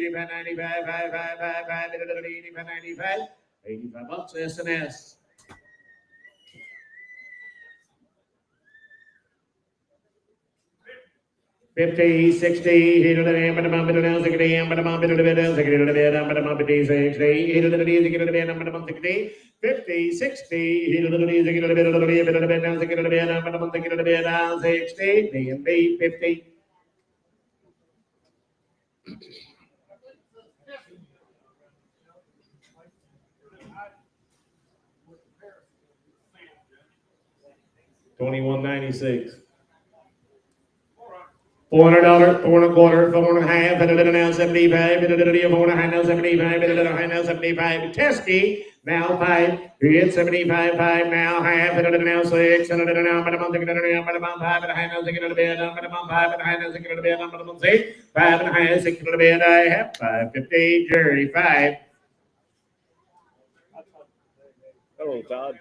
85, 95, 5, 5, 5, 5, 85, 95, 85 bucks, S&S. $50, $60, hit of the damn, but the bump it down, $60, but the bump it down, $60, but the bump it down, $60, hit of the day, $60, but the bump $60, $50, $60, hit of the day, $60, but the bump $60, but the bump $60, down, $60, B&B, $50. $21.96. $400, 4 1/4, 4 1/2, now 75, 4 1/2, now 75, now 75. Teskey, now 5, hit 75, 5, now half, now 6, now, but a month, but a month, 5 1/2, now 6 to the bed, but a month, 5 1/2, now 6 to the bed, but a month, 6, 5 1/2, 6 to the bed, I have 550, jury 5. Hello, Todd.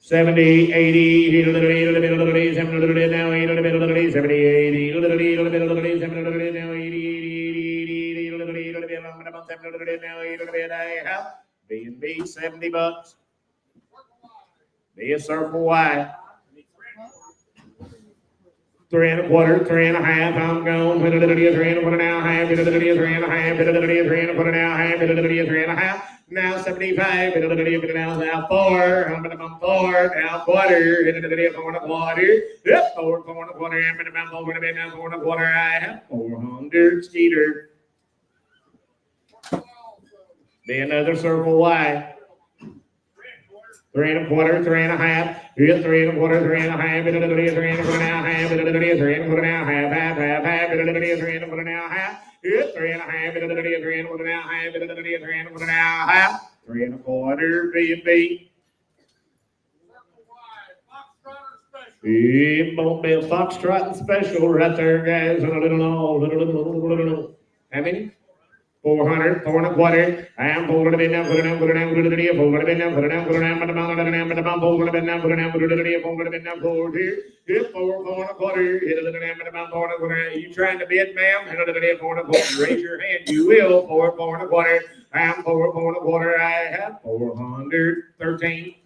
$70, $80, $80, $70, now $80, $70, $80, $70, now $80, I have B&B, 70 bucks. Be a circle Y. 3 1/4, 3 1/2, I'm gone. 3 1/4 now, half, 3 1/2, 3 1/4 now, half, 3 1/2. Now 75, now 4, I'm gonna bump 4, now quarter, 4 1/4, yep, 4 1/4, I'm gonna bump 4 1/4, I have 400 Skeeter. Be another circle wide. 3 1/4, 3 1/2. Here's 3 1/4, 3 1/2. 3 1/4 now, half. 3 1/4 now, half. 3 1/4 now, half. Here's 3 1/2. 3 1/4 now, half. 3 1/4 now, half. 3 1/4 B&B. It won't be a foxtrot special right there, guys. How many? 400, 4 1/4. I am 4 to be now, put it down, 4 to be now, put it down, put it down, put it down, 4 to be now, put it down, 4 to be now, 4 here. Hit 4 1/4. Hit it down, 4 1/4. You trying to bid, ma'am? Hit it 4 1/4. Raise your hand. You will. 4 1/4. I am 4 1/4. I have 413.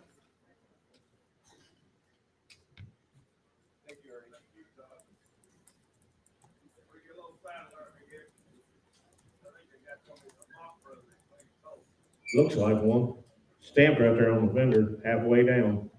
Looks like one. Stamped right there on the fender, halfway down.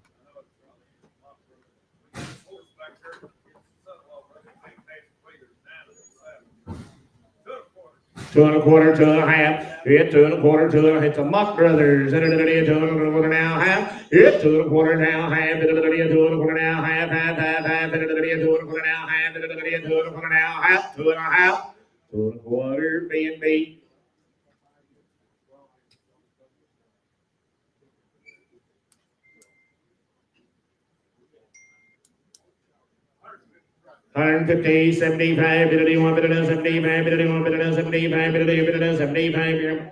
Two and a quarter, 2 1/2. Hit 2 1/4, 2 1/2. Hit the Mock Brothers. 2 1/4 now, half. Hit 2 1/4 now, half. 2 1/4 now, half. 2 1/4 now, half. 2 1/4 now, half. 2 1/2. 2 1/4 B&B. $150, 75, 51, 75, 51, 75, 75.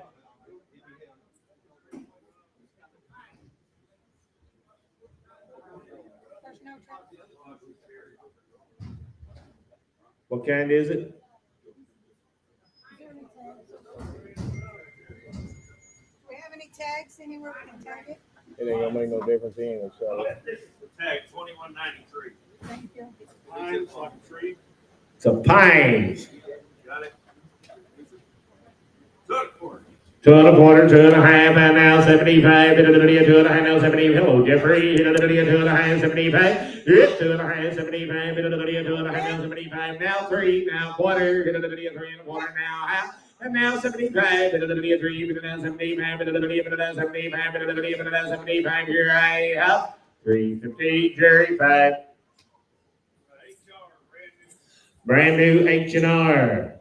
What kind is it? Do we have any tags anywhere we can tag it? It ain't gonna make no difference. He ain't gonna sell it. This is the tag 2193. Thank you. Pines like a tree. It's a Pines. Got it? 2 1/4. 2 1/4, 2 1/2, and now 75, 2 1/2, now 70. Hello, Jeffrey. 2 1/2, 75. 2 1/2, 75, 2 1/2, now 75. Now 3, now quarter, 3 1/4, now half. And now 75, 3, 75, 75, here I have 350, Jerry 5. Brand new H&R.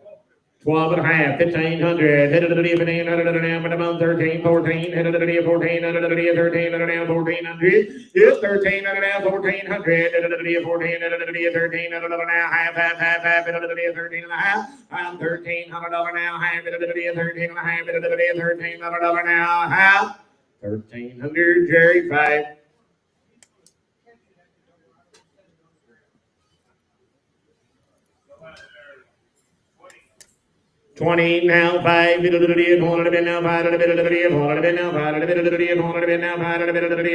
12 1/2, 1,500. Hit it to the 1,500 now, but about 13, 14. Hit it to the 14, 13, now 1,400. It's 13 now, 1,400. Hit it to the 14, 13 now, half. Hit it to the 13 1/2. I'm $1,300 now, half. Hit it to the 13 1/2. Hit it to the $1,300 now, half. 1,300, Jerry 5. 20 now, 5, 100 now,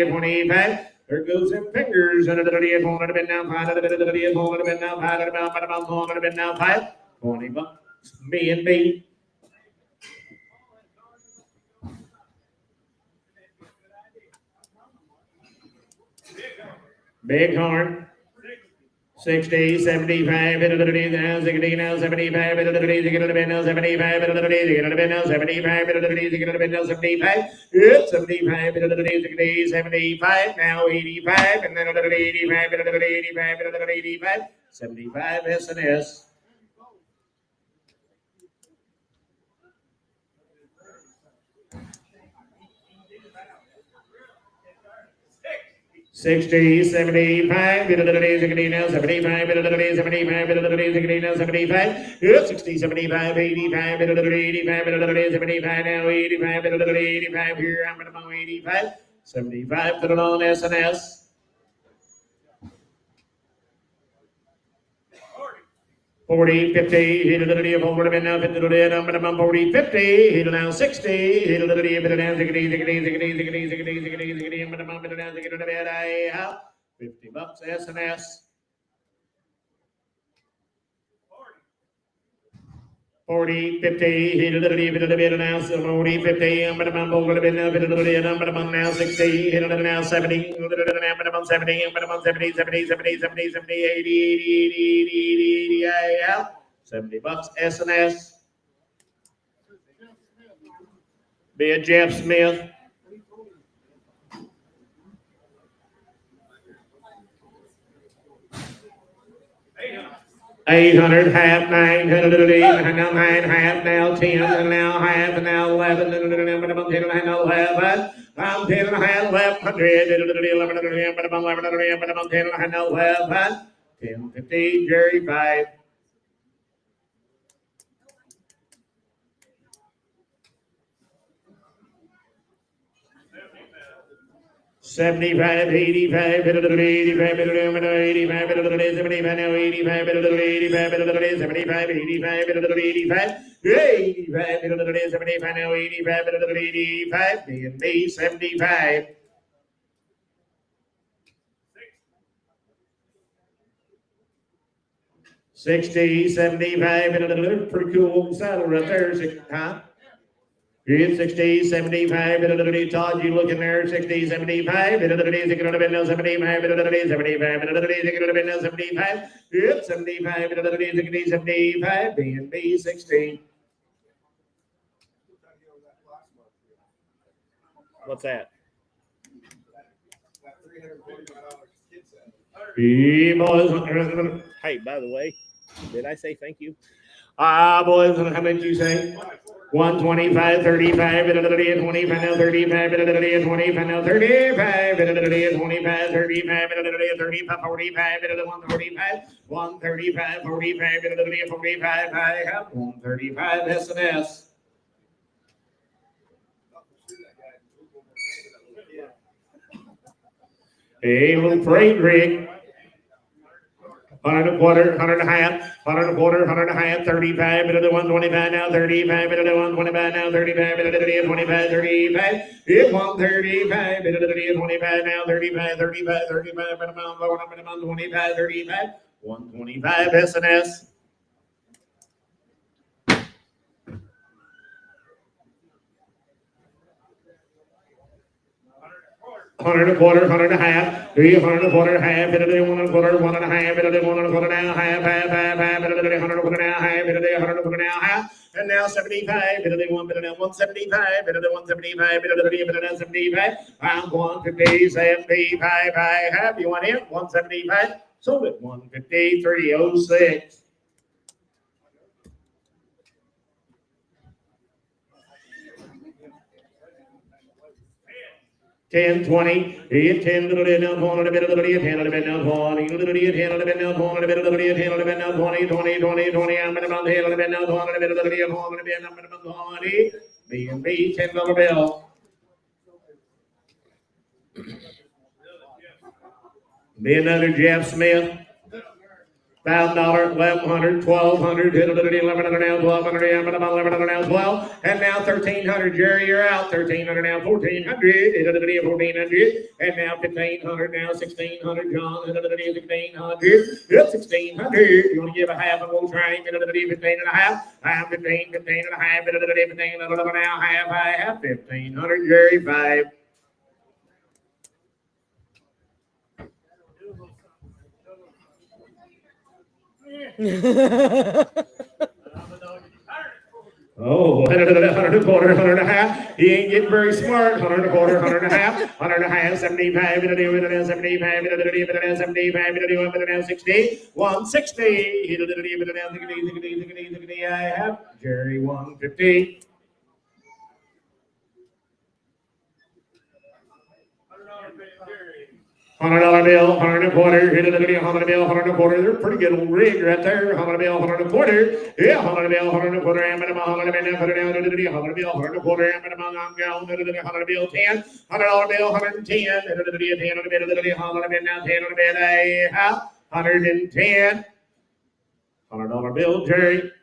25. There goes them fingers. 100 now, 5. 20 bucks. B&B. Bighorn. 60, 75, 60 now, 75, 75, 75, 75, 75, now 85, and then 85, 85, 75 S&S. $60, 75, 60 now, 75, 75, 60 now, 75, 60, 75, 85, 85, 75 now, 85, 85, here, I'm going to go 85, 75, put it on S&S. 40, 50, hit it a over the now, 50 to the number 40, 50, hit it now 60, hit it a bit down, 60, 50 bucks S&S. 40, 50, hit it a bit now, 40, 50, I'm gonna bumble a bit now, I'm gonna bump now, 60, hit it now, 70, I'm gonna bump 70, I'm gonna bump 70, 70, 70, 70, 70, 80, yeah. $70 S&S. Be a Jeff Smith. 800, half, 900, now 9, half, now 10, and now half, and now 11, and now 10, and now 11. I'm 10 and a half, 1100, 11, 10 and now 11. 10, 15, Jerry, 5. 75, 85, 85, 85, 85, 75, 85, 75, 85, 85, 75 now 85, 85, B&B 75. 60, 75, pretty cool saddle right there, huh? It's 60, 75, Todd, you looking there, 60, 75, it could have been no 75, 75, it could have been no 75, it's 75, 75, B&B 60. What's that? Hey, by the way, did I say thank you? Boys, how many did you say? 125, 35, 25, now 35, 25, now 35, 25, 35, 35, 45, 145, 135, 45, 45, I have 135 S&S. A little freight rig. 100 and a quarter, 100 and a half, 100 and a quarter, 100 and a half, 35, 125 now, 35, 125 now, 35, 25, 35, it's 135, 25 now, 35, 35, 35, minimum, 25, 35, 125 S&S. 100 and a quarter, 100 and a half, 300 and a quarter, half, 1 and a quarter, 1 and a half, 1 and a quarter now, half, 100 and a quarter now, half, 100 and a quarter now, half, and now 75, 175, 175, 75, I'm 150, 75, I have, you want it, 175, sold it, 150, 306. 10, 20, 10, little bit now, 20, a bit of the 10, a bit now, 20, little bit, 10, a bit now, 20, a bit of the 10, a bit now, 20, 20, 20, 20, I'm going to mount 10, a bit now, 20, a bit of the 10, I'm going to mount 20, B&B, $10 bill. Be another Jeff Smith. $1,000, 1,100, 1,200, 1,100 now, 1,200, 1,100 now, 12, and now 1,300. Jerry, you're out. 1,300 now, 1,400, 1,400, and now 1,500 now, 1,600. John, 1,600, yep, 1,600. You want to give a half, and we'll try 15 and a half. I'm 15 and a half, 15 now, half, 1,500. Jerry, 5. Oh, 100 and a quarter, 100 and a half. He ain't getting very smart. 100 and a quarter, 100 and a half, 100 and a half, 75, 75, 75, 60, 160. I have Jerry 150. $100 bill, 100 and a quarter, $100 bill, 100 and a quarter. They're a pretty good old rig right there. 100 bill, 100 and a quarter. Yeah, 100 bill, 100 and a quarter. I'm going to 100 bill, 100 bill, 100 and a quarter. I'm going to 100 bill, 10, $100 bill, 110, 100 bill now, 10 on the bid. I have 110. $100 bill, Jerry.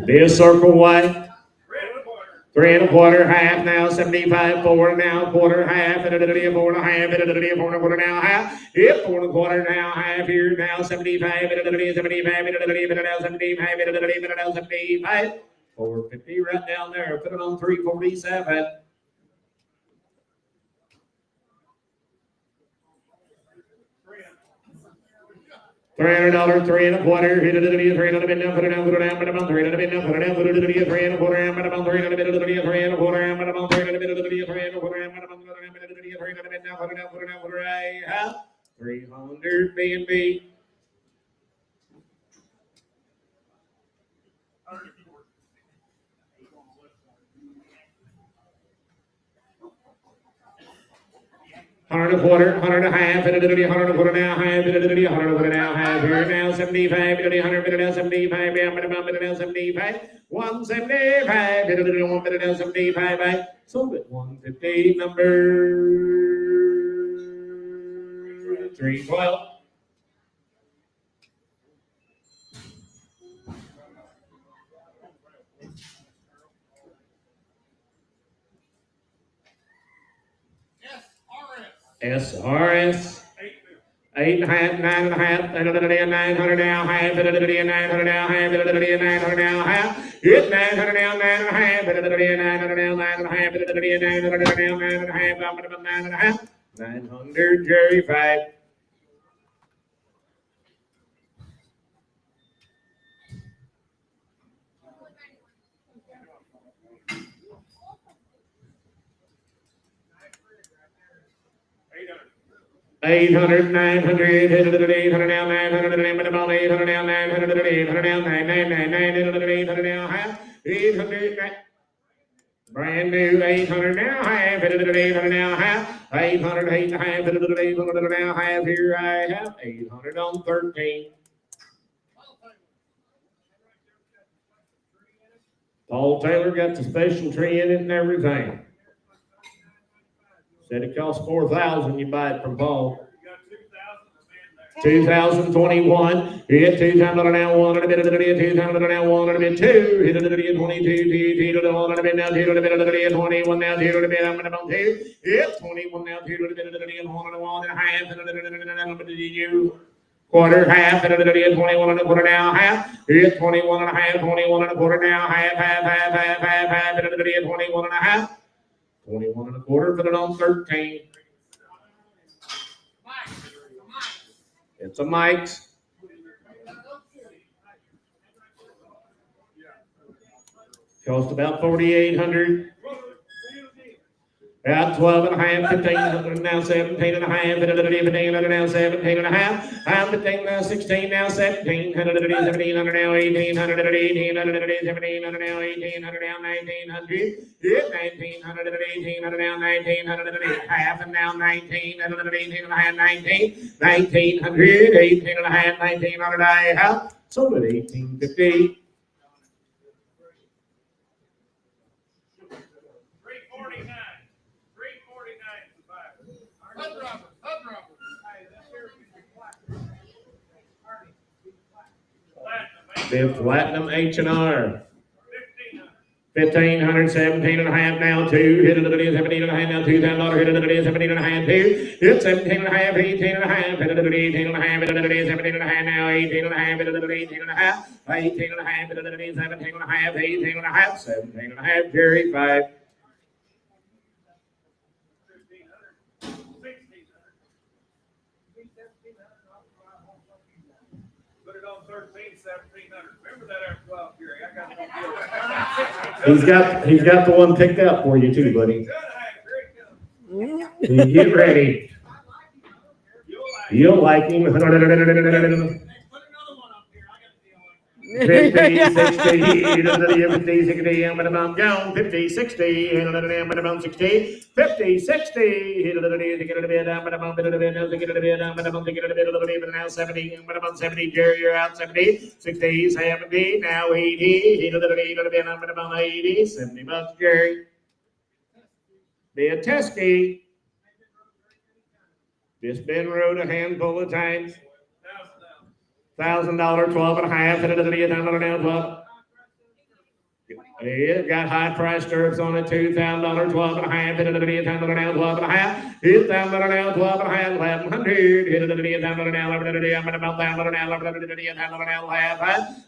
Be a circle white. 3 1/4 half now, 75, 4 now, quarter half, and a 4 and a half, and a 4 and a quarter now, half. Yep, 4 and a quarter now, half here now, 75, and a 75, and a 75, and a 75. 450 right down there. Put it on 347. $300, 3 1/4, hit it at the 3 and a bit now, put it down, put it down, put it down, 3 and a bit now, put it down, put it at the 3 and 1/4, put it down, 3 and a bit at the 3 and 1/4, put it down, 3 and a bit at the 3 and 1/4, put it down, 3 and a bit now, put it down, put it down, put it down, 300 B&B. $100 and a quarter, $100 and a half, and a 100 and a quarter now, half, and a 100 and a quarter now, half, here now, 75, and a 100, and a 75, and a 75, 175, and a 1, and a 75, sold it 150, number 312. SRS. 8 and a half, 9 and a half, and a 900 now, half, and a 900 now, half, and a 900 now, half. It's 900 now, 9 and a half, and a 900 now, 9 and a half, and a 900 now, 9 and a half, 9 and a half. 900, Jerry 5. $800, 900, 800 now, 900 now, 800 now, 900, 800 now, 999, 800 now, half, 800, brand new 800 now, half, 800 now, half, 800, 8 and a half, 800 now, half, here I have 800 on 13. Paul Taylor got the special tree in it and everything. Said it costs $4,000. You buy it from Paul. 2021. Hit 200 now, 1 and a bit of the 200 now, 1 and a bit 2. Hit the 22, 2 to 1 and a bit now, 2 to the bit of the 21 now, 2 to the bit. I'm going to 2. Hit 21 now, 2 to the bit of the 1 and 1 and a half, and a quarter half, and a 21 and a quarter now, half. Hit 21 and a half, 21 and a quarter now, half, and a 21 and a half. 21 and a quarter, put it on 13. It's a Mike's. Cost about $4,800. About 12 and a half, 15, now 17 and a half, 15, now 17 and a half, 15, now 16, now 17, 1700 now 1800, 1800, 1700 now 1800, now 1900, 1900, 1800 now 1900, half, and now 19, 18 and a half, 19, 1900, 18 and a half, 1900, I have sold at 1850. Fifth Platinum H&R. 1500, 17 and a half now, 2. Hit it at the 17 and a half now, $2,000. Hit it at the 17 and a half, 2. Hit 17 and a half, 18 and a half. Hit it at the 18 and a half, hit it at the 17 and a half now, 18 and a half. Hit it at the 18 and a half, 18 and a half. Hit it at the 17 and a half, 18 and a half, 17 and a half. Jerry 5. He's got the one picked out for you too, buddy. You get ready. You'll like him. 50, 60, 50, 60, I'm gonna bump down. 50, 60, I'm gonna bump 60, 50, 60, hit a little bit, get a bit, I'm gonna bump it a bit, get a bit, I'm gonna bump, get a bit, a little bit, now 70, I'm gonna bump 70, Jerry, you're out 70, 60, 70, now 80, hit a little bit, I'm gonna bump 80, 70 bucks, Jerry. Be a Teskey. Just been rode a handful of times. $1,000, 12 and a half, and a little bit, now 12. It got high price stirrups on it, $2,000, 12 and a half, hit it at $10 now, 12 and a half, hit $1,000 now, 12 and a half, 1,100, hit it at $10 now, 11 at $10, about $1,000 now, 11 at $10 now, half,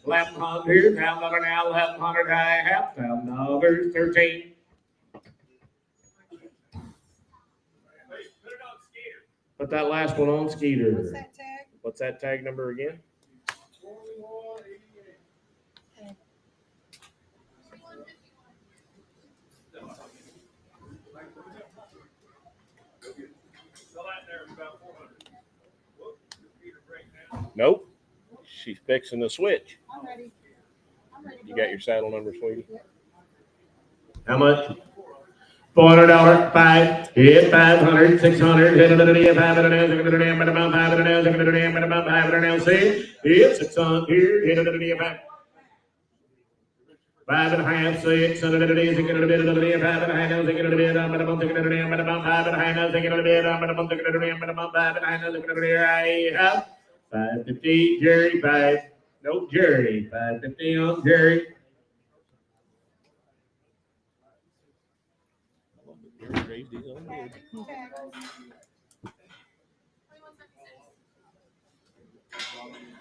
1,100, $1,000 now, 1,100, half, $1,000, 13. Put it on Skeeter. Put that last one on What's Skeeter. that tag? What's that tag number again? 2188. Sell that there for about 400. Whoop, Skeeter break down. Nope. She's fixing the switch. I'm ready. You got your saddle number, sweetie? How much? $400, 5, hit 500, 600, hit it at $500 now, 600 now, but about $500 now, 600 now, but about $500 now, 6, hit 600, here, hit it at $5. 5 and a half, 6, 600 at $600 at $5 and a half now, 600 at $5, but about 600 now, but about 5 and a half now, 600 at $5, but about 600 now, but about 5 and a half now, 600 at $5, 550, Jerry, 5, nope, Jerry, 550 on Jerry.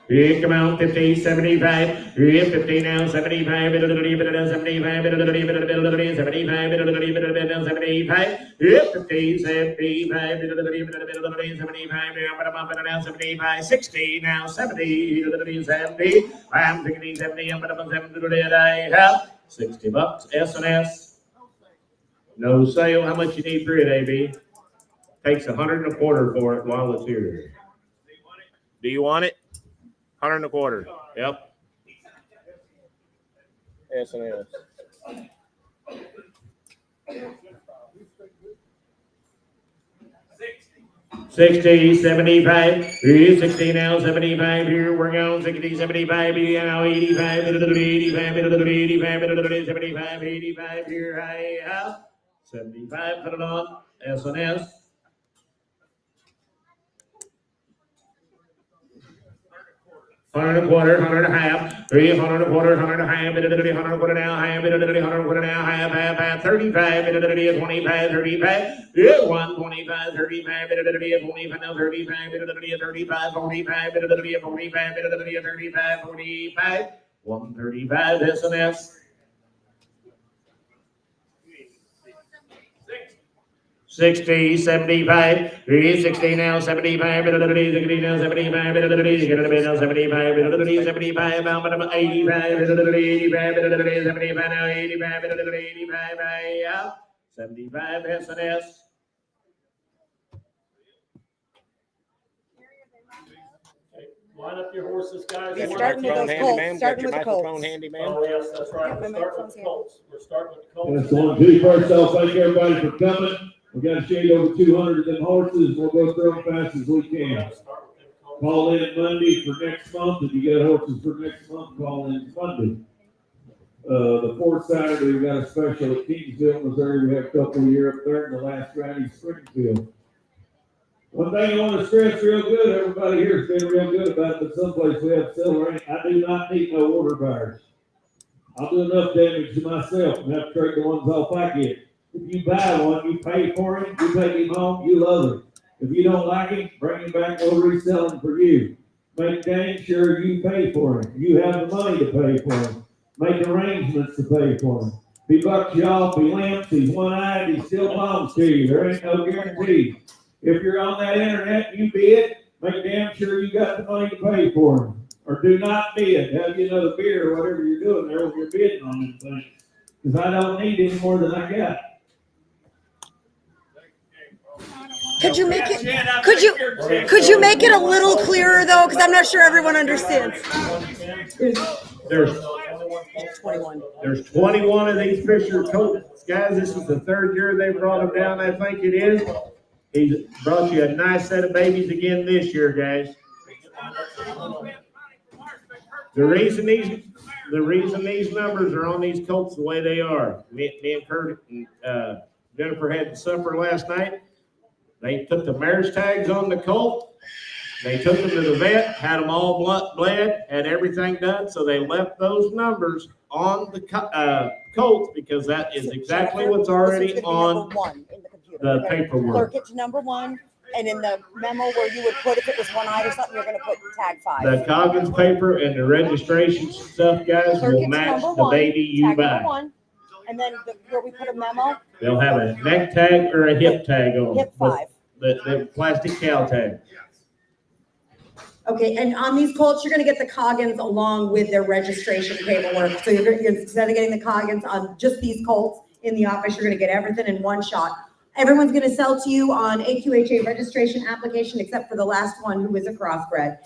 Here come out 50, 75, here 50 now, 75, 75, 75, here 50, 75, 75, now 75, 60 now, 70, 70, I'm thinking 70, I'm about 70, I have $60, S&S. No sale, how much you need for it, AB? Takes 100 and a quarter for it while it's here. Do you want it? 100 and a quarter. Yep. S&S. 60, 75, here 60 now, 75, here we're going, 60, 75, here now, 85, 85, 85, 75, 85, here I have 75, put it on, S&S. $100 and a quarter, $100 and a half, $100 and a quarter, $100 and a half, $100 and a quarter now, half, $100 and a quarter now, half, 35, $25, 35, yeah, 125, 35, 25 now, 35, 35, 45, 45, 35, 45, 135, S&S. 60, 75, 60 now, 75, 60 now, 75, 75, 75, about 85, 85, 75 now, 85, 85, 75, S&S. Line up your horses, guys. Got your Starting with microphone those handy, Colts, ma'am? Got starting your with the microphone Colts. handy, ma'am? Oh, yes, that's right. Yeah, my We're starting microphone's with the here. Colts. We're starting with the Colts. That's 1, 2. First off, thank everybody for coming. We got a shade over 200 of them horses. We'll go through them fast as we We're can. gonna start with them Colts. Call in Monday for next month. If you got horses for next month, call in Monday. The fourth Saturday, we got a special at Kingsville, Missouri. We have a couple a year up there, and the last Friday, Springfield. One thing I want to stress real good, everybody here has been real good about it, but someplace we have silver. I do not need no order buyers. I'll do enough damage to myself and have to trade the ones off I get. If you buy one, you pay for him, you take him home, you love him. If you don't like him, bring him back, we'll resell him for you. Make dang sure you pay for him. You have the money to pay for him. Make arrangements to pay for him. If he bucks you off, he limps, he's one-eyed, he still belongs to you. There ain't no guarantee. If you're on that internet, you bid, make damn sure you got the money to pay for him. Or do not bid. Have you another beer or whatever you're doing there when you're bidding on them things. Because I don't need any more than I got. Could you make it? Could you make it a little clearer though? Because I'm not sure everyone understands. There's 21. There's 21 of these Fisher Colts. Guys, this is the third year they brought them down, I think it is. He's brought you a nice set of babies again this year, guys. The reason these numbers are on these Colts the way they are, me and Kurt and Jennifer had supper last night. They took the mare's tags on the Colt. They took them to the vet, had them all bled, had everything done, so they left those numbers on the Colt because that is exactly what's This already one's gonna be on number 1 in the computer. the You're gonna paperwork. Clerk it to number 1, and in the memo where you would put if it was 1 or something, you're gonna put tag 5. The Coggins paper and the registration stuff, guys, Clerk will it to match number the 1, baby you tag number buy. 1, and then where we put a memo, They'll have a neck tag or a hip tag on hip them. 5. The plastic cow tag. Okay, and on these Colts, you're gonna get the Coggins along with their registration paperwork. So instead of getting the Coggins on just these Colts in the office, you're gonna get everything in one shot. Everyone's gonna sell to you on AQHA registration application, except for the last one who is a crossbred.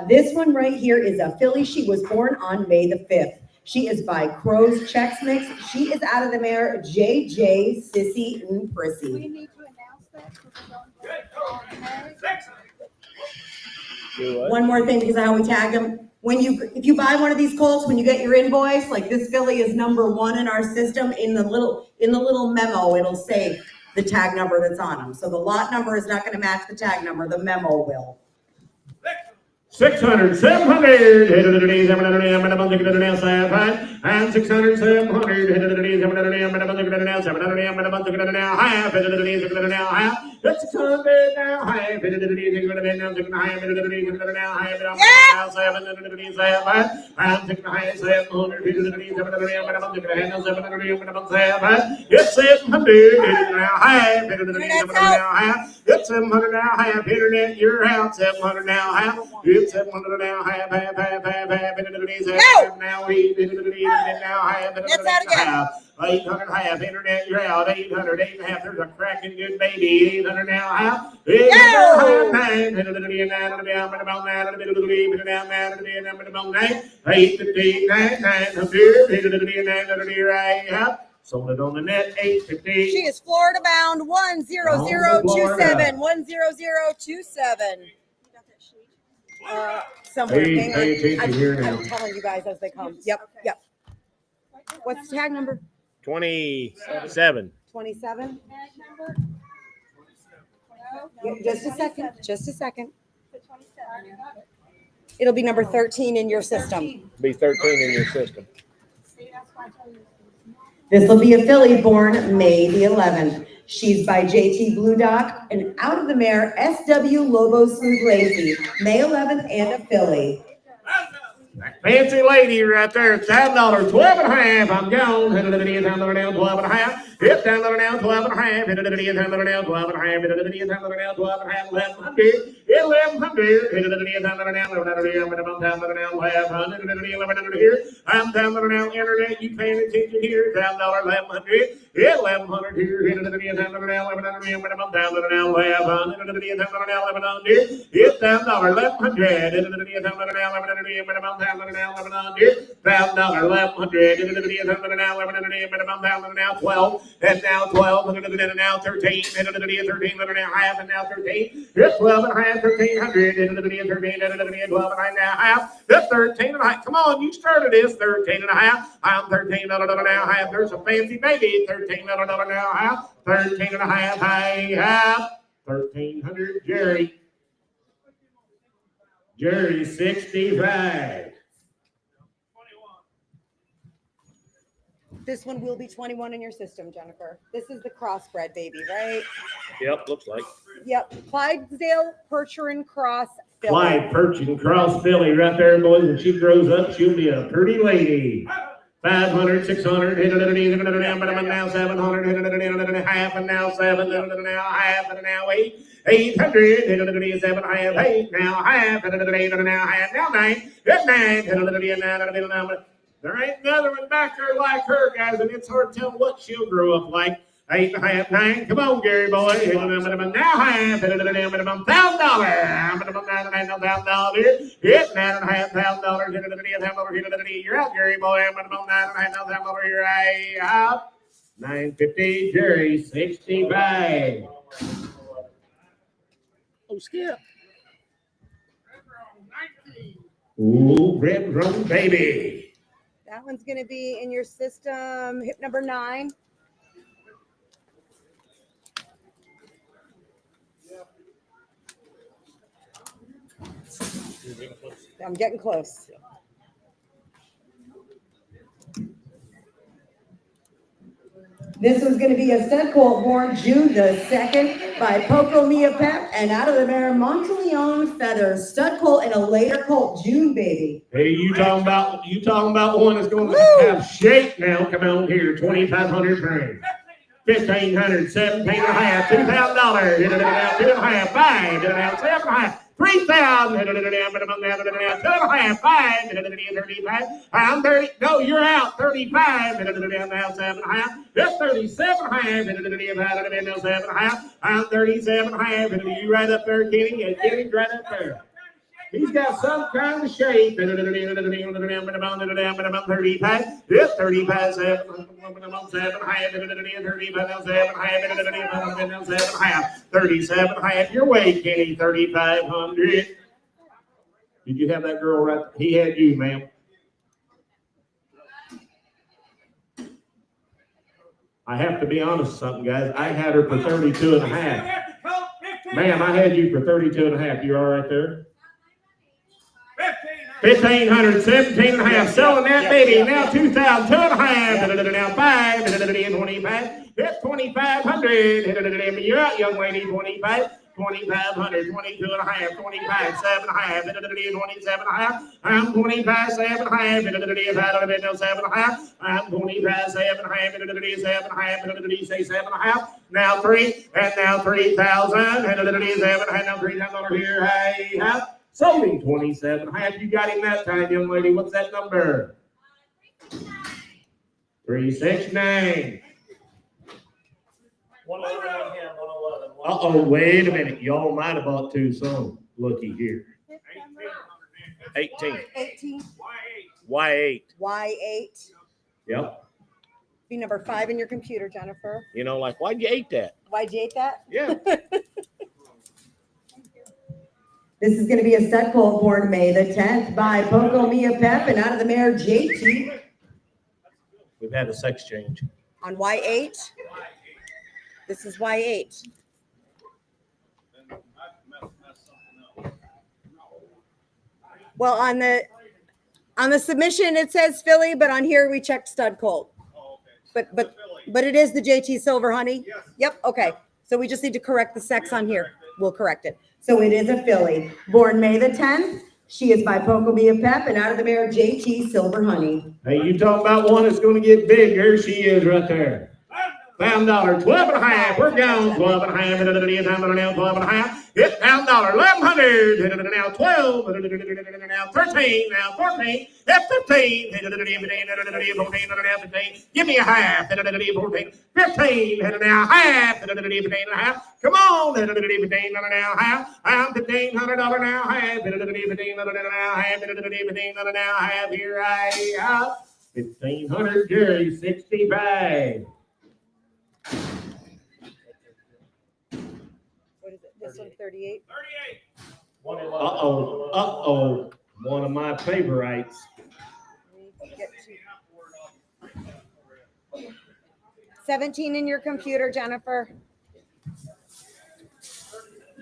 This one right here is a filly. She was born on May the 5th. She is by Crow's Chex Mix. She is out of the mare JJ Sissy and Do we Prissy. need to announce that? Because Do what? One more thing, because I always tag them. If you buy one of these Colts, when you get your invoice, like this filly is number 1 in our system, in the little memo, it'll say the tag number that's on them. So the lot number is not gonna match the tag number, the memo will. 600, 700, and 600, 700, half, that's 600 now, half, it's 700 now, half, it's 700 now, half, internet, you're out, 700 now, half, it's 700 now, half, now, That's out again. 800 half, internet, you're out, 800, 8.5, there's a cracking good baby, 800 now, half, 800 half, 950, 900, sold it on the net, 850. She is Florida bound 10027, 10027. Somewhere. Hey, Hang on. pay attention here now. I'm telling you guys as they come. Yep. What's the tag number? 27. 27? Just a second. It'll be number 13 in your system. Be 13 in your system. This will be a filly born May the 11th. She's by JT Blue Dock and out of the mare SW Lobo Smooth Lazy, May 11th and a filly. Fancy lady right there, $7, 12 and a half. I'm gone. $12 and a half. Hit down there now, 12 and a half. Hit it down there now, 12 and a half. Hit it down there now, 12 and a half. 1100. 1100. Hit it down there now, 1100 here. I'm down there now, internet. You paying attention here? $7, 1100. 1100 here. Hit it down there now, 1100. I'm down there now, 1100. Hit it down there now, 1100. Hit down there, 1100. Hit it down there now, 1100. $1100, now 12, and now 12, and now 13, and now half, and now 13, it's 12 and a half, 1300, and 13, and 12 and a half, that's 13 and a half. Come on, you started this, 13 and a half. I'm 13 and a half. There's a fancy baby, 13 and a half, 13 and a half, half, 1300, Jerry 65. This one will be 21 in your system, Jennifer. This is the crossbred baby, right? Yep, looks like. Yep. Clydesdale Percheron Cross filly. Clyde Percheron Cross filly right there, boys. When she grows up, she'll be a pretty lady. 500, 600, hit it now 700, hit it half, and now 7, now half, and now 8. 800, hit it 7, half, 8, now half, and 8, and now half, now 9, 9, hit it now. There ain't another one back there like her, guys, and it's hard to tell what she'll grow up like. 8 and a half, 9. Come on, Gary boy. Now half. $1,000. $1,000. Hit $9,500. You're out, Gary boy. $9,500. You're out. 950. Jerry 65. Oh, Skip. Ooh, red rum baby. That one's going to be in your system, hip number 9. I'm getting close. This was gonna be a stud colt born June the 2nd by Poco Mia Pep and out of the mare Monteleone Feathers. Stud colt and a later colt, June baby. Hey, you talking about one that's going to Woo! have shape now? Come on here, 2,500 frame. 1,500, 17 and a half, $2,000, hit it out, 2 and a half, 5, hit it out, 7 and a half, 3,000, hit it out, 2 and a half, 5, hit it out, 35, I'm 30, no, you're out, 35, hit it out, now 7 and a half, it's 37 and a half, hit it out, now 7 and a half, I'm 37 and a half, hit it, you right up there, Kenny, and Kenny's right up there. He's got some kind of shape. 35. It's 35, 7, 7 half, 35, 7 half, 37 half. Your way, Kenny, 3,500. Did you have that girl right? He had you, ma'am. I have to be honest with something, guys. I had her for 32 and a half. Ma'am, I had you for 32 and a half. You all right there? 1,500, 17 and a half, selling that baby, now 2,000, 2 and a half, now 5, 25, it's 2,500, you're out, young lady, 25, 2,500, 22 and a half, 25, 7 and a half, 27 and a half, I'm 25, 7 and a half, 7 and a half, I'm 25, 7 and a half, 7 and a half, say 7 and a half, now 3, and now 3,000, and 7 and now $3,000 here, hey, up. Sold him 27. How you got him that time, young lady? What's that number? 369. 111 on him, 111. Uh-oh, wait a minute. Y'all might have bought too soon. Looky here. 18. 18, Y8. Y8. Yep. Be number 5 in your computer, Jennifer. You know, like, why'd you eat that? Why'd you hate that? Yeah. This is gonna be a stud colt born May the 10th by Poco Mia Pep and out of the mare JT. We've had a sex change. On Y8. This is Y8. Well, on the submission it says filly, but on here we checked stud colt. But it is the JT Silver Honey. Yes. Yep. Okay. So we just need to correct the sex on here. We'll correct it. So it is a filly, born May the 10th. She is by Poco Mia Pep and out of the mare JT Silver Honey. Hey, you talking about one that's going to get big? There she is right there. $1,000, 12 and a half. We're down 12 and a half. 12 and a half. It's $1,000, 1,100. Now 12. Now 13. Now 14. That's 15. 14. Give me a half. 14. 15. Now half. 15 and a half. Come on. 15 now half. I'm $1,500 now half. 15 now half. 15 now half. Here I am. 1,500. Jerry 65. What is it? This one 38. 111. Uh-oh. One of my favorites. Get to 17 in your computer, Jennifer.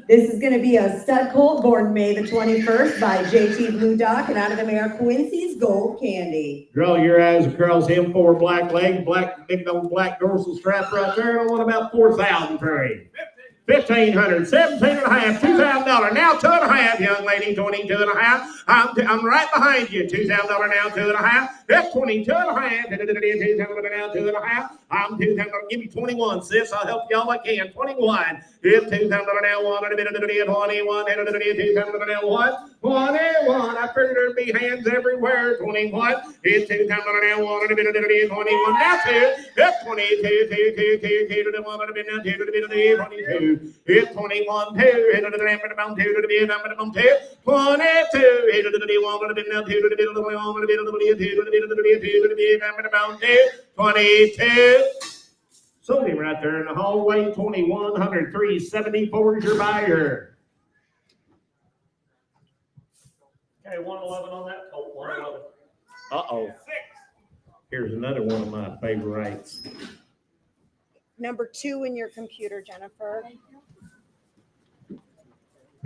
This is gonna be a stud colt born May the 21st by JT Blue Dock and out of the mare Quincy's Gold Candy. Draw your eyes across him, 4 black legs, big old black dorsal strap right there. I want about 4,000 for him. 1,500, 17 and a half, $2,000. Now 2 and a half, young lady, 22 and a half. I'm right behind you. $2,000 now, 2 and a half. That's 22 and a half. $2,000 now, 2 and a half. I'm $2,000. Give me 21, sis. I'll help y'all I can. 21. It's $2,000 now, 1 and a bit of 21. $2,000 now, 1. 21. I figured there'd be hands everywhere. 21. It's $2,000 now, 1 and a bit of 21. Now 2. It's 22. 2. 1 and a bit now, 2 and a bit of 22. It's 21, 2, hit it to the number about 2 to the bit, number about 2, 22, hit it to the 1 to the bit, now 2 to the bit, 1 to the bit, 2 to the bit, 2 to the bit, 2 to the bit, number about 2, 22. Sold him right there in the hallway, 2,100, 374 is your buyer. Okay, 111 on that Colt, 111. Uh-oh. Here's another one of my favorites. Number 2 in your computer, Jennifer.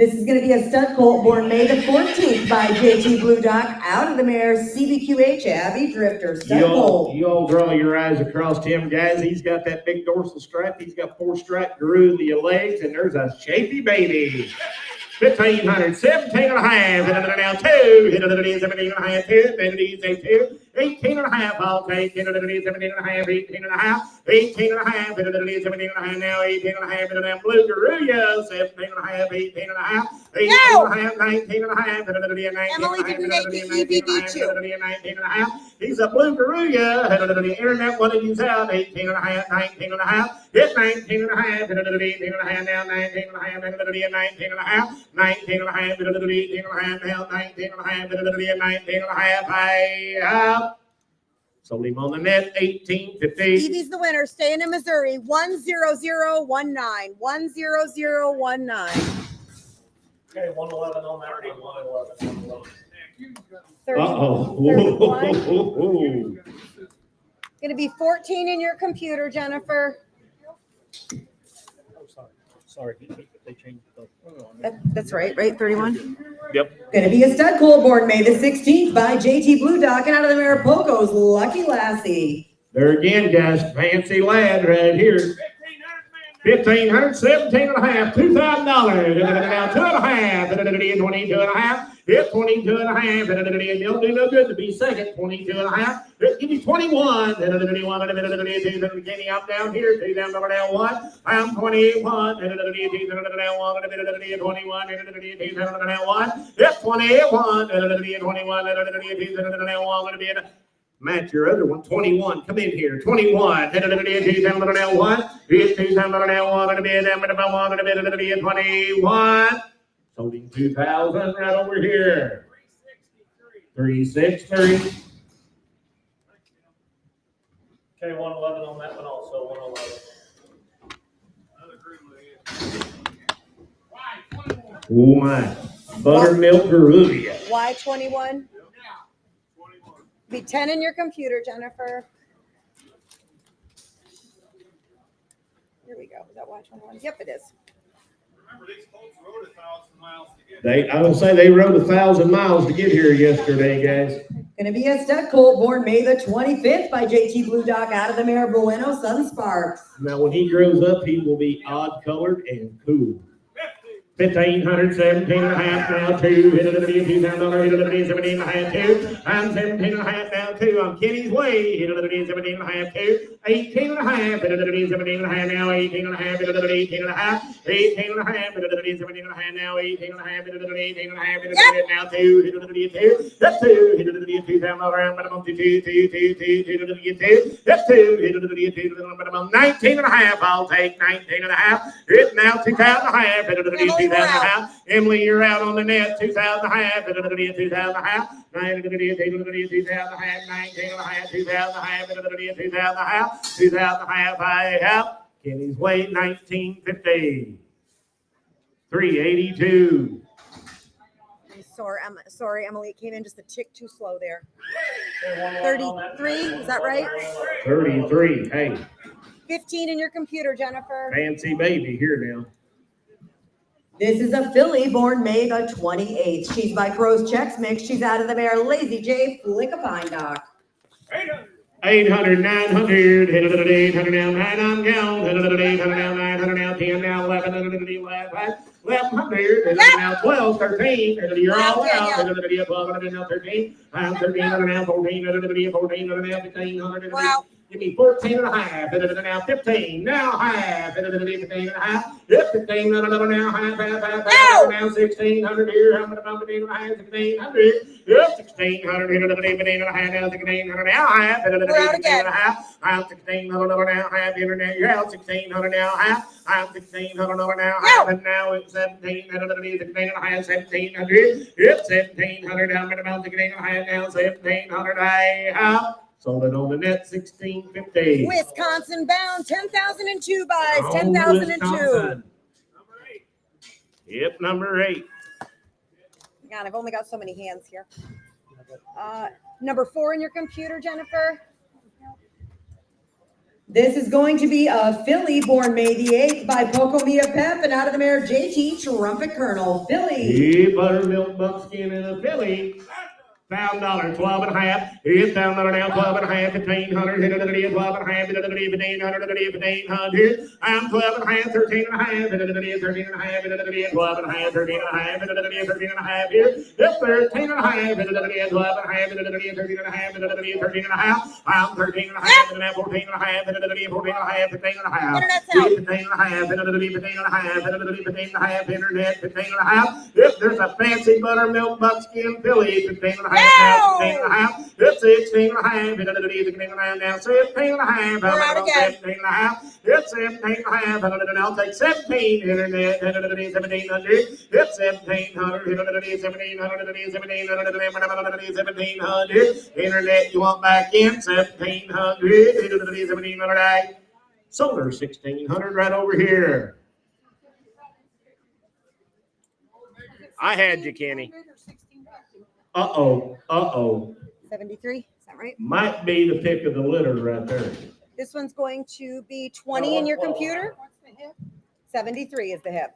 This is gonna be a stud colt born May the 14th by JT Blue Doc, out of the mare CBQH Abby Drifter, stud colt. You all draw your eyes across him, guys. He's got that big dorsal stripe. He's got 4-stripe groove in the legs, and there's a shapy baby. 1,500, 17 and a half, hit it now 2, hit it 17 and a half, 2, hit it 2, 18 and a half, I'll take, hit it 17 and a half, 18 and a half, 18 and a half, hit it 17 and a half, now 18 and a half, hit it down Blue Garuya, 17 and a half, 18 and a half, 18 and a half, 19 and a half, hit it 19 and a half, Emily didn't make the EVD2. 19 and a half, he's a Blue Garuya, hit it the internet one of you's out, 18 and a half, 19 and a half, hit 19 and a half, hit it 18 and a half, now 19 and a half, hit it 19 and a half, 19 and a half, hit it 18 and a half, now 19 and a half, hit it 19 and a half, I have sold him on the net, 1850. Evie's the winner, staying in Missouri, 10019, 10019. Okay, 111 on that one, 111. 31. Gonna be 14 in your computer, Jennifer. Oh, sorry, they changed the. That's right, 31? Yep. Gonna be a stud colt born May the 16th by JT Blue Doc, and out of the mare Poco's Lucky Lassie. There again, guys, fancy lad right here. 1,500, 17 and a half, $2,000. Now 2 and a half, 22 and a half, hit 22 and a half, don't do no good to be second, 22 and a half, give me 21, 21, Kenny, I'm down here, 2 down, number down 1, I'm 21, 21, 21, match your other one. 21. Come in here. 21. 2 down 1. 2 down 1. 21. Sold him 2,000 right over here. 363. Okay, 111 on that one also, 111. Oh my. Buttermilk Garuya. Y21? Be 10 in your computer, Jennifer. Here we go. Is that Y21? Yep, it is. Remember, these folks rode 1,000 miles to get I will say they rode 1,000 miles to get here yesterday, guys. Gonna be a stud colt born May the 25th by JT Blue Doc, out of the mare Bueno Sun Sparks. Now, when he grows up, he will be odd colored and cool. 1,500, 17 and a half, now 2, hit it at $2,000, hit it at 17 and a half, 2, I'm 17 and a half, now 2, I'm Kenny's way, hit it at 17 and a half, 2, 18 and a half, hit it at 17 and a half, now 18 and a half, hit it at 18 and a half, 18 and a half, hit it at 17 and a half, now 18 and a half, hit it at 18 and a half, hit it at now 2, hit it at 2, that's 2, hit it at $2,000, but I'm on 2, 2, 2, 2, 2, hit it at 2, that's 2, hit it at 2, but I'm on 19 and a half, I'll take 19 and a half, hit now 2,000 and a half, hit it at 2,000 and a half, Emily, you're out on the net, 2,000 and a half, hit it at 2,000 and a half, 9, 2,000 and a half, 19 and a half, 2,000 and a half, hit it at 2,000 and a half, 2,000 and a half, I have Kenny's way, 1950, 382. I'm sorry, Emily. It came in just a tick too slow there. Okay, 111 on that. 33, is that right? 33. Hey, 15 in your computer, Jennifer. fancy baby here now. This is a filly born May the 28th. She's by Crow's Checks Mix. She's out of the mare Lazy J Flick a Pine Doc. 800, 900, hit it at 800 now, 9 I'm gone, hit it at 800 now, 900 now, 10 now, 11, hit it at 1100, hit it now, 12, 13, hit it you're all out, hit it at 12, hit it now, 13, I'm 1300 now, 14, hit it at 14, hit it now, 1500, Wow. give me 14 and a half, hit it now, 15, now half, hit it at 15 and a half, hit 15, now half, now 1600 here, how many about 15 and a half, 1600, yep, 1600, hit it at 15 and a half, now 1600, now half, hit it at 15 and a half, I'm 1600 now, half, internet, you're out, 1600 now, half, I'm 1600 now, half, and now it's 1700, 16 and a half, 1700, yep, 1700, how many about 16 and a half, now 1700, I have. Sold it on the net, 1650. Wisconsin bound, 10,002 buys, Oh, 10,002. Wisconsin. Yep, number 8. God, I've only got so many hands here. Number 4 in your computer, Jennifer. This is going to be a filly born May the 8th by Pocomia Pep and out of the mare JT Trumpet Colonel. Filly. Yeah, buttermilk buckskin and a filly. $1,000, 12 and a half. It's $1,000 now, 12 and a half, 1,500. Hit it, 12 and a half, 1,500, 1,500. I'm 12 and a half, 13 and a half, 13 and a half, 12 and a half, 13 and a half, 13 and a half here. It's 13 and a half, 12 and a half, 13 and a half, 13 and a half. I'm 13 and a half, 14 and a half, 14 and a half, 15 and a half. Internet's out. 15 and a half, 15 and a half, 15 and a half, internet, 15 and a half. If there's a fancy buttermilk buckskin filly, 15 and a half. Now, 16 and a half. It's 16 and a half. Now 17 and a half. We're out again. 17 and a half. It's 17 and a half. I'll take 17. Internet. 1700. It's 1700. 1700. Internet. You want back in? 1700. 1700. Solar 1600 right over here. I had you, Kenny. Uh-oh. 73, is that right? Might be the pick of the litter right there. This one's going to be 20 in your computer. 73 is the hip.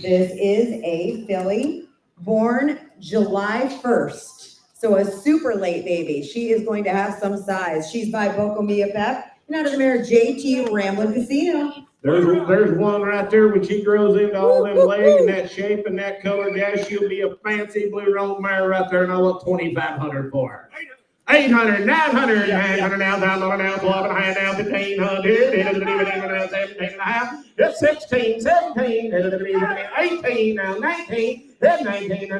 This is a filly born July 1st. So a super late baby. She is going to have some size. She's by Pocomia Pep and out of the mare JT Ramblin' Casino. There's one right there when she grows into all them legs and that shape and that color, guys. She'll be a fancy blue roan mare right there, and I want 2,500 for her. 800, 900, 900 now, $1,000 now, 12 and a half now, 1,500, 17 and a half. It's 16, 17, 18 now, 19. 19, now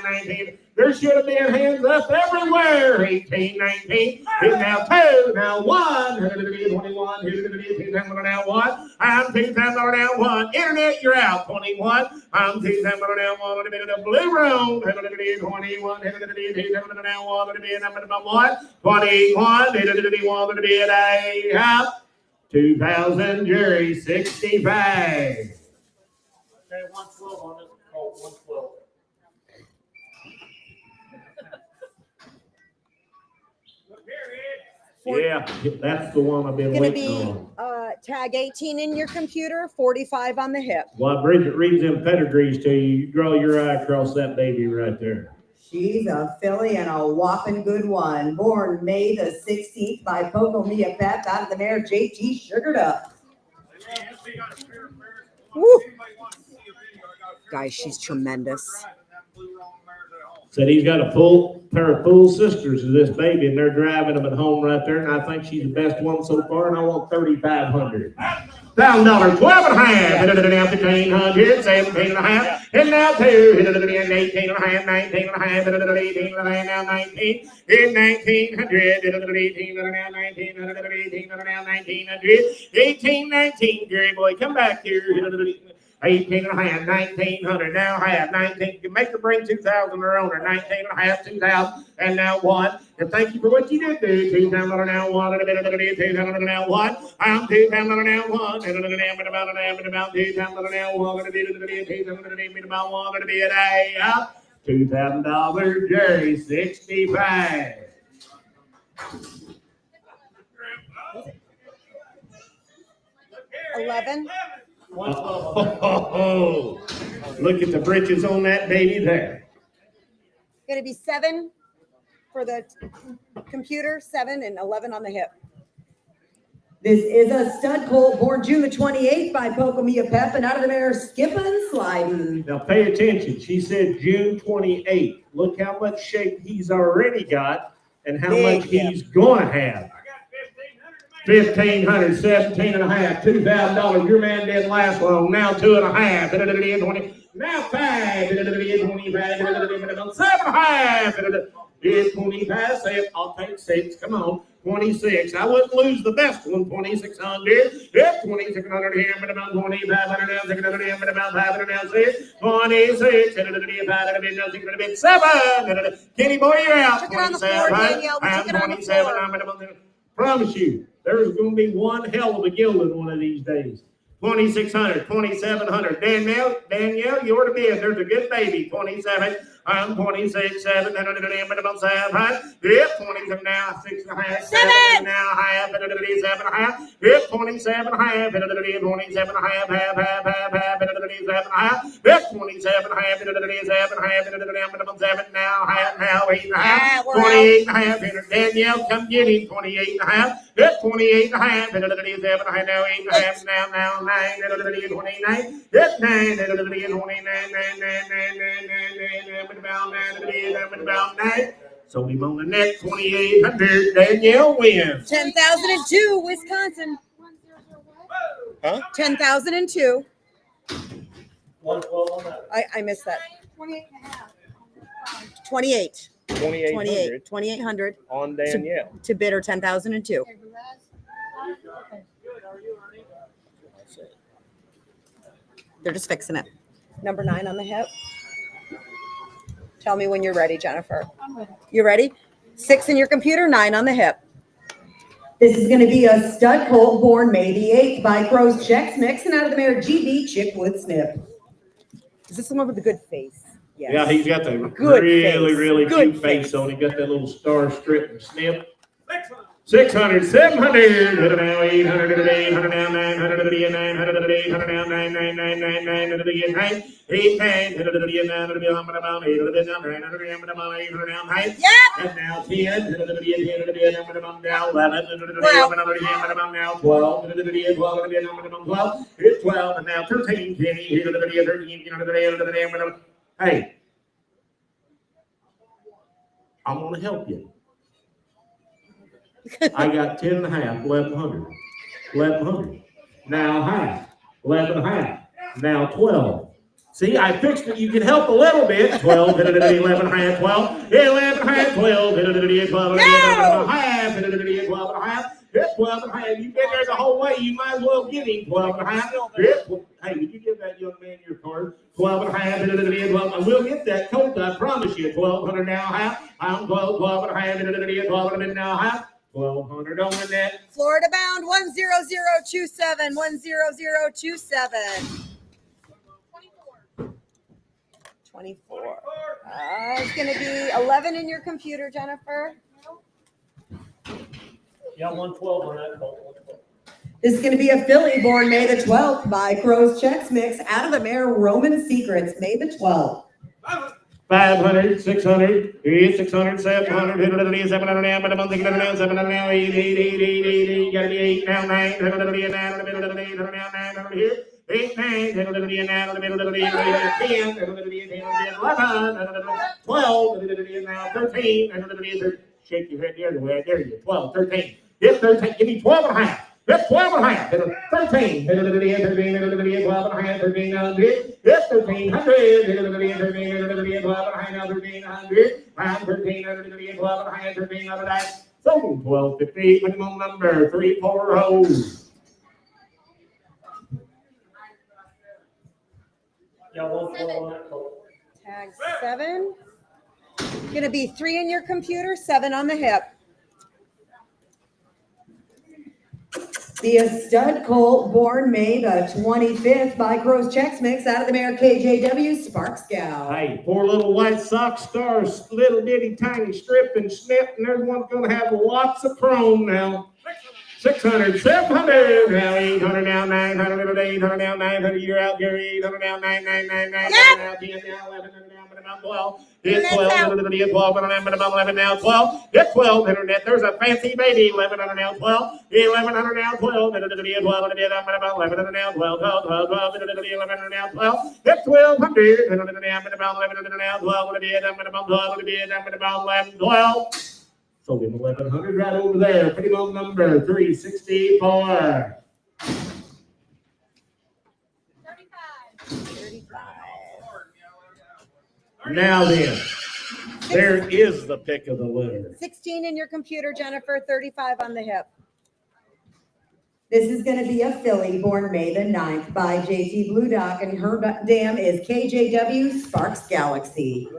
19. There should have been hands up everywhere. 18, 19. Now 2, now 1. 21, 2,000 now 1. I'm 2,000 now 1. Internet, you're out. 21. I'm 2,000 now 1. The blue room. 21. 2,000 now 1. 21. 21. To be at a half. 2,000 jury 65. Okay, 112 on this, Colt, 112. Yeah, that's the one I've been Going to waiting be on. tag 18 in your computer, 45 on the hip. While Bridget reads them pedigrees to you, you draw your eye across that baby right there. She's a filly and a whopping good one. Born May the 16th by Pocomia Pep out of the mare JT Sugared Up. Woo. Guys, she's tremendous. Said he's got a full pair of full sisters of this baby, and they're driving them at home right there, and I think she's the best one so far, and I want 3,500. $1,000, 12 and a half, now 1,500, 17 and a half, and now 2, 18 and a half, 19 and a half, 18 and a half, now 19, in 1,900, 18 and now 19, 18 and now 1900, 18, 19, Gary boy, come back here, 18 and a half, 1,900, now half, 19, you make her bring 2,000 or owner, 19 and a half, 2,000, and now 1, and thank you for what you did do, 2,000 now 1, 2,000 now 1, I'm 2,000 now 1, and about 2,000 now 1, to be a day up, $2,000, Jerry, 65. $11. 112 on Oh, look at the britches on that baby there. Going to be 7 for the computer, 7 and 11 on the hip. This is a stud colt born June the 28th by Pocomia Pep and out of the mare Skippin' Slidin'. Now pay attention. She said June 28th. Look how much shape he's already got and how Big much he's going to have. 1,500, 17 and a half, $2,000. Your man didn't last long. Now 2 and a half. 20. Now 5. 25. 7 and a half. It's 25. Say it. I'll take 6. Come on. 26. I wouldn't lose the best one. 2,600. It's 2,600 here. But about 2,500 now. 600 here. But about 500 now. 6. 26. 7. Kenny boy, you're out. Took it on the floor, 27. Danielle. We took it on the 27. floor. Promise you, there's going to be one hell of a gilded one of these days. 2,600, 2,700. Danielle, you ought to be in. There's a good baby. 27. I'm 26, 7, minimum 7. Hit 27 now, 6 and a half, 7 7. now, half, 7 and a half. Hit 27, half, 27 and a half, half, 7 and a half. Hit 27, half, 7 half, minimum 7 now, half, now, 8 and a half. We're out. 28 and a half. Danielle, come get him. 28 and a half. Hit 28 and a half. 7 and a half. Now 8 and a half. Now 9. 29. Hit 9. 29. 9. So we on the net. 2,800. Danielle wins. 10,002, Wisconsin. Huh? 10,002. 112 on that. I missed that. 28. 2,800 2,800 on Danielle. to bid or 10,002. They're just fixing it. Number 9 on the hip. Tell me when you're ready, Jennifer. You ready? 6 in your computer, 9 on the hip. This is gonna be a stud colt born May the 8th by Crow's Checks Mix and out of the mare GB Chickwood Snip. Is this the one with the good face? Yes. Yeah, he's got the Good really, face. really Good cute face face. on him. Got that little star strip and snip. 600, 700, now 800, 800, now 900, 900, 800, now 999, 9, 8, 9, 9, and now 10, now 11, now 12, 12, here's 12, and now 13, Kenny, 13, hey, I'm gonna help you. I got 10 and a half, 1,100. 1,100. Now half, 11 and a half. Now 12. See, I fixed it. You can help a little bit. 12, 11 and a half, 12. 11 and a half, 12, 12 and a half, 12 and a half. Hit 12 and a half. You've been there the whole way. You might as well give him 12 and a half. Hey, would you give that young man your card? 12 and a half. 12. I will get that Colt, I promise you. 1,200 now half. I'm 12, 12 and a half. 12 and now half. 1,200 on the net. Florida bound 10027. 10027. 24. It's going to be 11 in your computer, Jennifer. Yeah, 112 on that Colt. 112. This is gonna be a filly born May the 12th by Crow's Checks Mix out of the mare Roman Secrets, May the 12th. 500, 600, 600, 700, 700 now, but I'm thinking of now, 700 now, 8, 8, 8, 8, 8, 8, gotta be 8 now, 9, 9, 9 here, 8, 9, 10, 12, now 13, shake your head the other way, there you go, 12, 13, hit 13, give me 12 and a half. That's 12 and a half. 13. 12 and a half. 13. 1300. 1300. 12 and a half. Now 1300. Round 1300. 12 and a half. 1300. So 1250. Minimum number 3, 4 holes. Yeah, 112 on that Colt. Tag 7. Going to be 3 in your computer, 7 on the hip. The stud colt born May the 25th by Crow's Checks Mix out of the mare KJW Spark Scout. Hey, poor little white sock stars, little bitty tiny strip and snip, and everyone's going to have lots of chrome now. 600, 700, now 800, now 900, 800, now 900, you're out, Gary, 800, now 999, now 10, now 11, now 12. Hit 12, 12, 11, now 12. Hit 12, internet. There's a fancy baby. 1100 now 12. 1100 now 12. 11 now 12. 1100 now 12. Hit 1200. 11 now 12. 12. So we have 1100 right over there. Pretty low number 364. 35. Now then, there is the pick of the litter. 16 in your computer, Jennifer. 35 on the hip. This is going to be a filly born May the 9th by JT Blue Dock, and her dam is KJW Sparks Galaxy.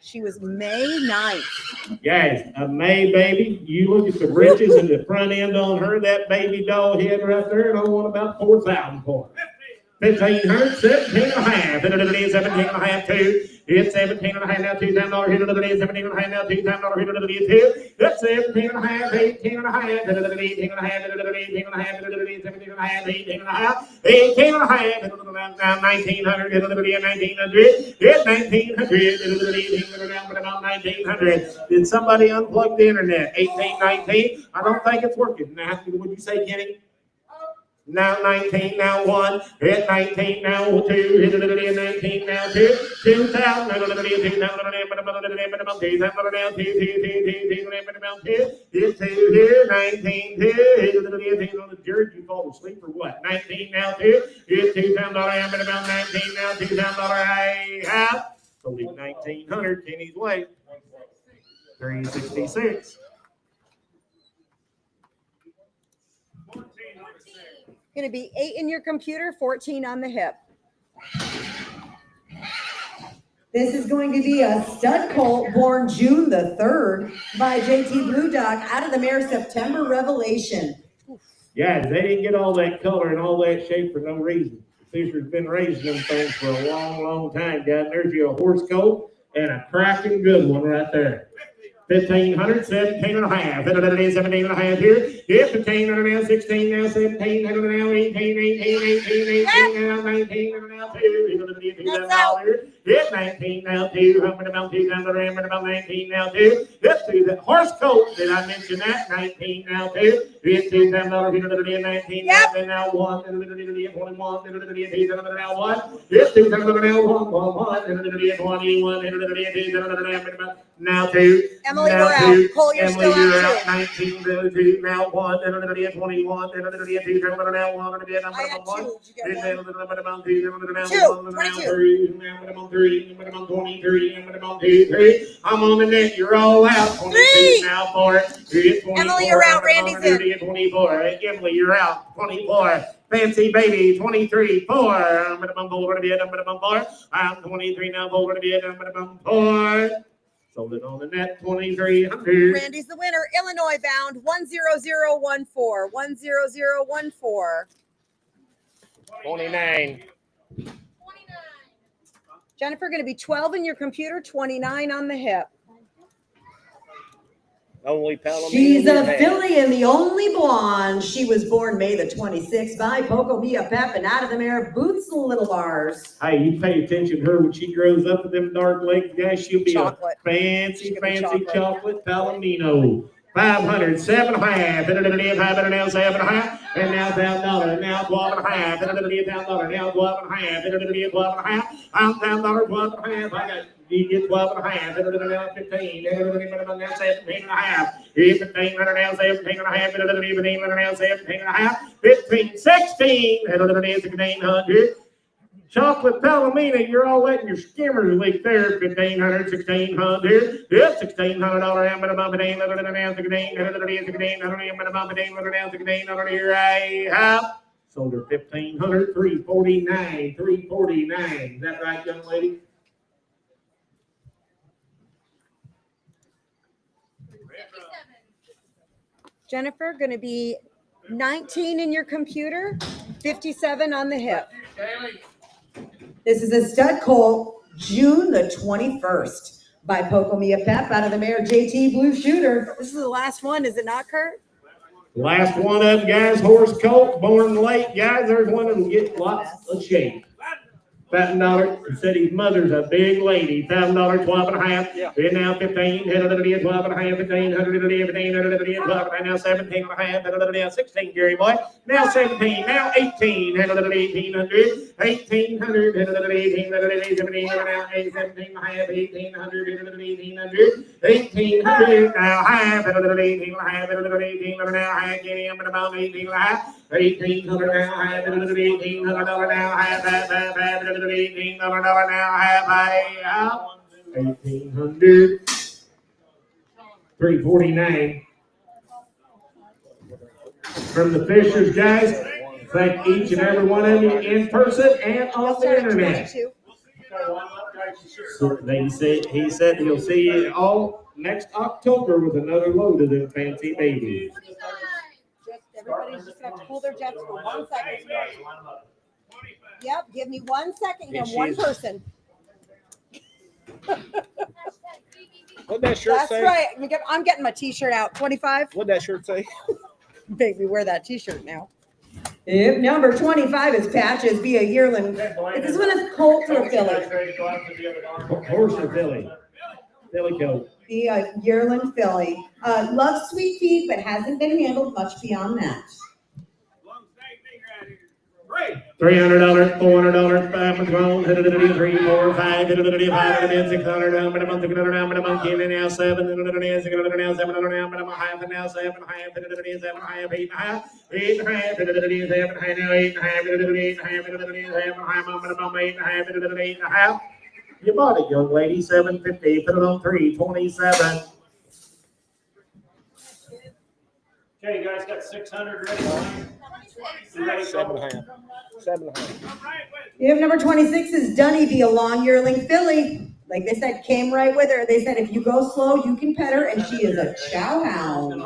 She was May 9th. Guys, a May baby, you look at the britches and the front end on her, that baby doll head right there, and I want about 4,000 for it. 1,500, 17 and a half, 17 and a half, 2. It's 17 and a half now, $2,000 here to the day, 17 and a half now, $2,000 here to the day, two. It's 17 and a half, 18 and a half, 18 and a half, 18 and a half, 17 and a half, 18 and a half, 18 and a half, now 1900, here to the day, 1900. It's 1900, here to the day, about 1900. Did somebody unplug the internet? 1819. I don't think it's working. Now, would you say, Kenny? Now 19, now 1, hit 19, now 2, hit 19, now 2, 2000, hit 2, hit 2 here, 19, 2, hit on the Jared, you fall asleep or what? 19, now 2, hit $2,000, I'm at about 19, now $2,000, I have. So leave 1900, Kenny's way. 366. Going to be 8 in your computer, 14 on the hip. This is going to be a stud colt born June the 3rd by JT Blue Dog out of the mare September Revelation. Yeah, they didn't get all that color and all that shape for no reason. Fisher's been raising them things for a long, long time, guys. There's your horse coat and a cracking good one right there. 1,500, 17 and a half. 17 and a half here. Hit 15 and now 16 now 17 and now 18, 18 now 19 and now 2. Hit 19 now 2. Humping about 2 down the ram and about 19 now 2. Hit 2. The horse coat. Did I mention that? 19 now 2. Hit 2 down the ram and 19 now 1 and 21 and now 1. Hit 2 down the ram 1 and 21 and now 2. Emily, we're out. Cole, you're Emily, still you're out out. 19, 2, now 1, and 21, and 2, now 1, and I had 2. Did you get one? 23. I'm on the net. You're all out. 22 now 4. Emily, you're out. Randy's in. 24. Emily, you're out. 24. Fancy baby, 23, 4. I'm 23 now, 4. Sold it on the net, 2,300. Randy's the winner. Illinois bound, 10014. 10014. 29. Jennifer, going to be 12 in your computer, 29 on the hip. Only Palomino. She's a filly and the only blonde. She was born May the 26th by Poco Mia Pep and out of the mare Boots Little Bars. Hey, you pay attention to her when she grows up with them dark legs, guys. She'll be Chocolate. a fancy chocolate. chocolate Palomino. 500, 7 and a half, and now 7 and a half, and now $1,000, now 12 and a half, and $1,000, now 12 and a half, and $12 and a half, I'm $1,000, 12 and a half, I got you get 12 and a half, and now 15, and now 17 and a half, 15, and now 17 and a half, and now 17 and a half, 15, 16, and 1,600. Chocolate Palomino, you're all letting your skimmers leak there. 1,500, 1,600. Yep, $1,600. I'm gonna bump it in. Sold her 1,500, 349, 349. Is that right, young lady? Jennifer, going to be 19 in your computer, 57 on the hip. This is a stud colt, June the 21st by Poco Mia Pep out of the mare JT Blue Shooter. This is the last one, is it not, Kurt? Last one of them, guys. Horse colt, born late, guys. There's one that'll get lots of shape. $1,000. Said his mother's a big lady. $1,000, 12 and a half. And now 15. 12 and a half. 15. 12 and now 17 and a half. 16, Gary boy. Now 17. Now 18. 1,800. 1,800. 1,800. 17 and a half. 17 and a half. 1,800. 1,800. 1,800. Now half. 1,800. 1,800. Now half. Getting up at about 18 and a half. 1,800 now half. 1,800 now half. 1,800 now half. 1,800. 349. From the Fishers, guys. Thank each and every one of you in person and on the internet. 22. So he said he'll see you all next October with another load of them fancy babies. Everybody's just going to have to cool their jets for 1 second. Yep, give me 1 second here, one person. What'd that shirt That's say? right. I'm getting my t-shirt out. 25. What'd that shirt say? Baby, wear that t-shirt now. If number 25 is Patches, be a yearling. If this one is Colt or Filly, Ready to go out to the other arm. Horse or filly? Filly Colt. be a yearling filly. Loves sweet feed, but hasn't been handled much beyond that. $300, $400, 5 and 12, 3, 4, 5, 5, 600 down, but a month, 600 down, but a monkey, and now 7, 600 now, 700 down, but a half, and now 7, half, 7, half, 8 half, 8 half, 7 half, now 8 half, 8 half, 7 half, I'm 8 half, 8 half. You bought it, young lady, 750, put it on 327. Okay, you guys got 600 ready? You ready, 7.5. 7.5. If number 26 is Dunny, be a long yearling filly. Like they said, came right with her. They said, if you go slow, you can pet her, and she is a chow hound.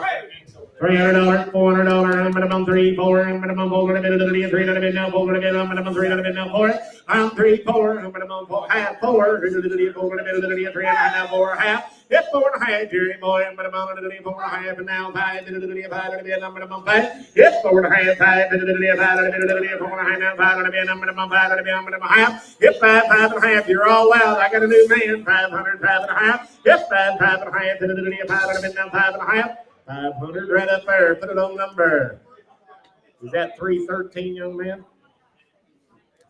$300, $400, I'm minimum 3, 4, I'm minimum 4, I'm minimum 3, 3, I'm now 4, I'm minimum 3, I'm now 4, I'm 3, 4, I'm minimum 4, half 4, 3, 3, I'm now 4, half. Hit 4 and a half, Jerry boy, I'm minimum 4 and a half, and now 5, 5, I'm minimum 5. Hit 4 and a half, 5, 5, 4 and a half, now 5, I'm minimum 5, I'm minimum half. Hit 5, 5 and a half, you're all out. I got a new man, 500, 5 and a half. Hit 5, 5 and a half, 5, now 5 and a half. 500 right up there. Put it on number. Is that 313, young man?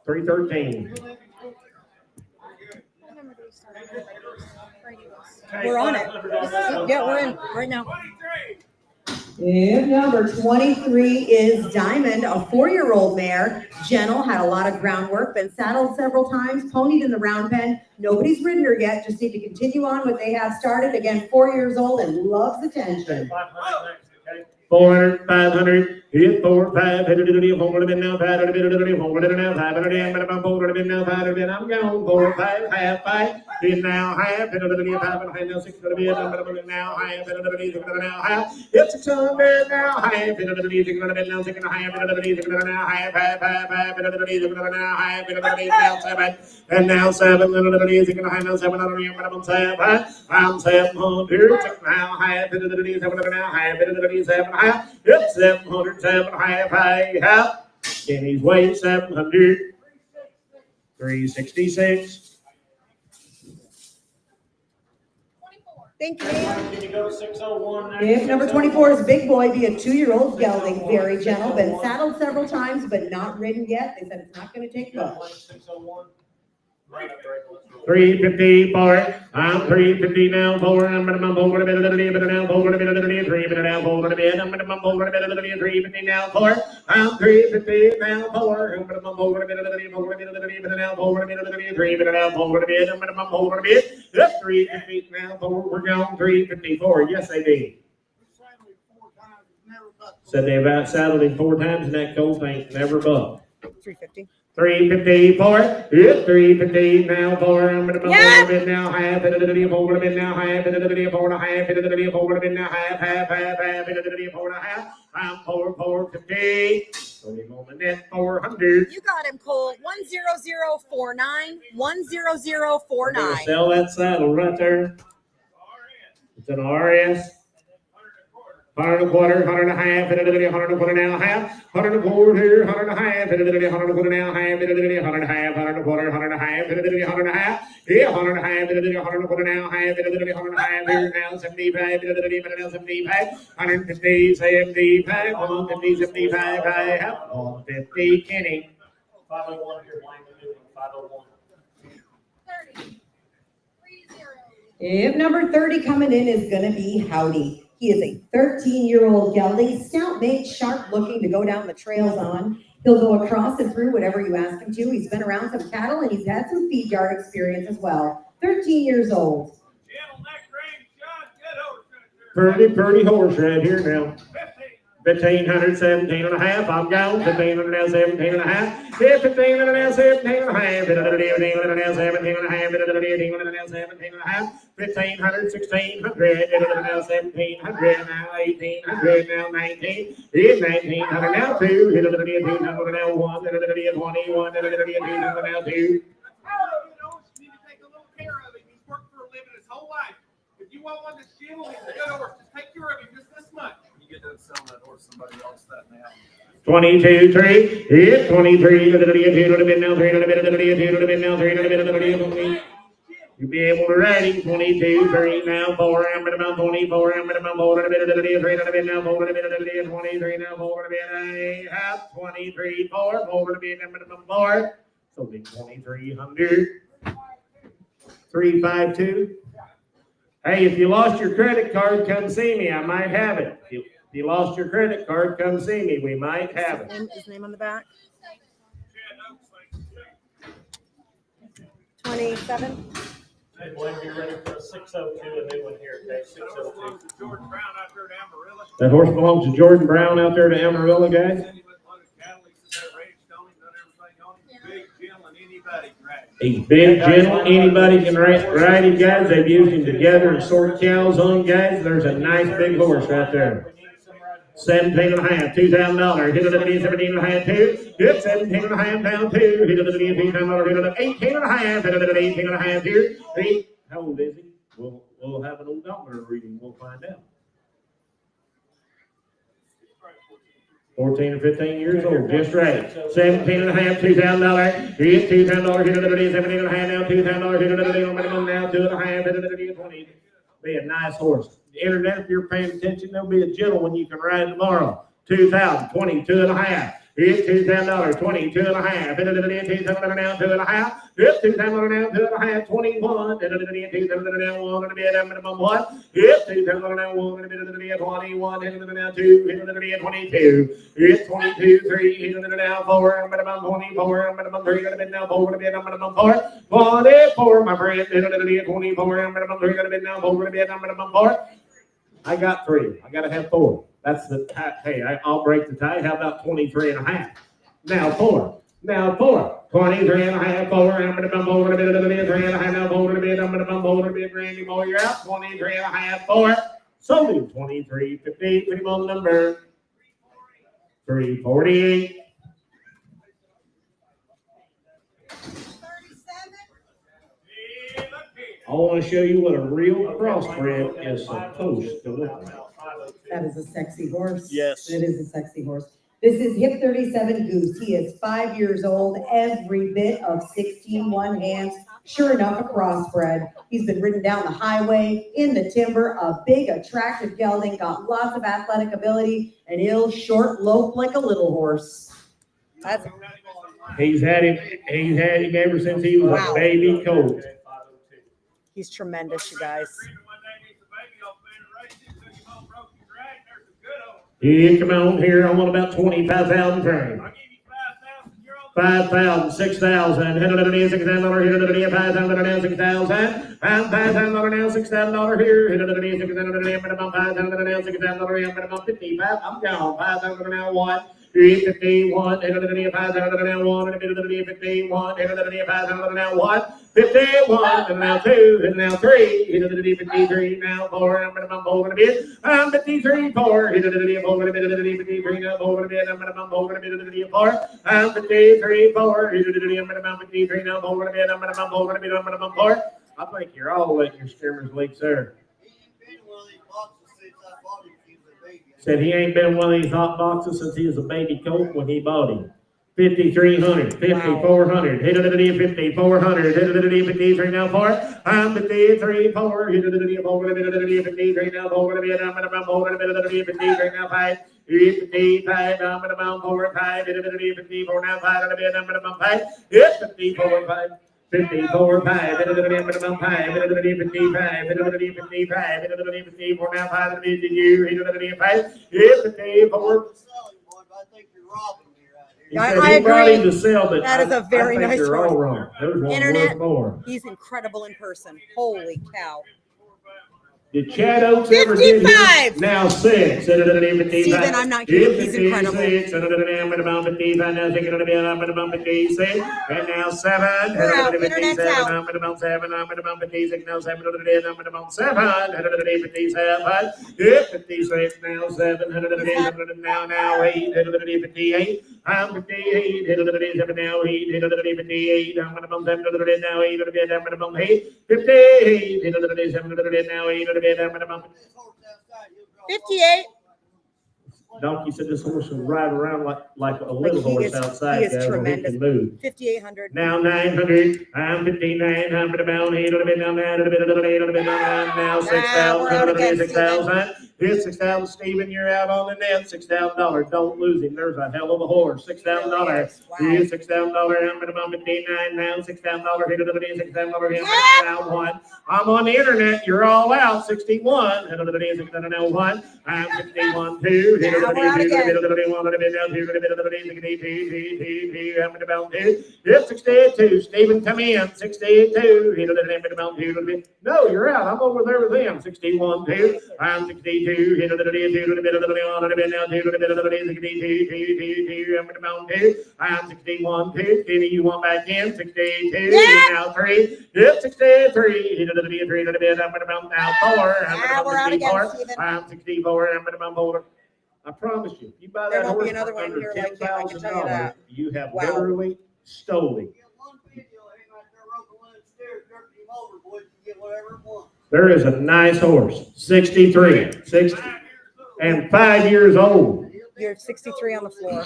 313. We're on it. Yeah, we're in right now. If number 23 is Diamond, a 4-year-old mare. Gentle, had a lot of groundwork, been saddled several times, ponied in the round pen. Nobody's ridden her yet, just need to continue on what they have started. Again, 4 years old and loves attention. 500 next, okay? 400, 500, hit 4, 5, hit it, 400 now, 500, 400 now, 500, I'm 400 now, 500, I'm gone, 4, 5, half, 5, hit now, half, hit it, 5, and now 600, I'm now, half, hit it, now, half, hit 600 now, half, hit it, 600 now, 6 and a half, hit it, 600 now, half, half, hit it, 600 now, half, hit it, now 7, and now 7, hit it, 6 and a half, now 700, I'm 7, I'm 700, now half, hit it, 700 now, half, hit it, 7 half, hit 700, 7 half, Kenny's weight 700, 366. Thank you. Can you go 601 next? If number 24 is Big Boy, be a 2-year-old gelding, very gentle, been saddled several times, but not ridden yet. They said it's not going to take much. 601. Right up there. Let's go. 350 for it. I'm 350 now for I'm minimum over the bit of the bit now over the bit of the 3 minute now over the bit. I'm minimum over the bit of the 350 now for I'm 350 now for I'm minimum over the bit of the over the bit of the 3 minute now over the bit of the 3 minute now over the bit. I'm minimum over the bit. That's 350 now for we're going 354. Yes, they did. Said they've out saddled him 4 times and that Colt ain't never bucked. 350. 350 for it. It's 350 now for I'm gonna Yeah. over a bit now, half, hit it over a bit now, half, hit it over a half, hit it over a bit now, half, hit it over a half. I'm 450. 20 more minutes, 400. You got him, Cole. 10049. We're 10049. gonna sell that saddle right there. It's an RS. 100 and a quarter, 100 and a half, 100 and a quarter now, half, 100 and a quarter, 100 and a half, 100 and a quarter now, half, 100 and a half, 100 and a quarter, 100 and a half, 100 and a half, yeah, 100 and a half, 100 and a quarter now, half, 100 and a half, here now, 75, 75, 150, 75, 150, 75, half, 150, Kenny. 501 here, Blaine. 501. 30. 30. If number 30 coming in is going to be Howdy. He is a 13-year-old gelding, stout made, sharp looking to go down the trails on. He'll go across and through whatever you ask him to. He's been around some cattle and he's had some feed yard experience as well. 13 years old. Pretty horse right here now. 1,500, 17 and a half. I'm gone. 1,500 now, 17 and a half. 1,500 now, 17 and a half. 1,500 now, 17 and a half. 1,500 now, 17 and a half. 1,500, 1,600. 1,500 now, 1,700. Now 1,800. Now 19. 1,900 now 2. 1,500 now 1. 1,500 now 2. Jim, he's a good horse. Just take care of him just this much. You get done selling that horse, somebody else that now. 22, 3, hit 23, to the two to the bit now, 3 to the bit of the two to the bit now, 3 to the bit of the you'll be able to ride him. 22, 3 now, 4, I'm at about 24, I'm at about 4 to the bit of the 3 to the bit now, 4 to the bit of the 23 now, 4 to the bit, half 23, 4, 4 to the bit, I'm at about 4, so be 2300, 352. Hey, if you lost your credit card, come see me. I might have it. If you lost your credit card, come see me. We might have it. His name on the back. 27. Hey, Blaine, you're ready for a 602, a new one here, okay, 602. George Brown out there to Amarillo. That horse belongs to Jordan Brown out there to Amarillo, guys. Said he went loaded cattle. He said they raised on him, done everything on him. Big, gentle, and anybody can ride him. He's big, gentle, anybody can ride him, guys. They've used him together and sort cows on, guys. There's a nice big horse right there. 17 and a half, $2,000. Hit it at 17 and a half, 2. Hit 17 and a half, down 2. Hit it at $18. Hit it at 18 and a half. Hit it at 18 and a half here. 3. How old is he? We'll have an odometer reading. We'll find out. 14 or 15 years old, just right. 17 and a half, $2,000. Hit $2,000. Hit it at 17 and a half, now $2,000. Hit it at minimum now, 2 and a half. Hit it at 20. Be a nice horse. The internet, if you're paying attention, there'll be a gentle one you can ride tomorrow. 2,000, 22 and a half. Hit $2,000, 22 and a half. Hit it at 2,000 now, 2 and a half. Hit $2,000 now, 2 and a half, 21. Hit it at 2,000 now, 1 and a bit, minimum 1. Hit $2,000 now, 1 and a bit, 21. Hit it now, 2. Hit it at 22. Hit 22, 3. Hit it now, 4. Minimum 24. Minimum 3. Hit it now, 4 and a bit, minimum 4. 24, my friend. Hit it at 24. Minimum 3. Hit it now, 4 and a bit, minimum 4. I got 3. I got to have 4. That's the tie. Hey, I'll break the tie. How about 23 and a half? Now 4. Now 4. 23 and a half, 4. I'm going to bump over a bit of the bit. 3 and a half, now over a bit. I'm going to bump over a bit. Randy Moore, you're out. 23 and a half, 4. So do 23, 50. Pretty well number. 348. 37. I want to show you what a real crossbred is supposed to look like. That is a sexy horse. Yes. It is a sexy horse. This is Hip 37 Goose. He is 5 years old, every bit of 16 one hands. Sure enough, a crossbred. He's been ridden down the highway, in the timber, a big, attractive gelding, got lots of athletic ability, and he'll short lope like a little horse. That's He's had him ever since he was a baby colt. he's tremendous, you guys. Yeah, come on here. I want about 25,000 frame. I'll give you 5,000. You're on 5,000, 6,000, $6,000, $6,000, 6,000, $5,000 now, $6,000 here, $6,000, minimum $5,000 now, $6,000, minimum 55. I'm gone. $5,000 now, 1. 51, $5,000 now, 1, 51, $5,000 now, 1, 51, and now 2, and now 3, 53 now, 4, I'm minimum 4 and a bit, I'm 53, 4, 4 and a bit, 53 now, 4 and a bit, I'm minimum 4 and a bit, 4, I'm 53, 4, minimum 53 now, 4 and a bit, I'm minimum 4 and a bit, I'm minimum 4. I think you're all letting your skimmers leak, sir. Said he ain't been one of these hot boxes since he was a baby colt when he bought him. 5,300, 5,400, 5,400, 53 now 4. I'm 53, 4, 53 now 4, I'm about 4, 53 now 5. 55, I'm about 4, 5, 54 now 5, I'm about 5. 54, 5. 54, 5, minimum 5, 55, 54 now 5, you, 5, 54. I brought him agree. to sell, but That is a very I think nice you're all horse. wrong. There's one Internet. worth more. He's incredible in person. Holy cow. Did Chad Oaks ever get 55. him? Now 6. Steven, I'm not kidding. He's incredible. 56, and now 55, now thinking of the 56, and now 7. We're out. Internet's out. I'm about 7, I'm about 56, now 7, I'm about 7, 57, 56, now 7, now 8, 58, I'm 58, hit it now, 8, hit it 58, I'm gonna bump them to the now, 8, I'm gonna bump 8, 58, hit it now, 8, I'm gonna bump 58. Donkey said this horse will ride around like a little he horse is- outside. he is guys, when tremendous. He can move. 5,800. Now 900. I'm 5900 about 8 a little bit down there, a little bit down there, a little bit down there. Now 6,000, we're out again, 6,000. Here's 6,000, Stephen. You're out on the net. $6,000. Don't lose him. There's a hell of a horse. $6,000. Wow. Here's $6,000. I'm at about 59 now. $6,000. Hit it, $6,000. Now one. I'm on the internet. You're all out. 61. Hit it, $6,001. I'm 61 2. Hit it, Now we're out again. I'm at about 2. Yep, 62. Stephen, come in. 62. Hit it, about 2. No, you're out. I'm over there with them. 61 2. I'm 62. Hit it, I'm 61 2. Kenny, you want back in? 62. Now 3. Yep, 63. Hit it, I'm about now 4. Now we're out again, Stephen. I'm 64. I'm about 4. I promise you, if you buy There that won't be horse another for one under here like him, I can tell you $10,000, that. you have Wow. literally stolen. There is a nice horse, 63, 60, and 5 years old. You're 63 on the floor.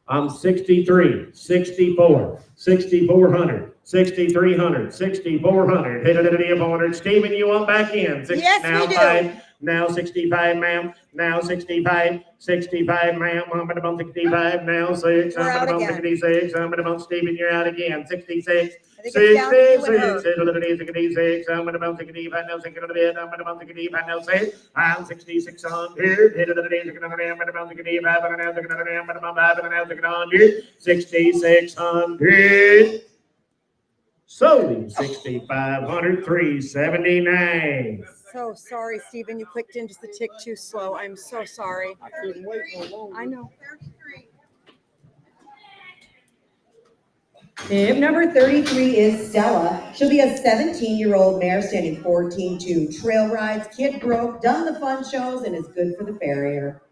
I'm 63, 64, 6,400, 6,300, 6,400. Hit it, 400. Stephen, you want back in? Yes, now we do. 5. Now 65, ma'am. Now 65, 65, ma'am. I'm at about 65. Now 6. We're I'm out at about again. 66. I'm at about Stephen. You're out again. 66. I think it's down to you and her. 66. I'm at about 65. Now 6 a bit. I'm at about 65. Now 6. I'm 66 on here. Hit it, I'm at about 65. I'm at about 5 and now 600. 6,600. Sold 6,500. 379. So sorry, Stephen. You clicked in just a tick too slow. I'm so sorry. I couldn't wait no longer. I know. Tip number 33 is Stella. She'll be a 17-year-old mare standing 14-2. Trail rides, kid broke, done the fun shows, and is good for the farrier.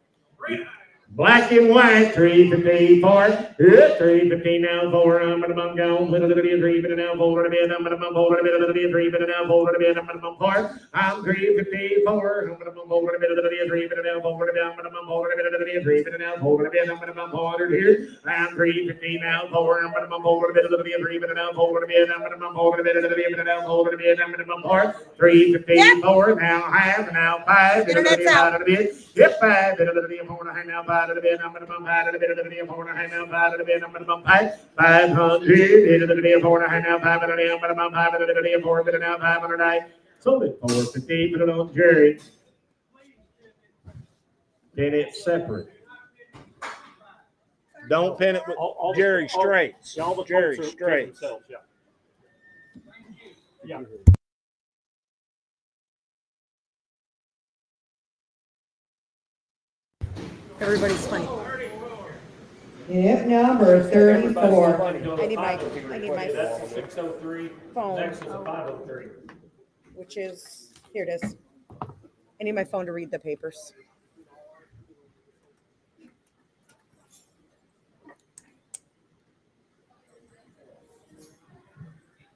Black and white, 354. 350 now, 4. I'm gonna bum go. 350 now, 4. I'm gonna bum 4. 350 now, 4. I'm gonna bum 4. I'm 354. I'm gonna bum 4. 350 now, 4. I'm gonna bum 4. 350 now, 4. I'm gonna bum 4 here. I'm 350 now, 4. I'm gonna bum 4. 350 now, 4. I'm gonna bum 4. 350 now, 4. I'm gonna bum 4. 354 now, half now 5. Internet's out. Yep, 5. 4 now 5. I'm gonna bump high to the bit of the video, 4 and a half now, 5 to the bit. I'm gonna bump high, 500. Hit the video, 4 and a half now, 5 to the bit. I'm gonna bump high to the video, 4 bit now, 500. Sold it 450. Put it on Jerry. Then it's separate. Don't pin it with Jerry straight. All the Jerry Colts are straight. themselves, yeah. Yeah. Everybody's funny. Tip number 34. I need my That's a 603. phone, Next is a 503. which is, here it is. I need my phone to read the papers.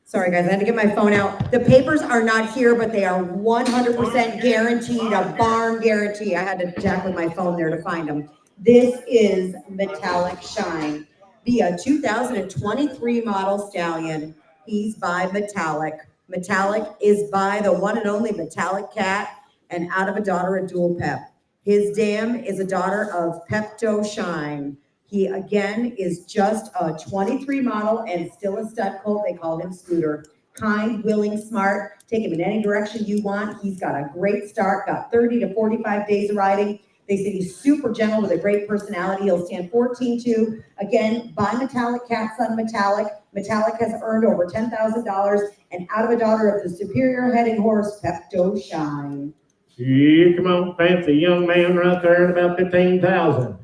Sorry, guys, I had to get my phone out. The papers are not here, but they are 100% guaranteed, a barn guarantee. I had to jack with my phone there to find them. This is Metallic Shine. Be a 2023 model stallion. He's by Metallic. Metallic is by the one and only Metallic Cat, and out of a daughter of Dual Pep. His dam is a daughter of Pepto Shine. He, again, is just a 23 model and still a stud colt. They call him Scooter. Kind, willing, smart. Take him in any direction you want. He's got a great start, got 30 to 45 days of riding. They say he's super gentle with a great personality. He'll stand 14-2. Again, by Metallic Cat, son Metallic. Metallic has earned over $10,000 and out of a daughter of the superior heading horse, Pepto Shine. Here, come on, fancy young man right there at about 15,000.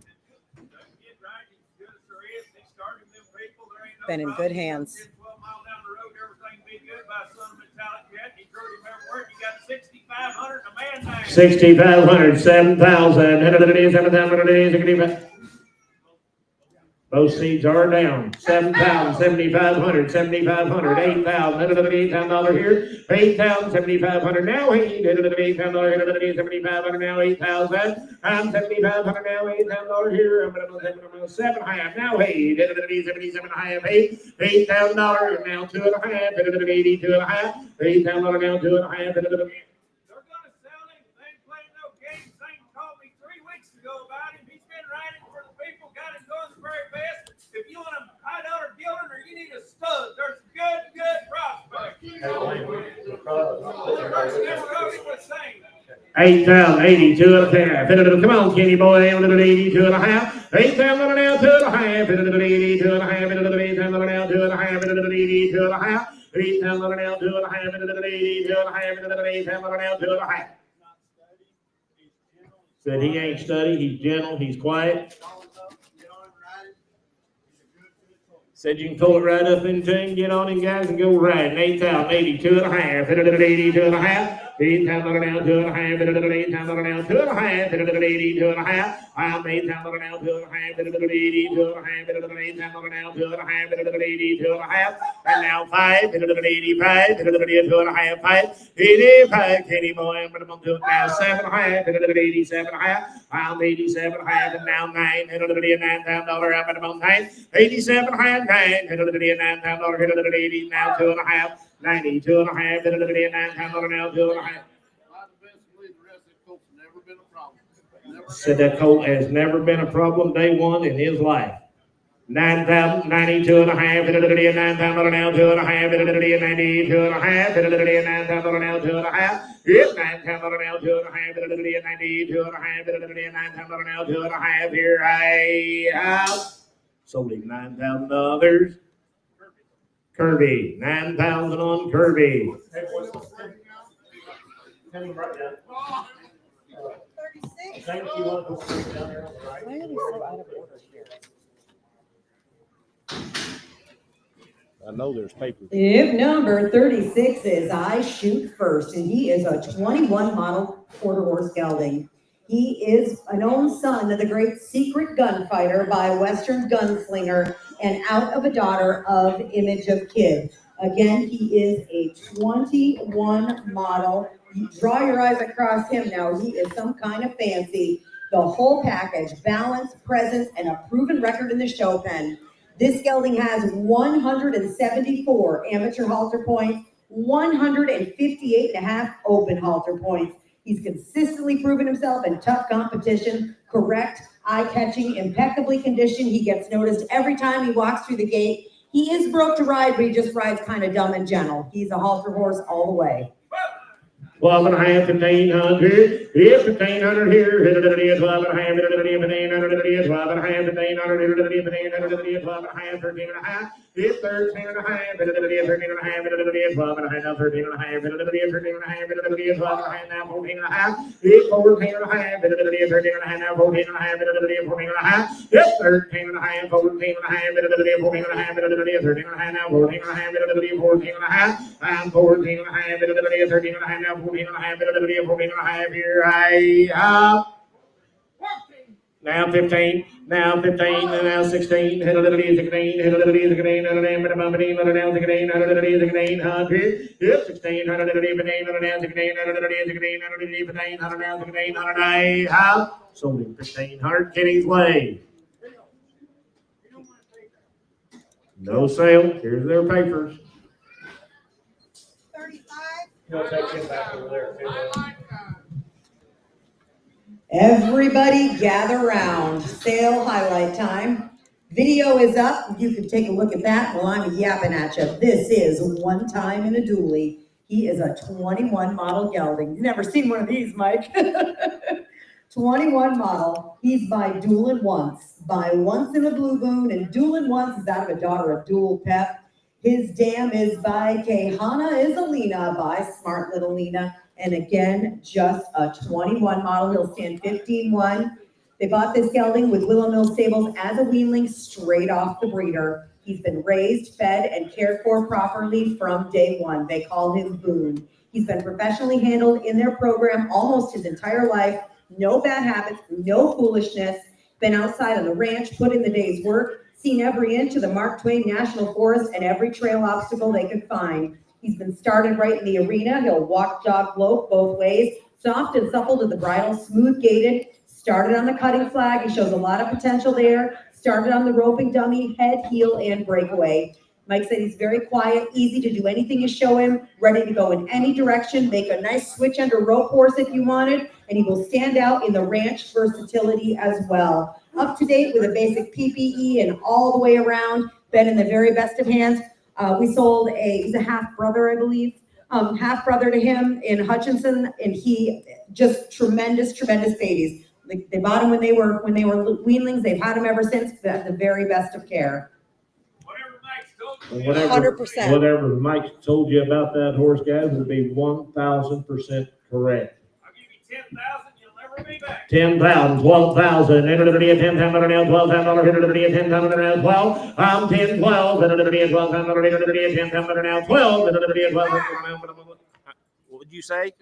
Been in good hands. 12 miles down the road, everything be good by son of Metallic Cat. He drove him everywhere. He got 6,500 a man name. 6,500, 7,000. Both seeds are down. 7,000, 7,500, 7,500, 8,000, $8,000 here. 8,000, 7,500 now. $8,000, 7,500 now. 8,000. I'm 7,500 now. $8,000 here. I'm gonna 7.5 now. Hey, 77.5. $8,000 now. 2.5. 82.5. $8,000 now. 2.5. They're gonna sell him. They ain't playing no games. Zane called me 3 weeks ago about him. He's been riding for the people, got him going the very best. If you want a $5 gelding or you need a stud, there's good prospects. The person never wrote him was Zane. 8,000, 82.5. Come on, Kenny boy, 82.5. 8,000 now, 2.5. 82.5. 8,000 now, 2.5. 82.5. 8,000 now, 2.5. 82.5. 8,000 now, 2.5. Said he ain't studied, he's gentle, he's quiet. Said you can pull it right up into him, get on him, guys, and go riding. 8,000, 82.5. 82.5. 8,000 now, 2.5. 8,000 now, 2.5. 82.5. I'm 8,000 now, 2.5. 82.5. 8,000 now, 2.5. 82.5. And now 5. 85. 2.5. 5. 85. Kenny boy, I'm going to do it now. 7.5. 87.5. I'm 87.5. And now 9. $9,000. I'm going to 9. 87.5. 9. $9,000. 80 now, 2.5. 92.5. $9,000 now, 2.5. Said that colt has never been a problem day one in his life. 9,000, 92.5, $9,000 now, 2.5, 92.5, $9,000 now, 2.5, yep, $9,000 now, 2.5, 92.5, $9,000 now, 2.5, here I have. Sold him $9,000. Kirby, 9,000 on Kirby. Thank you. Want to put down there on the right? Why are they so out of order here? I know there's papers. If number 36 is I Shoot First, and he is a 21 model quarter horse gelding. He is an own son of the great Secret Gunfighter by Western Gunslinger and out of a daughter of Image of Kid. Again, he is a 21 model. You draw your eyes across him now. He is some kind of fancy. The whole package, balance, presence, and a proven record in the show pen. This gelding has 174 amateur halter points, 158.5 open halter points. He's consistently proven himself in tough competition, correct, eye-catching, impeccably conditioned. He gets noticed every time he walks through the gate. He is broke to ride, but he just rides kind of dumb and gentle. He's a halter horse all the way. 12.5, 1,500. Yes, 1,500 here. 12.5, 1,500. 12.5, 1,500. 12.5, 13.5. It's 13.5. 13.5. 12.5. 13.5. 13.5. Now 14.5. It's 14.5. 13.5. Now 14.5. 14.5. It's 13.5. 14.5. 14.5. 13.5. Now 14.5. 14.5. I'm 14.5. 13.5. Now 14.5. Here I have. Now 15, now 15, now 16, 16, 16, 16, 16, 16, sold him 1,500 Kenny's Way. No sale. Here's their papers. 35. You'll take him back over there. Everybody gather round. Sale highlight time. Video is up. You can take a look at that while I'm yapping at you. This is One Time in a Dually. He is a 21 model gelding. You've never seen one of these, Mike. 21 model. He's by Duelin' Once. By Once in a Blue Moon, and Duelin' Once is out of a daughter of Dual Pep. His dam is by Kehana Isalina by Smart Little Lena. And again, just a 21 model. He'll stand 15-1. They bought this gelding with Willow Mill Stables as a weanling straight off the breeder. He's been raised, fed, and cared for properly from day one. They call him Boone. He's been professionally handled in their program almost his entire life. No bad habits, no foolishness. Been outside on the ranch, put in the day's work. seen every inch of the Mark Twain National Forest and every trail obstacle they could find. He's been started right in the arena. He'll walk, jog, lope both ways, soft and supple to the bridle, smooth gaited, started on the cutting flag. He shows a lot of potential there. Started on the roping dummy, head, heel, and breakaway. Mike said he's very quiet, easy to do anything you show him, ready to go in any direction, make a nice switch under rope horse if you wanted, and he will stand out in the ranch versatility as well. Up to date with a basic PPE and all the way around, been in the very best of hands. We sold he's a half brother, I believe, half brother to him in Hutchinson, and he just tremendous babies. Like they bought him when they were weanlings. They've had him ever since. The very best of care. Whatever 100%. Whatever Mike told you about that horse, guys, would be 1,000% correct. I'll give you 10,000, you'll never be back. 10,000, 12,000, enter the video, 10,000 now, $12,000, enter the video, 10,000 now, 12, 10, 12, enter the video, 12,000, enter the video, 10,000 now, 12, enter the video, 12,000. What would you say?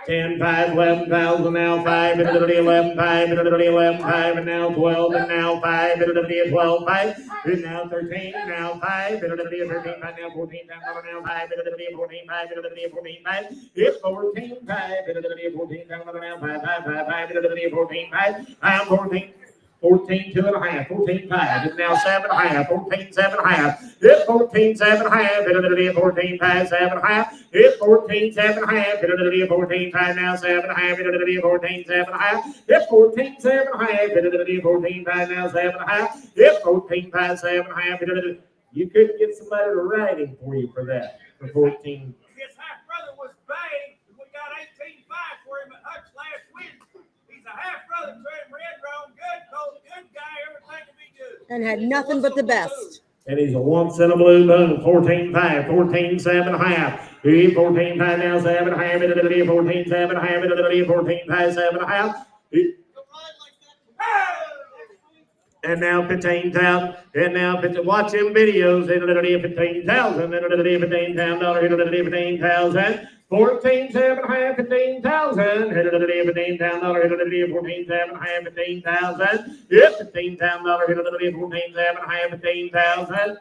10, 5, 11,000 now, 5, enter the video, 11, 5, enter the video, 11, 5, and now 12, and now 5, enter the video, 12, 5, and now 13, now 5, enter the video, 13, 5, now 14, now 5, enter the video, 14, 5, enter the video, 14, 5, it's 14, 5, enter the video, 14, now 5, 5, 5, 5, enter the video, 14, 5, I'm 14. 14, 2.5, 14, 5, it's now 7.5, 14, 7.5, it's 14, 7.5, enter the video, 14, 5, 7.5, it's 14, 7.5, enter the video, 14, 5, now 7.5, enter the video, 14, 7.5, it's 14, 7.5, enter the video, 14, 5, now 7.5, it's 14, 5, 7.5, enter the. You couldn't get somebody to write him for you for that, for 14. His half brother was banged. We got 18.5 for him at Hutch last Wednesday. He's a half brother to him, red roan, good colt, good guy, everything will be good. And had nothing but the best. And he's a once in a blue moon, 14.5, 14, 7.5. He's 14.5 now, 7.5, into the video, 14, 7.5, into the video, 14, 5, 7.5. And now 15,000, and now 15, watch them videos, into the video, 15,000, into the video, $15,000, into the video, 15,000. 14, 7.5, 15,000. Hit it at the day of $15,000. Hit it at the day of 14, 7.5, 15,000. Yep, $15,000. Hit it at the day of 14, 7.5, 15,000.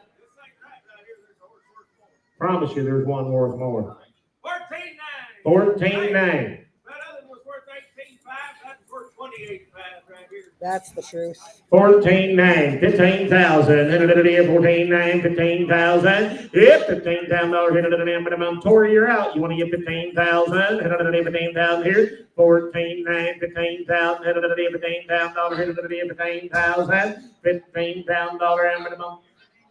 Promise you, there's one worth more. 14.9. 14.9. That other one was worth 18.5. That's worth 28.5 right here. That's the truth. 14.9, 15,000. Hit it at the day of 14.9, 15,000. Yep, $15,000. Hit it at the day of minimum. Tori, you're out. You want to get 15,000? Hit it at the day of 15,000 here. 14.9, 15,000. Hit it at the day of $15,000. Hit it at the day of 15,000. $15,000 minimum.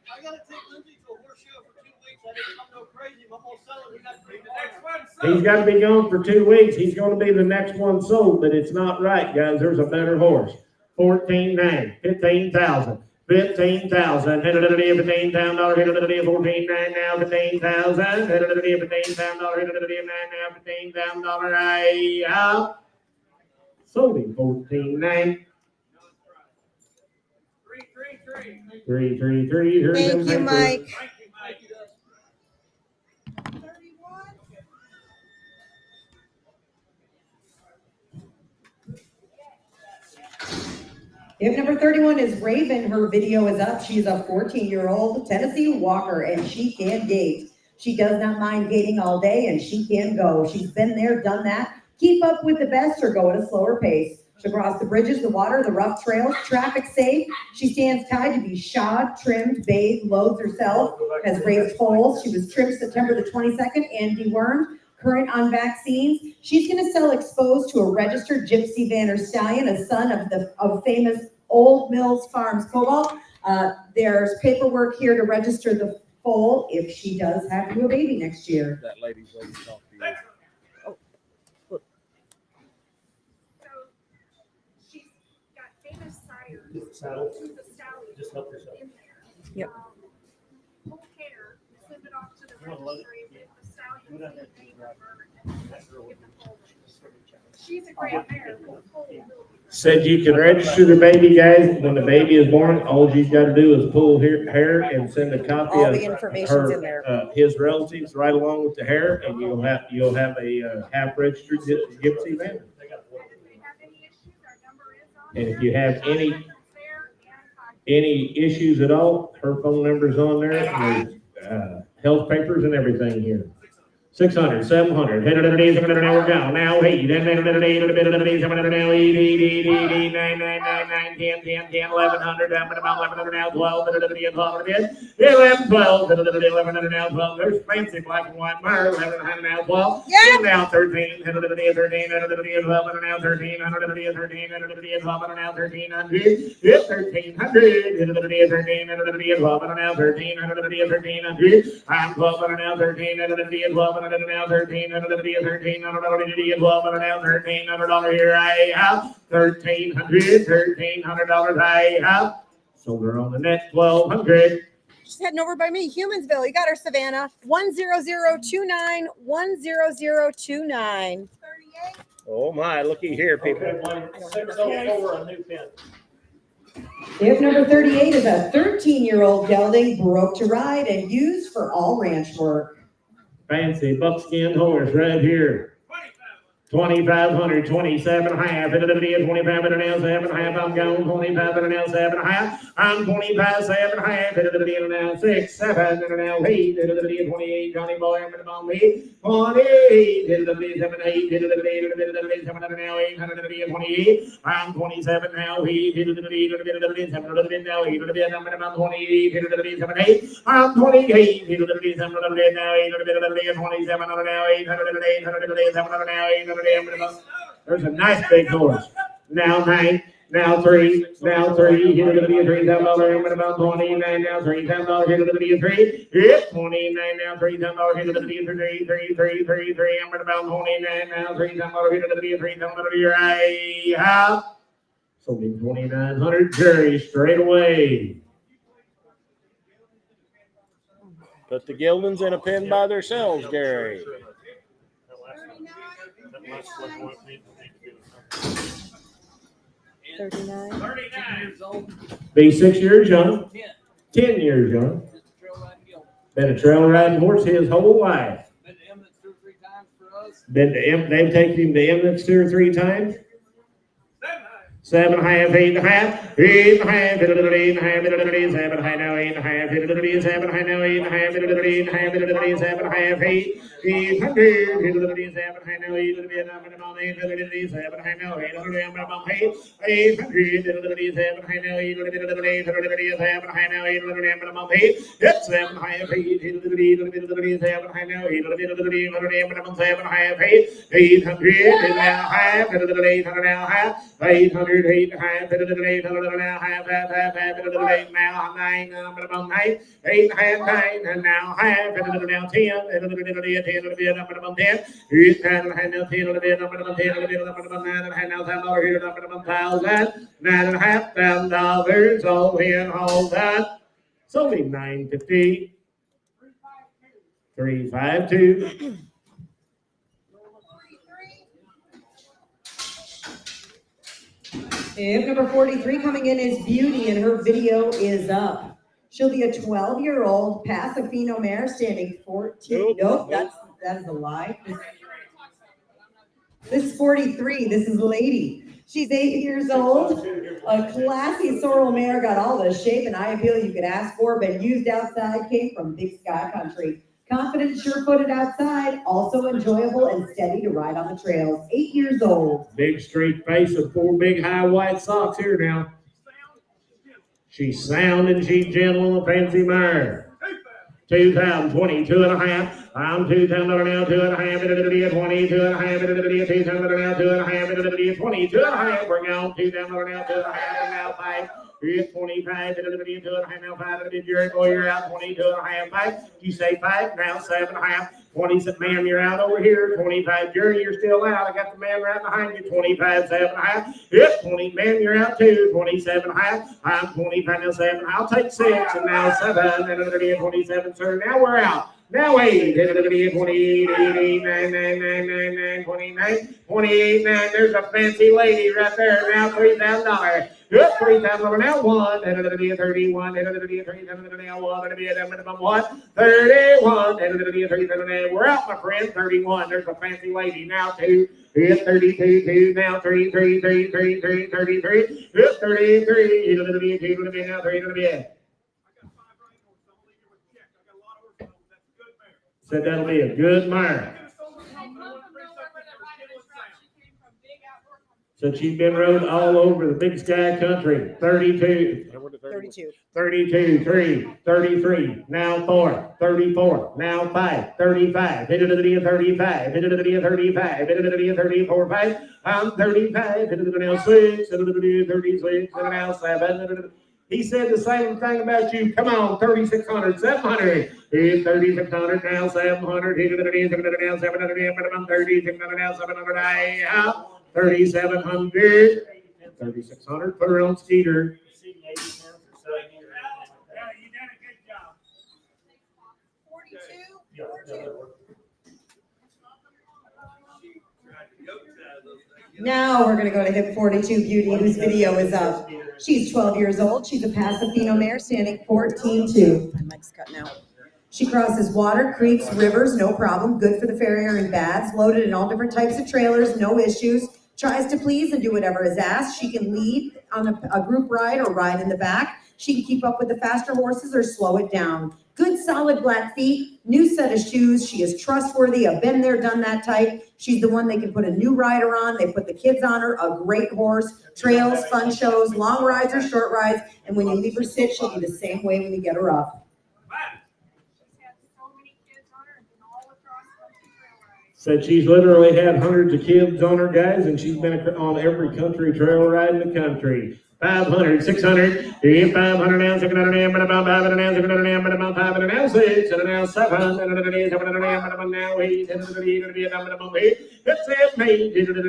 I gotta take Lindsay to a horse show for 2 weeks. I didn't come no crazy. I'm gonna sell it. We got to take the next one. He's got to be gone for 2 weeks. He's going to be the next one sold, but it's not right, guys. There's a better horse. 14.9, 15,000, 15,000. Hit it at the day of $15,000. Hit it at the day of 14.9 now, 15,000. Hit it at the day of $15,000. Hit it at the day of 9 now, $15,000. I out. Sold him 14.9. 333. 333. Here's Thank them you, papers. Mike. Thank you, Mike. If number 31 is Raven, her video is up. She's a 14-year-old Tennessee walker, and she can gate. She does not mind gating all day, and she can go. She's been there, done that. Keep up with the best or go at a slower pace. She'll cross the bridges, the water, the rough trails, traffic safe. She stands tied to be shod, trimmed, bathed, loads herself, has raised foals. She was trimmed September the 22nd and dewormed. Current on vaccines. She's going to sell exposed to a registered Gypsy Vanner Stallion, a son of famous Old Mills Farms Cobalt. There's paperwork here to register the foal if she does have you a baby next year. That lady's ready to talk to you. So she's got famous sires. Saddle. To the stallion. Just help yourself. In there. Yep. Full care, send it off to the You wanna load it? registry, get the stallion, Go down there. get the bird, and get the foal. She's a great mare. The foal will be Said you can register the baby, guys. When the baby is born, all you've got to do is pull hair and send a copy All of the information's in there. his relatives right along with the hair, and you'll have a half registered Gypsy van. If they have any issues, our number is on And there. if you have any, There and contact Any issues at all? Her phone number's on there. There's, health papers and everything here. 600, 700, we're down. Now, hey, then, 1100, now, 12, 11, 12, 1100 now, 12. There's fancy black and white Meyer, 1100 now, 12. Yeah. Now, 13, 13, 12, now, 13, 13, 12, now, 1300. Yep, 1300, 13, 12, now, 13, 1300. I'm 12, now, 13, 12. Now 13, 13, $12, now $1,300 here I have $1,300 I have. So we're on the net 1,200. She's heading over by me, Humansville. You got her, Savannah. 10029 10029. 38. Oh my, looky here, people. Okay, line 604, a new pin. If number 38 is a 13-year-old gelding, broke to ride and used for all ranch work. Fancy buckskin horse right here. 2,500, 27 half. It'll be 25 and now 7 half. I'm going 25 and now 7 half. I'm 25, 7 half. It'll be now 6, 7 and now 8. It'll be 28. Johnny boy, I'm going to bomb me. 28. It'll be 7, 8. It'll be 7 and now 8. It'll be 28. I'm 27 now. 8. It'll be 7. It'll be now 8. It'll be about 28. It'll be 7, 8. I'm 28. It'll be 7 now 8. It'll be 27 now 8. It'll be 7 now 8. There's a nice big horse. Now 9, now 3, now 3. Here to be a $3,000. About 29 now $3,000. Here to be a 3. Yep, 29 now $3,000. Here to be a 3, 3, 3, 3, 3. I'm about 29 now $3,000. Here to be a $3,000. Here I have. So be 2,900 Jerry straight away. Put the Gildens in a pen by themselves, Gary. 39. 39. Be 6 years young. 10 years young. Been a trail riding horse his whole life. They've taken him to Emmets 2 or 3 times. 7 half, 8 half, 8 half, 8 half, 7 high now, 8 half, 7 high now, 8 half, 8 half, 7 half, 800, 7 high now, 8 7 high now, 800, 7 high now, 8 7 high now, 8 yep, 7 high 8 7 high now, 8 7 high 800, now half, 800 now half, 800. 8 half, 800 now half, now 9, 8 half, 9, and now half, now 10, 10, 8 now 10, 8 now $10, $9,500, all in all that. It's only $9.50. 352. If number 43 coming in is Beauty and her video is up. She'll be a 12-year-old Pasofino mare standing 14. Nope, that is a lie. This is 43. This is Lady. She's 8 years old. A classy sorrel mare, got all the shape and eye appeal you could ask for, been used outside, came from Big Sky Country. Confident, sure-footed outside, also enjoyable and steady to ride on the trails. 8 years old. Big straight face and 4 big high white socks here now. She's sound and she's gentle and a fancy mare. 2022 and a half. I'm $2,000 now, 2 and a half. It'll be a 22 and a half. It'll be a $2,000 now, 2 and a half. It'll be a 22 and a half. We're going $2,000 now, 2 and a half. And now 5. It's 25. It'll be 2 and a half. Now 5. It'll be Jerry boy. You're out. 22 and a half. 5. You say 5. Now 7 and a half. 20, ma'am, you're out over here. 25, Jerry, you're still out. I got the man right behind you. 25, 7 and a half. Yep, 20, ma'am, you're out too. 27 and a half. I'm 25, now 7. I'll take 6, and now 7. And it'll be 27, sir. Now we're out. Now 8. It'll be 28, 88, 9, 9, 9, 9, 9, 29, 28, 9. There's a fancy lady right there. Now $3,000. Good, 3,000 now, 1, and it'll be a 31, and it'll be a 3,000 now, 1, it'll be a minimum 1, 31, and it'll be a 3,000. We're out, my friend, 31. There's a fancy lady now, 2. Hit 32, 2, now 3, 3, 3, 3, 3, 33. Hit 33, it'll be a 2, it'll be now 3, it'll be a. Said that'll be a good mare. So she's been rode all over the big sky country. 32. 32. 32, 3, 33, now 4, 34, now 5, 35, it'll be a 35, it'll be a 35, it'll be a 34, 5, I'm 35, it'll be now 6, it'll be a 36, and now 7. He said the same thing about you. Come on, 3,600, 700. He's 3,600, now 700. He's now 700, but I'm 3,600, now 700. 3,700, 3,600. Put her on Skeeter. Now we're gonna go to hip 42 Beauty, whose video is up. She's 12 years old. She's a Pasofino mare standing 14-2. My mic's cutting out. She crosses water, creeks, rivers, no problem. Good for the farrier and bads. Loaded in all different types of trailers, no issues. Tries to please and do whatever is asked. She can lead on a group ride or ride in the back. She can keep up with the faster horses or slow it down. Good solid black feet, new set of shoes. She is trustworthy, a been there, done that type. She's the one they can put a new rider on. They put the kids on her, a great horse, trails, fun shows, long rides or short rides. And when you leave her sit, she'll be the same way when you get her up. Said she's literally had hundreds of kids on her, guys, and she's been on every country trail ride in the country. 500, 600, 500 now, 600 now, but about 500 now, 600 now, but about 500 now, 6, and now 700, 700 now, but about now 8, and it'll be a number of 8. It's 8, 700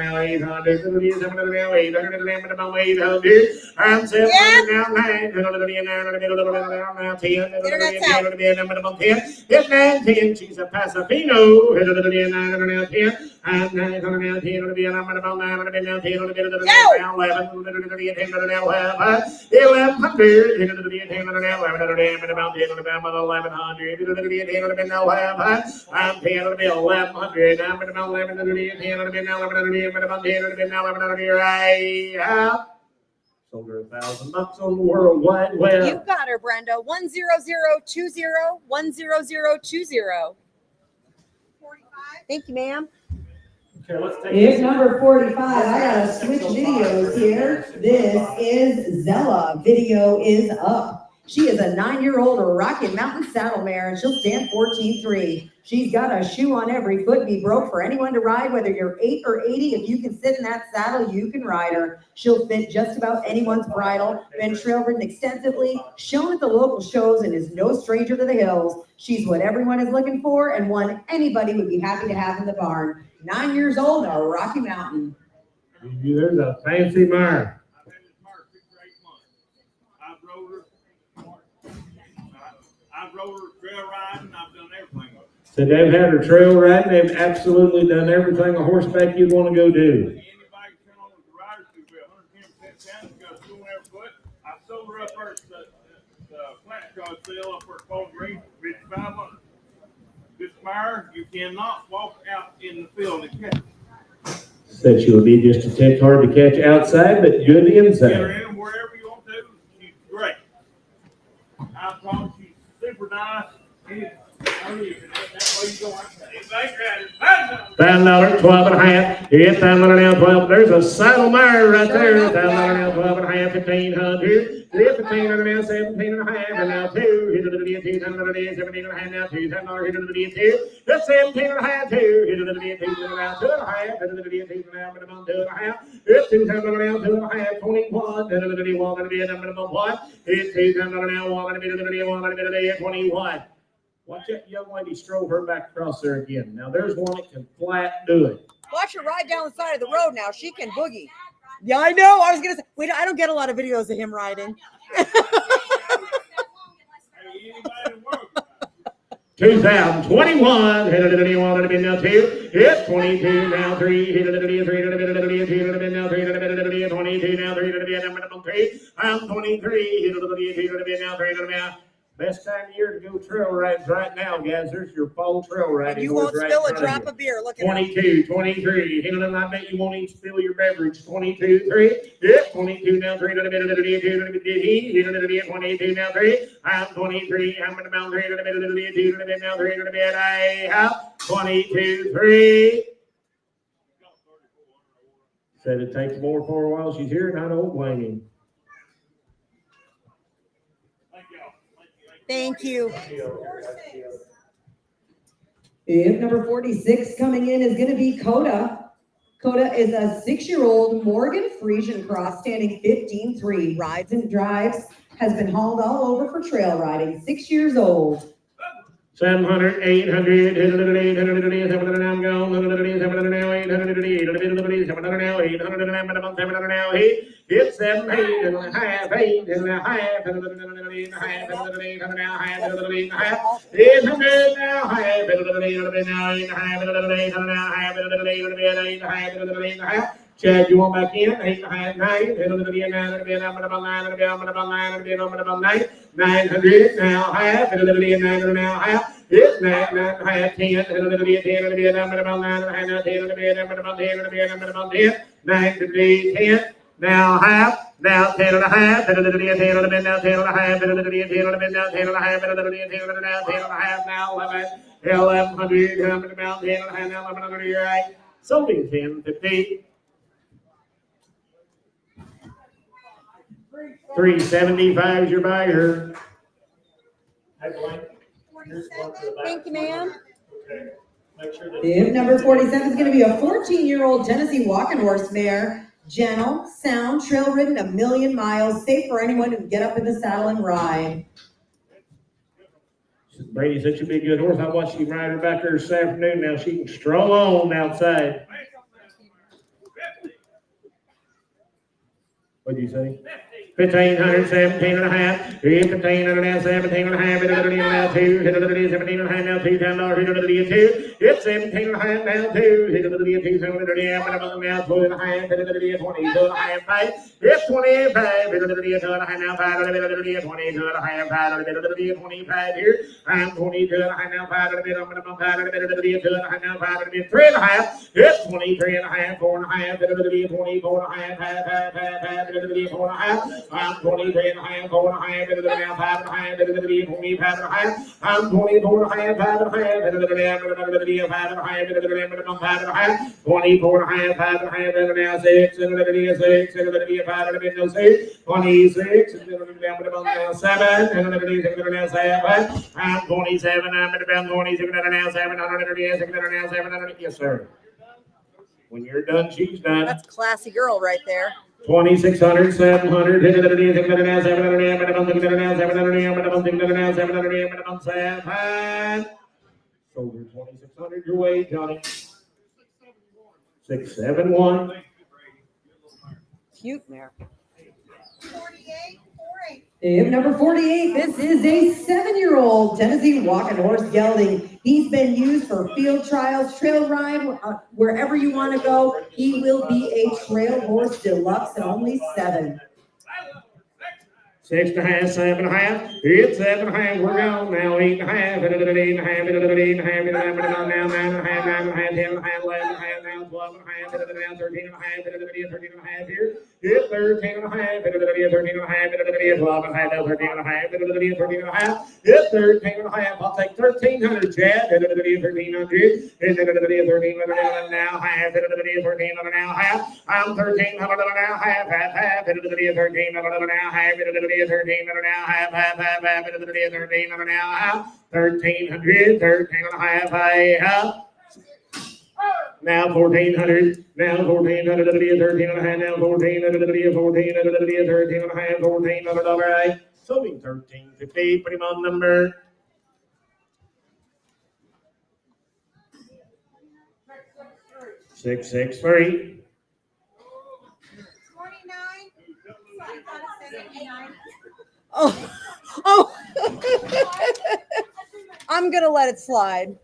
now, 800, 700 now, 800, and but about 800, and 700 now, 9, and it'll be now 10, and it'll be a number of 10. It's 910, she's a Pasofino, it'll be 900 now, 10, and 900 now, 10, it'll be a number of 900 now, 10, it'll be now 11. 1100, it'll be a 10 now, 1100, it'll be a 10 now, 1100, and about 10 about 1100, it'll be a 10 now, 1100, I'm 10, it'll be 1100, I'm about 11, it'll be a 10, it'll be now 1100, and about 10, it'll be now 1100, right? Sold her $1,000 on the World Wide Web. You got her, Brenda. 10020, 10020. 45. Thank you, ma'am. Okay, let's take It's number 45. I gotta switch videos here. This is Zella. Video is up. She is a 9-year-old Rocky Mountain saddle mare, and she'll stand 14-3. She's got a shoe on every foot, be broke for anyone to ride, whether you're 8 or 80. If you can sit in that saddle, you can ride her. She'll fit just about anyone's bridle. Been trail ridden extensively, shown at the local shows, and is no stranger to the hills. She's what everyone is looking for, and one anybody would be happy to have in the barn. 9 years old, a Rocky Mountain. There's a fancy mare. I've had this mare 6 or 8 months. I've rode her trail riding. I've done everything with her. So they've had her trail riding. They've absolutely done everything a horseback you'd want to go do. Anybody can turn on the rider to be 110% down. She's got a shoe on every foot. I sold her up first the flat yard sale up for Colt Green for $500. This mare, you cannot walk out in the field and catch her. Said she would be just a tick hard to catch outside, but good Get her inside. in wherever you want to. She's great. I promise she's super nice. That's where you go. $5, 12 and a half. It's $5 now, 12. There's a saddle mare right there. $5 now, 12 and a half, 1,500. It's 1,500 now, 17 and a half, and now 2. It'll be a 2, 17 and a half, now 2. $7, it'll be a 2. It's 17 and a half, 2. It'll be a 2, and now 2 and a half. It'll be a 2 and a half, and about 2 and a half. It's 2 now, 2 and a half, 21. It'll be 1, it'll be a number of what? It's 2 now, 1, it'll be 1, it'll be a 21. Watch that young lady stroll her back across there again. Now there's one that can flat do it. Watch her ride down the side of the road now. She can boogie. Yeah, I know. I was going to say, wait, I don't get a lot of videos of him riding. 2021, it'll be now 2. It's 22 now, 3, hit it, 3, 2, now 3, 22 now, 3, I'm 23, hit it, now 3, best time of year to go trail rides right now, guys. There's your fall trail ride. And you won't spill a drop of beer. Look at that. 22, 23. Hit it, I bet you won't even spill your beverage. 22, 3. Yep, 22 now, 3. Hit it, 22 now, 3. I'm 23. I'm in the mountain. 3 now, 3 I have 22, 3. Said it takes more for a while. She's here, and I don't blame him. Thank you. If number 46 coming in is going to be Coda. Coda is a 6-year-old Morgan Frisian cross standing 15-3. Rides and drives, has been hauled all over for trail riding. 6 years old. 700, 800, 800, 700, I'm gone, 700 now, 800, 700 now, 800, 700 now, hit 7, 8 and a half, 8 and a half, 800 now, half, 800 now, half, 800 now, half, 800 now, 800 now, half, 800 now, half. Chad, you want back in? 8 and a half, 9, 900 now, half, 900 now, half. It's 9, 9, half, 10, 10, now half, now 10 and a half, 10 and a half, 10 and a half, 10 and a half, 10 and a half, now 1100, 10 and a half, now 1100, right? So be 10, 50. 375 is your buyer. Thank you, ma'am. If number 47 is going to be a 14-year-old Tennessee walking horse mare. Gentle, sound, trail ridden 1,000,000 miles, safe for anyone who can get up in the saddle and ride. Brady said she'd be a good horse. I watched you ride her back there this afternoon. Now she can stroll on outside. What'd you say? 1,500, 17 and a half, 15 and a half, 17 and a half, 17 and a half, 2, 17 and a half, now $2, $2, it's 17 and a half, now 2, 2, 7 and a half, now 2 and a half, 22 and a half, 5, it's 25, 2 and a half, now 5, 22 and a half, 5, 25 here, I'm 22 and a half, now 5, 2 and a half, now 5, 3 and a half, it's 23 and a half, 4 and a half, 24 and a half, 4 and a half, I'm 23 and a half, 4 and a half, 5 and a half, 25 and a half, I'm 24 and a half, 5 and a half, 5 and a half, 24 and a half, 5 and a half, and now 6, and 6, and 5 and 6, 26, and now 7, and now 7, I'm 27, I'm 27, and now 700, yes, sir. When you're done, she's done. That's a classy girl right there. 2,600, 700, 700, over 2,600 your way, Johnny. 671. Cute mare. 48, 48. If number 48, this is a 7-year-old Tennessee walking horse gelding. He's been used for field trials, trail ride, wherever you want to go. He will be a trail horse deluxe at only 7. 6 and a half, 7 and a half. It's 7 and a half. We're gone now. 8 and a half. 8 and a half. 8 and a half. 8 and a half. 8 and a half. Now 9 and a half. 9 and a half. 10 and a half. 11 and a half. Now 12 and a half. 13 and a half. 13 and a half here. It's 13 and a half. 13 and a half. 12 and a half. Now 13 and a half. 13 and a half. It's 13 and a half. I'll take 1,300, Chad. 1,300. And 1,300 now half. 13 and now half. I'm 1,300 now half. Half. 13 and now half. 13 and a half, 13 and a half, 1,300, 13 and a half, now 1,400, now 1,400, 13 and a half, now 1,400, 1,400, 13 and a half, $1,400, right? So be 1,350, put him on number. Six, 3. 29. 79. Oh. I'm going to let it slide.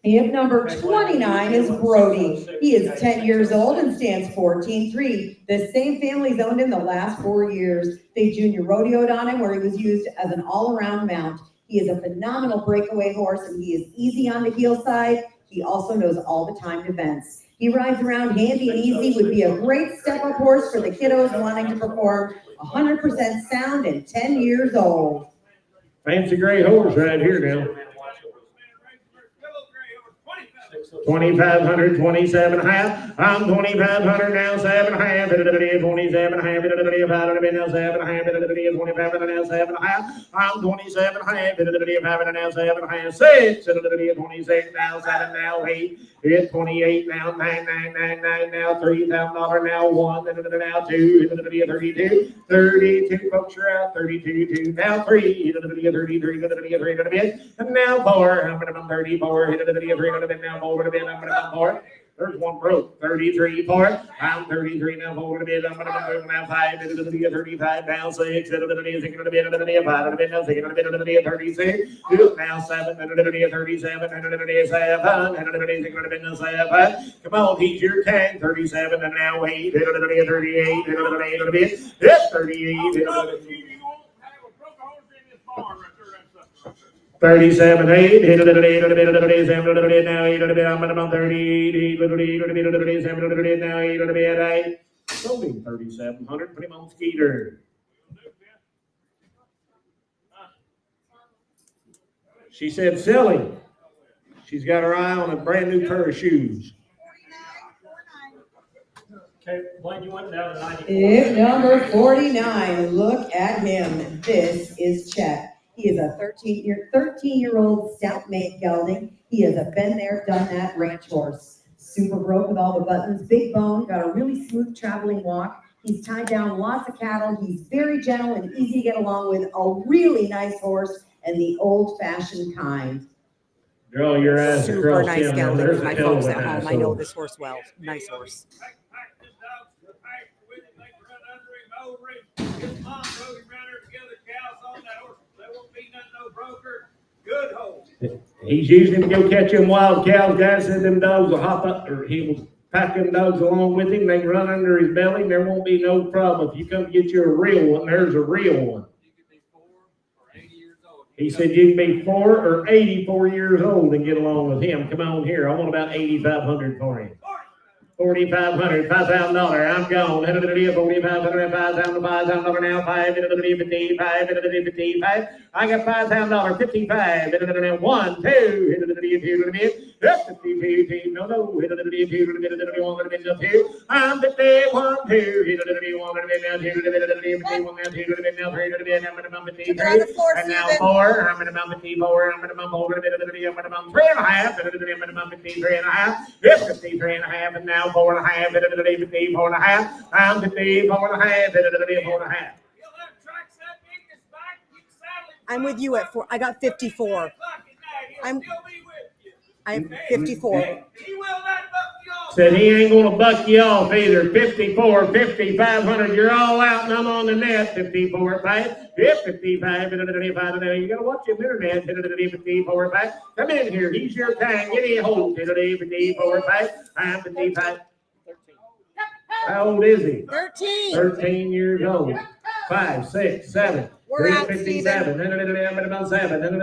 Hip number 29 is Brody. He is 10 years old and stands 14'3". The same family's owned him the last 4 years. They junior rodeoed on him where he was used as an all-around mount. He is a phenomenal breakaway horse and he is easy on the heel side. He also knows all the timed events. He rides around handy and easy, would be a great step-up horse for the kiddos wanting to perform. 100% sound and 10 years old. Fancy gray horse right here now. 2,500, 27 half. I'm 2,500 now, 7 half. 27 half. 500 now, 7 half. 2,500 now, 7 half. I'm 27 half. 500 now, 7 half. 6. 26 now, 7 now, 8. It's 28 now, 9 now, $3,000 now, 1 now, 2. 32. 32 folks are out. 32 2 now, 3. 33 and now 4. I'm 34. 3 now 4. I'm 4. There's one broke. 33 4. I'm 33 now. 4 to bid. I'm going to move now 5. 35 now 6. 5 now 6. 36. Now 7. 37. 7. Come on, he's your tank. 37 and now 8. 38. It's 38. 37, 8, hit it, now 8, I'm 38, 7, now 8, sold him 3,700, put him on Skeeter. She said selling. She's got her eye on a brand new pair of shoes. Okay, Blaine, you went down to 94. Hip number 49, look at him. This is Chet. He is a 13-year-old stout mate gelding. He has been there, done that ranch horse. Super broke with all the buttons, big bone, got a really smooth traveling walk. He's tied down lots of cattle. He's very gentle and easy to get along with. A really nice horse and the old-fashioned kind. Girl, your ass Super across nice town. gelding There's for a my hell of folks an at home. I asshole. know this horse well. Nice horse. Good hole. He's using him to go catch them wild cows. Guy said them dogs will hop up, or he will pack them dogs along with him. They can run under his belly, and there won't be no problem. If you come get you a real one, there's a real one. You could be 4 or 80 years old. He said you can be 4 or 84 years old and get along with him. Come on here. I want about 8,500 for him. 4,500, $5,000. I'm gone. 4,500, $5,000 now. 5, 55. I got $5,000. 55. 1, 2. No. I'm 51, 2. And now 4. I'm going to bump it 4. I'm going to bump over 3.5. 3.5. 53.5. And now 4.5. 4.5. I'm 54.5. 4.5. I'm with you at 4. I got 54. I'm 54. Said he ain't gonna buck you off either. 54, 5,500. You're all out and I'm on the net. 54, 5, 55. You gotta watch your internet. 54, 5. Come in here. He's your time. Get in hold. 54, 5. I'm 55. How old is he? 13. 13 years old. 5, 6, 7. We're out, 57. I'm about 7. I'm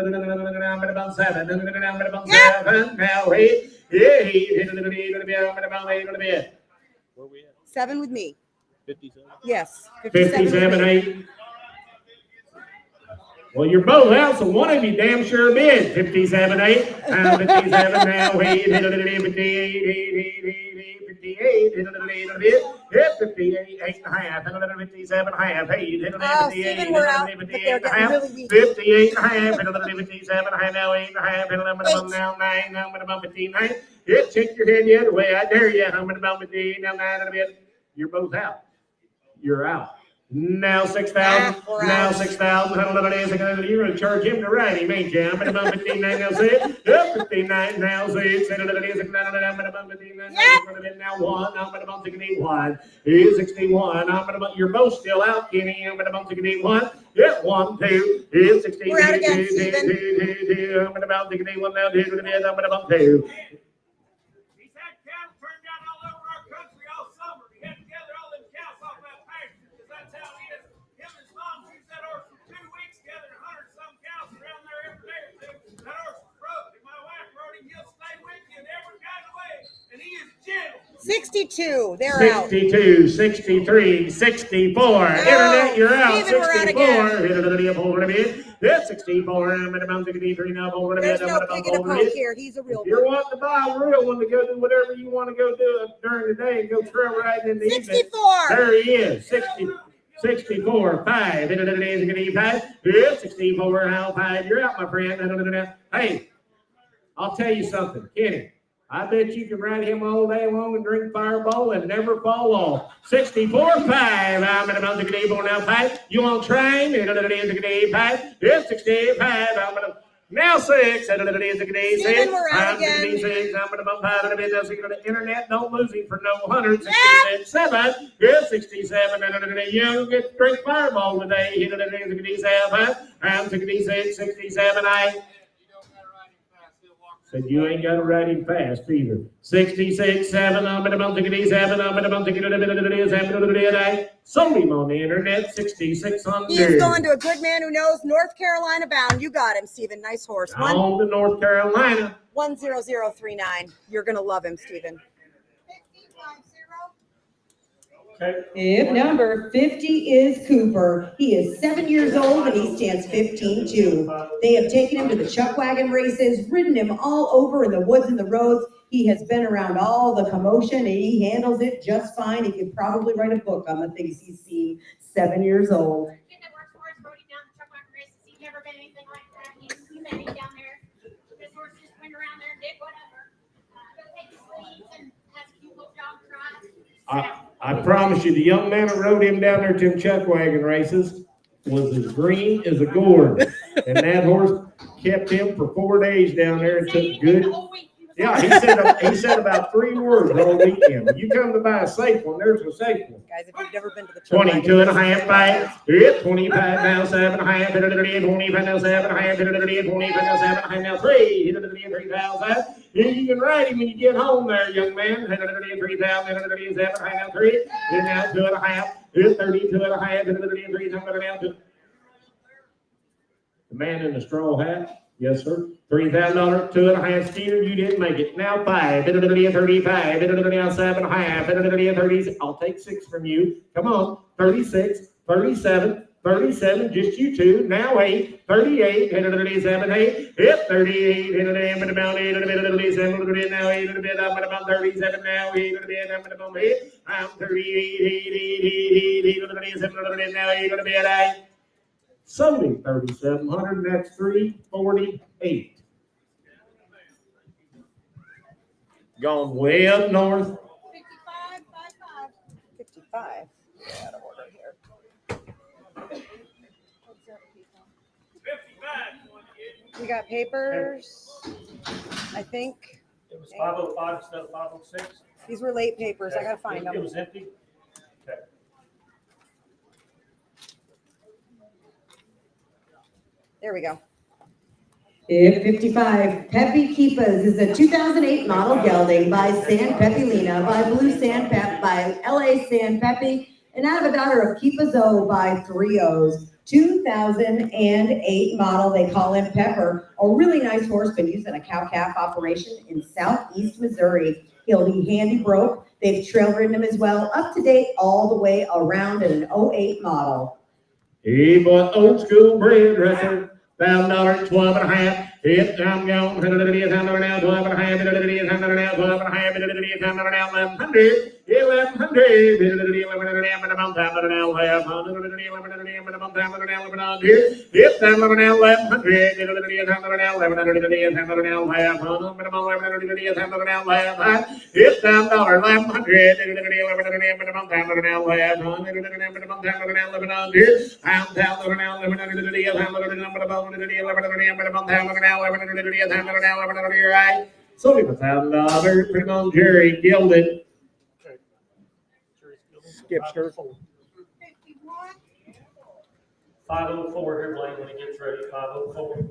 about 7. Now 8. Yeah, he's about 8 on the bed. Where we at? 7 with me. 57. Yes. 57 with 57, me. 8. Well, you're both out, so one of you damn sure bid. 57, 8. I'm 57 now. 8. 58, 58, 8.5, 57 half, 8, Oh, Stephen, we're out, but they're getting really weak. 58 half, 57 half, now 8.5, now 9, now I'm going to bump 59. Just shake your head the other way. I dare you. I'm going to bump 59, now 9 and a bit. You're both out. You're out. Now 6,000. We're Now out. 6,000. You're going to charge him to ride him, ain't you? I'm going to 59 now 6. Up 59 now 6. Now 1. I'm going to bump to 1. Here's 61. I'm going to bump. You're both still out, Kenny. I'm going to bump to 1. Yeah, 1, 2. Here's 16. We're out again, Stephen. I'm going to bump to 1 now. I'm going to bump 2. He's had cattle turned down all over our country all summer. He had to gather all them cows off that pasture, because that's how it is. Him and his mom used that horse for 2 weeks, gathered 100-some cows around there every day or two. That horse was broke, and my wife rode him. He'll stay with you in every kind of way, and he is gentle. 62. They're out. 62, 63, 64. Internet, you're out. Steven, we're out 64. That's 64. I'm going to bump to 3 now. There's no picking a poke here. He's a real If you're one. wanting to buy a real one to go do whatever you want to go do during the day and go trail riding in the evening. 64. There he is. 64, 5. Yeah, 64, now 5. You're out, my friend. Hey, I'll tell you something, Kenny. I bet you can ride him all day long and drink Fireball and never fall off. 64, 5. I'm in about the 4 now, 5. You want to try him? 5. Yeah, 65. I'm going to. Now 6. Steven, we're out again. 6. I'm going to bump 5 in a bit. The internet don't lose him for no 100. 67. Yeah, 67. You get to drink Fireball today. 67. I'm 66, 67. Said you ain't got to ride him fast either. 66, 7. I'm going to bump to 7. I'm going to bump to sold him on the internet. 6,600. He is going to a good man who knows North Carolina bound. You got him, Stephen. Nice horse. On to North Carolina. 10039. You're going to love him, Stephen. If number 50 is Cooper. He is 7 years old and he stands 15-2. They have taken him to the chuck wagon races, ridden him all over in the woods and the roads. He has been around all the commotion and he handles it just fine. He could probably write a book on the things he's seen. 7 years old. Kid that works for us rode him down the truck wagon races. He's never been anything like that. He met him down there. This horse just went around there and did whatever. Go take his sleeves and has a few little jog trots. I promise you, the young man who rode him down there to them chuck wagon races was as green as a gourd. And that horse kept him for 4 days down there and took good. Yeah, he said about 3 words the whole weekend. When you come to buy a safe one, there's a safe one. Guys, if you've never been to the truck 22 and a half, 5. Yeah, 25 now, 7 and a half. 25 now, 7 and a half. 25 now, 7 and a half. Now 3. 3,000. You can ride him when you get home there, young man. 3,000. 7 and a half. Now 3. Then now 2 and a half. 32 and a half. 3. Now 2. The man in the straw hat. Yes, sir. $3,000, 2 and a half Steven. You didn't make it. Now 5. 35. Now 7 and a half. 30. I'll take 6 from you. Come on. 36. 37. 37. Just you two. Now 8. 38. 37. 8. Yep. 38. I'm about 8. Now 8. I'm about 37. Now 8. I'm about 8. I'm 38. 8. Now 8. Sunday, 3,700, that's 348. Gone way up north. 55. Yeah, out of order here. 55. We got papers, I think. It was 505 instead of 506. These were late papers. I got to find It them. was empty. Okay. There we go. If 55, Pepe Keepas is a 2008 model gelding by San Pepilina, by Blue San Pep, by LA San Pepe, and out of a daughter of Keepa's O by 3 O's. 2008 model, they call him Pepper. A really nice horse, been used in a cow-calf operation in southeast Missouri. He'll be handy broke. They've trail ridden him as well, up to date all the way around in an 08 model. He bought old school bred right there. $1,000, 12 and a half. If I'm gone, 100 now, 12 and a half, 100 now, 12 and a half, 100 now, 1100, 1100, 1100 now, minimum time, 100 now, 100 minimum time, 100 now, 1100. If I'm 100 now, 1100, 100 now, 1100, 100 now, 100 minimum 1100, 100 now, 1100. If I'm $1100, 1100 minimum time, 100 now, 100 minimum time, 100 now, 1100. I'm down 100 now, 1100, 1100 minimum time, 100 now, 1100, 100 now, 1100. Right? So if $1,000, pretty much Jerry gilded. Skipster. 504 here, Blaine, when he gets ready, 504.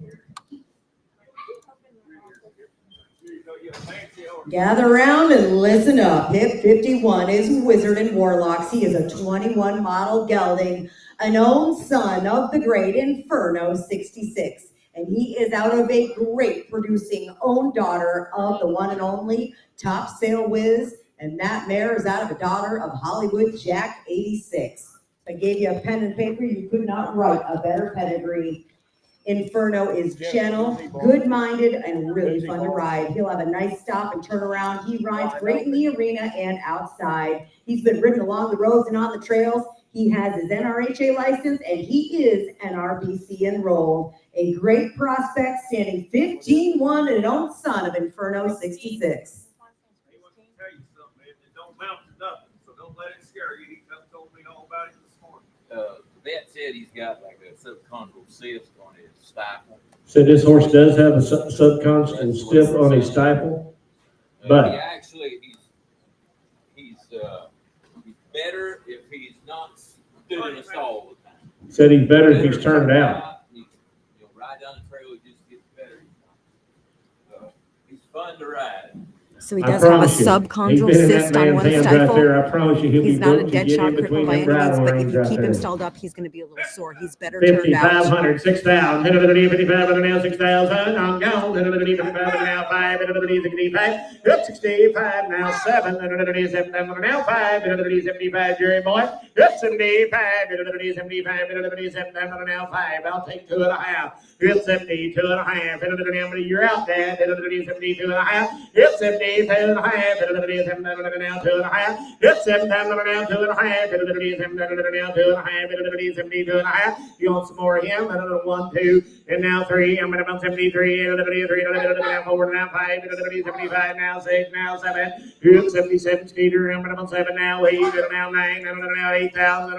Gather around and listen up. Hip 51 is Wizard and Warlocks. He is a 21 model gelding, an own son of the great Inferno 66. And he is out of a great producing own daughter of the one and only Top Sale Wiz. And that mare is out of a daughter of Hollywood Jack 86. If I gave you a pen and paper, you could not write a better pedigree. Inferno is gentle, good-minded, and really fun to ride. He'll have a nice stop and turn around. He rides great in the arena and outside. He's been ridden along the roads and on the trails. He has his NRHA license, and he is NRBC enrolled. A great prospect, standing 15-1 and an own son of Inferno 66. He wants to tell you something, man. It don't amount to nothing, so don't let it scare you. He come told me all about it this morning. The vet said he's got like a subchondral cyst on his stifle. So this horse does have a subconscious stiff on his stifle, but He actually, he's better if he's not stood in a stall all the time. said he's better if he's turned out. He'll ride down the trail, he just gets better. He's fun to ride. So he I does have a promise you, he's subchondral been in that cyst on man's one hands right stifle. there. I promise you, he'll He's be not a broke to dead get shot in cripple between by them any bridle means, but if reins you right keep him there. stalled up, he's going to be a little sore. He's better turned out. 5,500, 6,000, 55, now 6,000, I'm gone, 55, now 5, 65, up 65, now 7, 77, now 5, 75, Jerry boy, up 75, 75, 77, now 5, I'll take 2.5, it's 72 and a half, you're out there, 72 and a half, it's 72 and a half, 77, now 2 and a half, it's 7, now 2 and a half, 77, now 2 and a half, 72 and a half, you want some more of him, 1, 2, and now 3, I'm going to 73, now 4, now 5, 75, now 6, now 7, 77, Skeeter, I'm going to 7, now 8, now 9, now 8,000,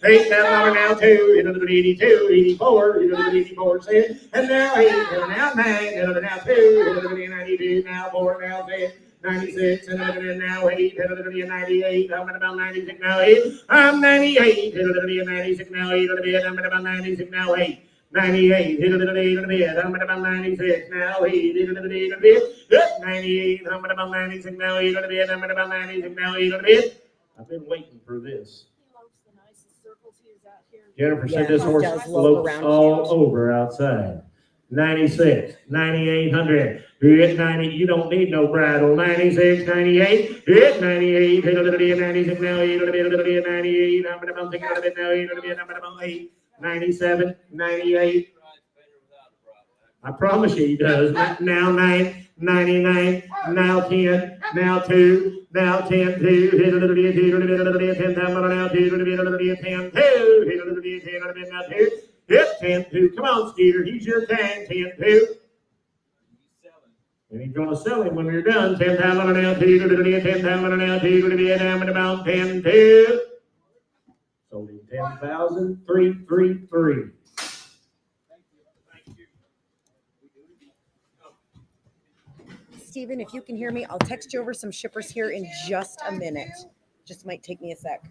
8,000, now 2, 82, 84, 84, 6, and now 8, now 9, now 2, 92, now 4, now 6, 96, and now 8, 98, I'm about 96, now 8, I'm 98, 96, now 8, I'm about 96, now 8. 98, I'm about 96, now 8, 98, I'm about 96, now 8, I'm about 96, now 8. I've been waiting for this. Jennifer said this Yeah, he horse does lope slopes around all cute. over outside. 96, 9,800. Hit 90, you don't need no bridle. 96, 98, hit 98, hit a little bit, 96, now 8, a little bit, 98, I'm about thinking a little bit now, 8, a little bit, I'm about 8, 97, 98. I promise you he does. Now 9, 99, now 10, now 2, now 10, 2, hit a little bit, 10, 10, now 2, a little bit, 10, 2, hit a little bit, 10, a little bit, now 2, hit 10, 2. Come on, Skeeter, he's your time, 10, 2. And he's going to sell him when you're done. 10,000 now, 2, 10,000 now, 2, I'm about 10, 2. Sold him 10,000, 333. Steven, if you can hear me, I'll text you over some shippers here in just a minute. Just might take me a sec.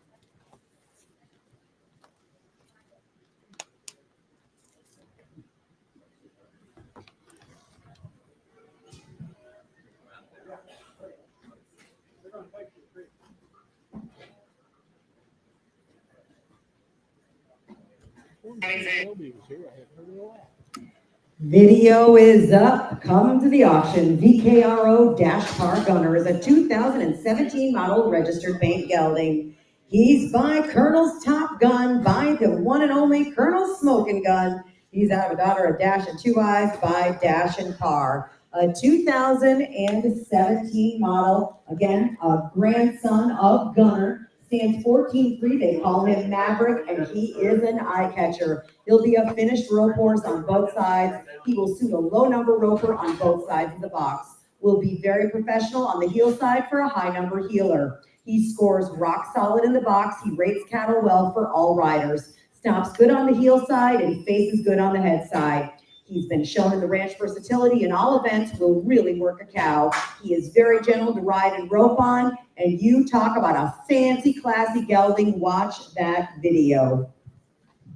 Video is up. Come to the auction. VKRO-Par Gunner is a 2017 model registered paint gelding. He's by Colonel's Top Gun, by the one and only Colonel Smoking Gun. He's out of a daughter of Dash and Two Eyes by Dash and Carr. A 2017 model, again, a grandson of Gunner, stands 14-3. They call him Maverick, and he is an eye catcher. He'll be a finished rope horse on both sides. He will suit a low number roper on both sides of the box. Will be very professional on the heel side for a high number heeler. He scores rock solid in the box. He rates cattle well for all riders. Stops good on the heel side and faces good on the head side. He's been shown in the ranch versatility in all events, will really work a cow. He is very gentle to ride and rope on, and you talk about a fancy, classy gelding. Watch that video.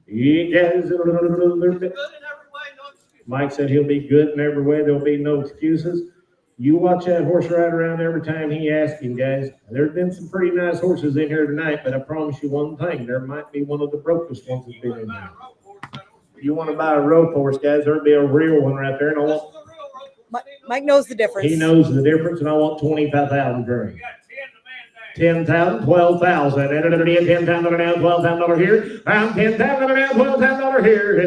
He gets a little bit. Good in every way, no excuse. Mike said he'll be good in every way. There'll be no excuses. You watch that horse ride around every time he asks him, guys. There's been some pretty nice horses in here tonight, but I promise you one thing, there might be one of the brokest ones that's been in here. You want to buy a rope horse, guys, there'll be a real one right there, and I This want, is the real rope. Mike knows the difference. he knows the difference, and I want 25,000 for him. We got 10 the man down. 10,000, 12,000, $10,000 now, $12,000 here. Found $10,000 now, $12,000 here.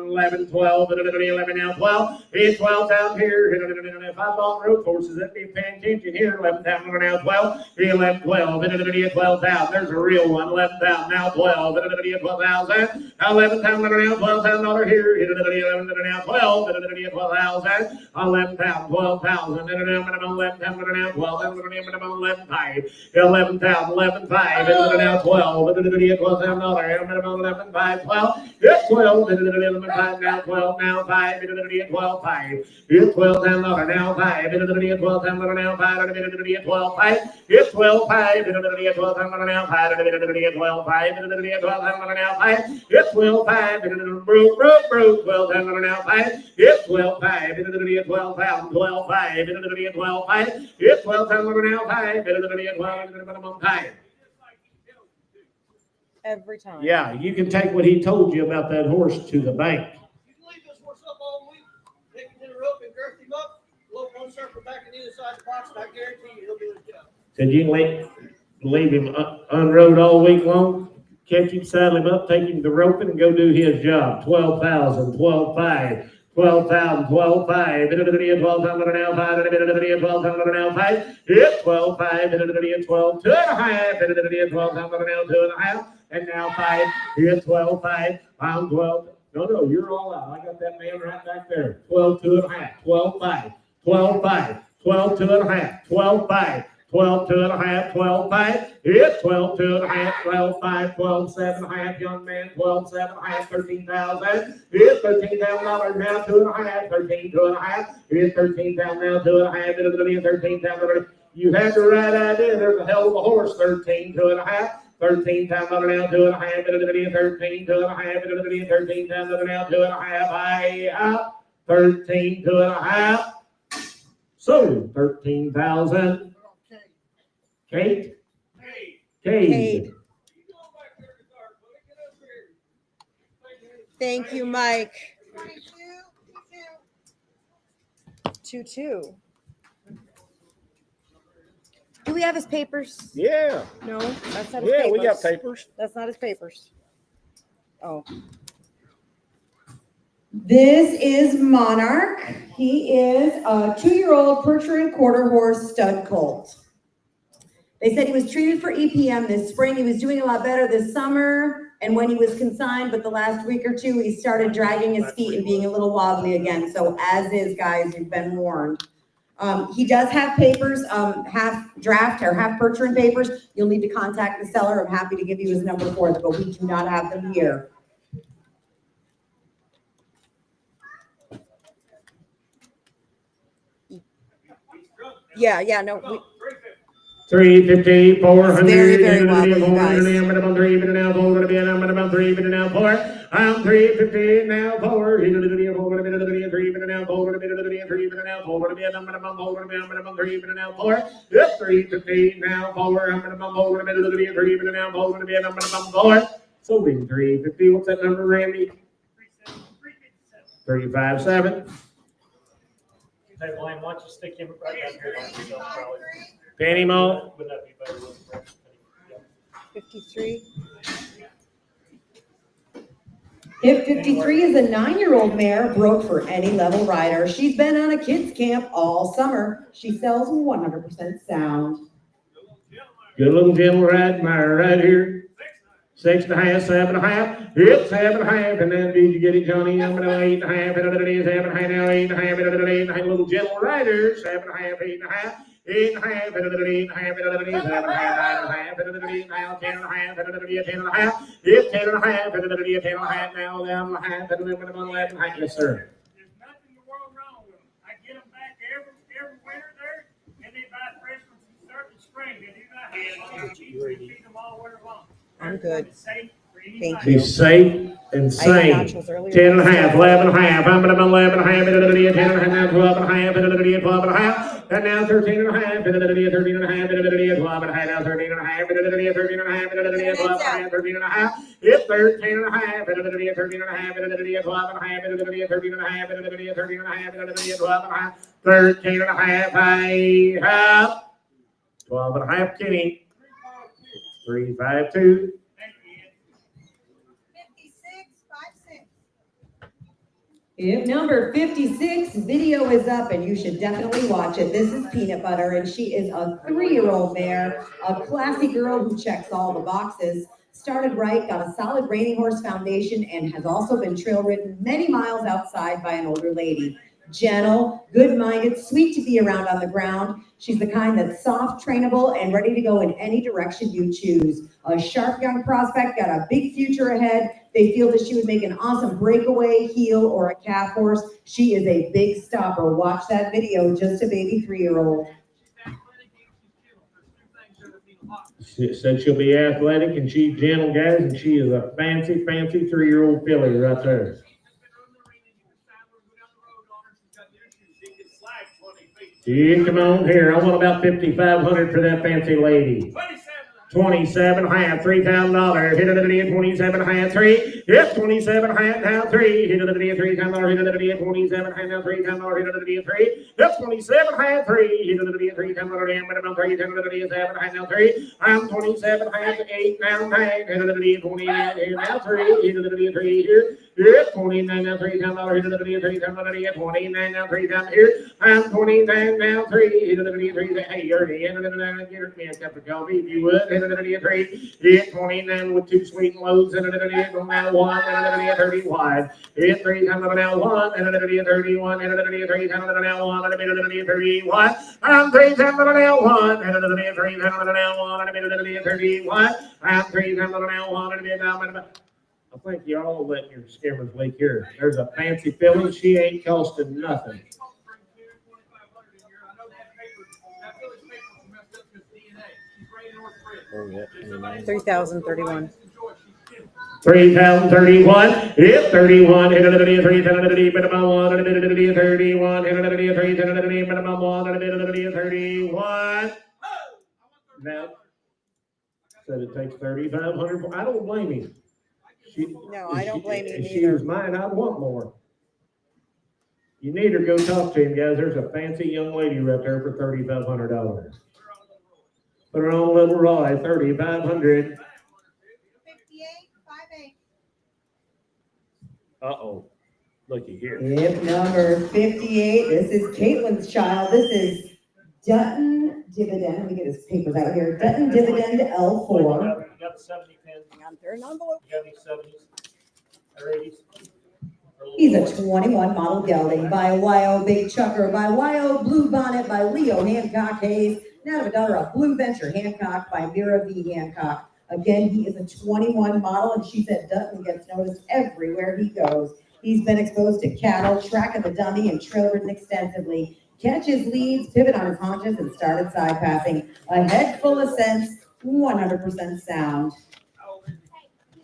11, 12, 11 now, 12. It's 12,000 here. If I bought rope horses, that'd be paying attention here. 11,000 now, 12. 11, 12, 12,000. There's a real one. 11,000 now, 12. 12,000. 11,000 now, $12,000 here. 11 now, 12. 12,000. 11,000, 12,000. 11,000 now, 12,000. 11,500. 11,000, 11,500, now 12, $12,000, minimum 11,500, 12, it's 12, 11,500, now 12, now 5, 12,500, it's 12,000, now 5, 12,000, now 5, 12,500, it's 12,500, 12,000, now 5, 12,500, 12,000, now 5, it's 12,500, broke, 12,000, now 5, it's 12,500, 12,000, 12,500, 12,500, it's 12,000, now 5, minimum time. Every time. Yeah, you can take what he told you about that horse to the bank. You can leave this horse up all week, take him to the rope and girth him up, load one circle back in the inside the box, and I guarantee you he'll do his job. Said you can leave him unrode all week long, catch him, saddle him up, take him to the roping, and go do his job. 12,000, 12,500. 12,000, 12,500, 12,000 now 5, 12,000 now 5, it's 12,500, 12, 2.5, 12,000 now 2.5, and now 5, it's 12,500, I'm 12. No, you're all out. I got that man right back there. 12, 2.5, 12,500, 12,500, 12, 2.5, 12,500. 12, 2.5, 12,500. It's 12, 2.5, 12,500, 12,700, young man, 12,700, 13,000. It's $13,000 now, 2.5, 13, 2.5. It's 13,000 now, 2.5. It'll be 13,000. You had the right idea. There's a hell of a horse, 13, 2.5. 13,000 now, 2.5. It'll be 13, 2.5. It'll be 13,000 now, 2.5. I up 13, 2.5. So 13,000. Kate? Cade. Thank you, Mike. 2-2. Do we have his papers? Yeah. No, that's not his Yeah, papers. we got papers. That's not his papers. Oh. This is Monarch. He is a 2-year-old Percher and quarter horse stud colt. They said he was treated for EPM this spring. He was doing a lot better this summer and when he was consigned, but the last week or two, he started dragging his feet and being a little wobbly again. So as is, guys, you've been warned. He does have papers, half draft or half Percher and papers. You'll need to contact the seller. I'm happy to give you his number for them, but we do not have them here. Yeah, no. 350, 400. Very, very wobbly, you guys. Minimum 3, but now 4, gonna be a minimum 3, but now 4. I'm 350 now 4. 3, but now 4, gonna be 3, but now 4, gonna be a minimum 4, gonna be a minimum 3, but now 4. Yep, 350 now 4. I'm minimum 4, gonna be 3, but now 4, gonna be a minimum 4. So we 350. What's that number, Randy? 357. Hey, Blaine, why don't you stick him right down here by yourself, probably. Penny Mo. Would that be better with Brett? 53. Hip 53 is a 9-year-old mare, broke for any level rider. She's been on a kids camp all summer. She sells 100% sound. Good little gentle ride mare right here. 6.5, 7.5. Yep, 7.5. And then did you get it, Johnny? I'm gonna 8.5. And it is 7.5 now, 8.5. And it is 8.5. Little gentle rider. 7.5, 8.5. 8.5. And it is 8.5. And it is 7.5, 9.5. And it is now 10.5. And it is 10.5. Yep, 10.5. And it is 10.5 now, 11.5. And it is 11.5. Yes, sir. There's nothing in the world wrong with them. I get them back every winter there, and they buy fresh from start to spring. They do not have cheap. They feed them all winter long. I'm good. Safe for Thank anybody. Be safe and I ate sane. nachos earlier. 10.5, 11.5. I'm gonna 11.5. And it is 10.5 now, 12.5. And it is 12.5. And now 13.5. And it is 13.5. And it is 12.5 now, 13.5. And it is 13.5. And it is 12.5. 13.5. It's 13.5. And it is 13.5. And it is 12.5. And it is 13.5. And it is 13.5. And it is 12.5. 13.5. I have 12.5. Kenny. 352. 56.56. Hip number 56, video is up and you should definitely watch it. This is Peanut Butter and she is a 3-year-old mare, a classy girl who checks all the boxes. Started right, got a solid reining horse foundation and has also been trail ridden many miles outside by an older lady. Gentle, good-minded, sweet to be around on the ground. She's the kind that's soft, trainable, and ready to go in any direction you choose. A sharp young prospect, got a big future ahead. They feel that she would make an awesome breakaway, heel, or a calf horse. She is a big stopper. Watch that video, just a baby 3-year-old. She said she'll be athletic and she's gentle, guys, and she is a fancy 3-year-old filly right there. Yeah, come on here. I want about $5,500 for that fancy lady. 27.5, $3,000. Hit it at the 27.5, 3. Yep, 27.5 now, 3. Hit it at the $3,000. Hit it at the 27.5 now, $3,000. Hit it at the 3. Yep, 27.5, 3. Hit it at the $3,000. Minimum 3. Hit it at the 7.5 now, 3. I'm 27.5, 8 now, 9. Hit it at the 29 here now, 3. Hit it at the 3 here. Yep, 29 now, $3,000. Hit it at the 3,000. 29 now, $3,000 here. I'm 29 now, 3. Hit it at the 3. Hey, you're the end of the night. Get me a cup of coffee if you would. Hit it at the 3. Hit 29 with 2 sweet loads. Hit it at the now 1. Hit it at the 30 wide. Hit 3 times now 1. Hit it at the 31. Hit it at the 3 times now 1. Hit it at the 30 wide. I'm 3 times now 1. Hit it at the 3 times now 1. Hit it at the 30 wide. I'm 3 times now 1. Hit it now. I think y'all letting your skimmers leak here. There's a fancy filly. She ain't costing nothing. $3,031. 3,031. Yep, 31. Hit it at the 3,000. Minimum 1. Hit it at the 31. Hit it at the 3,000. Minimum 1. Hit it at the 31. Now, said it takes 3,500. I don't blame him. No, I don't blame you If she either. was mine, I'd want more. You need her to go talk to him, guys. There's a fancy young lady right there for $3,500. Put her on a little ride, 3,500. 58.58. Uh-oh. Looky here. Hip number 58, this is Caitlin's child. This is Dutton Dividend. Let me get his papers out here. Dutton Dividend L4. You got the 70 pins. Hang on, they're an envelope. You got these 70s or 80s. He's a 21 model gelding by YO Big Chucker, by YO Blue Bonnet, by Leo Hancock Hayes, now to a daughter of Blue Venture Hancock by Mira V. Hancock. Again, he is a 21 model, and she said Dutton gets noticed everywhere he goes. He's been exposed to cattle, tracking the dummy, and trail ridden extensively. Catches leads, pivot on his haunches, and started side passing. A head full of sense, 100% sound.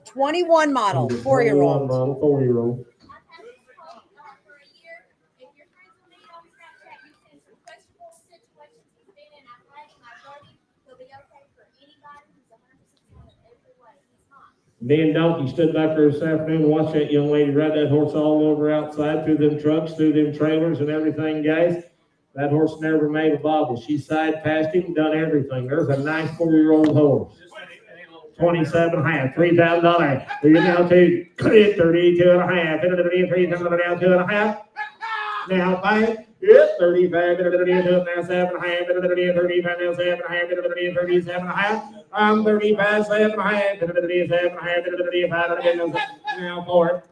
21 model, 4-year-old. Model, 4-year-old. I've had this call out for a year. If your friends will meet on Snapchat, you send some questionable situations he's been in. I'm letting my buddy. He'll be okay for anybody. He's 100% sound in every way. He's not. Me and Donkey stood back there this afternoon and watched that young lady ride that horse all over outside through them trucks, through them trailers and everything, guys. That horse never made a bobble. She side passed him, done everything. There's a nice 4-year-old horse. $27.5, $3,000. We get down to 32.5, 3,000 down 2.5. Now 5, yep, 35, now 7.5, 35, now 7.5, 37.5. 35, 7.5, 37.5, now 4.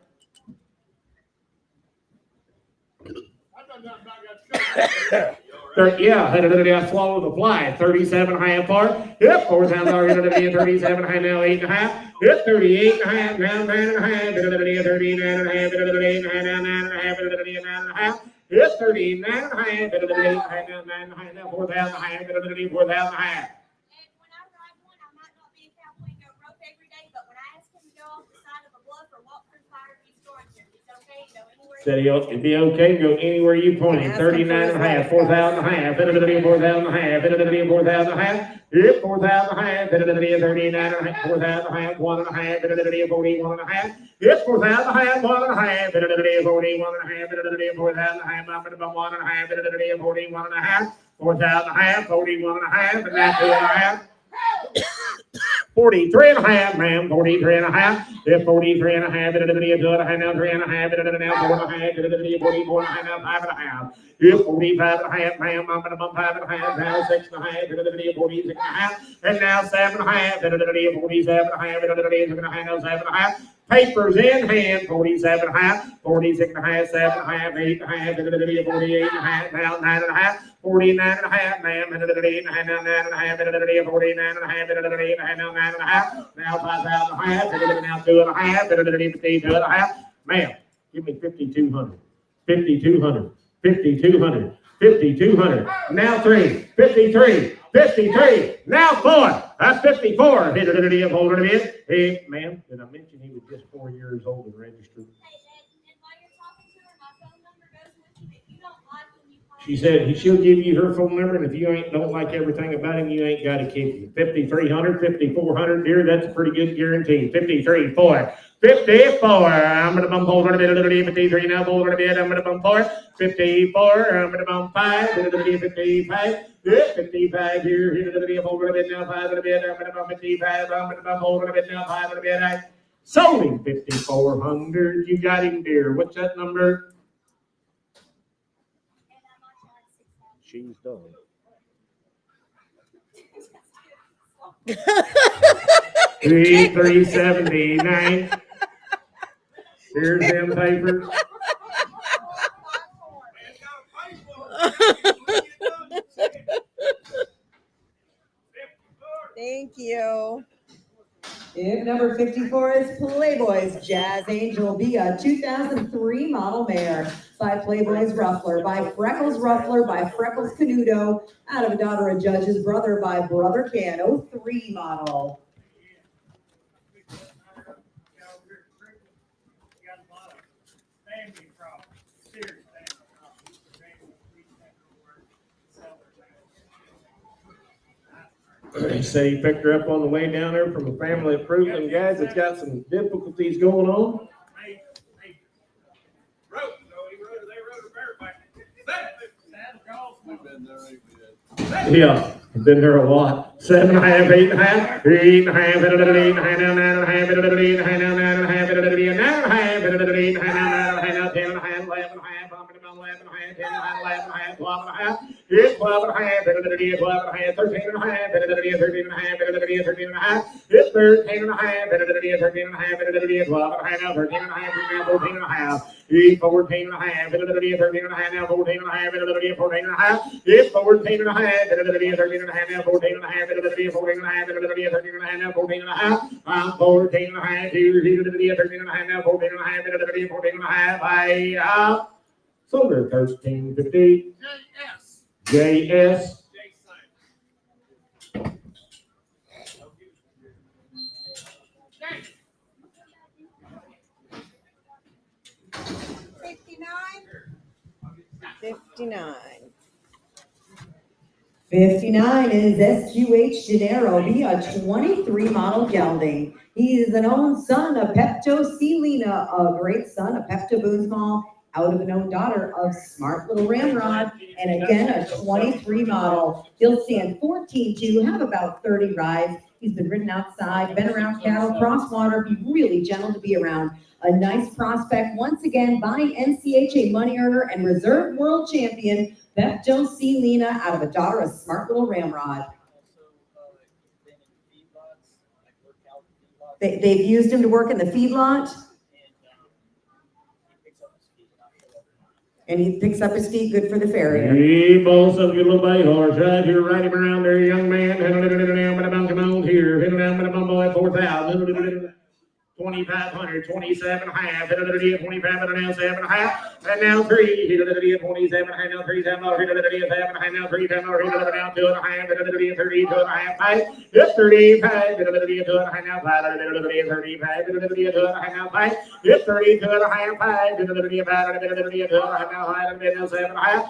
Yeah, swallow the fly. 37.5 par. Yep, $4,000. 37.5 now 8.5. Yep, 38.5 now 9.5. 39.5. 8.5 now 9.5. 9.5. Yep, 39.5. 8.5 now 9.5 now 4,000. 4,000. And when I ride one, I might not be a cowboy and go rope every day, but when I ask him to go off the side of a bluff or walk through fire, he's going to. It's okay to go anywhere. Said it'd be okay to go anywhere you point him. 39.5, 4,000 half, 4,000 half, 4,000 half, yep, 4,000 half, 39.5, 4,000 half, 1.5, 41.5, yep, 4,000 half, 1.5, 41.5, 4,000 half, 1.5, 41.5, 4,000 half, 41.5, and that's 2.5. 43.5, ma'am, 43.5, if 43.5, now 3.5, now 4.5, 44.5, now 5.5, if 45.5, ma'am, I'm gonna bump 5.5, now 6.5, 46.5, and now 7.5, 47.5, 6.5, now 7.5. Papers in hand, 47.5, 46.5, 7.5, 8.5, 48.5, now 9.5, 49.5, ma'am, 8.5, now 9.5, 49.5, now 9.5, now 5,000, now 2.5, 52.5, ma'am, give me 5,200, 5,200, 5,200, 5,200, now 3, 53, 53, now 4. That's 54. Hold it a bit. Hey, ma'am, did I mention he was just 4 years old and registered? Hey, and while you're talking to her, my phone number goes with you. If you don't like when you call She said she'll give you her phone number, and if you don't like everything about him, you ain't got to keep him. 5,300, 5,400, dear, that's a pretty good guarantee. 53, 4. 54. I'm gonna bump over a bit. 53 now, over a bit. I'm gonna bump 4. 54. I'm gonna bump 5. 55. Yeah, 55 here. Here over a bit now. 5 and a bit. I'm gonna bump 55. I'm gonna bump over a bit now. 5 and a bit. I sold him 5,400. You got him, dear. What's that number? and I'm not charged $6. She's done. 379. Here's them papers. Thank you. If number 54 is Playboy's Jazz Angel, be a 2003 model mare by Playboy's Ruffler, by Freckles Ruffler, by Freckles Canuto, out of a daughter of Judge's brother by Brother Can, 03 model. He said he picked her up on the way down there from a family of Fruitland guys that's got some difficulties going on. Yeah, I've been there a lot. 7.5, 8.5, 8.5, 8.5, 9.5, 9.5, 8.5, 9.5, 9.5, 8.5, 10.5, 11.5, 11.5, 12.5, it's 12.5, 12.5, 13.5, 13.5, it's 13.5, 13.5, 12.5, 13.5, 14.5, 13.5, now 14.5, 14.5, it's 14.5, 13.5, now 14.5, 14.5, 13.5, now 14.5, I'm 14.5, 13.5, now 14.5, 14.5, I sold her 13.50. JS. 59 is SQH Gennaro, be a 23 model gelding. He is an own son of Pepto Celina, a great son of Pepto Boonsmall, out of an own daughter of Smart Little Ramrod, and again, a 23 model. He'll stand 14 to have about 30 rides. He's been ridden outside, been around cattle, cross water, be really gentle to be around. A nice prospect, once again, by NCHA money earner and reserve world champion, Beth Josie Lena out of a daughter of smart little ramrod. They've used him to work in the feedlot. And he picks up his feet, good for the farrier. He balls up your little bay horse right here, right him around there, young man. Come on here, hit down, at 4,000. 2,500, 27 and a half, 25 and now 7 and a half, and now 3, 27 and now 3, 7 and now 3, 7 now 2 and a half, 32 and a half, 5, 35, 2 and a half now 5, 35, 2 and a half now 5, 32 and a half, 5, 2 and a half now 5, now 7 and a half,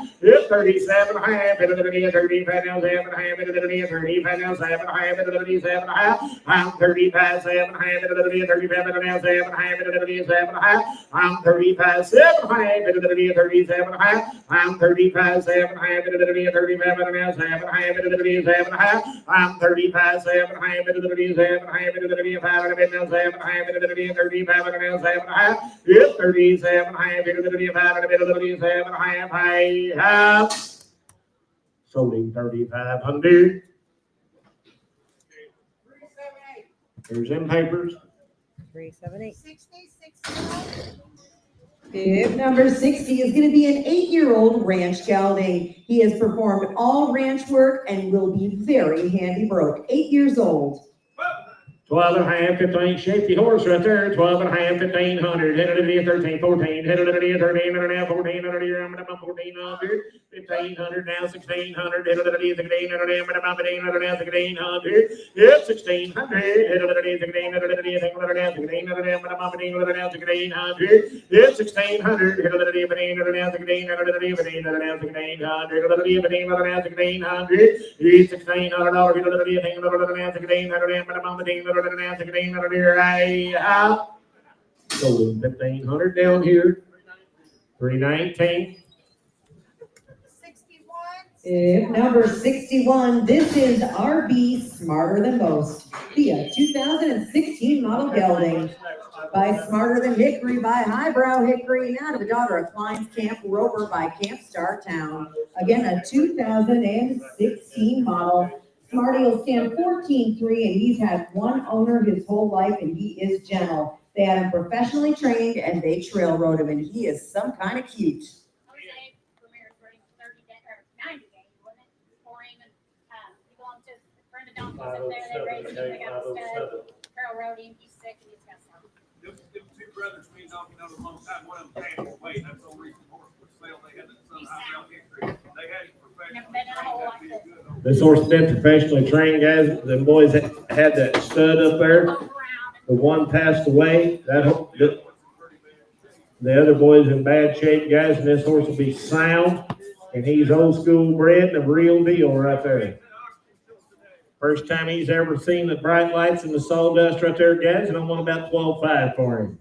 37 and a half, 35 now 7 and a half, 35 now 7 and a half, 37 and a half, 35, 7 and a half, 35 and now 7 and a half, 37 and a half, I'm 35, 7 and a half, 37 and a half, I'm 35, 7 and a half, 35 and now 7 and a half, 37 and a half, I'm 35, 7 and a half, 37 and a half, 35 and now 7 and a half, 35 and now 7 and a half, 37 and a half, 35 and 37 and a half, I have sold him 3,500. Here's them papers. 378. 60. Bib number 60 is going to be an 8-year-old ranch gelding. He has performed all ranch work and will be very handy broke. 8 years old. 12 and a half, 15, shapey horse right there. 12 and a half, 1,500. Headed to the 13, 14. Headed to the 13, and now 14. Headed to the 1,400. 1,500 now 1,600. Headed to the 16, and now 1,600. Yep, 1,600. Headed to the 16, and now 16, and now 1,600. Yep, 1,600. Headed to the 15, and now 16, and now 15, and now 1,600. Headed to the 15, and now 1,600. $1,600. Headed to the 15, and now 16, and now 1500 I have sold 1,500 down here. 319. 61. Bib number 61. This is RB Smarter Than Most. Be a 2016 model gelding. By Smarter Than Hickory, by Highbrow Hickory, now to the daughter of Klein's Camp Roper by Camp Star Town. Again, a 2016 model. Smarty will stand 14-3, and he's had one owner his whole life, and he is gentle. They had him professionally trained, and they trail rode him, and he is some kind of cute. Premier's running 30 days or 90 days, wasn't it? Before even he belonged to Brenda Donkeys up there. They raised him. They got the stud. Trail rode him. He's sick, and he's got some. Them two brothers, me and Donkey known a long time. One of them passed away. That's the only reason the horse was sale. They had that son Highbrow Hickory. They had him Never been in a hole like this. This horse has been professionally trained, guys. The boys had that stud up there. The one passed away. The other boy's in bad shape, guys, and this horse will be sound. And he's old school bred and a real deal right there. First time he's ever seen the bright lights and the sawdust right there, guys, and I want about 12.5 for him.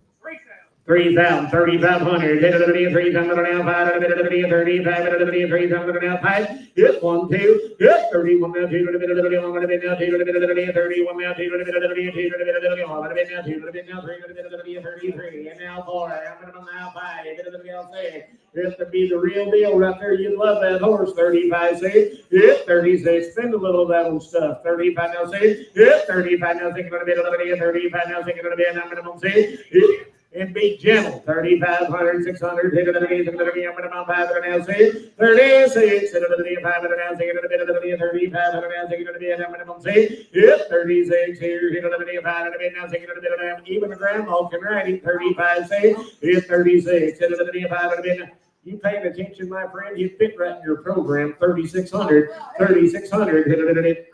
3,000, 3,500. Hit it to the 300 now 5. Hit it to the 35. Hit it to the 300 now 5. Hit 1, 2. Hit 31 now 2 to the middle of the middle. 1 to the now 2 to the middle of the 31 now 2 to the middle of the 2 to the middle of the 1 to the now 2 to the middle 3 to the middle of the 33 and now 4. I'm gonna now 5. Hit it to the 6. This to be the real deal right there. You love that horse. 35 6. Hit 36. Spend a little of that old stuff. 35 now 6. Hit 35 now 6 to the middle of the 35 now 6 to the middle of the 6. And be gentle. 3,500, 600, hit it to the knees, and I'm going to 5 and now 6. 36, hit it to the 5 and now 6, hit it to the 35 and now 6, hit it to the minimum 6. Hit 36 here, hit it to the 5 and now 6, hit it to the even the grandma can ride it. 35 6, hit 36, hit it to the 5 and the you paying attention, my friend? You fit right in your program. 3,600, 3,600, hit it to the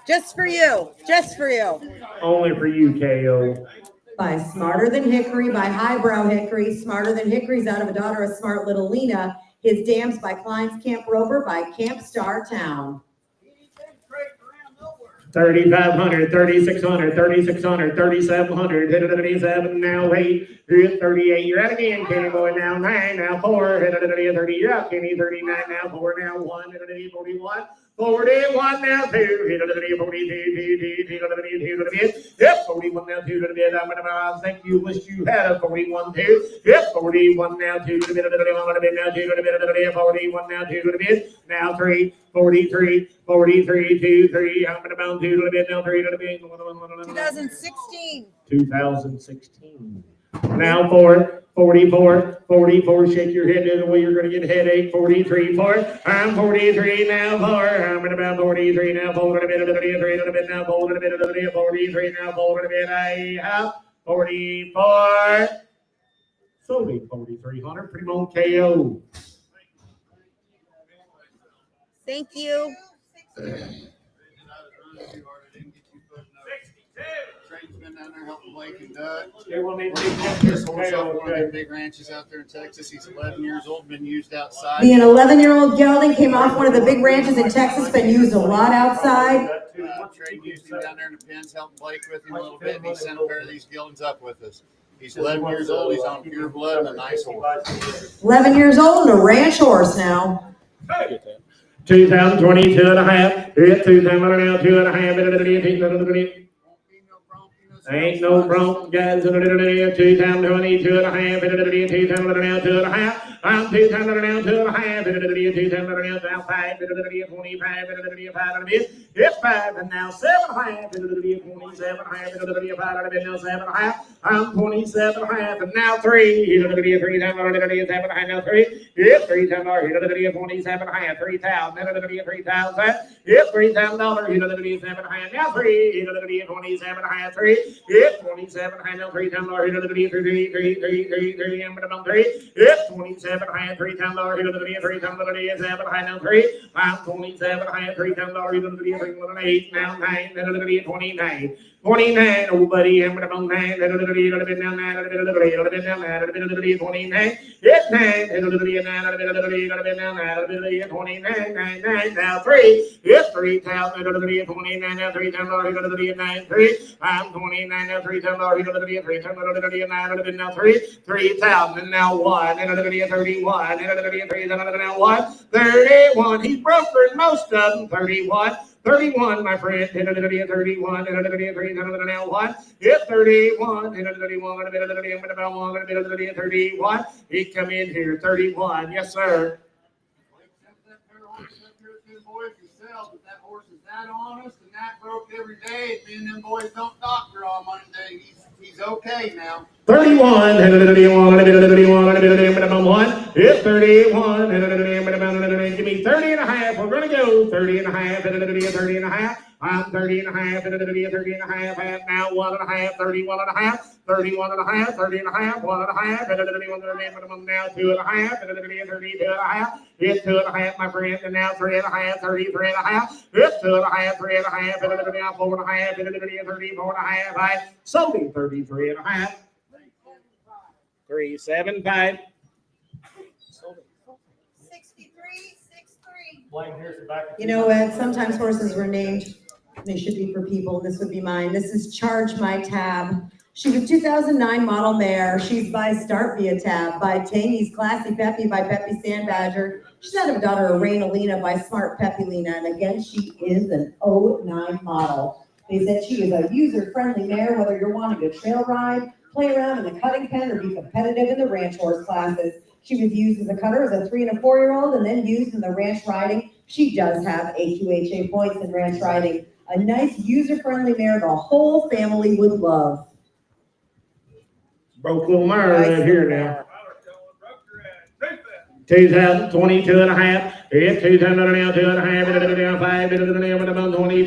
Just for you. Just for you. only for you, KO. By Smarter Than Hickory, by Highbrow Hickory. Smarter Than Hickory's out of a daughter of smart little Lena. His dams by Klein's Camp Roper by Camp Star Town. 3,500, 3,600, 3,600, 3,700, hit it to the 7, now 8, hit 38, you're out again, Kenny boy, now 9, now 4, hit it to the 30, you're out, Kenny, 39, now 4, now 1, hit it to the 41, 41 now, 2. Hit it to the 42. Yep, 41 now, 2 to the bid. I'm gonna think you wish you had a 41, 2. Yep, 41 now, 2 to the bid. I'm gonna bid now, 2 to the bid. 41 now, 2 to the bid. Now 3. 43, 43, 2, 3. I'm gonna bound 2 to the bid. Now 3 to the bid. 2016. 2016. Now 4. 44, 44, shake your head the way you're going to get headache. 43, 4. I'm 43 now, 4. I'm going to be 43 now, 4 to the bit of the 3 to the bit now, 4 to the bit of the 43 now, 4 to the bit. I have 44. Sold 4,300. Pretty much KO. Thank you. Train's been down there helping Blake and Doug. They will need This horse to up one of the big ranches out there in Texas. He's 11 years old, been used outside. Being an 11-year-old gelding, came off one of the big ranches in Texas, been used a lot outside. Trey used him down there in the pens, helping Blake with him a little bit, and he sent a pair of these geldings up with us. He's 11 years old, he's on pure blood and a nice horse. 11 years old and a ranch horse now. 2022 and a half. Hit 2,000 2 and a half. Ain't no bronc guys in the 2,022 and a half. 2,000 2 and a half. I'm 2,000 2 and a half. 2,000 outside. 25. 5 and now 7.5. 27 half. 7.5. I'm 27 half and now 3. 3,000 now 3. Yep, 3,000. 27 half. 3,000. 3,000. Yep, $3,000. 7 half now 3. 27 half 3. Yep, 27 high now 3 times larger than the 3 I'm about 3. Yep, 27 high 3 times larger than the 3 times the 7 high now 3. I'm 27 high 3 times larger than the 3 8 now 9 the 29. 29, oh buddy, I'm about 9, little bit now 9, a little bit now 9, a little bit 29. Yes, 9, a little bit now 9, a little bit now 9, a little bit 29, 9, now 3. Yes, 3,000, a little bit 29, now 3 times larger, a little bit 9, 3. I'm 29, now 3 times larger, a little bit 3 times a little bit 9, a little bit now 3. 3,000, and now 1, and a little bit 31, and a little bit 3, and a little bit now 1. 31, he's brokered most of them, 31. 31, my friend, 31, 3, now 1. Yes, 31, 31. He come in here, 31. Yes, sir. That horse is that honest and that broke every day. Me and them boys don't doctor on Monday. He's okay now. 31, 31, yes, 31, give me 30 and a half. We're going to go 30 and a half, 30 and a half. I'm 30 and a half, 30 and a half, now 1 and a half, 31 and a half, 31 and a half, 30 and a half, 1 and a half, now 2 and a half, 32 and a half, hit 2 and a half, my friend, and now 3 and a half, 33 and a half, hit 2 and a half, 3 and a half, 4 and a half, 34 and a half, I sold him 33 and a half. 375. 63, 63. Blaine, here's the back. You know, Ed, sometimes horses were named, they should be for people. This would be mine. This is Charge My Tab. She's a 2009 model mare. She's by Start Via Tab, by Tangy's Classy Peppy, by Peppy Sandbadger. She's had a daughter, Rainalina, by Smart Peppy Lena. And again, she is an 09 model. They said she is a user-friendly mare, whether you're wanting to trail ride, play around in the cutting pen, or be competitive in the ranch horse classes. She was used as a cutter as a 3 and a 4-year-old, and then used in the ranch riding. She does have AQHA points in ranch riding. A nice user-friendly mare the whole family would love. Broke little mare right here now. 2022 and a half. Hit 2,000 now 2 and a half. 5 22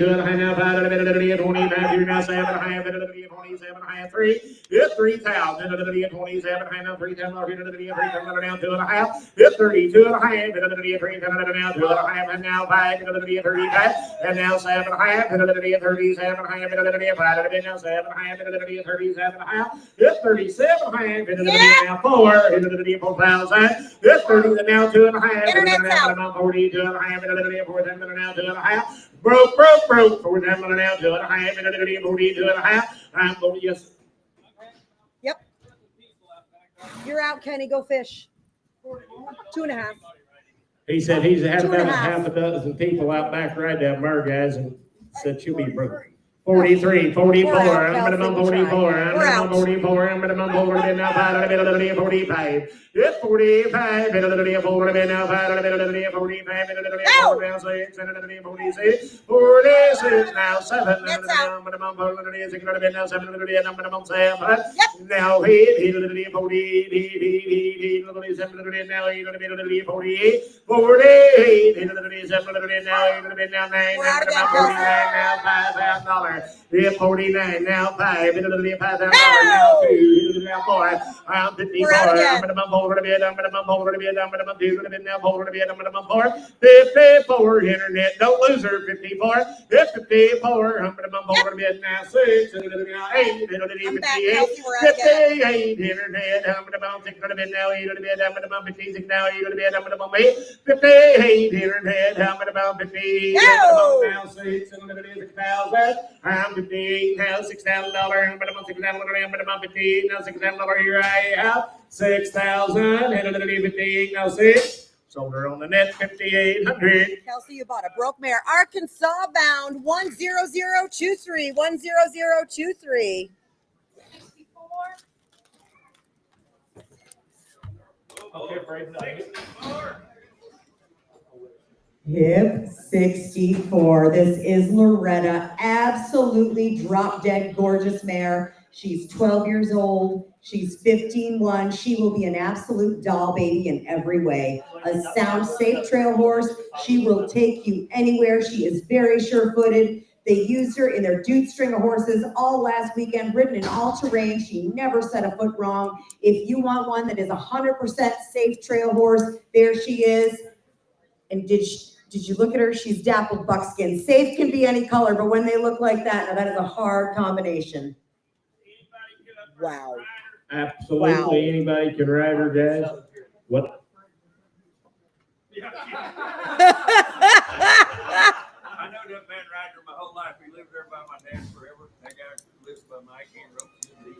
and a half now 5 25 now 7 and a half. 27 and a half 3. Hit 3,000 27 and a half 3,000 now 2 and a half. Hit 32 and a half. 3,000 now 2 and a half and now 5 35 and now 7 and a half. 37 and a half. 5 now 7 and a half. 37 and a half. Hit 37 and a half. Now 4. 4,000. Hit 30 and now 2 and a half. Internet's out. 42 and a half, 4,000 and now 2 and a half. Broke. 4,000 and now 2 and a half, 42 and a half. I'm going to yes. Yep. You're out, Kenny. Go fish. 2.5. He said he's had Two and a about half. half a dozen people out back right down there, guys, and said she'll be broke. 43, 44, We're out, I'm Kelsey, minimum we tried. 44, I'm We're out. minimum 44, I'm minimum 40, now 5, 45. It's 45, 40, now 5, 45, 46, 46, now 7, That's out. minimum 46, now 7, minimum 7. Now 8, 40, now 8, 48, 48, now 9, We're out again, now Kelsey. 49, now $5,000. Yeah, 49, now 5, $5,000, now 2, now 4, I'm 54, We're out again. I'm minimum 4 to bid, I'm minimum 4 to bid, I'm minimum 2 to bid, now 4 to bid, I'm minimum 4, 54, internet, don't lose her, 54, 54, I'm minimum 4 to bid, now 6, now 8, I'm back, 58, Kelsey, we're out again. 58, internet, I'm minimum 6 to bid, now 8 to bid, I'm minimum 56, now 8 to bid, I'm minimum 8, 58, internet, I'm minimum 50, Yo! now 6, and it is 6,000, I'm 58, now $6,000, I'm minimum 6,000, I'm minimum 58, now $6,000, here I have 6,000, and it is 58, now 6. Sold her on the net, 5,800. Kelsey, you bought a broke mare. Arkansas bound 10023. 10023. 64. Okay, Brayden. Hip 64. This is Loretta. Absolutely drop dead gorgeous mare. She's 12 years old. She's 15-1. She will be an absolute doll baby in every way. A sound, safe trail horse. She will take you anywhere. She is very sure-footed. They used her in their dude string of horses all last weekend, ridden in all terrain. She never set a foot wrong. If you want one that is 100% safe trail horse, there she is. And did you look at her? She's dappled buckskin. Safe can be any color, but when they look like that, now that is a hard combination. Wow. Absolutely, Wow. anybody can ride her, guys. What? I know that man rider my whole life. He lived there by my dad forever. That guy lives by Mike. He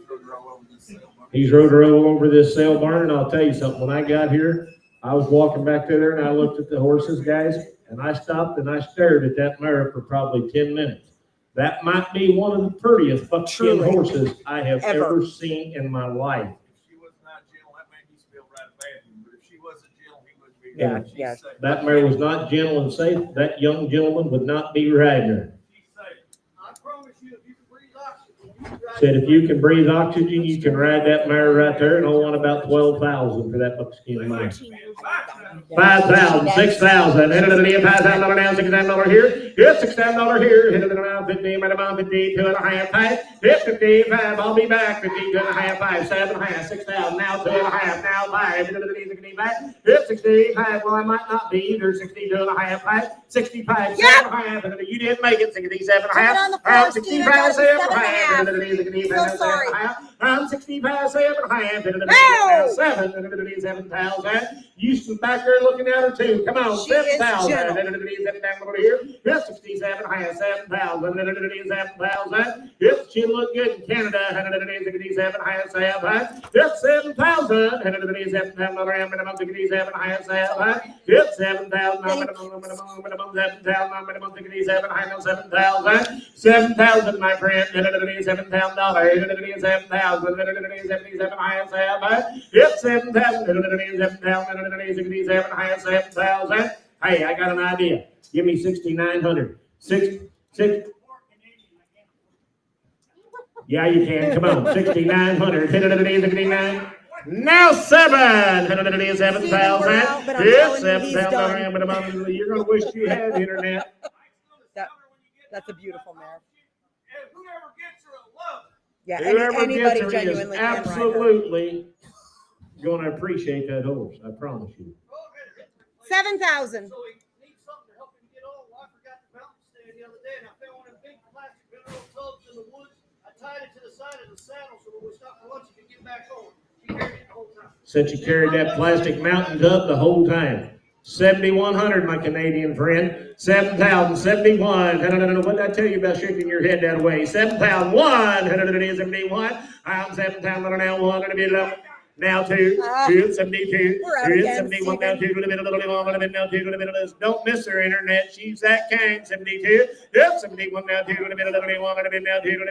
rode her all over this sale barn. He's rode her all over this sale barn, and I'll tell you something. When I got here, I was walking back to there, and I looked at the horses, guys, and I stopped and I stared at that mare for probably 10 minutes. That might be one of the prettiest buckskin Truly. horses I have Ever. ever seen in my life. If she was not gentle, that man used to be able to ride a bad one. But if she wasn't gentle, he wouldn't be. Yeah. She's Yeah. safe. That mare was not gentle and safe. That young gentleman would not be riding her. She's safe. I promise you, if you can breathe oxygen, you can ride. Said if you can breathe oxygen, you can ride that mare right there, and I want about 12,000 for that buckskin mare. 5,000, 6,000, $5,000 now, $6,000 here. Here's $6,000 here. Hit it around 15, right about 52 and a half, 5. Hit 55, I'll be back. 52 and a half, 5, 7 and a half, 6,000, now 2 and a half, now 5. Hit 65, well, I might not be either. 62 and a half, 5, 65, 7 and a half. You didn't make it, 67 and a half. Turn on the floor, 65, 7 and a half. So sorry. I'm 65, 7 and a half. No. 7,000. You stood back there looking at her too. Come on, She is 7,000. gentle. 7,000 over here. Yes, 67 and a half, 7,000. 7,000. Yes, she looked good in Canada. 67 and a half, 7,000. Yes, 7,000. 7,000 around minimum 67 and a half, 7,000. Yes, 7,000. Minimum 7,000. Minimum 67 and a half, 7,000. 7,000, my friend. $7,000. 7,000. 77 and a half, 7,000. Yes, 7,000. 7,000. 67 and a half, 7,000. Hey, I got an idea. Give me 6,900. Six. Yeah, you can. Come on. 6,900. 69. Now 7,000. 7,000. Yes, 7,000. You're going to wish you had internet. That's a beautiful mare. Whoever gets her a love. Yeah, Whoever anybody gets her is genuinely can ride her. absolutely going to appreciate that horse. I promise you. 7,000. So he needs something to help him get on. Well, I forgot the mountain stand the other day, and I found one of them big plastic mineral tubs in the woods. I tied it to the side of the saddle so when we stopped for lunch, you could get back on. She carried it the whole time. Since you carried that plastic mountain tub the whole time. 7,100, my Canadian friend. 7,000, 71. What did I tell you about shaking your head that way? 7,000, 171. I'm 7,000 now, 1 to be low. now 2, hit 72, We're out hit again, 71, now Stephen. 2 to the middle, now 2 to the middle. Don't miss her internet. She's that kind. 72, hit 71, now 2 to the middle, now 2 to the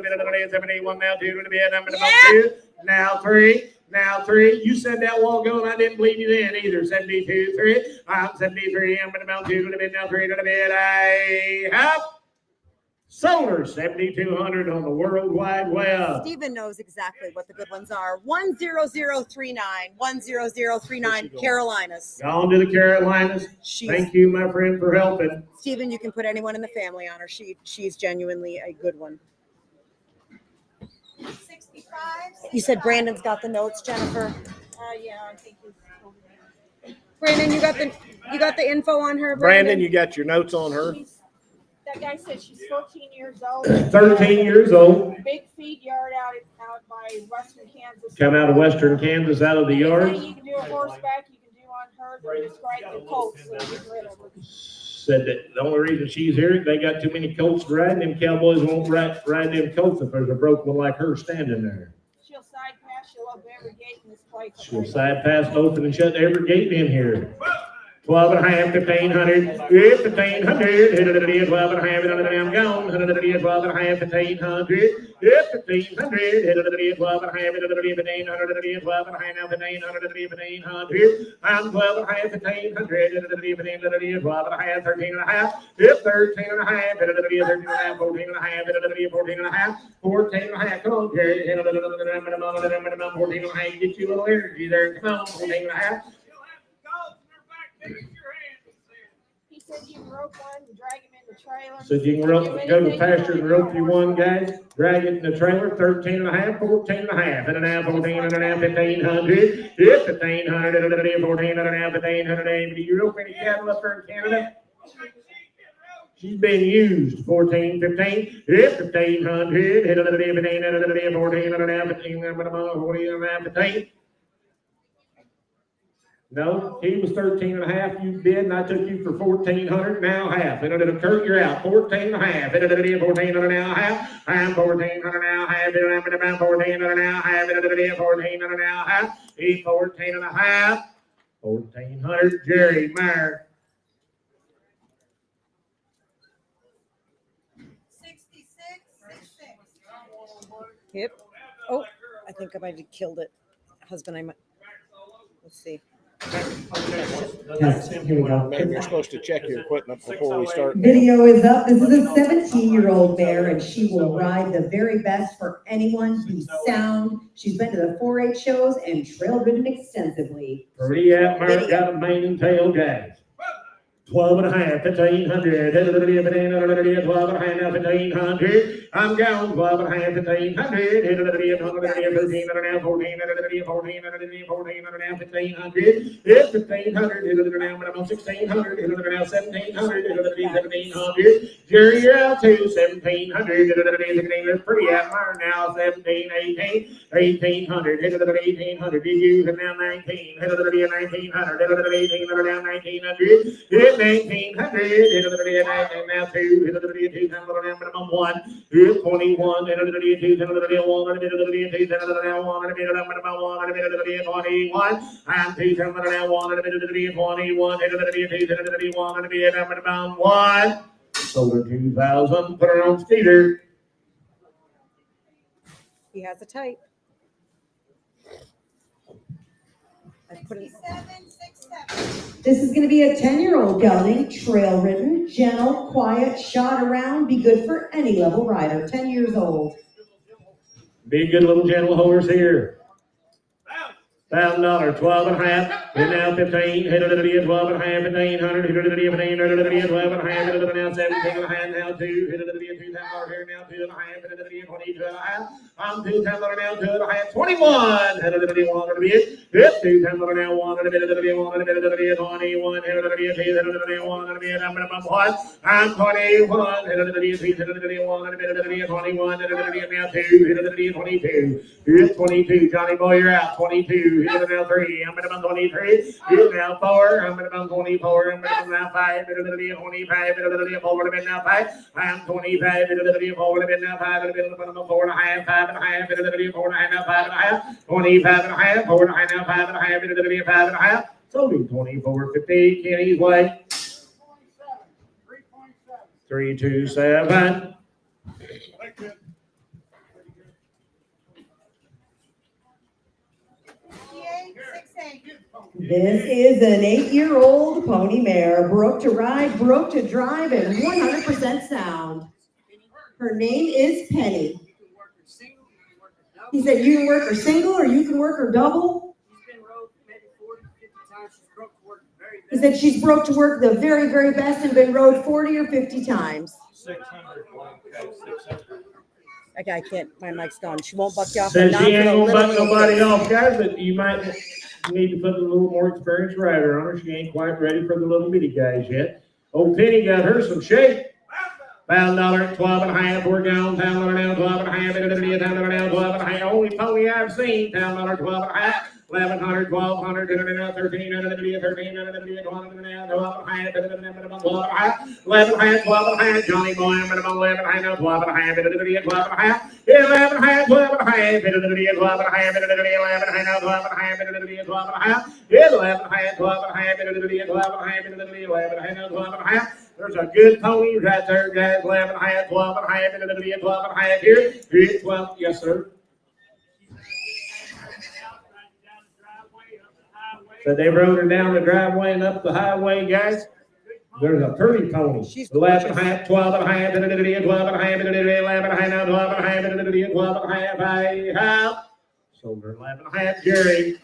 middle, 71, now 2 to the middle, number 2, now 3. Now 3, you said that while ago, and I didn't believe you then either. 72, 3, I'm 73, I'm about 2 to the mid, now 3 to the mid. I have solar 7,200 on the World Wide Web. Stephen knows exactly what the good ones are. 10039, 10039, Carolinas. Gone to the Carolinas. Thank you, my friend, for helping. Stephen, you can put anyone in the family on her. She's genuinely a good one. 65. You said Brandon's got the notes, Jennifer. Yeah, I think he's. Brandon, you got the info on her. Brandon, you got your notes on her? That guy said she's 14 years old. 13 years old. Big feed yard out by Western Kansas. Come out of Western Kansas, out of the yard. Anything you can do a horseback, you can do on her. They're just right the Colts. So get rid of her. Said that the only reason she's here, they got too many colts to ride. Them cowboys won't ride them colts if there's a broke one like her standing there. She'll side pass. She'll open every gate in this place. She'll side pass, open and shut every gate in here. 12 and a half, 1,500, 1,500, 12 and a half, I'm gone, 12 and a half, 1,500, 1,500, 12 and a half, 1,500, 12 and a half, now 1,500, I'm 12 and a half, 1,500, 12 and a half, 13 and a half, 13 and a half, 13 and a half, 14 and a half, 14 and a half, 14 and a half, come on, Jerry, 14 and a half, get you a little energy there, come on, 14 and a half. He said you can rope one and drag him in the trailer. So you can go to the pasture and rope you one, guys, drag it in the trailer, 13 and a half, 14 and a half, and a half, 14 and a half, 1,500, 1,500, 14 and a half, 1,500. Do you rope any cattle up there in Canada? She's been used, 14, 15, 1,500, 14 and a half, 15. No, he was 13 and a half, you bid, and I took you for 1,400, now half. Kurt, you're out, 14 and a half, 14 and a half, I'm 1,400 now, half, 14 and a half, 14 and a half, he's 14 and a half, 1,400, Jerry Meyer. 66. Yep. Oh, I think I might have killed it. Husband, I might. Let's see. Here we go. Maybe you're supposed to check your equipment before we start. Video is up. This is a 17-year-old mare, and she will ride the very best for anyone who's sound. She's been to the 4-H shows and trail ridden extensively. Pretty out, Mark, got a mane and tail, guys. 12 and a half, 1,500, 12 and a half, now 1,500. I'm gone, 12 and a half, 1,500, 13 and a half, 14 and a half, 14 and a half, 14 and a half, 1,500, 1,500, 1,600, 1,700, Jerry, you're out to 1,700, pretty out, Mark, now 17, 18, 1,800, 1,800, you use it now 19, 1,900, 1,800, now 1,900, 1,900, now 2, 2 times minimum 1, 21, 2 times 1, 2 times 1, 21, and 2 times 1, 21, 1, sold her 2,000, put her on speeder. He has a type. I put it. This is going to be a 10-year-old gelding, trail ridden, gentle, quiet, shot around, be good for any level rider, 10 years old. Be a good little gentle horse here. $1,000, 12 and a half, and now 15, 12 and a half, 1,800, 12 and a half, now 17 and a half, now 2, $2 here, now 2 and a half, 22 and a half, I'm 2 times now 2 and a half, 21, 2 times now 1, 21, I'm 21, now 2, 22, Johnny Boy, you're out, 22. 2, hit it now 3, I'm gonna 23, hit now 4, I'm gonna 24, I'm gonna now 5, hit it 25, hit it forward a now 5, I'm 25, hit it forward a now 5, hit it 4 and a half, 5 and a half, hit it 4 and a half, now 5 and a half, 25 and a half, 4 and a half, now 5 and a half, hit it 5 and a half, so do 24.50, Kenny's way. 327. This is an 8-year-old pony mare, broke to ride, broke to drive, and 100% sound. Her name is Penny. He said you can work her single or you can work her double. He said she's broke to work the very, very best and been rode 40 or 50 times. 600. Okay, I can't. My mic's gone. She won't buck you off. Says but she not ain't for the gonna buck little nobody ladies. off, guys, but you might need to put a little more experienced rider on her. She ain't quite ready for the little bitty guys yet. Old Penny got her some shape. $1, 12 and a half, we're gone. $10 now, 12 and a half, $10 now, 12 and a half. Only pony I've seen. $10, 12 and a half. 1,100, 1,200, 1,300, 1,300, 12 and a half, 12 and a half, 11 and a half, 12 and a half, Johnny Boy, I'm gonna 11 and a half, 12 and a half, 12 and a half, 11 and a half, 12 and a half, 12 and a half, 11 and a half, 12 and a half, 12 and a half, 11 and a half, 12 and a half, 12 and a half, 11 and a half, 12 and a half. There's a good pony right there, guys. 11 and a half, 12 and a half, 12 and a half here. 12, yes, sir. So they rode her down the driveway and up the highway, guys. There's a pretty pony. 11 and a half, 12 and a half, 12 and a half, 11 and a half, 12 and a half, 12 and a half. Sold her 11 and a half, Jerry.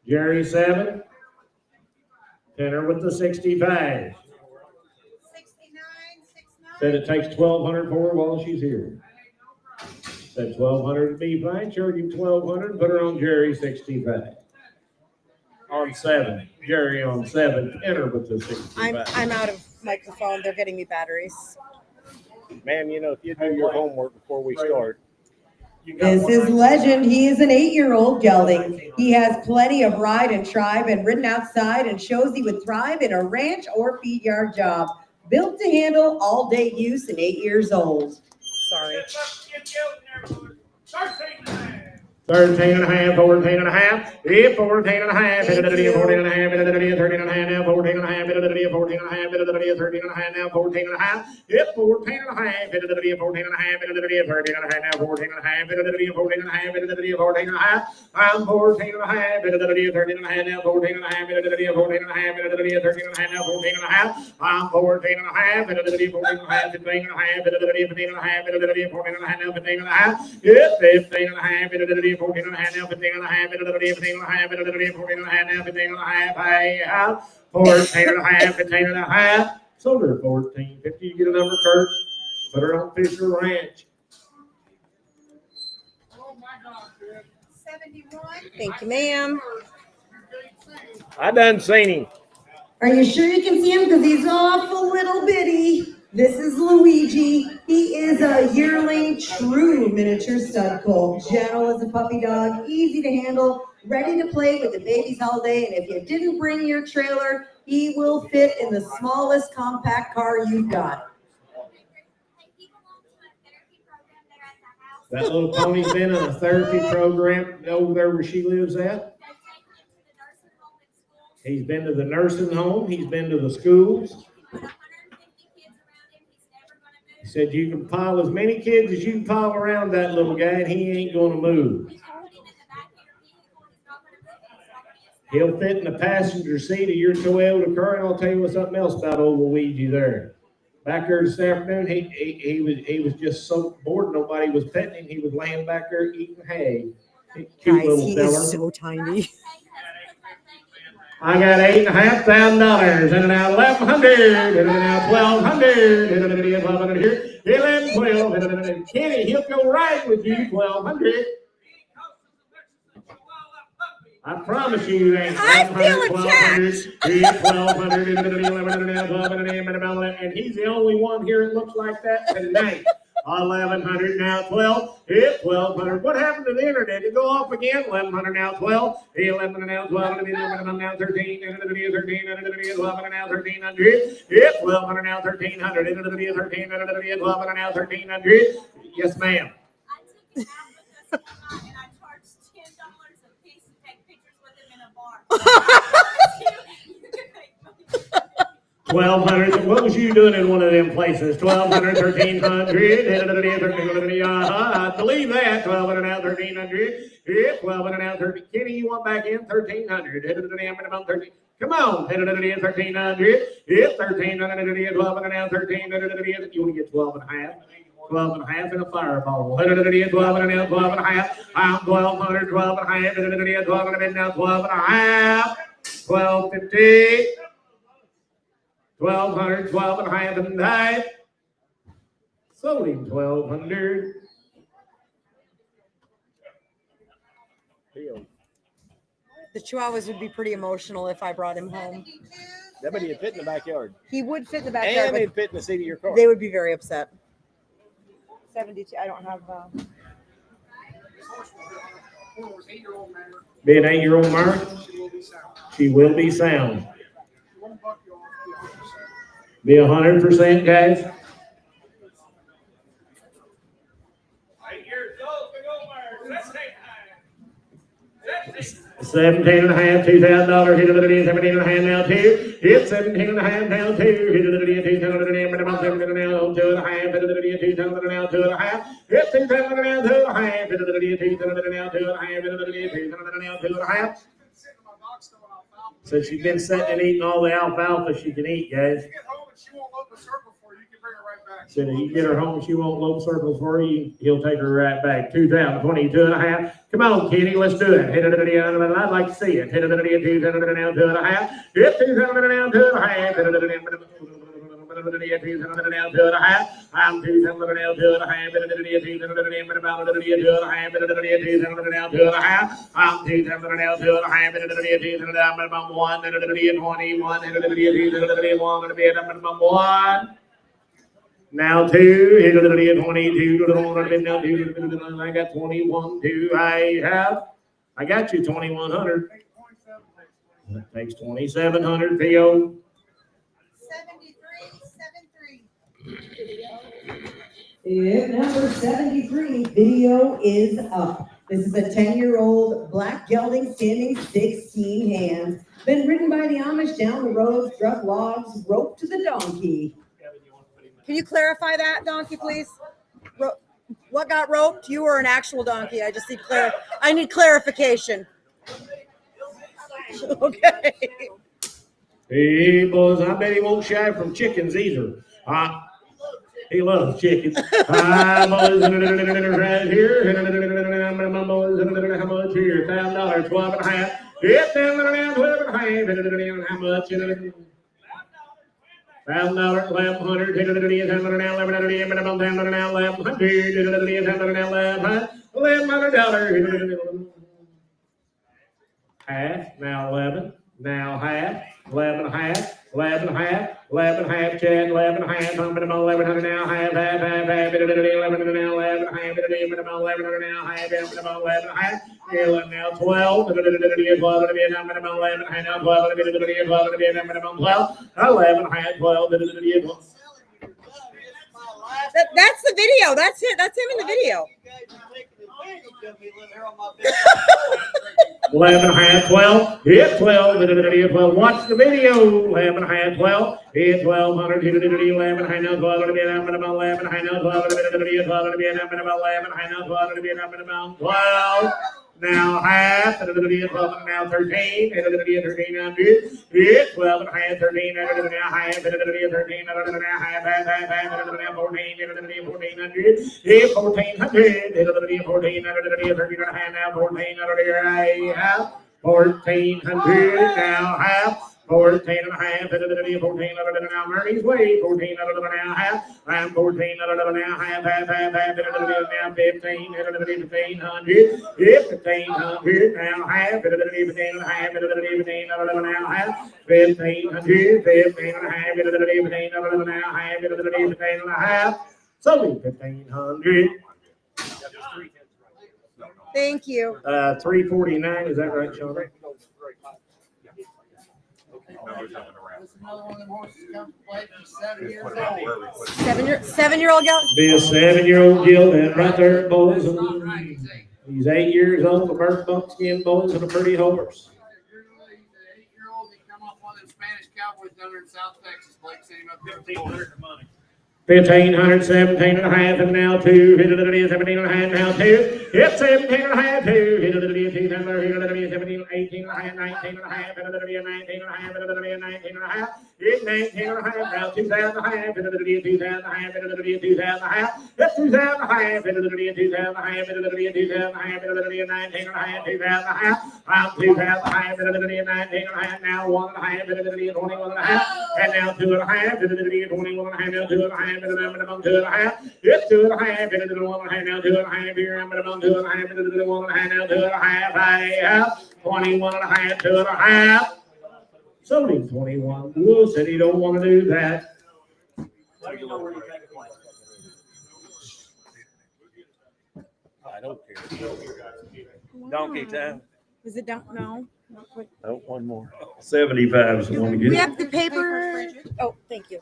Jerry 7. Tenner with the 65. 69, 69. Said it takes 1,200 for her while she's here. Said 1,200 to be fine. Charge you 1,200. Put her on Jerry 65. On 7. Jerry on 7. Tenner with the 65. I'm out of microphone. They're getting me batteries. Man, you know, if you do your homework before we start. This is Legend. He is an 8-year-old gelding. He has plenty of ride and tribe and ridden outside and shows he would thrive in a ranch or feed yard job. Built to handle all-day use and 8 years old. Sorry. 13 and a half, 14 and a half, 14 and a half, 14 and a half, 13 and a half, 14 and a half, 14 and a half, 13 and a half, 14 and a half, 14 and a half, 14 and a half, 13 and a half, 14 and a half, 14 and a half, 14 and a half, I'm 14 and a half, 13 and a half, now 14 and a half, 14 and a half, 13 and a half, now 14 and a half, I'm 14 and a half, 14 and a half, 15 and a half, 15 and a half, 14 and a half, now 15 and a half, 15 and a half, 14 and a half, now 15 and a half, 15 and a half, 14 and a half, now 15 and a half, I have 14 and a half, 15 and a half. Sold her 14.50. You get a number, Kurt. Put her on Fisher Ranch. 71. Thank you, ma'am. I done seen him. Are you sure you can see him? Because he's awful little bitty. This is Luigi. He is a yearling, true miniature stud colt. Gentle as a puppy dog, easy to handle, ready to play with the babies all day. And if you didn't bring your trailer, he will fit in the smallest compact car you've got. That little pony's been in a therapy program over there where she lives at. He's been to the nursing home. He's been to the schools. He said you can pile as many kids as you can pile around that little guy and he ain't going to move. He'll fit in the passenger seat of your Toyota car, and I'll tell you something else about old Luigi there. Back there this afternoon, he was just so bored nobody was petting him. He was laying back there eating hay. Cute Guys, little he fella. is so tiny. I got $8,500 and now 1,100 and now 1,200 and then 1,200 here. 11, 12 and Kenny, he'll go right with you 1,200. I promise you that. I feel attacked. 1,200 and he's the only one here that looks like that tonight. 1100 now 12. Hit 1200. What happened to the internet? Did it go off again? 1100 now 12. 11 now 12. 11 now 13. 13. 12 now 1300. Hit 1200 now 1300. 13. 12 now 1300. Yes, ma'am. I took it out because and I charged $10 a piece to take pictures with him in a bar. You can make money. 1200. What was you doing in one of them places? 1200, 1300. I believe that. 1200 now 1300. Yeah, 1200 now 13. Kenny, you want back in 1300? 13. Come on. 1300. Yeah, 1300. 1200 now 1300. You want to get 12 and a half? 12 and a half in a fireball. 12 and a half, 12 and a half. I'm 1200, 12 and a half. 12 and a half, now 12 and a half. 1250. 1200, 12 and a half and half. Sold him 1200. The Chihuahuas would be pretty emotional if I brought him home. That would fit in the backyard. He would fit in the And backyard, he'd but fit in the seat of your car. they would be very upset. 72. I don't have. Be an 8-year-old mare. She will be sound. Be 100%, guys. 8 years old, big old mare. Let's take time. 17 and a half, $2,000. Hit it, 17 and a half now, 2. Hit 17 and a half now, 2. Hit it, 2,000 now, 2 and a half. Hit it, 2,000 now, 2 and a half. Hit 2,000 now, 2 and a half. Hit it, 2,000 now, 2 and a half. Hit it, 2,000 now, 2 and a half. So she's been sitting and eating all the alfalfa she can eat, guys. So if you get her home, she won't load circles for you. He'll take her right back. 2022 and a half. Come on, Kenny, let's do it. Hit it, I'd like to see it. Hit it, 2,000 now, 2 and a half. Hit 2,000 now, 2 and a half. Hit it, 2,000 now, 2 and a half. I'm 2,000 now, 2 and a half. Hit it, 2,000 now, 2 and a half. Hit it, 2,000 now, 2 and a half. I'm 2,000 now, 2 and a half. Hit it, 2,000 now, 1. Hit it, 21. Hit it, 1. Now 2, hit it, 22, now 2, I got 21, 2, I got you 2,100. That takes 2,700, Theo. 73. Number 73, video is up. This is a 10-year-old black gelding standing 16 hands. Been ridden by the Amish down the road, struck logs, roped to the donkey. Can you clarify that, donkey, please? What got roped? You were an actual donkey. I just need I need clarification. Okay. Hey, boys, I bet he won't shy from chickens either. He loves chickens. Hi, boys, right here. How much here? $1,000, 12 and a half. Hit down around 12 and a half. How much? $1,000, 1,100. Hit it, 1,100. Minimum $1,100. 1,100. Half, now 11, now half, 11 and a half, 11 and a half, 11 and a half, Chad, 11 and a half, minimum 1,100 now, half, 11 and a half, minimum 11 and a half, minimum 1100 now, half, minimum 11 and a half, 11 now 12, 12 minimum 11 and a half, now 12, 12 minimum 12, 11 and a half, 12, That's the video. That's it. That's him in the video. 11 and a half, 12, hit 12, watch the video, 11 and a half, 12, hit 1,200, hit 11 and a half, now 12, 11 and a half, now 12, 11, 12, now half, now 13, 1300, hit 12 and a half, 13, now half, 13, now half, 14, 1400, hit 1,400, hit 14, now 13 and a half, now 1400, half, 1,400, now half, 14 and a half, 14 now Murray's way, 14 now half, I'm 14 now half, now 15, 1,500, 1,500 now half, 15 and a half, 15 now half, 1,500, 15 and a half, 15 now half, 15 and a half, Sold him 1,500. Thank you. 349, is that right, Sean? There's another one of them horses come to play from 7 years old. Seven-year-old gal. Be a 7-year-old gelding right there, boys. That's not right, he's 8. He's 8 years old, a burnt buckskin, boys, and a pretty horse. He's an 8-year-old. He come off one of them Spanish cowboys down there in South Texas. Blake sent him up there. 1,500 money. 1,500, 17 and a half, and now 2. 17 and a half, now 2. Yep, 17 and a half, 2. 17, 18 and a half, 19 and a half, 19 and a half, 19 and a half, 19 and a half, 19 and a half, now 2,000 and a half, 2,000 and a half, 2,000 and a half, yep, 2,000 and a half, 2,000 and a half, 2,000 and a half, 19 and a half, 2,000 and a half, I'm 2,000 and a half, 19 and a half, now 1 and a half, 21 and a half, and now 2 and a half, 21 and a half, now 2 and a half, 2 and a half, yep, 2 and a half, 1 and a half, now 2 and a half, here, I'm 2 and a half, 1 and a half, now 2 and a half, I have 21 and a half, 2 and a half. Sold him 21. Will said he don't want to do that. Let me know where you take it. I don't care. Donkey time. Is it down? No. Not quick. Oh, one more. 75 is the one to We get. have the paper. Oh, thank you.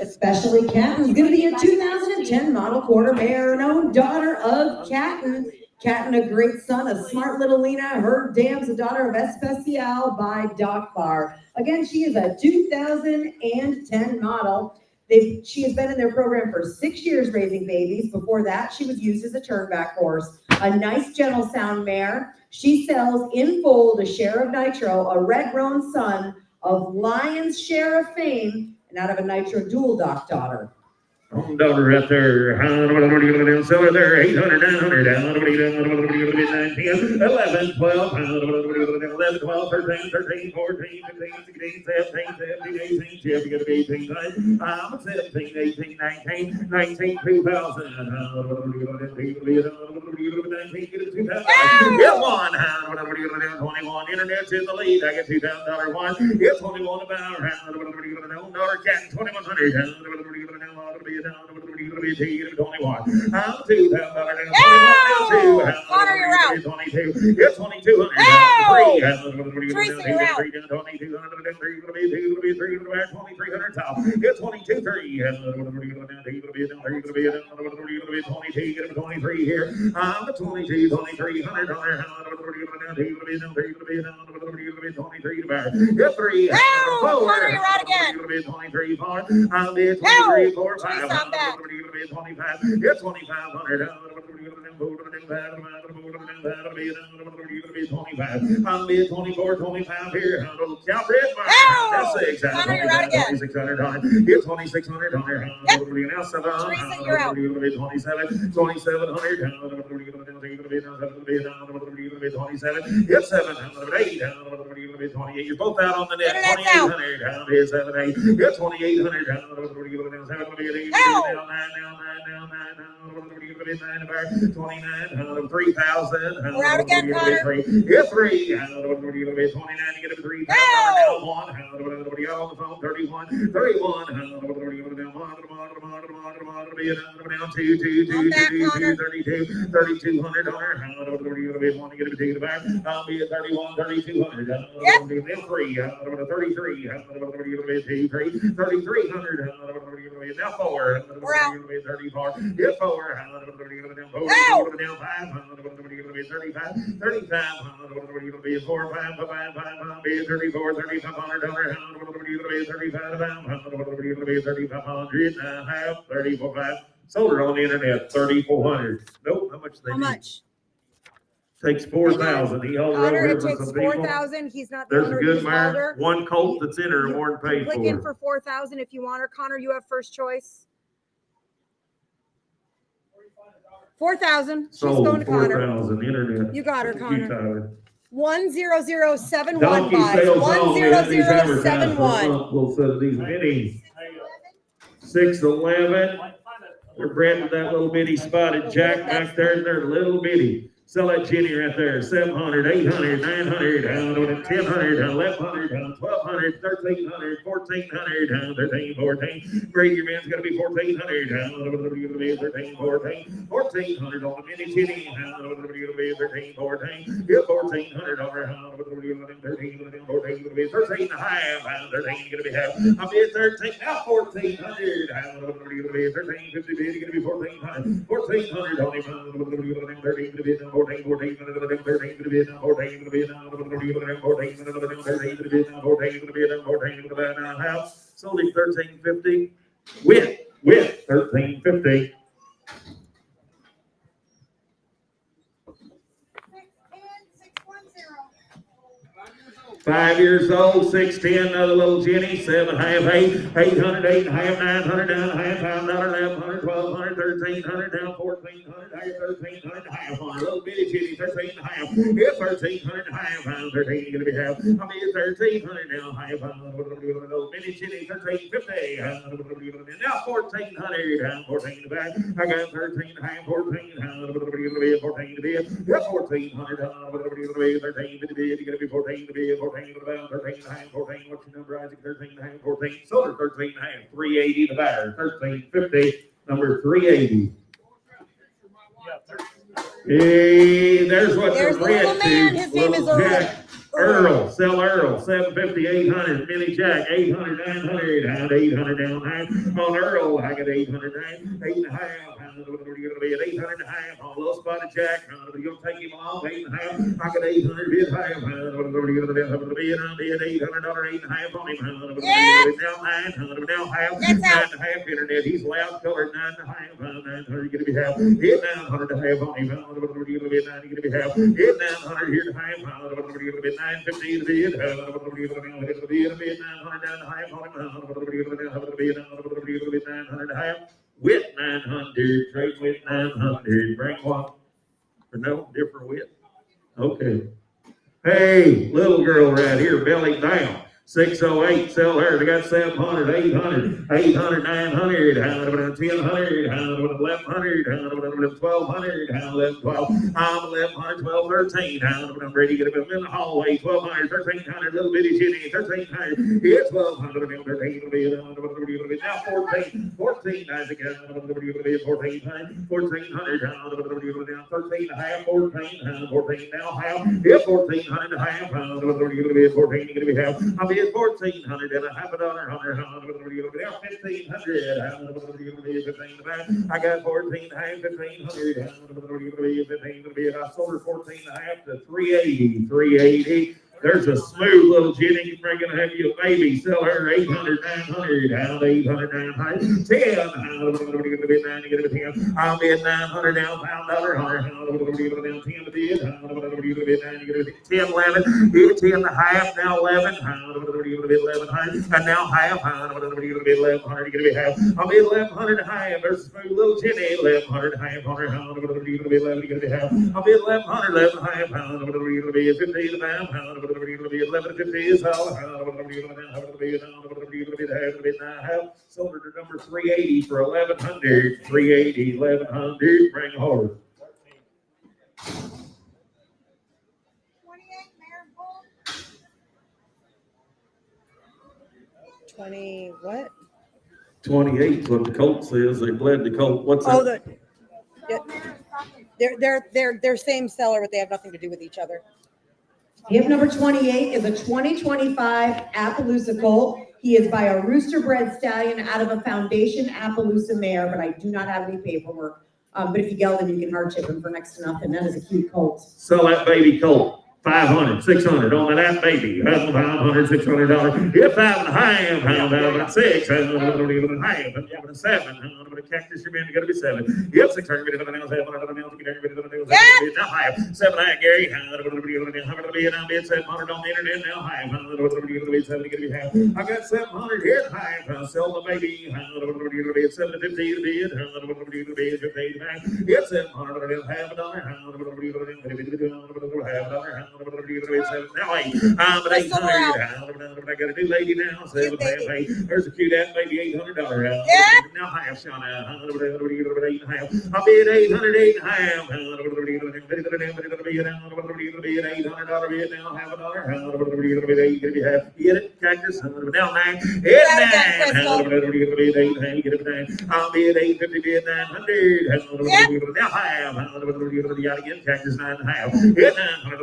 Especially Catton's going to be a 2010 model quarter mare, known daughter of Catton. Catton, a great son of smart little Lena. Her dam's a daughter of Especial by Doc Bar. Again, she is a 2010 model. She has been in their program for 6 years raising babies. Before that, she was used as a turnback horse. A nice, gentle sound mare. She sells in full to Share of Nitro, a red roan son of Lion's Share of Fame, and out of a Nitro dual Doc daughter. Daughter right there. What are you going to sell her there? 800, 900, 19, 11, 12, 11, 12, 13, 13, 14, 15, 16, 17, 17, 18, 18, 17, 18, 19, 19, 2000. Get one. 21. Internet's in the lead. I get $2,000 one. Get 21 about. Daughter Cat, 2,100. Connor, you're out. 22. It's 2,200. Teresa, you're out. 2,300 top. It's 22.3. 23 here. 22, 2,300. 23 back. Get 3. Connor, you're out again. 23 4. 23 4 5. Teresa, I'm back. 25. Get 2,500. 25. I'll be at 24, 25 here. Count red bar. That's 6. Connor, you're out again. 2,600. Get 2,600. Yep. Now 7. Teresa, you're out. 27. 2,700. 27. Get 708. 28. You're both out on the net. Internet's out. 2,800. 7, 8. Get 2,800. 29, 3,000. We're out again, Connor. Get 3. 29, you get a 3. Now 1. On the phone. 31. 31. Now 2, 32, 3,200. Want to get a potato back? I'll be at 31, 3,200. Yep. 3, 33, 3,300. Now 4. We're out. 34. Get 4. Now 5. 35. 35. 4, 5, 5, 5, 34, 3,500. 35. 34, 5. Sold her on the internet, 3,400. Nope, how much they How need? much? Takes 4,000. He all Connor, over it here for takes some people. 4,000. He's not the There's owner. a good He's mare. older. One Colt that's in her weren't paid Click in for. for 4,000 if you want her. Connor, you have first choice. 4,000. She's Sold going to Connor. 4,000. Internet. You got her, Connor. Tyler. 10071 Donkey buys. sales all, man. These advertisements for a 10071. month will sell these minis. 611. They're branded that little bitty spotted jack back there. They're little bitty. Sell that Jenny right there. 700, 800, 900, 1000, 1100, 1200, 1300, 1400, 13, 14. Greg, your man's gonna be 1400, 13, 14. 1400 on the mini Jenny, 13, 14. Yeah, 1400 on her, 13, 14, 13 and a half, 13 gonna be half. I'm in 13, now 1400, 13, 50 bid, gonna be 1400, 1400 on him, 13 to bid, 14, 14, 13 to bid, 14 to bid, 14 to bid, 14 to bid, 14 to bid, house, sold him 1350, with 1350. 5 years old, 610, another little Jenny, 7 half, 8, 800, 8 and a half, 900, 9 and a half, $5, 1100, 1200, 1300, down 1400, 1300 and a half on a little bitty Jenny, 13 and a half, yeah, 1300 and a half, 13 gonna be half, I mean 1300 now, half, little bitty Jenny, 1350, now 1400, 14 to back, I got 13 and a half, 14, 14 to be, yeah, 1400, 13 to be, gonna be 14 to be, 14 to the bound, 13 and a half, 14. What's your number, Isaac? 13 and a half, 14. Sold her 13 and a half, 380 the batter, 1350, number 380. Hey, there's what There's the the little red man. to. His name is Little Jack. Earl. Sell Earl, 750, 800, Millie Jack, 800, 900, and 800 down high. On Earl, I got 800, 8 and a half, what are you gonna be at 800 and a half on Little Spotted Jack? You'll take him along, 8 and a half. I got 800 bid half. What are you gonna be at $800, 8 and a half on him? Yeah. Now 900, now half, That's 9 out. and a half internet. He's loud colored, 9 and a half, 900 gonna be half. Hit 900 and a half on him. What are you gonna be at 90 gonna be half? Hit 900 here to half. What are you gonna be at 950 to bid? What are you gonna be at 900 down the half on him? What are you gonna be at 900 and a half? With 900, trade with 900, bring one. Or no, different width. Okay. Hey, little girl right here, belly down. 608, sell her. They got 700, 800, 800, 900, 1000, 1100, 1200, 1112. I'm 1100, 12, 13. I'm ready to get up in the hallway. 1200, 1300, little bitty Jenny, 1300. It's 1200, 13. Now 14, 14. I think 1400, 1400, 13 and a half, 14, 14 now half. Yeah, 1400 and a half. 14 gonna be half. I'll be at 1400 and a half $1. 1500. I got 14 half, 1500. 1500. I sold her 14 and a half to 380. 380. There's a smooth little Jenny. You're going to have you a baby. Sell her 800, 900, 800, 900, 10. I'll be at 900 now, $1,000. 10 to bid. 10, 11. 10 and a half, now 11. 1100, and now half. 1100. You're going to be half. I'll be at 1100 and a half. There's a smooth little Jenny. 1100 and a half on her. You're going to be half. I'll be at 1100, 11 and a half. You're going to be at 15 and a half. 1150 is all. Sold her to number 380 for 1100. 380, 1100. Bring hard. 20 what? 28 is what the Colt says. They bled the Colt. What's that? Oh, they're same seller, but they have nothing to do with each other. Gift number 28 is a 2025 Appaloosa Colt. He is by a rooster bred stallion out of a foundation Appaloosa mare, but I do not have any paperwork. But if you get them, you can hardship him for next to nothing. That is a cute colt. Sell that baby Colt. 500, 600 on that baby. $500, $600. Yeah, 5 and a half. 6. 5 and a half. 7. Cactus, you're going to be 7. Yep, 600. Now 7 and a half, Gary. 700 on the internet now. 7 I got 700 here. Sell the baby. 750 to bid. 15 back. Yep, 700. Half $1. Now 8. I'm at 800. I got a new lady now. 7 half 8. There's a cute ass baby, $800. Yeah. Now half shot out. 8 and a half. I'll be at 800, 8 and a half. $800 bid now, half a dollar. Get it, cactus, now nine. I'll be at 850, bid 900. Now half. You gotta get cactus 9.5. Bid 900.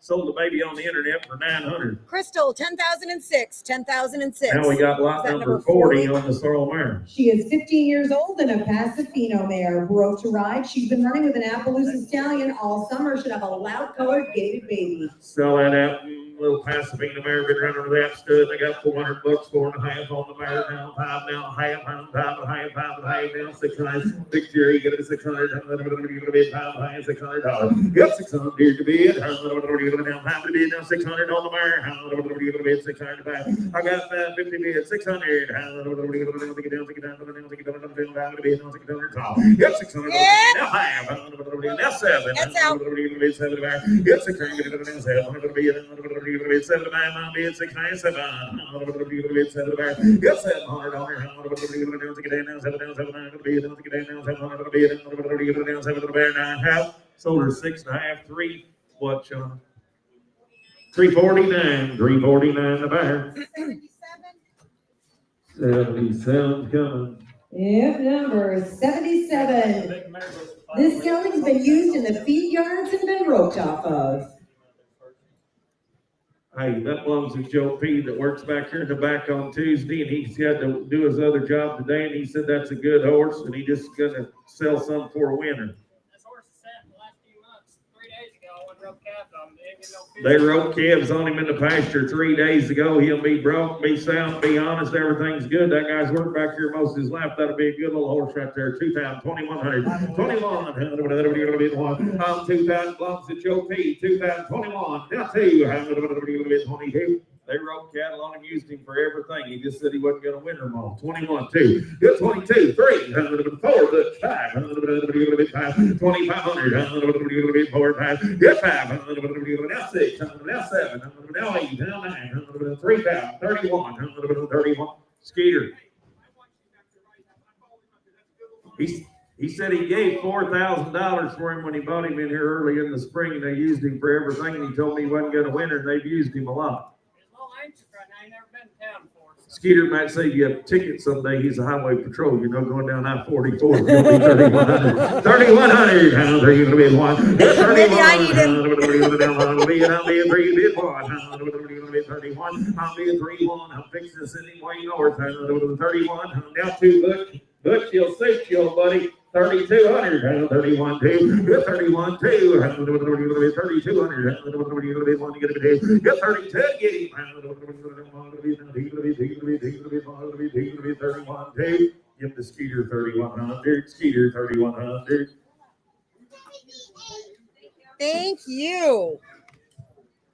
Sold the baby on the internet for 900. Crystal, 10,006. 10,006. Now we got lot Is that number 40 on the sorrel mare. She is 15 years old and a Pasifino mare. Broke to ride. She's been running with an Appaloosa stallion all summer. Should have a loud colored gated baby. Sell that out. Little Pasadena mare been running with that stud. They got $400, 4.5 on the mare now. 5 now, half, 5 now, 600. Big Jerry, get it 600. $5, $600. Yep, 600 here to bid. Now 5 to bid now, 600 on the mare. 600 back. I got 550 bid, 600. Yep, 600. Now 5. Now 7. That's out. Yep, 600. 7 to 9, my bid 697. Yes, 700 on here. 7 sold her 6.5, 3. What, Sean? 349. 349 the buyer. 77 coming. Yep, number 77. This gelding's been used in the feed yards and been roped off of. Hey, that belongs to Joe P. that works back here in the back on Tuesday, and he's had to do his other job today, and he said that's a good horse, and he just gonna sell some for a winner. This horse is set in the last few months. 3 days ago, I went rope calves on him. They roped calves on him in the pasture 3 days ago. He'll be broke, be sound, be honest, everything's good. That guy's worked back here most of his life. That'll be a good little horse right there. 2,000, 2,100, 2,100. 2,000 belongs to Joe P. 2,021. Now 2,022. They roped cattle on him, used him for everything. He just said he wasn't going to win them all. 21, 2. Good 22, 3. 4, 5. 2,500. 4, 5. Good 5. Now 6. Now 7. Now 8. Now 9. 3,000. 31. 31. Skeeter. He said he gave $4,000 for him when he bought him in here early in the spring, and they used him for everything. And he told me he wasn't going to win, and they've used him a lot. Skeeter might save you a ticket someday. He's a highway patrol, going down I-44. It's going to be 3,100. 3,100. How are you going to be one? 31. Maybe I need him. I'll be a 3 bid one. I'll be 31. I'll be a 3-1. I'm fixing to send him way north. 31. Now 2 Butch, you'll suit you, buddy. 3,200. 31, 2. 31, 2. 3,200. 1 to get a bid. Get 32. Get him. 31, 2. Give the Skeeter 3,100. Skeeter 3,100. Thank you.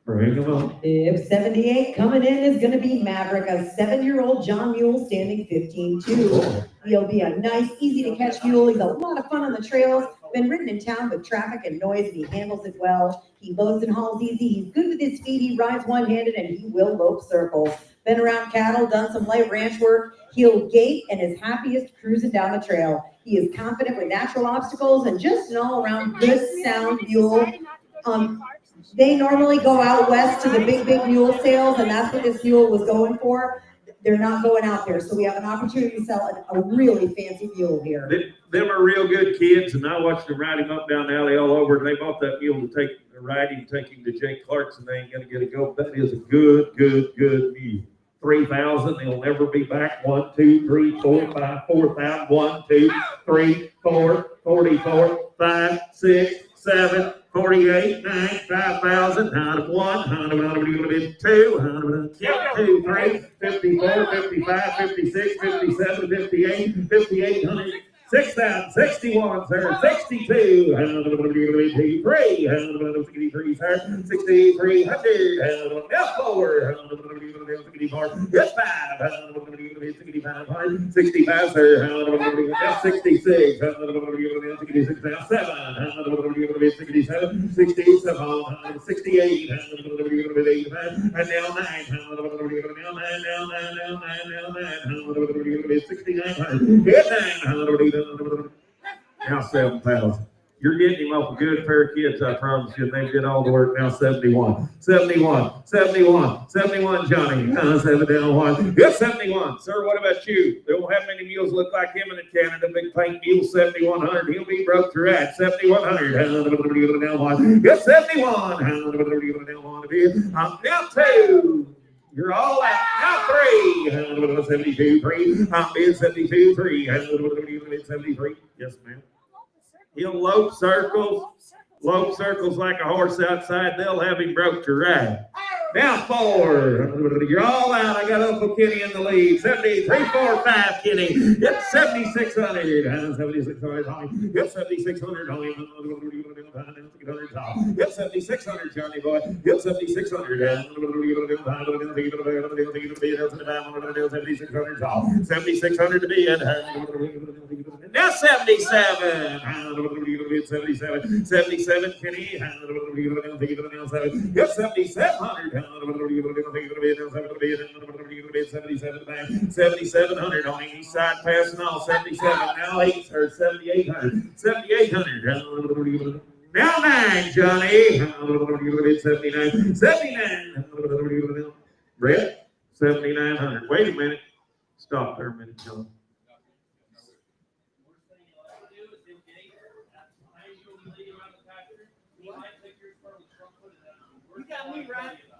Bring him on. If 78 coming in is going to be Maverick, a 7-year-old John Mule standing 15-2. He'll be a nice, easy to catch mule. He's a lot of fun on the trails. Been ridden in town with traffic and noise, and he handles it well. He loads and hauls easy. He's good with his feet. He rides one-handed, and he will rope circles. Been around cattle, done some light ranch work. He'll gait and is happiest cruising down the trail. He is confident with natural obstacles and just an all-around good, sound mule. They normally go out west to the big mule sales, and that's what this mule was going for. They're not going out there, so we have an opportunity to sell a really fancy mule here. Them are real good kids, and I watched them ride him up down the alley all over, and they bought that mule to take him to Jake Clarkson. They ain't gonna get a go. That is a good mule. 3,000. They'll never be back. 1, 2, 3, 4, 5, 4,000. 1, 2, 3, 4, 44, 5, 6, 7, 48, 9, 5,000. 101, 102, 102, 3, 54, 55, 56, 57, 58, 5800. 6,000, 61, sir, 62, 63, 63, sir, 6,300, now 4, 64, yes, 5, 65, 65, sir, now 66, 66, now 7, 67, 67, 68, and now 9, now 69, yes, 9, now 7,000. You're getting him off a good pair of kids, I promise you. They did all the work. Now 71, 71, 71, 71, Johnny. 71. Yes, 71. Sir, what about you? They won't have many mules look like him in Canada. Big pink mule, 7,100. He'll be broke through that. 7,100. Yes, 71. Now 2. You're all out. Now 3. 72, 3. I'm in 72, 3. 73. Yes, ma'am. He'll lope circles like a horse outside. They'll have him broke to ride. Now 4. You're all out. I got Uncle Kenny in the lead. 73, 4, 5, Kenny. It's 7,600. 7,600. It's 7,600. It's 7,600, Johnny boy. It's 7,600. 7,600 to be in. Now 77. 77. 77, Kenny. Yes, 7,700. 7,700 on the east side, passing all. 77. Now 8, sir. 7,800. 7,800. Now 9, Johnny. 79. 79. Brett. 7,900. Wait a minute. Stop there a minute, John.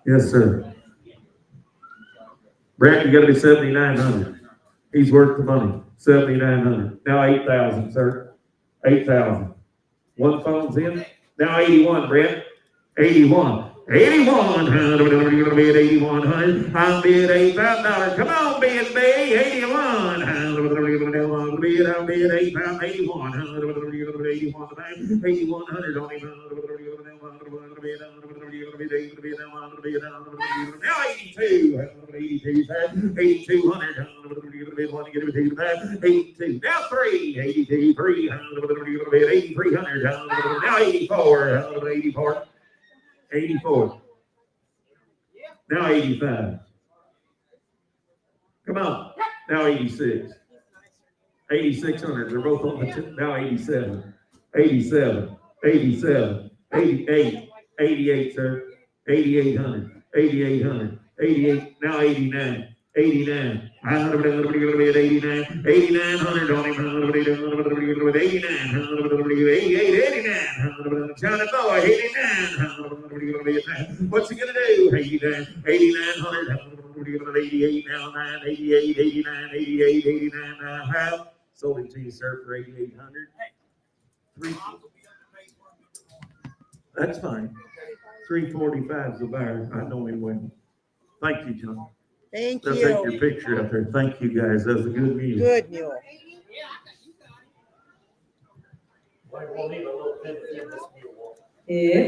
Yes, sir. Brett, you got to be 7,900. He's worth the money. 7,900. Now 8,000, sir. 8,000. One phone's in. Now 81, Brett. 81. 81. You're gonna be at 8,100. I'll be at $8,000. Come on, B&B. 81. I'll be at 8,000. 81. 8,100 on him. Now 82. 82, sir. 8,200. 82. Now 3. 82. 3. 8,300. Now 84. 84. 84. Now 85. Come on. Now 86. 8,600. They're both on the tip. Now 87. 87. 87. 88. 88, sir. 8,800. 8,800. 88. Now 89. 89. I'm going to be at 89. 8,900 on him. 89. 88. 89. Johnny Boy, 89. What's he going to do? 89. 8,900. 88 now. 9. 88. 89. 88. 89. Half. Sold it to you, sir, for 8,800. 3. That's fine. 345 is the buyer. I know him well. Thank you, John. Thank They'll you. take your picture out there. Thank you, guys. That's a good mule. Good mule.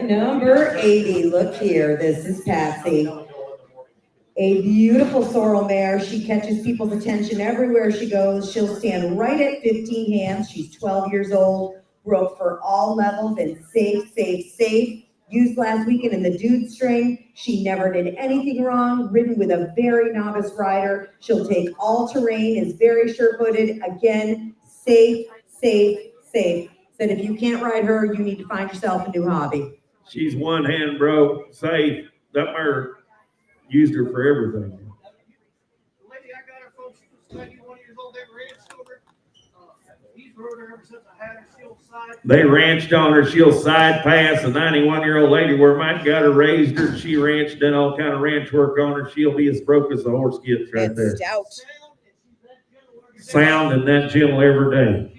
Number 80, look here, this is Patsy. A beautiful sorrel mare. She catches people's attention everywhere she goes. She'll stand right at 15 hands. She's 12 years old, broke for all levels and safe. Used last weekend in the dude string. She never did anything wrong, ridden with a very novice rider. She'll take all terrain, is very sure-footed. Again, safe. Said if you can't ride her, you need to find yourself a new hobby. She's one hand, bro. Safe. That mare used her for everything. The lady I got her from, she was 91 years old. They ranched over. He's rode her ever since I had her. She'll side. They ranched on her. She'll side pass. A 91-year-old lady where Mike got her, raised her. She ranched, done all kind of ranch work on her. She'll be as broke as the horse gets right there. Stout. Sound and that gentle every day.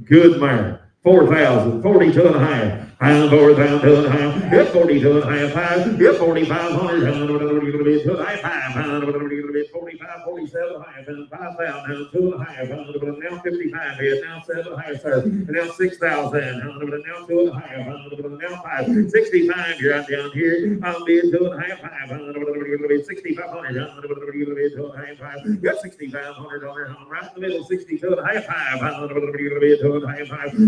Good mare. 4,000. 42 and a half. I'm 4,000 and a half. It's 42 and a half. It's 4,500. 45. 25, 47, high, 5,000, 2.5, now 55 here, now 7, high, sir, and now 6,000, now 2.5, now 5, 65, you're out down here, I'll be 2.5, 5, 6,500, 2.5, got $6,500, right in the middle, 62.5, 5,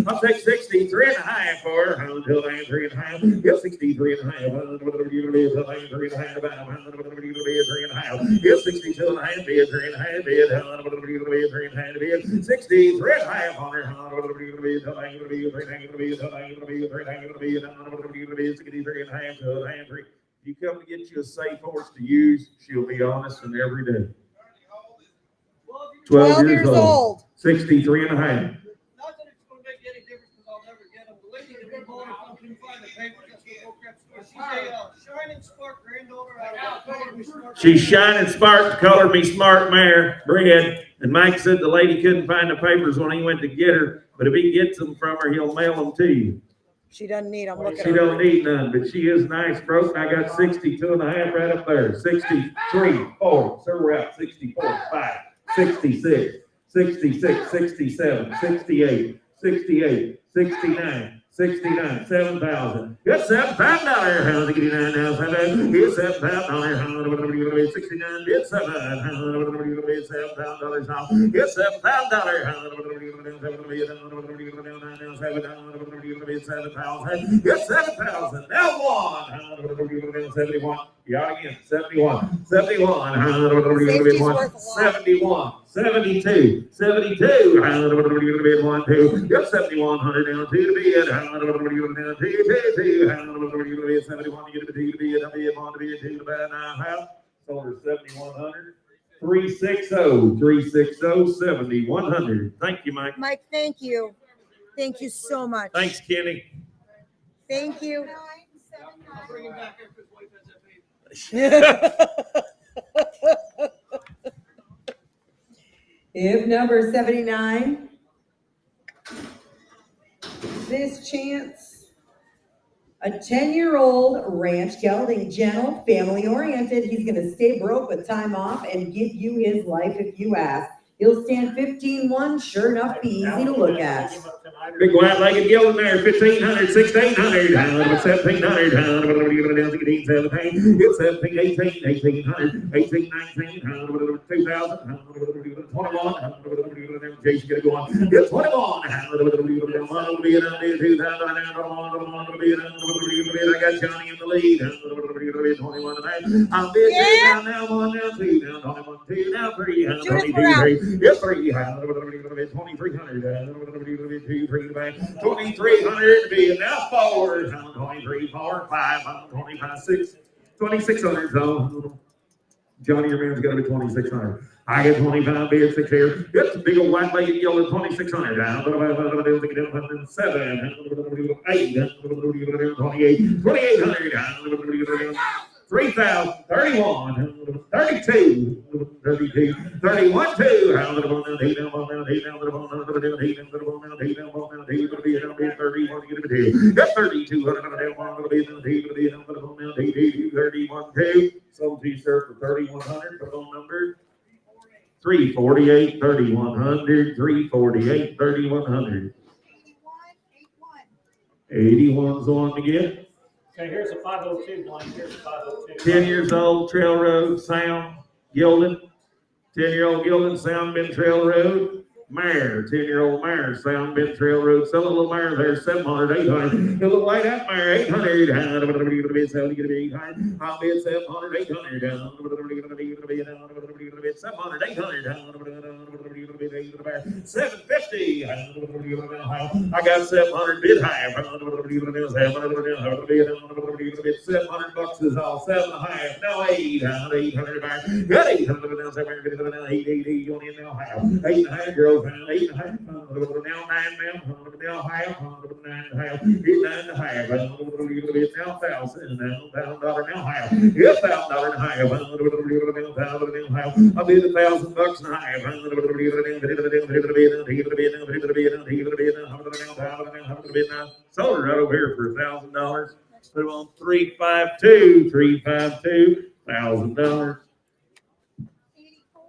I'll take 63.5 for until I am 3.5, get 63.5, 3.5, get 62.5, be 3.5, be 3.5, 63.5 on you come to get you a safe horse to use, she'll be honest and every day. 12 years old. 63.5. Not that it's gonna make any difference because I'll never get them. The lady that we bought it from couldn't find the paper. Just to go grab the store. She's a shining spark granddaughter out of Color Me Smart. She's shining spark, color me smart mare, bred. And Mike said the lady couldn't find the papers when he went to get her, but if he gets them from her, he'll mail them to you. She doesn't need them. Look at She her. don't need none, but she is nice, broke. I got 62.5 right up there. 63, 4, so we're out. 64, 5, 66, 66, 67, 68, 68, 69, 69, 7,000. Get $7,500. Get $9 now. Get $7,500. 69. Get $7,000 off. Get $7,000. Get 7,000. Now one. 71. Yeah, again. 71. 71. 71. 72. 72. 1, 2. Get 7,100 down. 2 to be at 2. 71. Get to be at 1 to be at 2 to buy 9. Sold her 7,100. 360. 360. 7,100. Thank you, Mike. Mike, thank you. Thank you so much. Thanks, Kenny. Thank you. I'll bring him back after his wife has that baby. If number 79, this chance, a 10-year-old ranch gelding, gentle, family-oriented. He's going to stay broke with time off and give you his life if you ask. He'll stand 15-1, sure enough, be easy to look at. Big white-legged gelding there, 1,500, 1,600, 1,700, 1,17, 17, it's 17, 18, 1,800, 18, 19, 2,000, 21, Jason, get it going, get 21, I got Johnny in the lead, 21 tonight, I'll be down, now 1, now 2, now 21, 2, now 3, 23, get 3, 2,300, 2, 3, 2,300 be now 4, 23, 4, 5, 25, 6, 2,600. So Johnny, your man's got to be 2,600. I get 25 bid 6 here. It's a big old white lady yellow 2,600 down. 7, 8, 28, 2,800 down. 3,000, 31, 32, 32, 31, 2. That's 3,200. Sold t-shirt for 3,100. Phone number 348, 3,100, 348, 3,100. 81's on to get. Okay, here's a 502 blind. Here's a 502. 10 years old, Trail Road, Sound, Gilded. 10-year-old Gilded, Sound Bend Trail Road. Mare, 10-year-old mare, Sound Bend Trail Road. Sell a little mare there, 700, 800. A little white out mare, 800. I'll bid 700, 800. 700, 800. 750. I got 700 bid high. 700 bucks is all. 7.5. Now 800 back. Got 800 now. 700 8, 8 on in now. 8.5 girls. 8.5. Now 9 now. Now half. 9.5. 9.5. Now 1,000. Now $1,000 now half. Yes, $1,000 and half. I'll bid $1,000 and a half. Sold her right over here for $1,000. Put them on 352, $1,000. 84.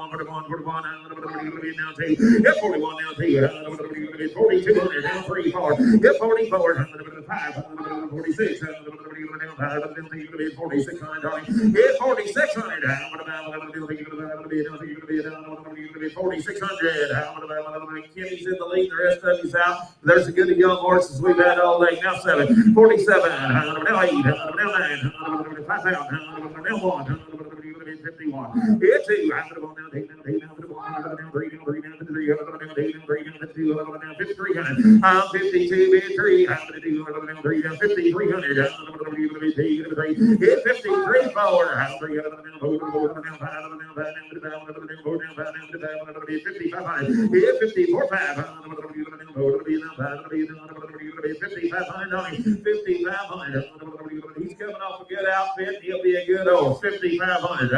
41, 41, now 2. Get 41 now 2. 4200 now 3, 4. Get 44, 5, 46, 4600. Get 4600. 4600. Kenny's in the lead, the rest of you's out. There's a good young horses we've had all day. Now 7, 47, now 8, now 9, 5 out, now 1, 51. Here 2, now 3, now 3, now 3, now 3, now 3, now 3, now 3, now 2, now 5300. 52, 3, now 2, now 3, now 5300. Hit 53, 4, now 3, now 5500. Hit 54, 5, 5500. He's coming off a good outfit. He'll be a good horse. 5500.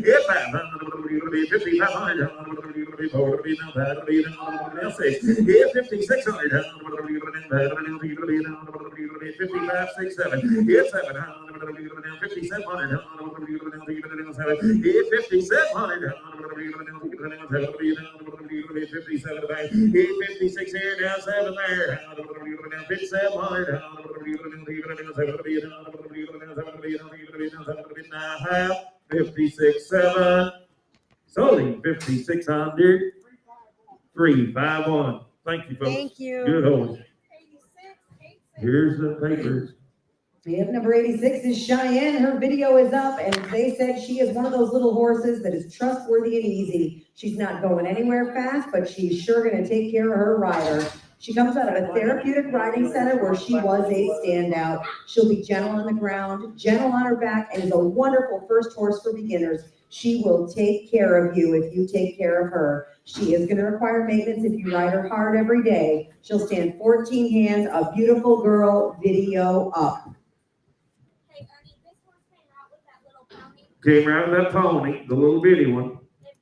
Hit 5500. Now 6. Hit 5600. 55, 6, 7. Hit 700. 5700. Hit 5700. 57 back. Hit 56 here. Down 7 there. 5700. 56, 7. Sold 5600. 351. Thank you, folks. Thank you. Good horse. Here's the papers. Yep, number 86 is Cheyenne. Her video is up, and they said she is one of those little horses that is trustworthy and easy. She's not going anywhere fast, but she's sure going to take care of her rider. She comes out of a therapeutic riding center where she was a standout. She'll be gentle on the ground, gentle on her back, and is a wonderful first horse for beginners. She will take care of you if you take care of her. She is going to require maintenance if you ride her hard every day. She'll stand 14 hands, a beautiful girl, video up. Hey, Ernie, this horse came out with that little pony. Came around that pony, the little bitty one. If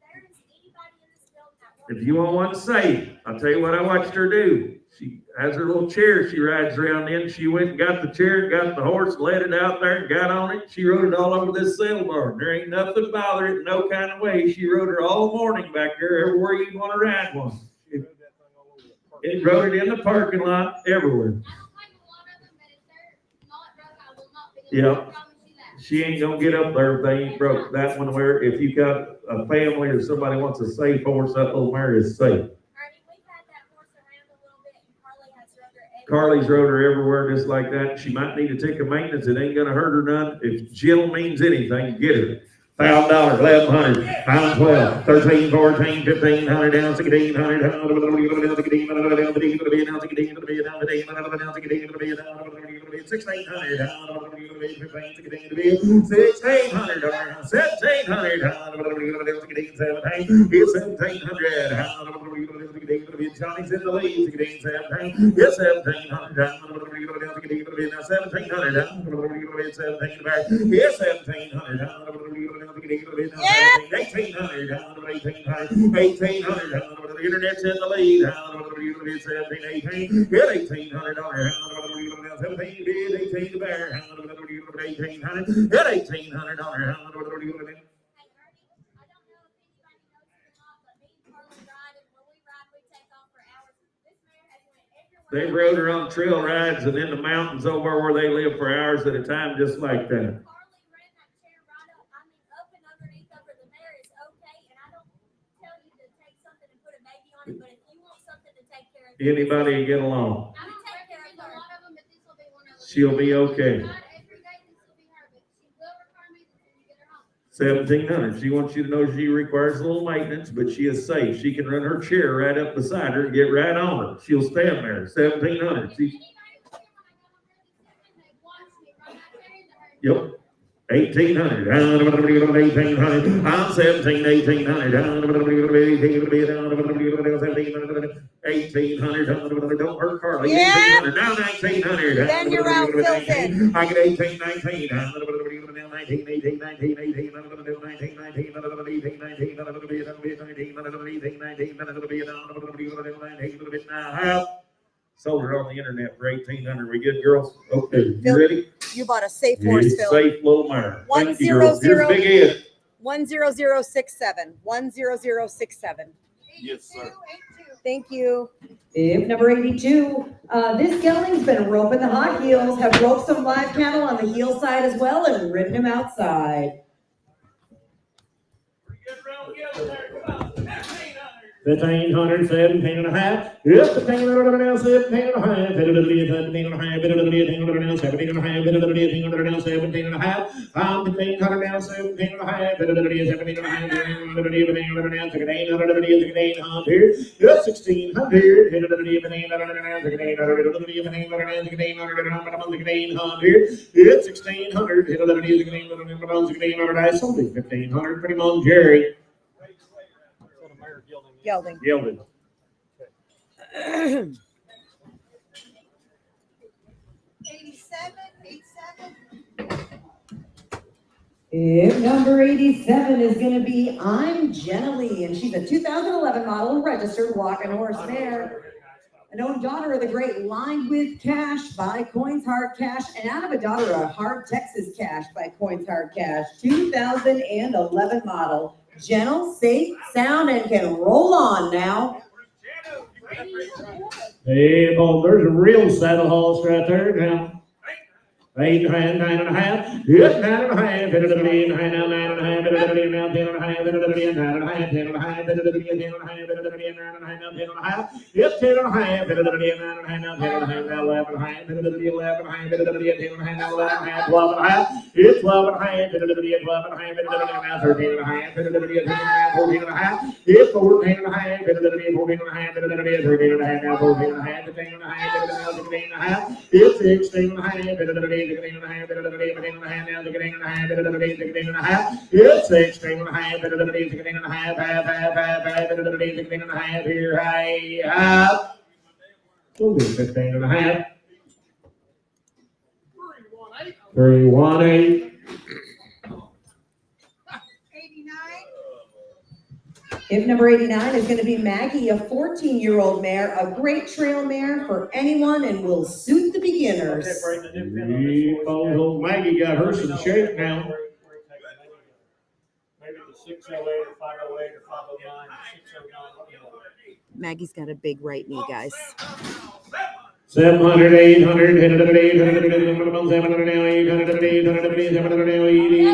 there is anybody in this field that wants If you want one safe, I'll tell you what I watched her do. She has her little chair she rides around in. She went and got the chair, got the horse, let it out there and got on it. She rode it all over this saddle barn. There ain't nothing to bother it, no kind of way. She rode her all morning back there, everywhere you want to ride one. It rode it in the parking lot, everywhere. I don't like a lot of them, but if they're not broke, I will not be able Yeah. to promise you that. She ain't gonna get up there if they ain't broke. That one where if you got a family or somebody wants a safe horse, that little mare is safe. Ernie, we've had that horse around a little bit, and Carly has rode her everywhere. Carly's rode her everywhere just like that. She might need to take a maintenance. It ain't gonna hurt her none. If Jill means anything, get her. $1,000, 1100, pound 12, 13, 14, 1500, down 1600, down 1600, down 1700, Johnny's in the lead, 17, yes, 1700, down 1700, down 17 back, yes, 1700, down 1800, down 1800, 1800, down the internet's in the lead, down 17, 18, get $1,800, 17 bid, 18 the bear, 1800, at $1,800. Hey, Ernie, I don't know if anybody knows this or not, but me and Carly ride, and when we ride, we take off for hours. This mare has went everywhere. They rode her on trail rides and in the mountains over where they live for hours at a time, just like that. Carly ran that chair right up, I mean, up and underneath of her. The mare is okay, and I don't tell you to take something and put a baby on it, but if you want something to take care of. Anybody get along? I would take care of a lot of them, but this will be one of them. She'll be okay. Not every day, this will be her, but she will require maintenance when you get her home. 1700. She wants you to know she requires a little maintenance, but she is safe. She can run her chair right up beside her and get right on her. She'll stand there. 1700. If anybody was here when I got on 37, they watched me run that chair into her. Yep. 1800. 1800. I'm 17. 1800. 1800. Don't hurt Carly. Yeah. 1800. Now 1900. Then you're out, fills in. I get 18, 19. 19, 18, 19, 18, 19. Sold her on the internet for 1800. We good, girls? Okay, you Phil, ready? You bought a safe horse, It's Phil. safe little mare. Thank you, 100. girls. Here's Big Ed. 10067. 10067. Yes, sir. Thank you. If number 82, this gelding's been roping the hot heels, have roped some live cattle on the heel side as well and ridden them outside. Pretty good round yellow there, come on, 1,500. 1500, 17 and a half. Yep, 1500 now, 17 and a half. 17 and a half, 17 and a half, 17 and a half. 1500 now, 17 and a half, 17 and a half, 1500, pretty much, Jerry. Gelding. Yielded. 87. If number 87 is going to be I'm Jenna Lee, and she's a 2011 model and registered walking horse mare. An own daughter of the great Lined with Cash by Coins Hard Cash, and out of a daughter of Hard Texas Cash by Coins Hard Cash, 2011 model. Gentle, safe, sound, and can roll on now. Hey, boy, there's a real saddle horse right there now. 8 and a half, 9 and a half. Yep, 9 and a half. 9 and a half, 9 and a half, 10 and a half, 9 and a half, 10 and a half, 10 and a half, 10 and a half, 10 and a half, 10 and a half. Yep, 10 and a half, 9 and a half, 10 and a half, 11 and a half, 11 and a half, 10 and a half, 11 and a half, 12 and a half. It's 12 and a half, 12 and a half, 13 and a half, 14 and a half. It's 14 and a half, 14 and a half, 13 and a half, now 14 and a half, 15 and a half, 16 and a half. It's 16 and a half, 16 and a half, 16 and a half, 16 and a half, 16 and a half, 16 and a half. It's 16 and a half, 16 and a half, 16 and a half, here high up. 15 and a half. 318. 89. If number 89 is going to be Maggie, a 14-year-old mare, a great trail mare for anyone and will suit the beginners. Old Maggie got her some shape now. Maybe the 608 or 508 or 509 or 609. Maggie's got a big right knee, guys. 700, 800, 800, 800, 700, 800, 800, 800.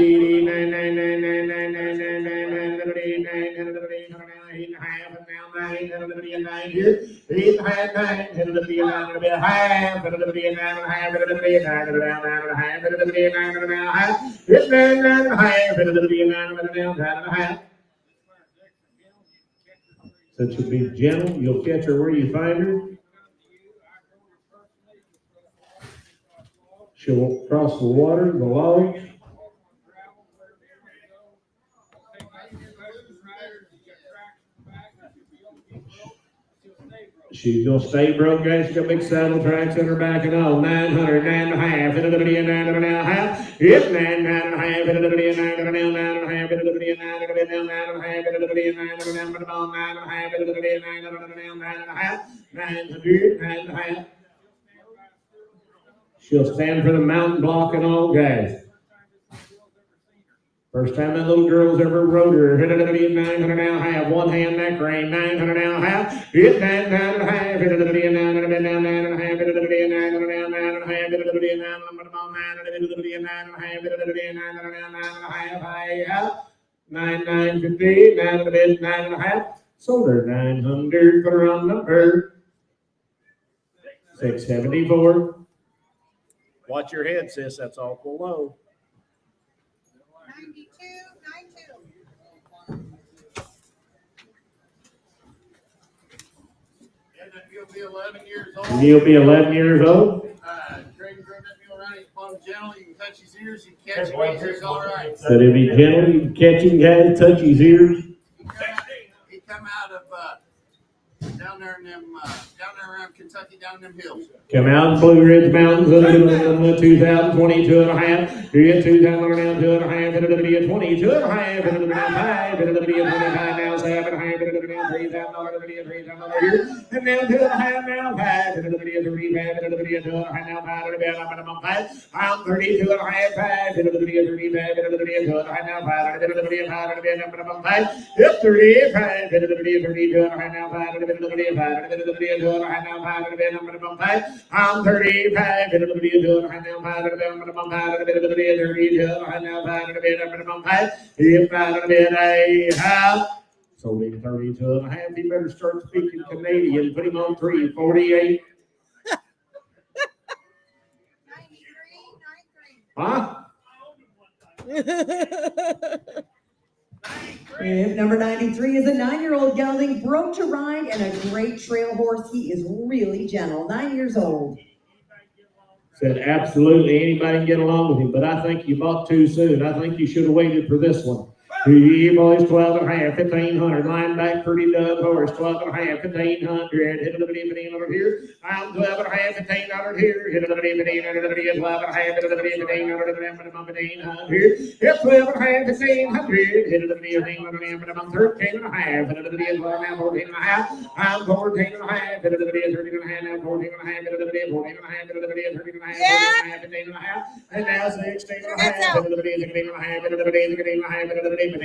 Since you'll be gentle, you'll catch her where you find her. She'll cross the water, the logs. She's gonna stay broke, guys. She's got big saddle tracks in her back and all. 900, 9 and a half, 9 and a half. Yep, 9 and a half, 9 and a half, 9 and a half, 9 and a half, 9 and a half, 900, 9 and a half. She'll stand for the mountain block and all, guys. First time that little girl's ever rode her. 900 now half. One hand neck rein. 900 now half. Hit 900 half. 900 down, 900 half. 900 down, 900 half. 900 950, 9.5. Sold her 900. Put her on number 674. Watch your head, sis. That's awful low. 92.92. And then you'll be 11 years old. You'll be 11 years old. Trading from that mule around, he's bottom gentle, you can touch his ears, you can catch him, he's all right. So if he's gentle, you can catch him, guys, touch his ears. He come out of, down there around Kentucky, down in them hills. Come out in Blue Ridge Mountains, 2022 and a half. You get 2,000 now, 2.5, and it'll be a 22 and a half, and it'll be a 5, and it'll be a 25 now, 7 and a half, and it'll be a $3,000, it'll be a $3,000 here, and now 2.5 now, 5, and it'll be a 35, and it'll be a 2.5 now, 5, and it'll be a 5. I'm 32 and a half, 5, and it'll be a 35, and it'll be a 2.5 now, 5, and it'll be a 5, and it'll be a 5. Yep, 35, and it'll be a 32 and a half now, 5, and it'll be a 5, and it'll be a 2.5 now, 5, and it'll be a 5. I'm 35, and it'll be a 2.5 now, 5, and it'll be a 5, and it'll be a 32 and a half now, 5, and it'll be a 5. If I don't be a half. Sold him 32 and a half. He better start speaking Canadian. Put him on 348. 93.93. Huh? And number 93 is a 9-year-old gelding, broke to ride, and a great trail horse. He is really gentle, 9 years old. Said absolutely anybody can get along with him, but I think you bought too soon. I think you should have waited for this one. He boys 12 and a half, 1,500. Line back, pretty dub horse, 12 and a half, 1,500. Hit a little bit over here. I'm 12 and a half, 1,500 here. Hit a little bit 12 and a half, hit a little bit 1,500. Hit 12 and a half, 1,500. Hit a little bit 13 and a half, hit a little bit 12 now, 14 and a half. I'm 14 and a half, hit a little bit 13 and a half, now 14 and a half, hit a little bit 14 and a half, hit a little bit 13 and a half, 15 and a half, and now 16 and a half, hit a little bit 16 and a half, hit a little bit 16 and a half, hit a little bit 16 and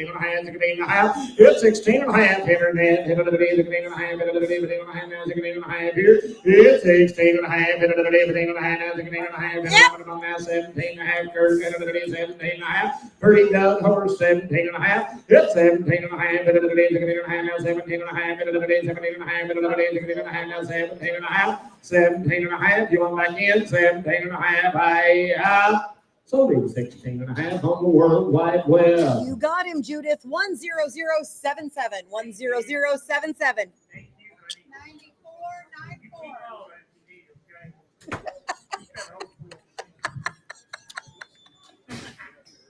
a half, hit 16 and a half, internet, hit a little bit 16 and a half, hit a little bit 16 and a half, now 16 and a half here, hit 16 and a half, hit a little bit 16 and a half, now 16 and a half, now 17 and a half, Kurt, hit a little bit 17 and a half, pretty dog horse, 17 and a half, hit 17 and a half, hit a little bit 16 and a half, now 17 and a half, hit a little bit 17 and a half, hit a little bit 16 and a half, now 17 and a half, 17 and a half, you want back in, 17 and a half, I sold him 16 and a half on the World Wide Web. You got him, Judith. 10077. 10077. 94.94.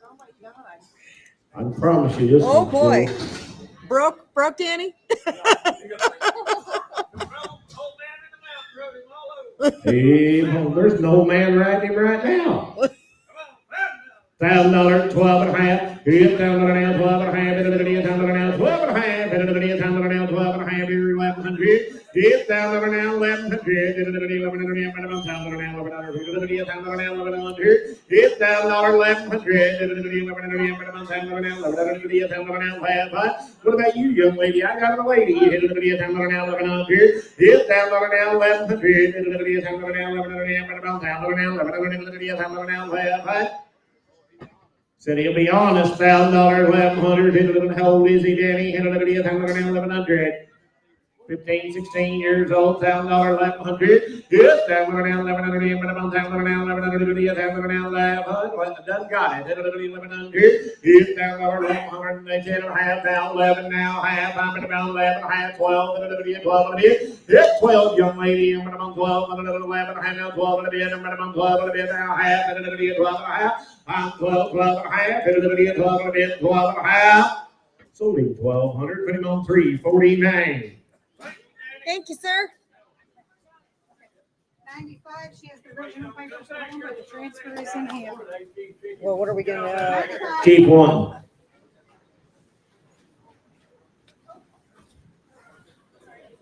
Oh my God. I promise you this. Oh is boy. cool. Broke Danny? Hey, there's no man riding him right now. $1,000, 12 and a half. Here's $1,000 now, 12 and a half. $1,000 now, 12 and a half. $1,000 now, 12 and a half. Here, 1,100. Here's $1,000 now, 1,100. $1,100 now, 1,100. Here's $1,000 now, 1,100. Here's $1,000, 1,100. What about you, young lady? I got a lady. Here's $1,000 now, 1,100. Here's $1,000 now, 1,100. Here's $1,000 now, 1,100. Said he'll be honest, $1,000, 1,100. How old is he, Danny? 1,100. 15, 16 years old, $1,000, 1,100. Yes, $1,000 now, 1,100. $1,000 now, 1,100. $1,000 now, 1,100. Done got it. 1,100. Yes, $1,000, 1,100. 10 and a half, now 11 now, half. I'm at about 11 and a half, 12. 12 and a bit. Yes, 12, young lady. I'm at about 12. 11 and a half, now 12 and a bit. I'm at about 12 and a bit, now half. 12 and a half. I'm 12 and a half. 12 and a bit, 12 and a half. Sold him 1,200. Put him on 349. Thank you, sir. 95, she has the original papers home, but the transfer is in hand. Well, what are we going to? Keep one.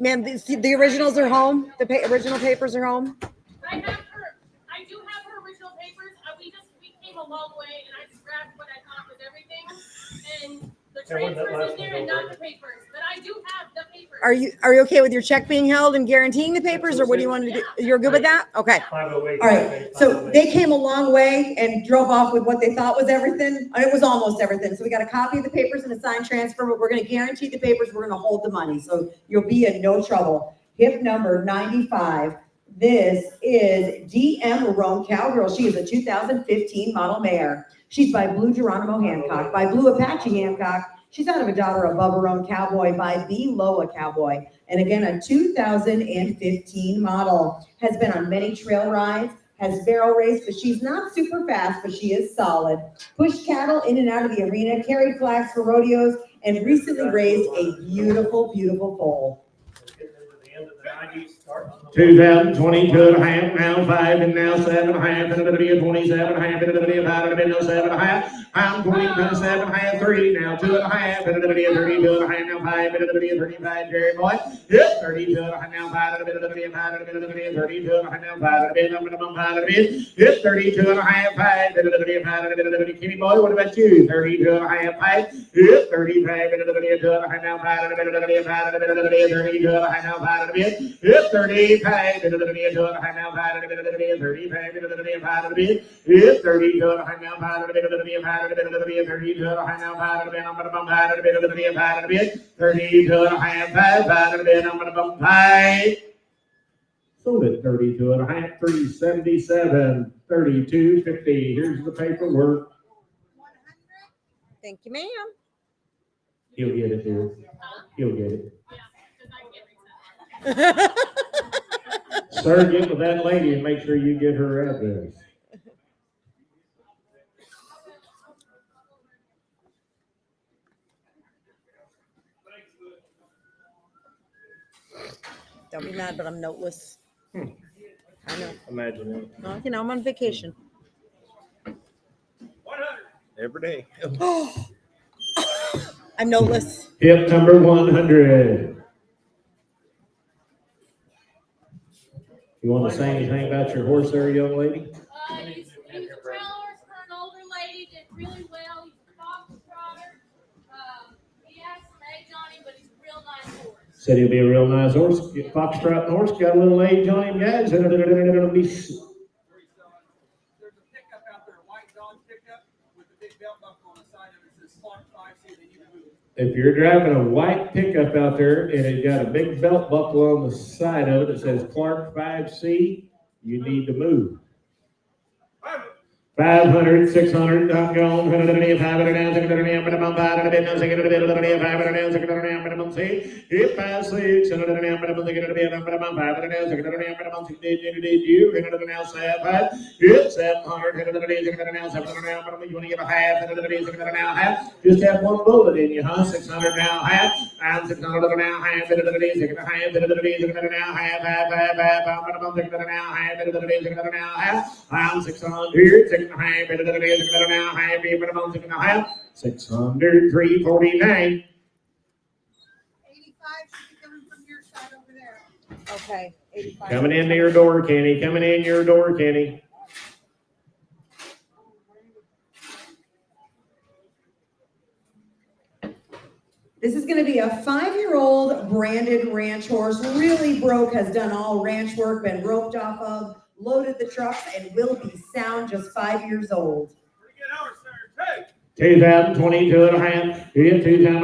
Ma'am, the originals are home. The original papers are home. I do have her a long way and I just grabbed what I thought was everything. And the Hey, where'd that transfers last in there one and go, not the papers, but I do have the papers. Are you okay with your check being held and guaranteeing the papers, or what do you want to do? You're good with that? Okay. 508. All right, so they came a long way and drove off with what they thought was everything. It was almost everything. So we got a copy of the papers and a signed transfer, but we're gonna guarantee the papers, we're gonna hold the money. So you'll be in no trouble. Hip number 95. This is DM Roan Cowgirl. She is a 2015 model mare. She's by Blue Geronimo Hancock, by Blue Apache Hancock. She's out of a daughter of Bubba Roan Cowboy by the Loa Cowboy. And again, a 2015 model. Has been on many trail rides, has barrel raced, but she's not super fast, but she is solid. Pushed cattle in and out of the arena, carried flags for rodeos, and recently raised a beautiful, beautiful foal. Getting into the end of the 90s, starting on the 2022 and a half, now 5 and now 7 and a half, and it'll be a 27 and a half, and it'll be a 5 and it'll be a 7 and a half. I'm 27 and a half, 3, now 2 and a half, and it'll be a 32 and a half, now 5, and it'll be a 35, Jerry Boy. Yep, 32 and a half, now 5, and it'll be a 5, and it'll be a 32 and a half, now 5, and it'll be a 5, and it'll be, yep, 32 and a half, 5, and it'll be a 5, and it'll be a Kitty Boy. What about you? 32 and a half, 5, yep, 35, and it'll be a 2 and a half, now 5, and it'll be a 5, and it'll be a 32 and a half, now 5, and it'll be a, yep, 35, and it'll be a 2 and a half, now 5, and it'll be a 35, and it'll be a 5, and it'll be, yep, 32 and a half, now 5, and it'll be a 5, and it'll be a 32 and a half, now 5, and it'll be a 5, and it'll be a 5, and it'll be a 32 and a half, 5, and it'll be a 5. Sold at 32 and a half, 377, 32.50. Here's the paperwork. Thank you, ma'am. He'll get it, dear. He'll get it. Yeah, because I can't reach that. Sir, get with that lady and make sure you get her address. Don't be mad, but I'm noteless. I know. Imagine it. Well, you know, I'm on vacation. 100. Every day. I'm noteless. Hip number 100. You want to say anything about your horse there, young lady? He's a trail horse for an older lady, did really well. He's a fox trotter. He has some age on him, but he's a real nice horse. Said he'll be a real nice horse. Foxtrot horse, got a little age on him, guys. It'll be. There's a pickup out there, a white Dodge pickup with a big belt buckle on the side of it. It says Clark 5C, they need to move. If you're driving a white pickup out there and it got a big belt buckle on the side of it that says Clark 5C, you need to move. 500, 600, I'm going, 500 down, 600 minimum, 500 down, 600 500 down, 600 minimum, see, if 5, 6, 100 minimum, 600 minimum, 500 down, 600 minimum, 6 did you, 100 now, 7, if 700, 600 now, 700 now, you want to give a half, 600 now, half, just have one bullet in you, huh, 600 now, half, I'm 600 now, half, 600 now, half, 600 now, half, 600 now, half, 600 now, half, I'm 600, 600, 349. 85 should be coming from your side over there. Okay. 85. Coming into your door, Kenny. Coming in your door, Kenny. This is gonna be a 5-year-old branded ranch horse, really broke, has done all ranch work, been roped off of, loaded the trucks, and will be sound, just 5 years old. Pretty good horse there, too. 2022 and a half. Here, 2 and a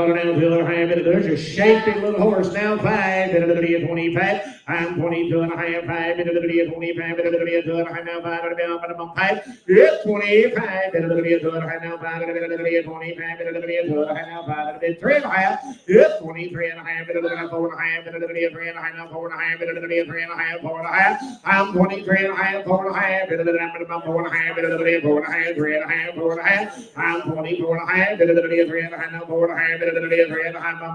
half. There's a shapy little horse now. 5. It'll be a 25. I'm 22 and a half. 5. It'll be a 25. It'll be a 2 and a half. Now 5. It'll be a 5. Yep, 25. It'll be a 2 and a half. Now 5. It'll be a 25. It'll be a 2 and a half. Now 5. It'll be 3 and a half. Yep, 23 and a half. It'll be a 4 and a half. It'll be a 3 and a half. Now 4 and a half. It'll be a 3 and a half. 4 and a half. I'm 23 and a half. 4 and a half. It'll be a 4 and a half. It'll be a 4 and a half. 3 and a half. 4 and a half. I'm 24 and a half. It'll be a 3 and a half. Now 4 and a half. It'll be a 3 and a half. 4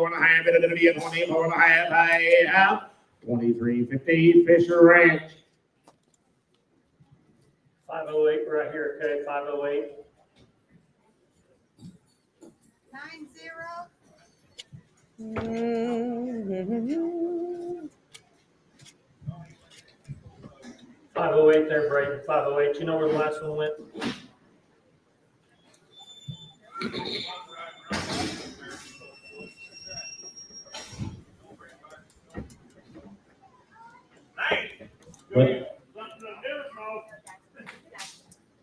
and a half. It'll be a 24 and a half. I have 2350 Fisher Ranch. 508 right here, okay, 508. 90. 508 there, Brayden, 508. You know where the last one went?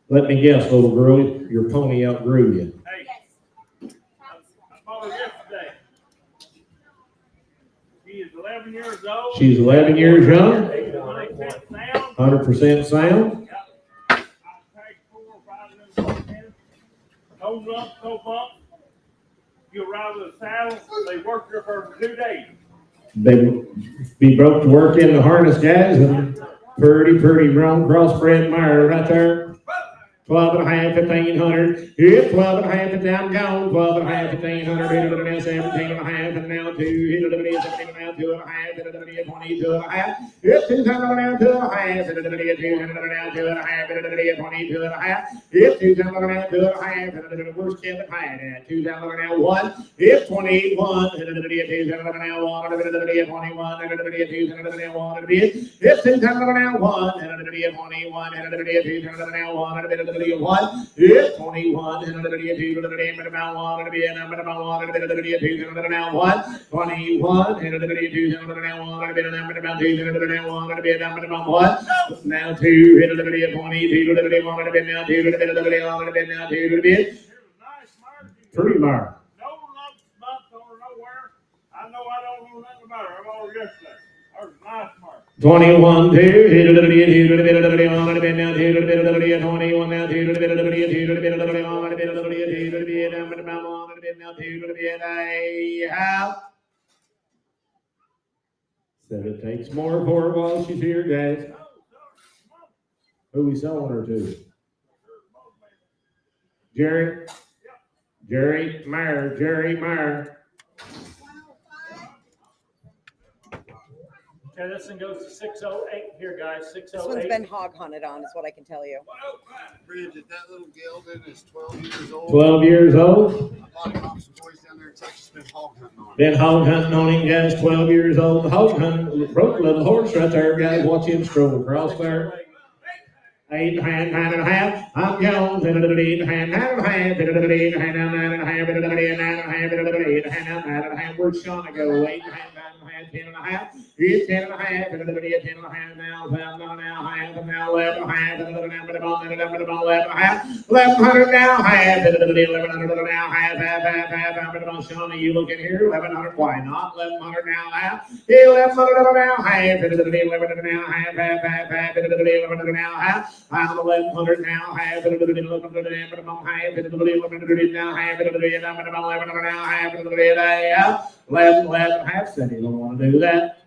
Let me guess, little girl, your pony outgrew you. Hey, I saw her yesterday. She is 11 years old. She's 11 years young, 100% sound. 100% sound. I tagged 4 or 5 of them. No lumps, no bumps. You arrive with a saddle, they work her for 2 days. They be broke to work in the harness, guys, and pretty grown crossbred mare right there. 12 and a half, 1500. Yeah, 12 and a half, and down gone. 12 and a half, 1500. Hit it now 17 and a half, and now 2. Hit it 17 and now 2 and a half. Hit it 22 and a half. Hit 2 now 2 and a half. Hit it 2 now 2 and a half. Hit it 22 and a half. Hit 2 now 2 and a half. Hit it worst kept high at 2 now 1. Hit 21. Hit it 2 now 1. Hit it 21. Hit it 2 now 1. Hit 2 now 1. Hit it 21. Hit it 2 now 1. 1, hit 21, and another 2, and another about 1, and about 1, and another 2, and now 1, 21, and another 2, and now 1, and about 2, and now 1, and about 1, now 2, and another 22, and 1, and now 2, and now 2, pretty mark. No lumps, bumps, or nowhere. I know I don't know nothing about her. I'm all yesterday. There's a nice mark. 21, 2, hit a little bit, hit a little bit, a little bit, on a bit now, 2, a little bit, 21 now, 2, a little bit, a little bit, 2, a little bit, a little bit, on a bit, a little bit, 2, a little bit, down, but about 1, a little bit now, 2, a little bit, out. Said it takes more for her while she's here, guys. Who we selling her to? Jerry Meyer. Okay, this one goes to 608 here, guys. This one's 608. been hog hunted on, is what I can tell you. Bridget, that little gelding is 12 years old. 12 years old. A lot of cops and boys down there in Texas been hog hunting on him. Been hog hunting on him, guys. 12 years old. Hog hunting. Broke a little horse right there, guys. Watch him stroll across there. 8 and a half, 9 and a half. I'm gone. 8 and a half, 9 and a half. 8 and a half, 9 and a half. 8 and a half, 9 and a half. 8 and a half, 9 and a half. Where's Shauna go? 8 and a half, 9 and a half, 10 and a half. It's 10 and a half. 10 and a half now. 12 now, half, and now 11 and a half. 11 and a half. 1100 now, half. 1100 now, half. Shauna, you looking here? 1100. Why not? 1100 now, half. 1100 now, half. 1100 now, half. 1100 now, half. I'm 1100 now, half. 1100 now, half. 1100 now, half. 1100 now, half. 11 half. Said you don't want to do that.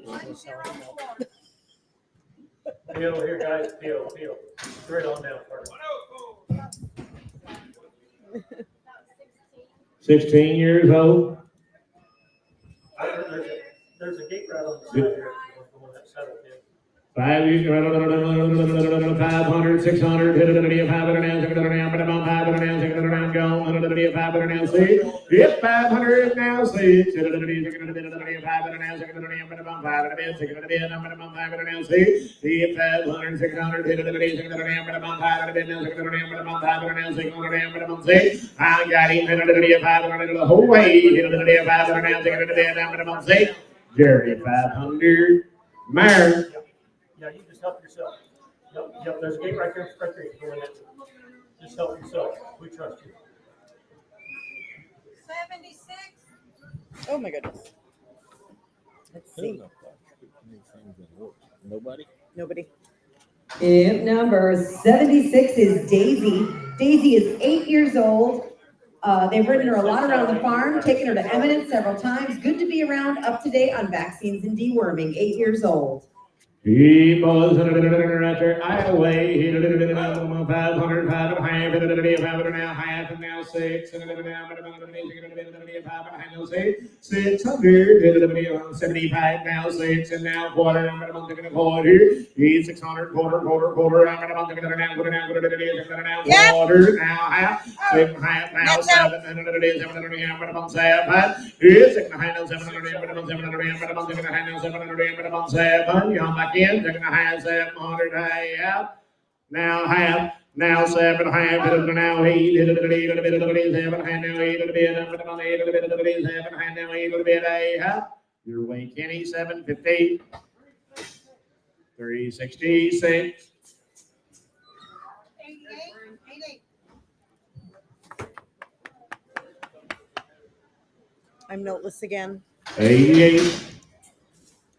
104. Peel here, guys. Peel. Straight on down first. 16 years old. There's a gate right on the side here. The one that settled in. 5 years, 500, 600, hit it, 500 now, 600 now, but I'm 500 now, 600 now, gone, 500 now, 6, hit 500 now, 6, hit it, 500 now, 600 now, but I'm 500 now, 500 now, 6, hit 500, 600, hit it, 600 now, but I'm 500 now, 600 now, but I'm 500 now, 600 now, but I'm 6, I got him, hit it, 500 the whole way, hit it, 500 now, 600 now, but I'm 6, Jerry, 500, Meyer. Yeah, you just help yourself. Yep, there's a gate right there. You go in it. Just help yourself. We trust you. 76. Oh my goodness. Let's see. Nobody. If number 76 is Daisy. Daisy is 8 years old. They've ridden her a lot around the farm, taken her to Eminence several times. Good to be around, up to date on vaccines and deworming. 8 years old. He was right there, Iowa. He 500, 5 and a half, 500 now, half, and now 6, and now 5 and a half, 600, 75 now, 6, and now quarter, I'm going to quarter. He's 600, quarter, I'm going to now, quarter, now, half, 6 and a half, now 7, and it is 700, I'm going to 7, he's 6 and a half, 700, 700, 700, 700, 700, 700, 700, 700, in, second and a half, 700 half. Now half, now 7 half, now 8, 7 half, now 8, 7 half, now 8, a half. Your way, Kenny, 750. 366. 88, 88. I'm noteless again. 88.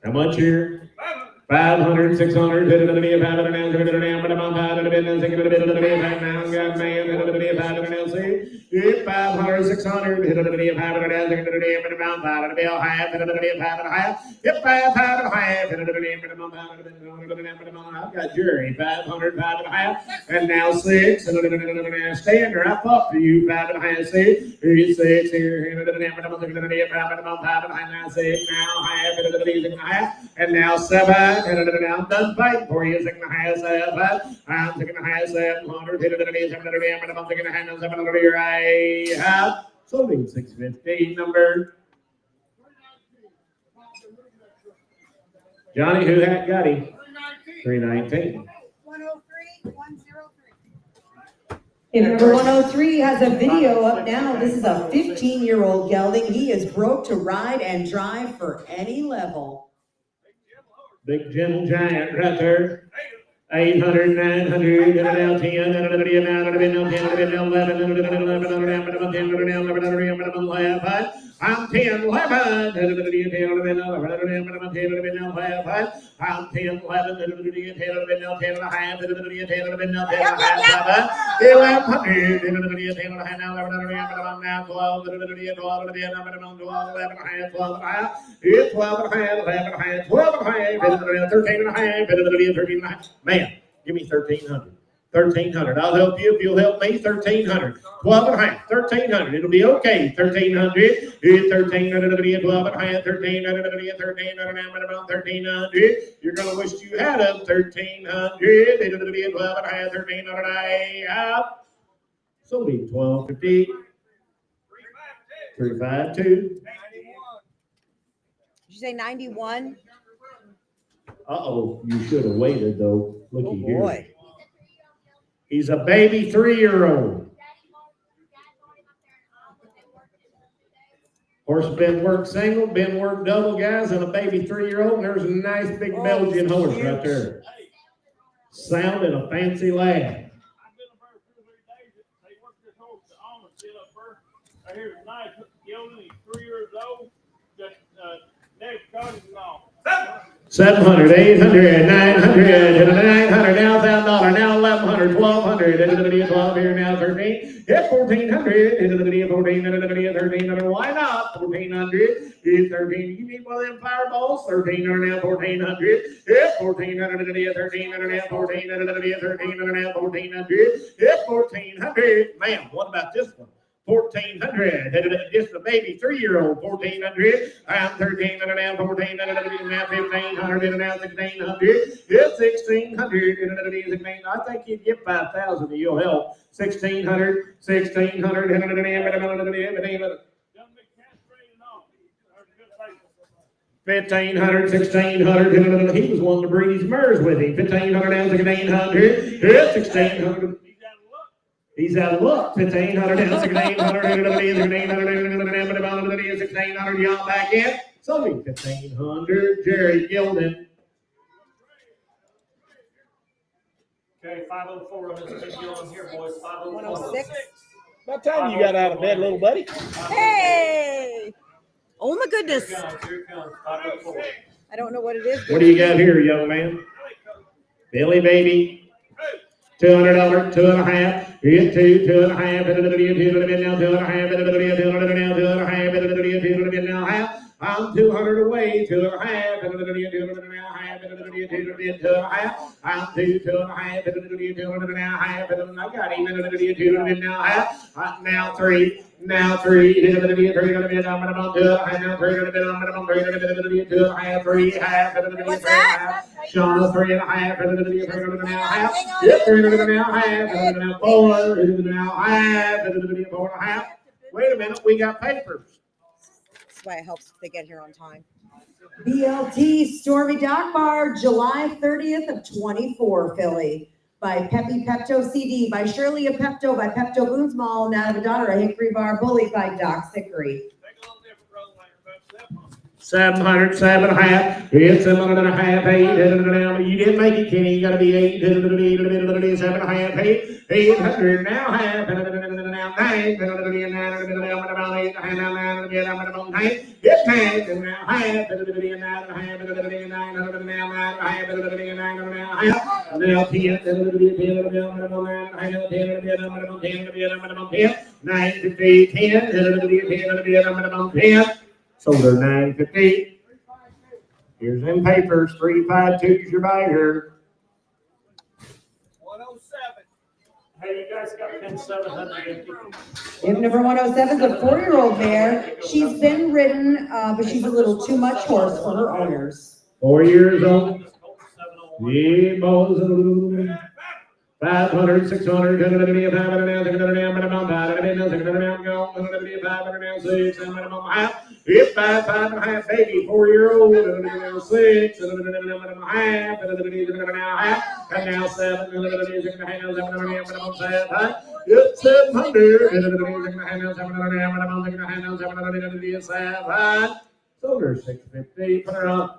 How much here? 500, 600, 500, 500, 600, I've got Jerry, 500, 5.5, and now 6, Stander, I fought for you, 5.5, 6, here's 6, here, 5.5, now 6, now half, and now 7. I'm done fighting for you. 6.5, 7. I'm 6.5, 700. 700 here. I have. So leave 650 number. Johnny, who had got him? 319. 103, 103. And number 103 has a video up now. This is a 15-year-old gelding. He is broke to ride and drive for any level. Big gentle giant right there. 800, 900, 10, 11, I'm 10, 11, I'm 10, 11, man, give me 1,300. 1,300. I'll help you if you'll help me. 1,300. 12.5. 1,300. It'll be okay. 1,300. 1,300. 12.5. 1,300. 1,300. You're gonna wish you had a 1,300. It'll be 12.5. 1,300. So be 1,250. 352. Did you say 91? Uh-oh, you should have waited though. Looky here. Boy. He's a baby 3-year-old. Horse been worked single, been worked double, guys, and a baby 3-year-old. And there's a nice big Belgian horse right there. Sound and a fancy lad. I've been up there 2 or 3 days. They worked this horse to almond still up there. I hear it's nice. Gelding, he's 3 years old. Just next cottage and all. 700, 800, 900, 900, now $1,000, now 1,100, 1,200, 12 here, now 13, hit 1,400, 1,400, why not? 1,400, hit 13, you need one of them fireballs, 1,300, now 1,400, hit 1,400, 1,300, now 1,400, 1,300, now 1,400, hit 1,400, man, what about this one? 1,400, just a baby 3-year-old, 1,400, I'm 1,300, now 1,400, now 1,500, now 1,600, it's 1,600, I think you'd get 5,000 and you'll help. 1,600, 1,600, 1,500, 1,600, he was one to bring his mares with him. 1,500, now 1,600, 1,600. He's out of luck. 1,500, 1,600, 1,600, y'all back in. So 1,500, Jerry Gilden. Okay, 504 on this big Gilden here, boys. 106. About time you got out of bed, little buddy. Hey! Oh my goodness. Here it comes. 504. I don't know what it is. What do you got here, young man? Billy Baby. $200, 2.5. Hit 2, 2.5. Now half. I'm 200 away, 2.5. I'm 2, 2.5. I got him. Now half. Now 3. Now 3. What's that? Sean, 3.5. Now half. Yep, 300 now half. Now 4. Now half. 4.5. Wait a minute, we got papers. why it helps if they get here on time. BLT Stormy Dock Bar, July 30th of 24, Philly. By Peppy Pepto CD, by Shirley a Pepto, by Pepto Boone's Mall, Now a Daughter, a Hickory Bar Bully, by Doc Hickory. Take a little different road like about 707 and a half. It's 7 and a half. 8. You didn't make it, Kenny. You got to be 8. 7 and a half. 800 now. Half. Now 9. 9. 8. It's 10 now. Half. 9. Now 10. 10. Sold her 950. Here's them papers. 352's your buyer. 107. Hey, you guys got pin 750. If number 107 is a 4-year-old mare. She's been ridden, but she's a little too much horse for her owners. 4 years old. Yeah, boys. 500, 600, 500, 500, it's 5 and a half, baby, 4-year-old, 6, and now 7, it's 700, sold her 650, put her on.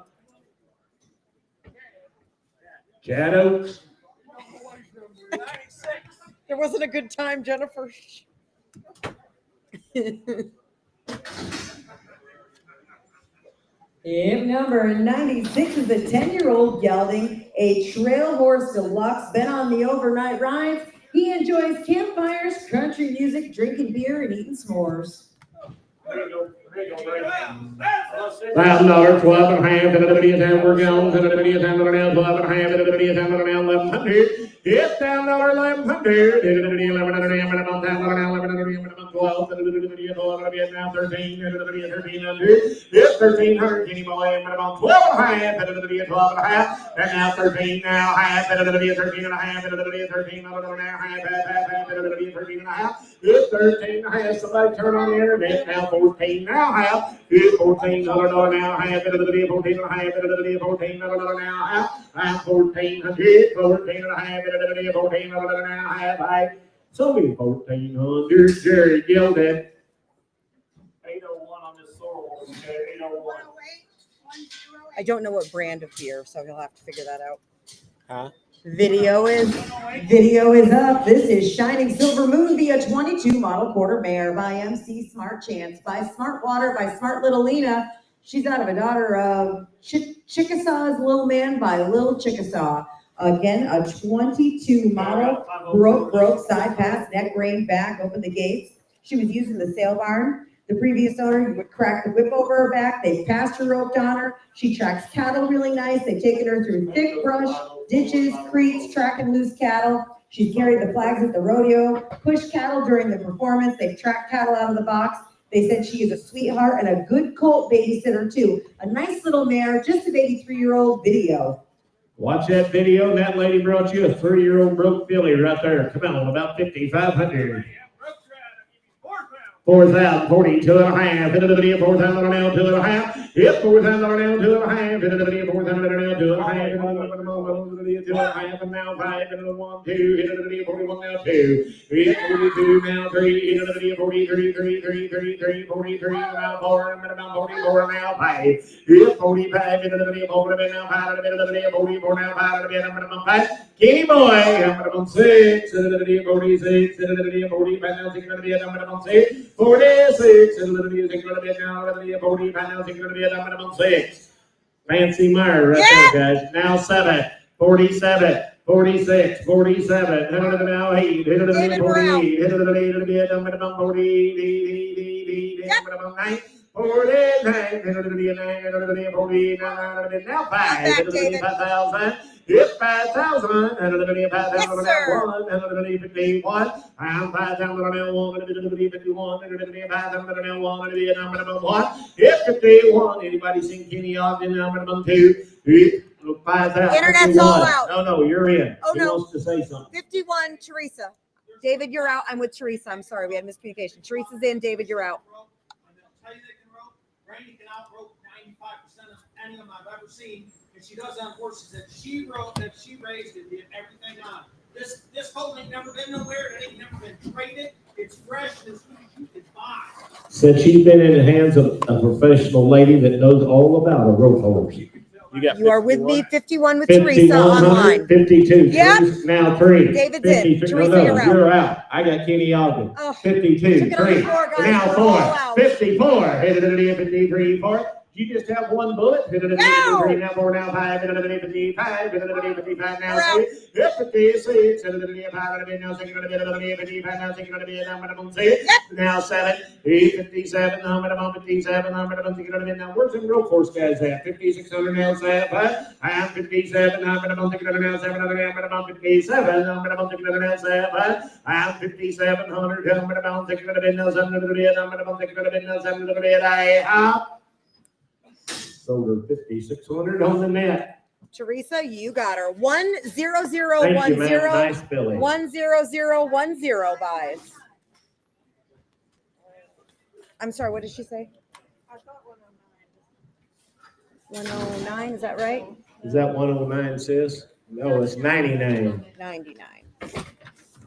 Chad Oaks. 96. There wasn't a good time, Jennifer. If number 96 is a 10-year-old gelding, a trail horse deluxe, been on the overnight rides. He enjoys campfires, country music, drinking beer, and eating s'mores. There you go, Brady. $1,000, 12 and a half, and everybody is down, we're going, and everybody is down, 12 and a half, and everybody is down, 1100. It's down, $1100. Everybody 12, and everybody is now 13, and everybody is 1300. It's 1300, Kenny boy, and 12 and a half, and everybody is 12 and a half, and now 13 now, half, and everybody is 13 and a half, and everybody is 13, and half, and everybody is 13 and a half. It's 13 and a half, somebody turn on the internet, now 14 now, half. It's $14 now, half, and everybody is 14 and a half, and everybody is $14 now, half. I'm 1400, 14 and a half, and everybody is 14 now, half, I. So be 1400, Jerry Gilden. 801 on this sorrel horse, okay, 801. I don't know what brand of beer, so you'll have to figure that out. Huh? Video is up. This is Shining Silver Moon via 22 model quarter mare by MC Smart Chance, by Smart Water, by Smart Little Lena. She's out of a daughter of Chickasaw's Little Man by Little Chickasaw. Again, a 22 model, broke, side pass, neck rein back, open the gates. She was using the sale barn. The previous owner would crack the whip over her back. They pasture roped on her. She tracks cattle really nice. They've taken her through thick brush, ditches, creeks, tracking loose cattle. She's carried the flags at the rodeo, pushed cattle during the performance. They've tracked cattle out of the box. They said she is a sweetheart and a good Colt babysitter too. A nice little mare, just a 83-year-old video. Watch that video, and that lady brought you a 3-year-old broke filly right there. Come on, about 5,500. 4,000, 42 and a half, into the video, 4,000 now, 2 and a half. It's 4,000 now, 2 and a half, into the video, 4,000 now, 2 and a half, into the video, 2 and a half, and now 5, into the 1, 2, into the video, 41 now, 2. It's 42 now, 3, into the video, 43, 43, now 4, and about 44 now, 5. It's 45, into the video, 40 now, 5, into the video, 44 now, 5, into the video, 5. Kenny boy, I'm 6, into the video, 46, into the video, 45 now, 6, into the video, I'm 6. 46, and the music going to be now, going to be 40 pounds, going to be a minimum 6. Fancy Meyer right there, guys. Now 7, 47, 46, 47, now 8, hit it again, 48, hit it again, to be a minimum 40, minimum 9. 49, hit it again, 9, hit it again, 49, now 5, hit it again, 5,000. It's 5,000, and it'll be 5,000 1, and it'll be 51. I'm 5,000 1, and it'll be 51, and it'll be 5,000 1, and it'll be a number 1. It's 51. Anybody seen Kenny Ogden, number 2? 5,000. Internet's all out. No, you're in. Oh, he no. wants to say something. 51, Teresa. David, you're out. I'm with Teresa. I'm sorry. We had miscommunication. Teresa's in. David, you're out. Randy can outrope 95% of any of them I've ever seen, and she does on horses that she raised and did everything on. This colt ain't never been nowhere. It ain't never been traded. It's fresh as you can buy. Said she's been in the hands of a professional lady that knows all about a rope horse. You are with me, 51 with Teresa 5100, online. 52. Yep. Teresa, now 3. David's in. 53. Teresa, No, you're out. you're out. I got Kenny Ogden. Oh, 52. took it on 3. the floor, guys. Now We're 4. all out. 54. 53. 4. You just have one bullet. 53. Now 4. Now 5. 55. 55. Now 6. 56. 55. Now 6. 55. Now 6. Now 7. 57. 57. Now where's the rope horse guys at? 5600 now 7. I'm 57. I'm going to now 7. I'm going to 57. I'm going to now 7. I'm 5700. I'm going to now 7. I'm going to now 7. I have sold her 5600 on the net. Teresa, you got her. 10010. Thank you, man. Nice Billy. 10010 buys. I'm sorry, what did she say? 109, is that right? Is that 109, sis? No, it's 99. 99. A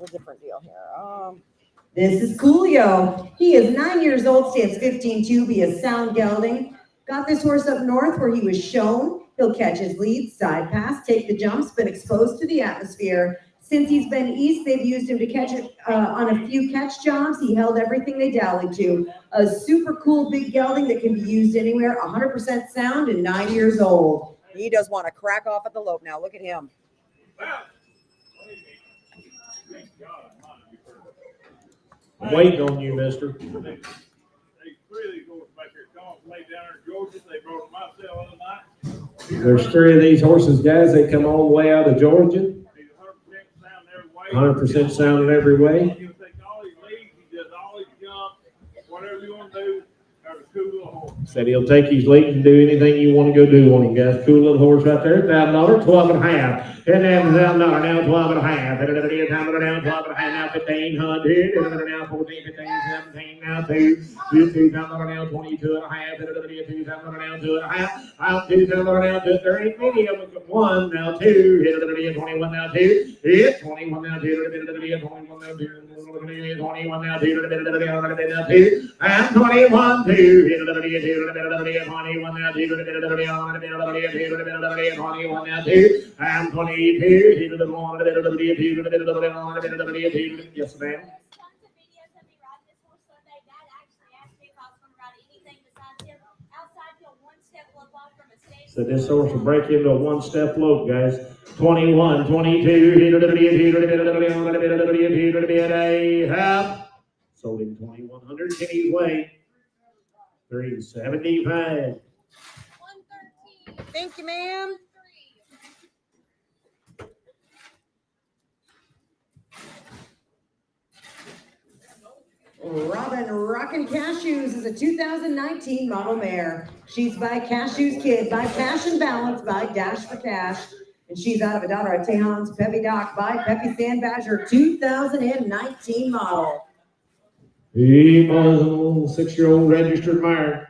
different deal here. This is Coolio. He is 9 years old, stands 15'2", be a sound gelding. Got this horse up north where he was shown. He'll catch his lead, side pass, take the jumps, been exposed to the atmosphere. Since he's been east, they've used him to catch it on a few catch jobs. He held everything they dallied to. A super cool big gelding that can be used anywhere, 100% sound and 9 years old. He does want to crack off at the lope now. Look at him. I'm waiting on you, mister. They really go back here, come lay down there in Georgia. They brought them out there the other night. There's 3 of these horses, guys. They come all the way out of Georgia. 100% sound in every way. He'll take all his leads, he does all his jumps, whatever you want to do. There's a cool little horse. Said he'll take his lead and do anything you want to go do on him, guys. Cool little horse right there. $1,000, 12 and a half. And then $1,000, now 12 and a half. And then now 12 and a half, now 1,500. And then now 14, 15, 17, now 2. $2,000 now 22 and a half. And then $2,000 now 2 and a half. Out $2,000 now 2. There ain't many of them. 1 now 2. Hit it 21 now 2. Hit 21 now 2. 21 now 2. 21 now 2. And 21 2. 21 now 2. 21 now 2. And 22. Yes, ma'am. So this horse will break into a one-step lope, guys. 21, 22. Sold him 2,100. Kenny's way. 375. Thank you, ma'am. Robin Rockin' Cashews is a 2019 model mare. She's by Cashews Kid, by Cash and Balance, by Dash for Cash. And she's out of a daughter of Tejon's Peppy Doc by Peppy Sand Badger, 2019 model. He was a 6-year-old registered mare.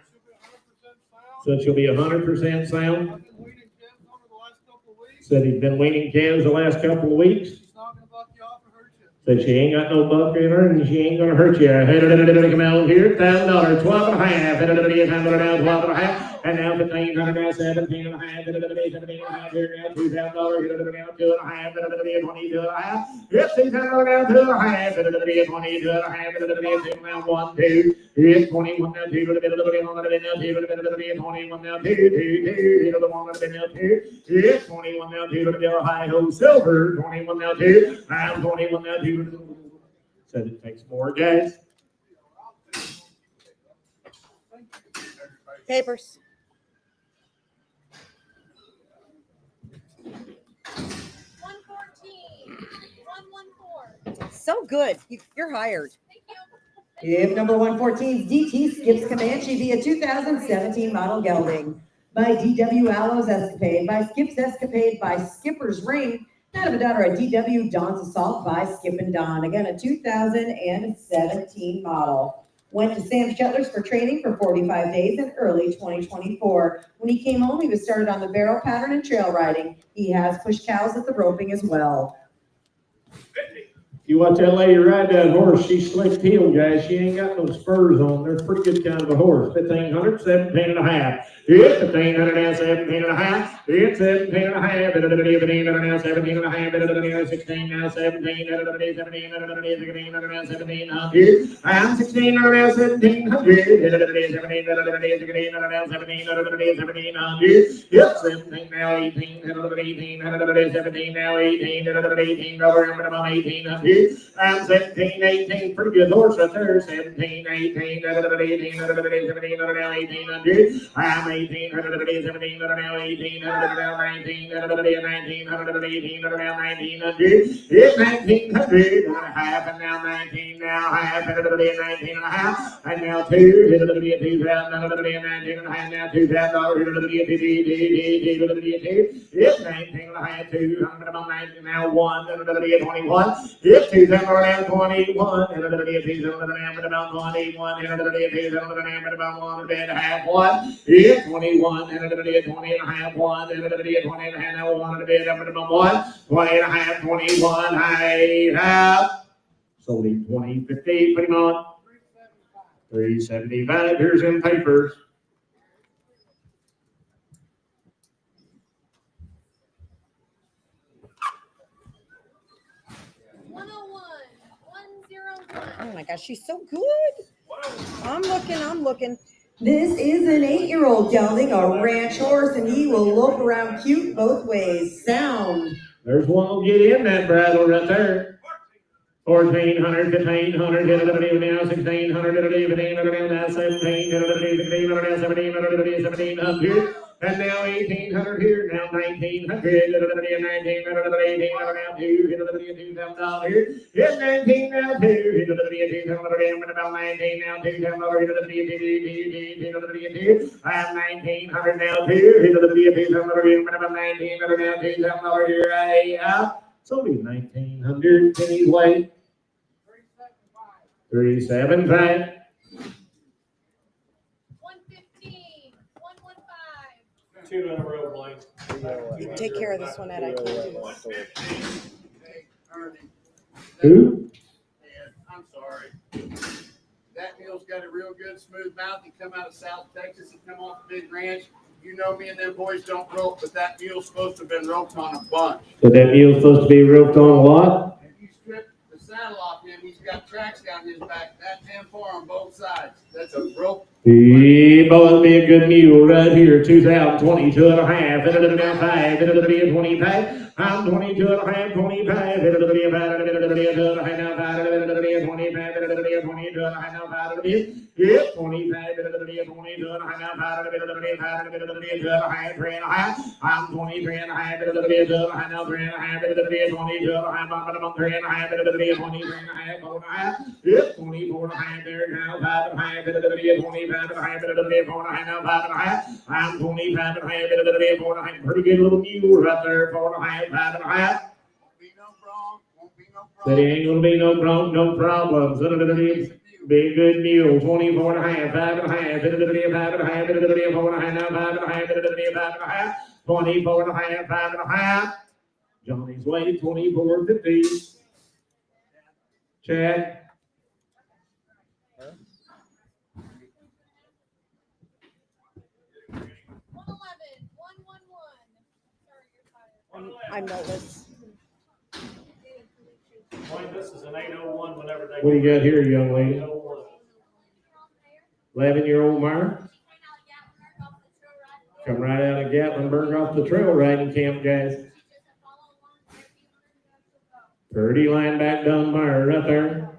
So she'll be 100% sound. Said he's been weaning calves the last couple of weeks. Said she ain't got no buck in her and she ain't gonna hurt you. Come out here, $1,000, 12 and a half. $12 and a half. And now 1,500, now 17 and a half. 17 and a half. Here now $2,000. Now 2 and a half. 22 and a half. Yep, $600 now 2 and a half. 22 and a half. Now 1, 2. Hit 21 now 2. 21 now 2. 2. Hit the one now 2. Hit 21 now 2. High ho silver. 21 now 2. I'm 21 now 2. Said it takes more, guys. Papers. So good. You're hired. If number 114's DT Skips Comanche be a 2017 model gelding. By DW Aloes Escapade, by Skips Escapade, by Skipper's Ring, out of a daughter of DW Don's Assault by Skip and Don. Again, a 2017 model. Went to Sam Shetler's for training for 45 days in early 2024. When he came home, he was started on the barrel pattern and trail riding. He has pushed cows at the roping as well. You watch that lady ride that horse, she's slick heel, guys. She ain't got no spurs on. They're a pretty good kind of a horse. 1,500, 17 and a half. It's 1,500 now, 17 and a half. It's 17 and a half. 17 now, 17 and a half. 16 now, 17. 17 now, 1700. I'm 16 now, 1700. 17 now, 1700. Yep, 17 now, 18. 17 now, 18. 18 over 1800. I'm 17, 18, pretty good horse right there. 17, 18, 18, 17, now 1800. I'm 18, 17, now 18, now 19, 19, 18, now 1900. It's 1900 and a half, and now 19, now half, and 19 and a half, and now 2, 2,000, 19 and a half, now $2,000, it's 19 and a half, 200, now 1, 21. It's 2021, and about 21, and about 1, and half 1. It's 21, and 20 and a half 1, and 20 and a half, now 1 and a bit, and about 1, 20 and a half, 21, half. Sold him 20, 50, put him on. 375. Here's them papers. Oh my gosh, she's so good. I'm looking. This is an 8-year-old gelding, a ranch horse, and he will lope around cute both ways. Sound. There's one will get in that bridle right there. 1,400, 1,500, now 1,600, 1,500, now 1,700, 1,700, and now 1,800 here, now 1,900, 1,900, now $2,000 here. It's 19 now, 2, about 19 now, $2,000, I'm 1,900 now, 2, about 1,900 now, $2,000 here, so be 1,900 pennies weight. 375. 115, 115. 2 in a row, Blaine. Take care of this one, Ed. I can't do this. Who? I'm sorry. That mule's got a real good smooth mouth. He come out of South Texas and come off the big ranch. You know me and them boys don't rope, but that mule's supposed to have been roped on a bunch. So that mule's supposed to be roped on what? If you strip the saddle off him, he's got tracks down his back, that damn far on both sides. That's a rope. He must be a good mule right here. 2022 and a half. It'll be about 5. It'll be a 25. I'm 22 and a half, 25. It'll be about 5. It'll be a 2 and a half, now 5. It'll be a 25. It'll be a 22 and a half, now 5. It'll be a 25. It'll be a 22 and a half, now 5. It'll be a 5. It'll be a 2 and a half, 3 and a half. I'm 23 and a half. It'll be a 2 and a half, now 3 and a half. It'll be a 22 and a half. I'm 3 and a half. It'll be a 23 and a half, 4 and a half. It's 24 and a half there now, 5 and a half. It'll be a 25 and a half. It'll be a 4 and a half, now 5 and a half. I'm 25 and a half. It'll be a 4 and a half. Pretty good little mule right there, 4 and a half, 5 and a half. That ain't gonna be no problems. It'll be a good mule. 24 and a half, 5 and a half. It'll be a 5 and a half. It'll be a 4 and a half, now 5 and a half. It'll be a 5 and a half. 24 and a half, 5 and a half. Johnny's weight 24.50. Check. I'm notless. Blaine, this is an 801 whenever they. What do you got here, young lady? 11-year-old mare. Come right out of Gatlinburg off the trail riding camp, guys. 30 line back down mare right there.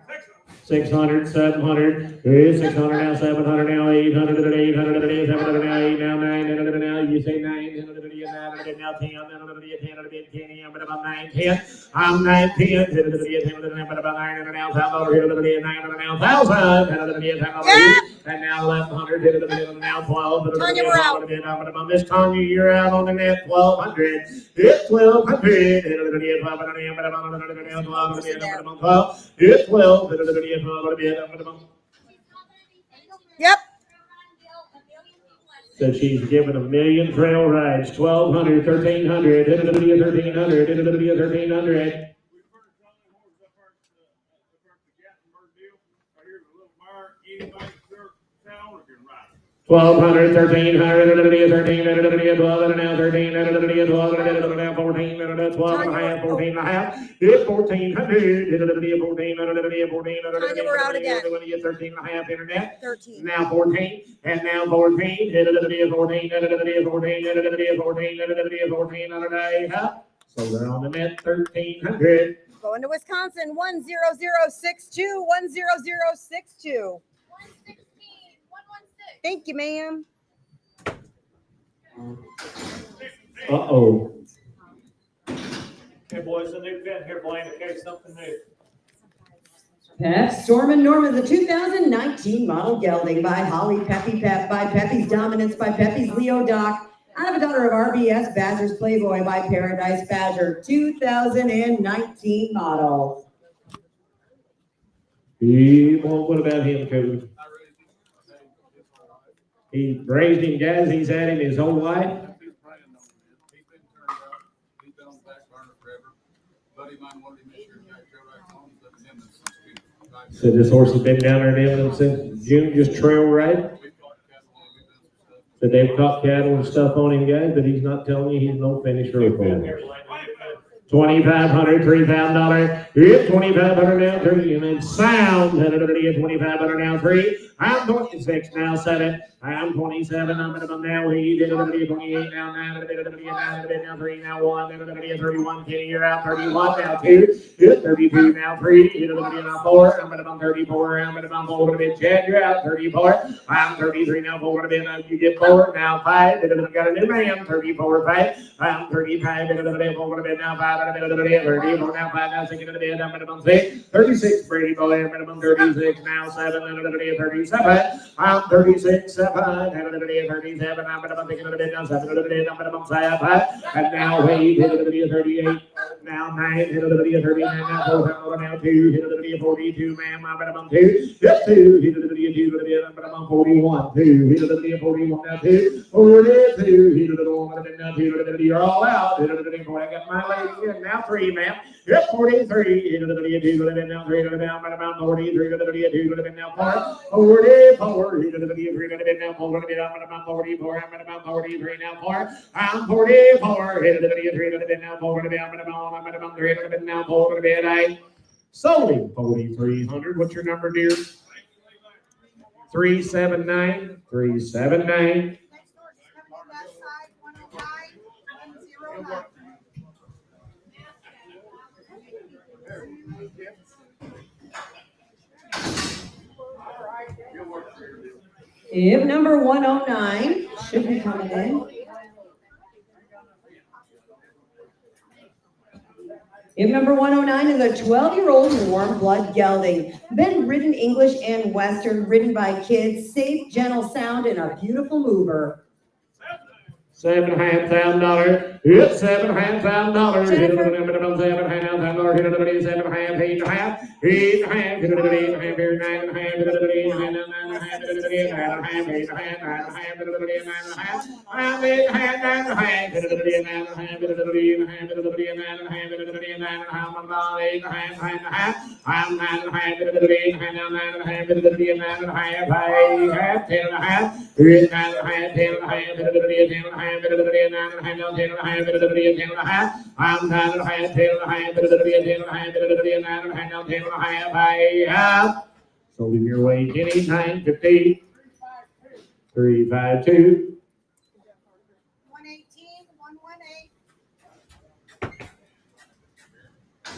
600, 700, 600 now, 700 now, 800, 800, 700 now, 8 now, 900 now, you say 900 now, 10, 10, but about 9, 10. I'm 9, 10, but about 900 now, 1,000, 900 now, 1,000, and now 1,100, now 12, Tanya, we're out. Miss Tanya, you're out on the net, 1,200, it's 1,200, it's 12, it's 12, Yep. So she's given 1,000,000 trail rides, 1,200, 1,300, 1,300, 1,300. Anybody sure sound or can ride. 1,200, 1,300, 1,300, 12, now 13, 12, now 14, 12 and a half, 14 and a half, 1,400, 14, Tanya, we're out again. 13 and a half internet. 13. Now 14, and now 14, 14, 14, 14 on a day. So they're on the net 1,300. Going to Wisconsin, 10062, 10062. 116, 116. Thank you, ma'am. Uh-oh. Okay, boys, a new pin here, Blaine, in case something new. Pep Storm and Norman, the 2019 model gelding by Holly Peppy Pep, by Peppy's Dominance, by Peppy's Leo Doc, out of a daughter of RBS Badger's Playboy by Paradise Badger, 2019 model. What about him, Coach? He raised him, guys. He's had him his whole life. He's been on the back burner forever. Buddy of mine wanted him this year, got trail rides on, he's living in them since So this horse has been down there in Evanston since June, just trail ride. So they've caught cattle and stuff on him, guys, but he's not telling you he's no finished road horse. $2,500, $3,000. It's $2,500 now, 3, and then sound. $2,500 now, 3. I'm 26 now, 7. I'm 27. I'm at them now. He did 28 now, 9. Now 3 now 1. 31. Kenny, you're out. 31 now 2. 32 now 3. Now 4. I'm at them 34. I'm at them 4. Chad, you're out. 34. I'm 33 now. 4. You get 4 now 5. Got a new man. 34 5. I'm 35. Now 5. 34 now 5. Now 6. I'm at them 6. 36 Brady boy. I'm at them 36 now 7. 37. I'm 36 7. 37. I'm at them thinking of it now 7. I'm at them 5. And now 8. 38. Now 9. 39. Now 2. 42. Ma'am, I'm at them 2. Yes, 2. I'm at them 41. 2. 41 now 2. 42. You're all out. I got my lady in now 3, ma'am. Yep, 43. Now 3. Now 43. Now 4. 44. Now 44. I'm about 43 now 4. I'm 44. Now 4. I'm about 3. Now 4. Sold him 4,300. What's your number, dear? 379. 379. Next door, just come on that side, 109, 109. If number 109 should be coming in. If number 109 is a 12-year-old warm blood gelding, been ridden English and Western, ridden by kids, safe, gentle sound, and a beautiful mover. $7,500. It's $7,500. Jennifer. I'm 9.5. Sold him your way, Kenny. 950. 352. 118, 118.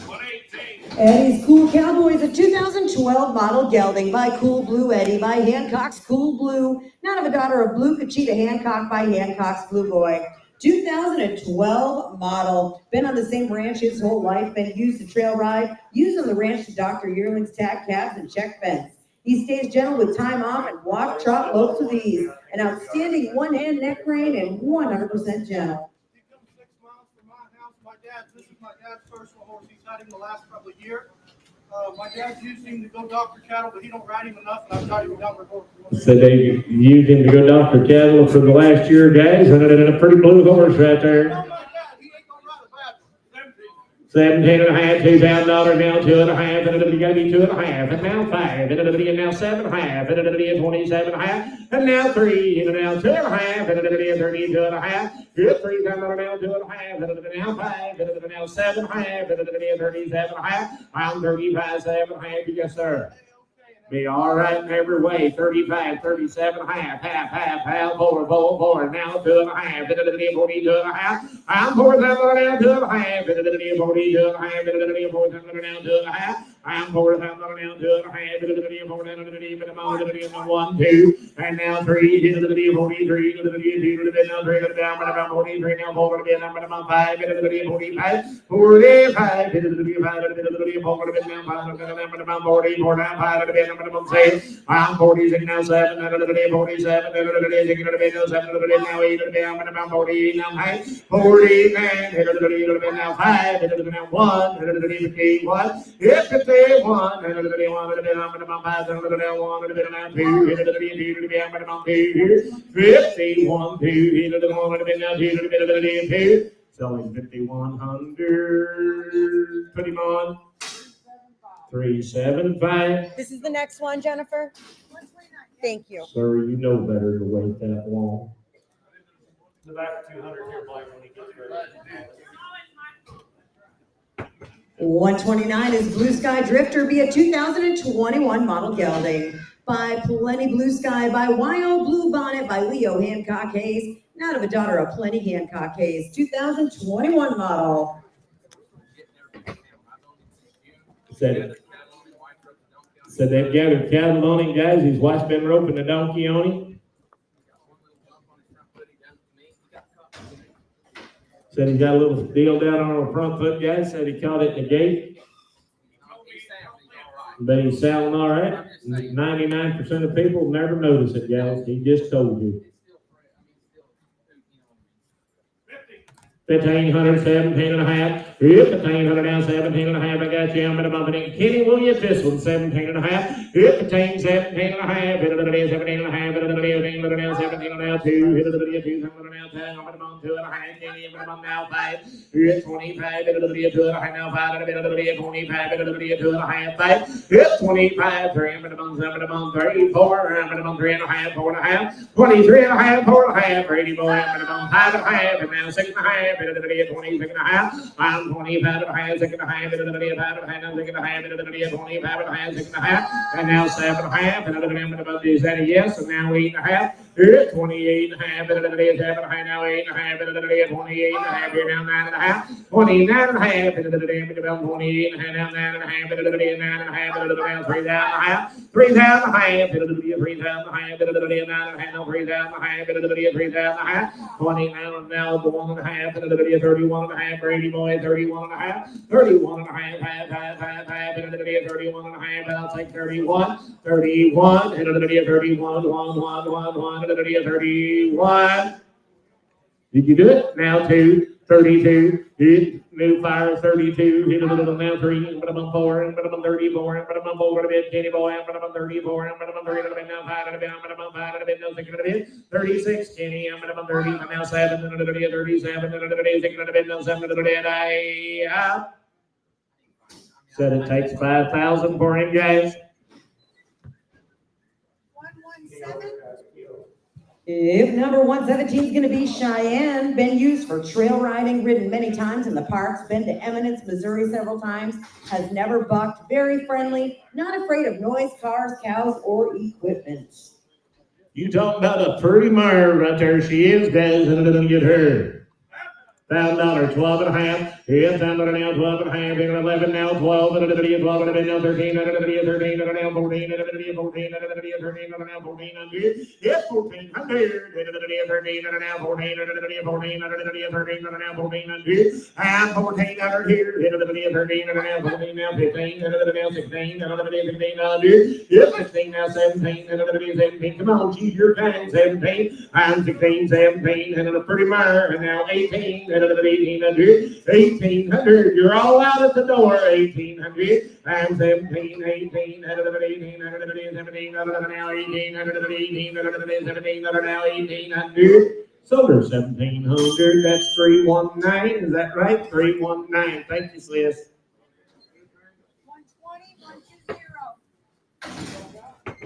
118. Eddie's Cool Cowboy is a 2012 model gelding by Cool Blue Eddie, by Hancock's Cool Blue, not of a daughter of Blue Cachita Hancock by Hancock's Blue Boy. 2012 model, been on the same ranch his whole life, been used to trail ride, used on the ranch to doctor yearlings, tag calves, and check fence. He stays gentle with time off and walk, trot, lopes with ease. An outstanding one-hand neck crane and 100% gentle. He comes 6 miles from my house. This is my dad's personal horse. He's had him the last couple of years. My dad's using him to go doctor cattle, but he don't ride him enough, and I've got him down the road. So they used him to go doctor cattle for the last year, guys, and a pretty blue horse right there. Oh my God, he ain't gonna ride a bad one. 17 and a half, $2,000 now, 2.5, and it'll be 2.5, and now 5, and it'll be now 7.5, and it'll be 27.5, and now 3, and now 2.5, and it'll be 32.5, good $3,000 now, 2.5, and it'll be now 5, and it'll be now 7.5, and it'll be 37.5, I'm 35.5, yes sir. Be all right in every way. 35, 37, half, 4, now 2.5, it'll be 42.5. I'm 4,000 now, 2.5, it'll be 42.5, it'll be 4,000 now, 2.5. I'm 4,000 now, 2.5, it'll be 4,000, 1, 2, and now 3, it'll be 43, it'll be 2, it'll be now 3, it'll be down, 43, now 4, it'll be number 5, it'll be 45, 45, it'll be 5, it'll be 4, it'll be now 5, it'll be 44, now 5, it'll be number 6, I'm 46, now 7, it'll be 47, it'll be 6, it'll be now 7, it'll be now 8, it'll be number 48, now 9, 49, it'll be now 5, it'll be now 1, it'll be 51, it's 51, it'll be 1, it'll be number 5, it'll be now 1, it'll be now 2, it'll be 2, it'll be number 2, 51, 2, it'll be 1, it'll be now 2, it'll be 2, selling 5,100, put him on. 375. This is the next one, Jennifer. Thank you. Sir, you know better to wait that long. The back 200 here, Blake, when he gets ready. 129 is Blue Sky Drifter, be a 2021 model gelding. By Plenty Blue Sky, by YO Blue Bonnet, by Leo Hancock Hayes, and out of a daughter of Plenty Hancock Hayes, 2021 model. Said they've gathered cattle on him, guys. His wife's been roping a donkey on him. Said he got a little deal down on the front foot, guys. Said he caught it in the gate. But he's sounding all right. 99% of people never notice it, guys. He just told you. 1,500, 17 and a half. 1,500 now, 17 and a half. I got you. I'm going to bump it in. Kenny Williams, this one, 17 and a half. 17 and a half. 17 and a half. 17 now, 17 and a half. 2. 2 now, 10. I'm going to bump 2 and a half. Kenny, I'm going to bump now 5. 25. 2 and a half now 5. 25. 2 and a half. 5. 25. 3. I'm going to bump 3. 4. I'm going to bump 3 and a half. 4 and a half. 23 and a half. 4 and a half. 80 boy. I'm going to bump 5 and a half. And now 6 and a half. 26 and a half. I'm 25 and a half, 6 and a half, 5 and a half, 6 and a half, 25 and a half, 6 and a half, and now 7 and a half, and is that a yes? And now 8 and a half, 28 and a half, and 7 and a half, now 8 and a half, and 28 and a half, now 9 and a half, 29 and a half, and 28 and a half, now 9 and a half, and 9 and a half, and now 3,000 and a half, 3,000 and a half, and 3,000 and a half, and 9 and a half, now 3,000 and a half, and 3,000 and a half, 29 now 1 and a half, and 31 and a half, 80 boy, 31 and a half, 31 and a half, and 31 and a half, I'll take 31, 31, and 31, 1, and 31. Did you do it? Now 2, 32, hit, new fire, 32, hit a little now 3, and 4, and 34, and 4, and Kenny boy, and 34, and 3, and now 5, and 5, and 6, and 36, Kenny, and 30, and now 7, and 37, and 36, and 7, and I said it takes 5,000 for him, guys. 117. If number 117 is going to be Cheyenne, been used for trail riding, ridden many times in the parks, been to Eminence, Missouri several times, has never bucked, very friendly, not afraid of noise, cars, cows, or equipment. You talk about a pretty mare right there. She is, guys, and it doesn't get her. $1,000, 12 and a half. Yeah, $1,000 now, 12 and a half. 11 now, 12, and 12, and now 13, and 13, and now 14, and 14, and 13, and now 1400. Yes, 1,400. 13, and now 14, and 14, and 13, and now 1400. And 1,400 here. 13, and now 14, now 15, and now 16, and 1,500. Yes, 16 now 17, and 17. Come on, choose your time. 17, and 16, 17, and a pretty mare, and now 18. 1800. You're all out at the door. 1800 and 17, 18, 18, now 1800. Sold her 1700. That's 319. Is that right? 319. Thank you, sis. 120, 120.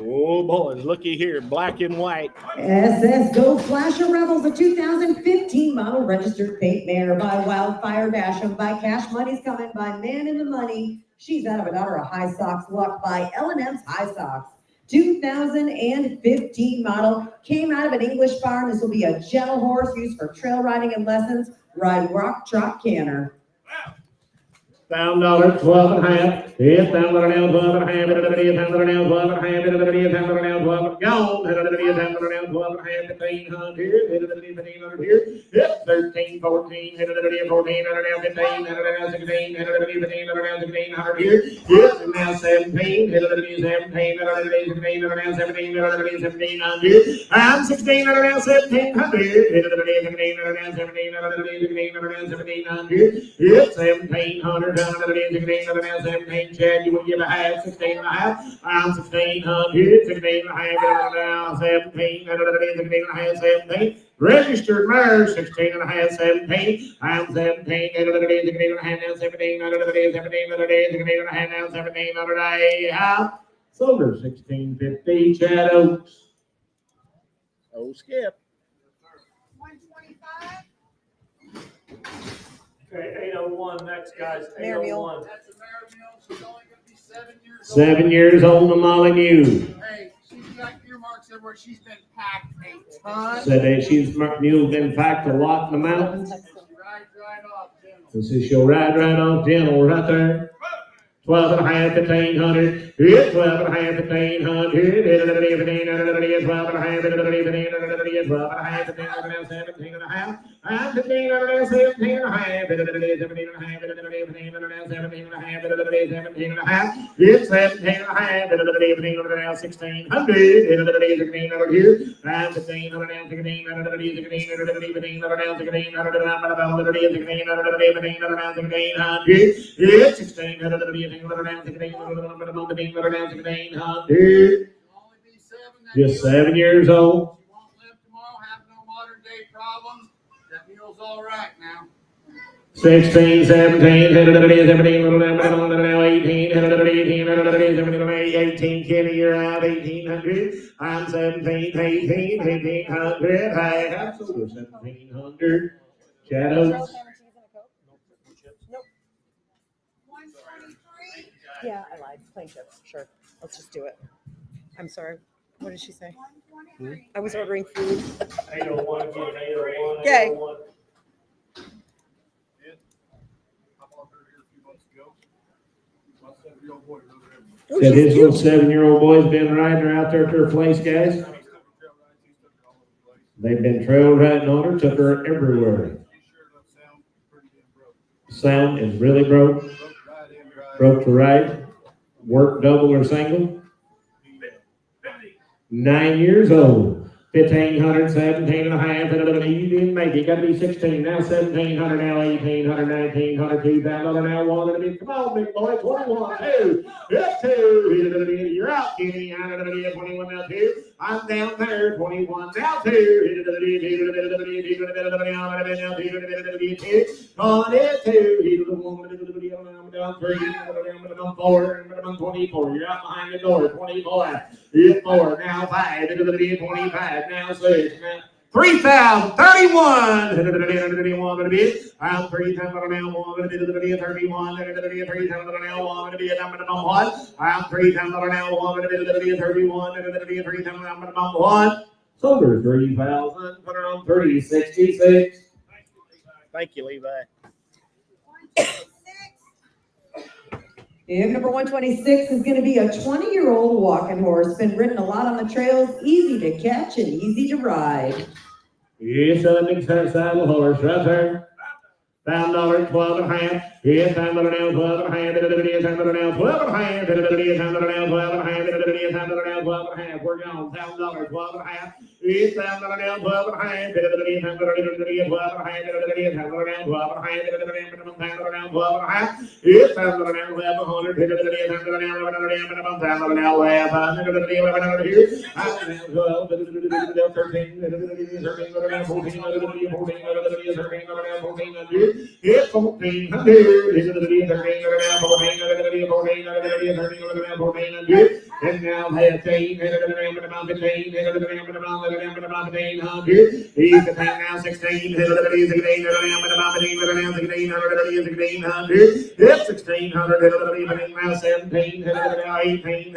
Oh boy, looky here, black and white. SS Go Flasher Rebels, a 2015 model registered paint mare by Wildfire Basham, by Cash Money's Coming, by Man in the Money. She's out of a daughter of High Socks Luck by L&M's High Socks. 2015 model, came out of an English farm. This will be a gentle horse used for trail riding and lessons. Ride Rock Trot Canner. $1,000, 12 and a half. Yes, $1,000 now, 12 and a half. $1,000 now, 12 and a half. $1,000 now, 12 and gone. $1,000 now, 12 and a half. 1,500 here. $1,500 here. Yep, 13, 14. $1,000 now, 15. $1,000 now, 16. $1,000 now, 1,500 here. Yes, and now 17. $1,000 now, 17. $1,000 now, 16. $1,000 now, 17. $1,000 now, 1,700. I'm 16. $1,000 now, 1,700. $1,000 now, 17. $1,000 now, 17. $1,000 now, 1,700. Yep, 1,700. $1,000 now, 17. Chad, you would give a half, 16 and a half. I'm 1,600, 16 and a half, now 17, 16 and a half, 17. Registered mare, 16 and a half, 17. I'm 17, 16 and a half, now 17, 17, 16 and a half, now 17. Sold her 1650, Chad Oaks. Oh, Skip. 125. Okay, 801 next, guys. Mare Mule. 801. That's a mare mule. She's only gonna be 7 years old. 7 years old, the Molly Mew. Hey, she's got earmarks everywhere. She's been packed a ton. Said that mule's been packed a lot in the mountains. She rides right off, gentle. This is she'll ride right off gentle right there. 12 and a half, 1,500. Yeah, 12 and a half, 1,500. 12 and a half, 17 and a half. I'm 15 and a half, 17 and a half. 17 and a half, 17 and a half. 17 and a half. It's 17 and a half. 1600. 16 here. I'm 15 and a half, 16 and a half. 1600. Just 7 years old. She won't live tomorrow, have no modern day problems. That mule's all right now. 16, 17, 17, now 18, 18, Kenny, you're out, 1,800. I'm 17, 18, 1,800. I have sold her 1,700. Shadows. 123. Yeah, I lied. Plain chips. Sure. Let's just do it. I'm sorry. What did she say? 123. I was ordering food. 801 again, 801. Okay. 801. Said his little 7-year-old boy's been riding her out there to her place, guys. They've been trail riding on her, took her everywhere. Sound is really broke. Broke to ride. Work double or single. 9 years old. 1,500, 17 and a half. You didn't make it. You got to be 16. Now 1,700. Now 1,800, 1,900, 2,000. Now 1. Come on, big boy. 21, 2. Up 2. You're out, Kenny. 21 now 2. I'm down there. 21 now 2. 4. 24. You're out behind the door. 24. 4. Now 5. 25. Now 6. Now 3,000. 31. I'm 3,000 now. 1. 31. 3,000 now. 1. I'm 3,000 now. 1. 31. 3,000 now. 1. Sold her 3,000. Put her on 366. Thank you, Levi. 126. And number 126 is going to be a 20-year-old walking horse. Been ridden a lot on the trails, easy to catch and easy to ride. Yes, a big saddle horse right there. $1,000, 12 and a half. Yes, $1,000 now, 12 and a half. $1,000 now, 12 and a half. $1,000 now, 12 and a half. $1,000 now, 12 and a half. We're gone. $1,000, 12 and a half. $8,000 12 and a half, $12 and a half, $12 and a half, and now have 15, he's the thing now 16, yep, 1600, now 17, 18,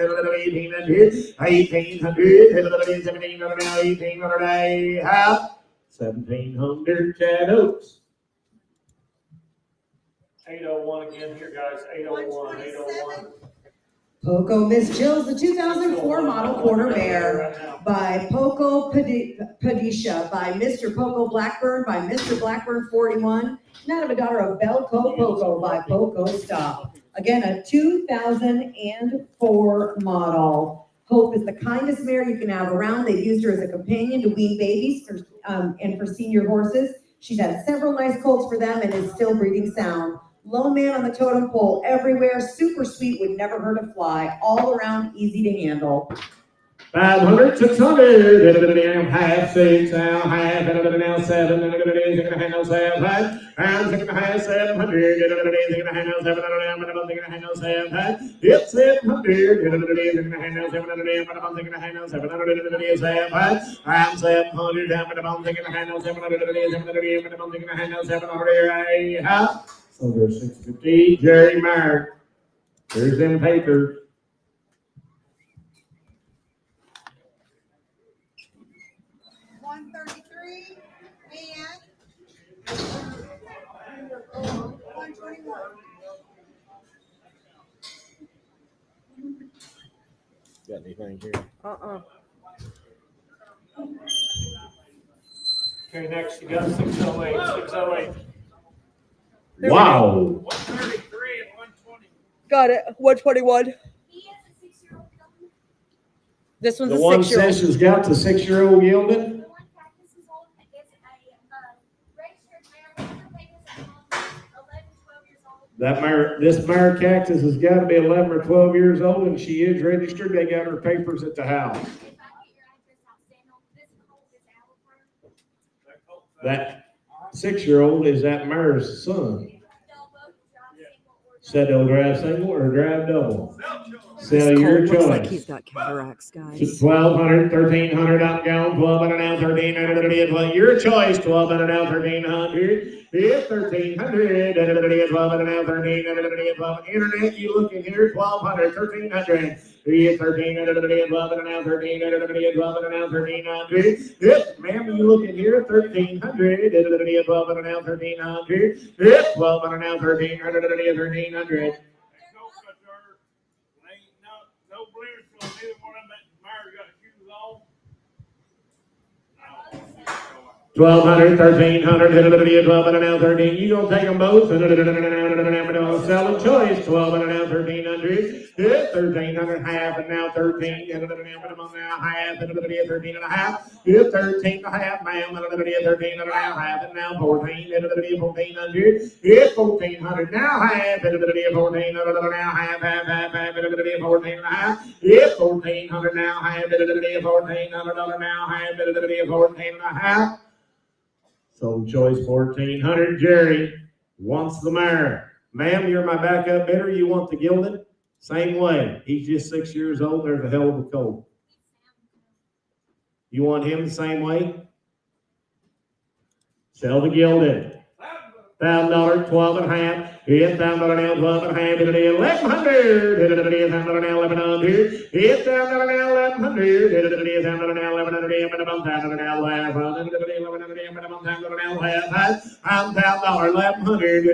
1800, half, 1700 Chad Oaks. 801 again here, guys. 801, 801. Poco Miss Jill's the 2004 model quarter mare by Poco Padisha, by Mr. Poco Blackburn, by Mr. Blackburn 41, and out of a daughter of Belco Poco by Poco Stop. Again, a 2004 model. Hope is the kindest mare you can have around. They've used her as a companion to wean babies and for senior horses. She's had several nice colts for them and is still breeding sound. Lone man on the totem pole everywhere, super sweet, would never hurt a fly, all around easy to handle. 500, 600, half, 6, now, half, now, 7, now, 7, half, 6, half, 700, now, 7, yep, 700, now, 700, so there's 650, Jerry Meyer. There's them papers. $133 and $121. Got anything here? Okay, next you got 608, 608. Wow. 133 and 120. Got it. 121. He is a 6-year-old couple. This one's The a one 6-year-old. session's got the 6-year-old yielding. The one cactus is old, is a registered mare. Her baby is 11, 12 years old. This mare cactus has got to be 11 or 12 years old, and she is registered. They got her papers at the house. If I get your address, I'll stand on this Colt is Alfred. That 6-year-old is that mare's son. Said they'll drive single or drive double. Sell your Colt looks like choice. he's got cataracts, guys. 1,200, 1,300, I'm going 1,200 now, 1,300, your choice, 1,200 now, 1,300, it's 1,300, 1,200 now, 1,300, internet, you looking here, 1,200, 1,300, it's 1,300, 1,200 now, 1,300, 1,200 now, 1,300, yes, ma'am, you looking here, 1,300, 1,200 now, 1,300, it's 1,200 now, 1,300, 1,300. No blemish on neither one of them. That mare got shoes on. 1,200, 1,300, 1,200 now, 13. You gonna take them both? Sell a choice. 1,200 now, 1,300. 1,300 half, and now 13. Now half, 13 and a half. 13 and a half, ma'am. 13 and a half, and now 14. 1,400. 1,400 now half. 14 now half, half, 14 and a half. 1,400 now half. 14 now half. 14 and a half. Sold choice 1,400. Jerry wants the mare. Ma'am, you're my backup bidder. You want the gilded? Same way. He's just 6 years old. There's a hell of a colt. You want him the same way? Sell the gilded. $1,000, 12 and a half. $1,000 now, 12 and a half. 1,100. $1,000 now, 1,100. $1,000 now, 1,100. $1,000 now, 1,100. $1,000 now, 1,100.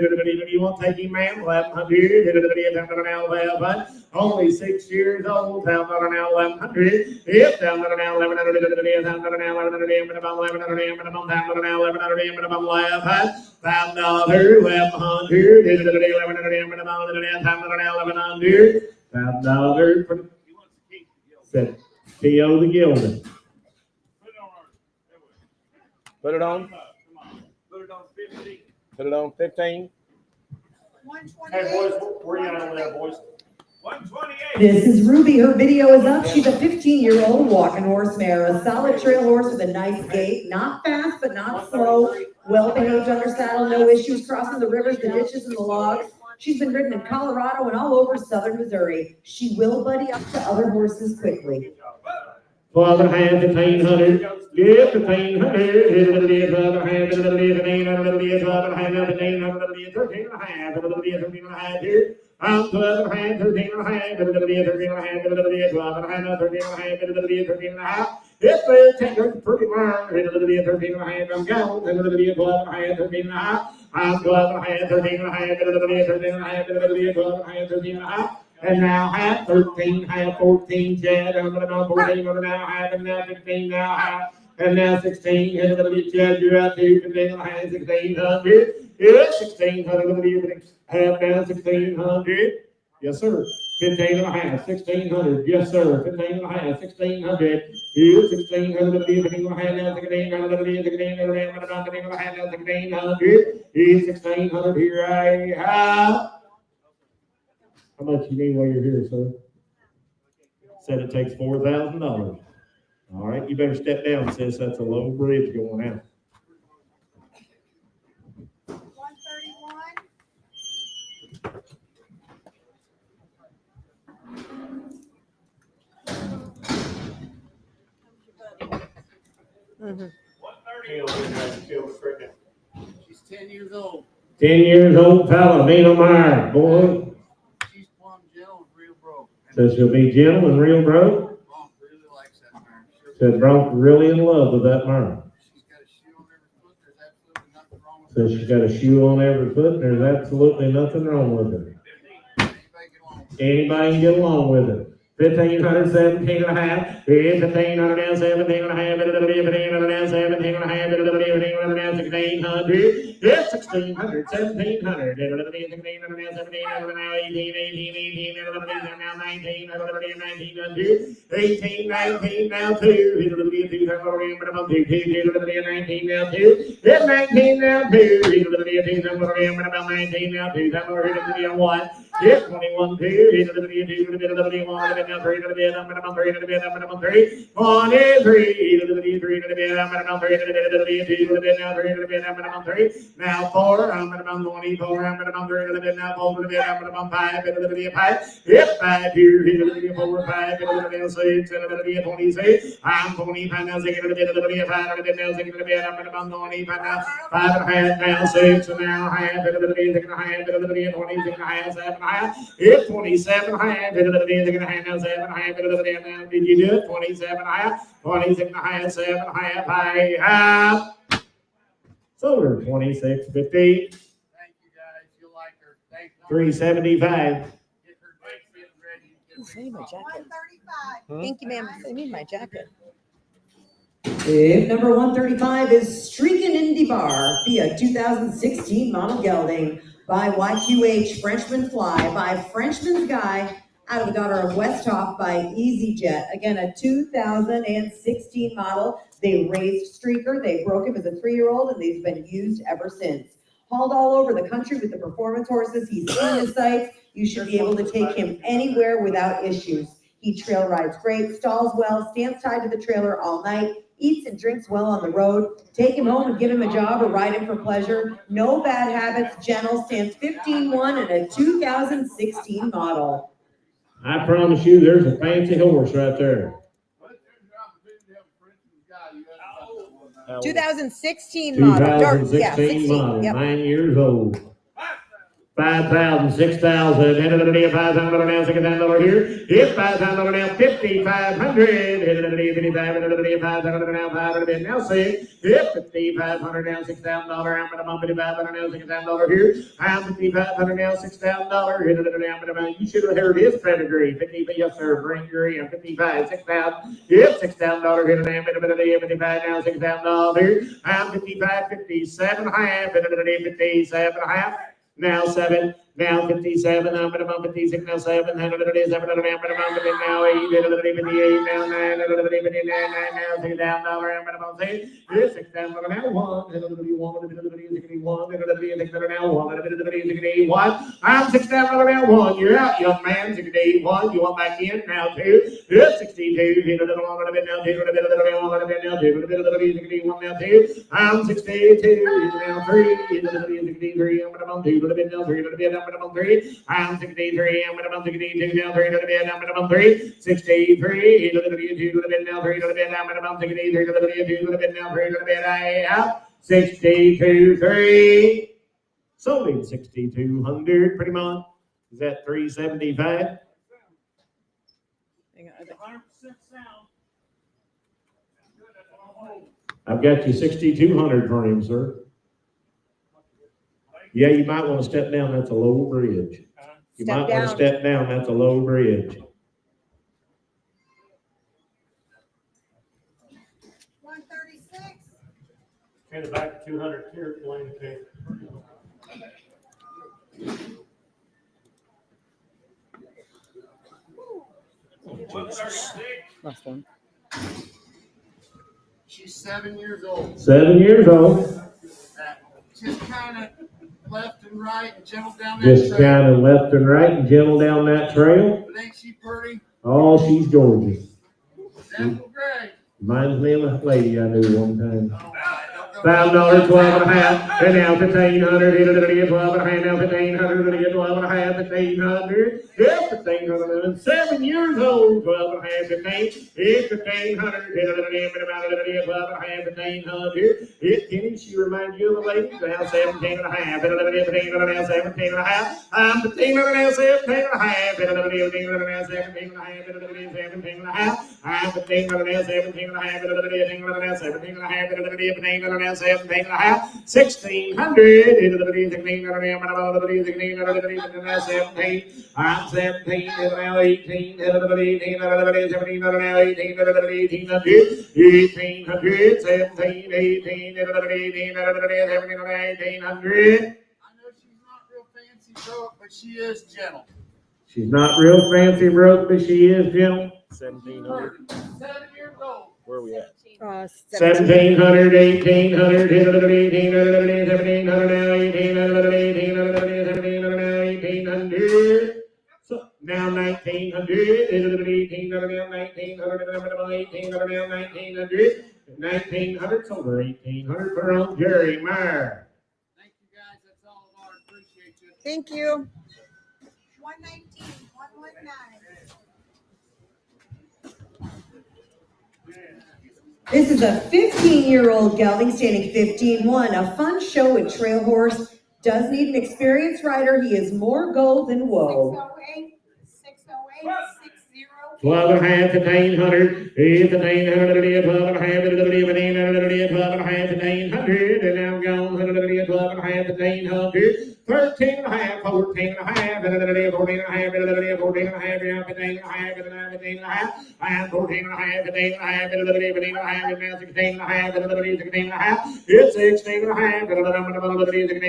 You want to take him, ma'am? 1,100. $1,000 now, 1,100. Only 6 years old. $1,000 now, 1,100. $1,000 now, 1,100. $1,000 now, 1,100. $1,100. Said T.O. the Gilded. Put it on. Come on. Put it on 15. Put it on 15. 128. Hey, boys, where you at over there, boys? 128. This is Ruby. Her video is up. She's a 15-year-old walking horse mare, a solid trail horse with a nice gait, not fast but not slow, well behaved under saddle, no issues crossing the rivers, the ditches, and the logs. She's been ridden in Colorado and all over southern Missouri. She will buddy up to other horses quickly. 12 and a half, 1500. Get 1500. Hit a little bit, 12 and a half, hit a little bit, 15, a little bit, 12 and a half, 15, a little bit, 13 and a half, a little bit, 13 and a half here. 12 and a half, 13 and a half, a little bit, 13 and a half, a little bit, 12 and a half, 13 and a half, a little bit, 13 and a half. It's there, take her pretty long. Hit a little bit, 13 and a half, I'm going. A little bit, 12 and a half, 13 and a half. 12 and a half, 13 and a half, a little bit, 13 and a half, a little bit, 12 and a half, 13 and a half. And now half, 13, half, 14, Chad, I'm gonna go 14, over now half, and now 15, now half, and now 16, and a little bit, Chad, you're out to 15 and a half, 1600. Yeah, 1600, little bit, half now, 1600. Yes, sir. 15 and a half, 1600. Yes, sir. 15 and a half, 1600. Yeah, 1600, little bit, 15 and a half, now 1600, little bit, 1600, and about 15 and a half, now 1600. Yeah, 1600, here I have. How much you need while you're here, sir? Said it takes $4,000. All right, you better step down, sis. That's a low bridge going out. 131. Mm-hmm. 130. She's 10 years old. 10 years old Palomino Meyer, boy. She's plumb gentle and real broke. Says she'll be gentle and real broke. Bronk really likes that mare. Said Bronk really in love with that mare. She's got a shoe on every foot. There's absolutely nothing wrong with Says her. she's got a shoe on every foot, and there's absolutely nothing wrong with her. Anybody Anybody can get along with her. get along with it. 1500, 17 and a half. 1500 now, 17 and a half. 1500 now, 17 and a half. 1500 now, 1600. Yeah, 1600, 1700. 1600 now, 1700 now, 18, 18, 18. Now 19, 1900. 18, 19 now, 2. 19 now, 2. Yeah, 19 now, 2. 19 now, 2. 1. Yeah, 21, 2. 21. Now 3 to the bed, I'm gonna 3 to the bed, I'm gonna 3. 1 and 3 to the bed, 3 to the bed, I'm gonna 3 to the bed, 2 to the bed, now 3 to the bed, I'm gonna 3. Now 4, I'm gonna 24, I'm gonna 3 to the bed, now 4 to the bed, I'm gonna 5 to the bed, 5. Yep, 5 here, to the bed, 4, 5 to the bed, 6 to the bed, 26. I'm 25 now, 6 to the bed, 5 to the bed, now 6 to the bed, I'm gonna 25 now, 5 and a half now, 6 and now half to the bed, 6 and a half to the bed, 26 and a half, 7 and a half. Yep, 27 and a half to the bed, 6 and a half now. 7 and a half, did you do it? 27 and a half, 26 and a half, 7 and a half, I have. Sold her 26.50. Thank you guys. You'll like her. Thank you. 375. Get her dates getting ready. I need my jacket. 135. Thank you, ma'am. I need my jacket. If number 135 is Streakin' Indy Bar via 2016 model gelding by YQH Frenchman Fly by Frenchman's Guy out of the daughter of Westhoff by EasyJet. Again, a 2016 model. They raised Streaker. They broke him as a 3-year-old, and they've been used ever since. Hauled all over the country with the performance horses. He's seen his sights. You should be able to take him anywhere without issues. He trail rides great, stalls well, stands tied to the trailer all night, eats and drinks well on the road. Take him home and give him a job or ride him for pleasure. No bad habits, gentle, stands 15-1 and a 2016 model. I promise you, there's a fancy horse right there. 2016 model. Dark, 2016 model, Yep. 9 years old. 5,000, 6,000, end of the day, $5,000 now, $6,000 here. It's $5,000 now, 5,500. End of the day, 55, end of the day, $5,000 now, 500 now, 6. Yep, 5,500 now, $6,000. I'm gonna bump it, $500 now, $6,000 here. I'm 5,500 now, $6,000. End of the day, I'm gonna, you should have heard his pedigree. 50, yes, sir, bring your in, 55, 6,000. Yep, $6,000 here, end of the day, 55 now, $6,000 here. I'm 55, 57 and a half, end of the day, 57 and a half. Now 7, now 57, I'm at about 56, now 7, now 8, now 9, now $2,000, I'm at about 6, $6 now 1, now 1, now 1, I'm 6 down now 1, you're out, young man, 61, you want back in, now 2, 62, now 2, now 2, I'm 62, now 3, 63, I'm about 2, now 3, I'm 3, I'm 63, I'm about 62, now 3, I'm about 3, 63, 2, now 3, I'm about 63, 2, now 3, I out, 62, 3, sold 6,200 pretty much. Is that 375? 100% sound. I've got you 6,200 for him, sir. Yeah, you might want to step down. That's a low bridge. You Step might want down. to step down. That's a low bridge. 136. Okay, the back 200 here, Blaine, okay. Last one. She's 7 years old. 7 years old. Just kind of left and right and gentle down that Just trail. kind of left and right and gentle down that trail. But ain't she pretty? Oh, she's gorgeous. That's great. Reminds me of a lady I knew one time. Oh, $5, 12 and a half, and now 1,500, 12 and a half, now 1,500, 12 and a half, 1,500, yes, 1,500, 7 years old, 12 and a half, 15, it's 1,500, 12 and a half, 1,500, Kenny, she reminds you of a lady, now 17 and a half, 17 and a half, 17 and a half, I'm 15 and a half, 17 and a half, 17 and a half, 17 and a half, 17 and a half, I'm 15 and a half, 17 and a half, 17 and a half, 17 and a half, 17 and a half, 17 and a half, 1,600, I'm 17, now 18, 17, 1800, 17, 18, 1800. I know she's not real fancy broke, but she is gentle. She's not real fancy broke, but she is gentle. 1,700. 7 years old. Where are we at? 1,700, 1,800, 1,800, 1,700, now 1,800, 1,800, 1,700, now 1,800. So now 1,900, 1,800, now 1,900, 1,800, now 1,900, 1,900, it's over 1,800 for old Jerry Meyer. Thank you guys. That's all of ours. Appreciate you. Thank you. 119, 119. This is a 15-year-old gelding standing 15-1, a fun show with trail horse. Does need an experienced rider. He is more gold than woe. 608, 608, 60. 12 and a half, 1,500, 1,500, 12 and a half, 1,500, 12 and a half, 1,500, and now I'm gone, 12 and a half, 1,500, 13 and a half, 14 and a half, 14 and a half, 14 and a half, 15 and a half, 15 and a half, 14 and a half, and 14 and a half, 15 and a half, 15 and a half, and now 16 and a half, 16 and a half, it's 16 and a half, 16 and a half, 16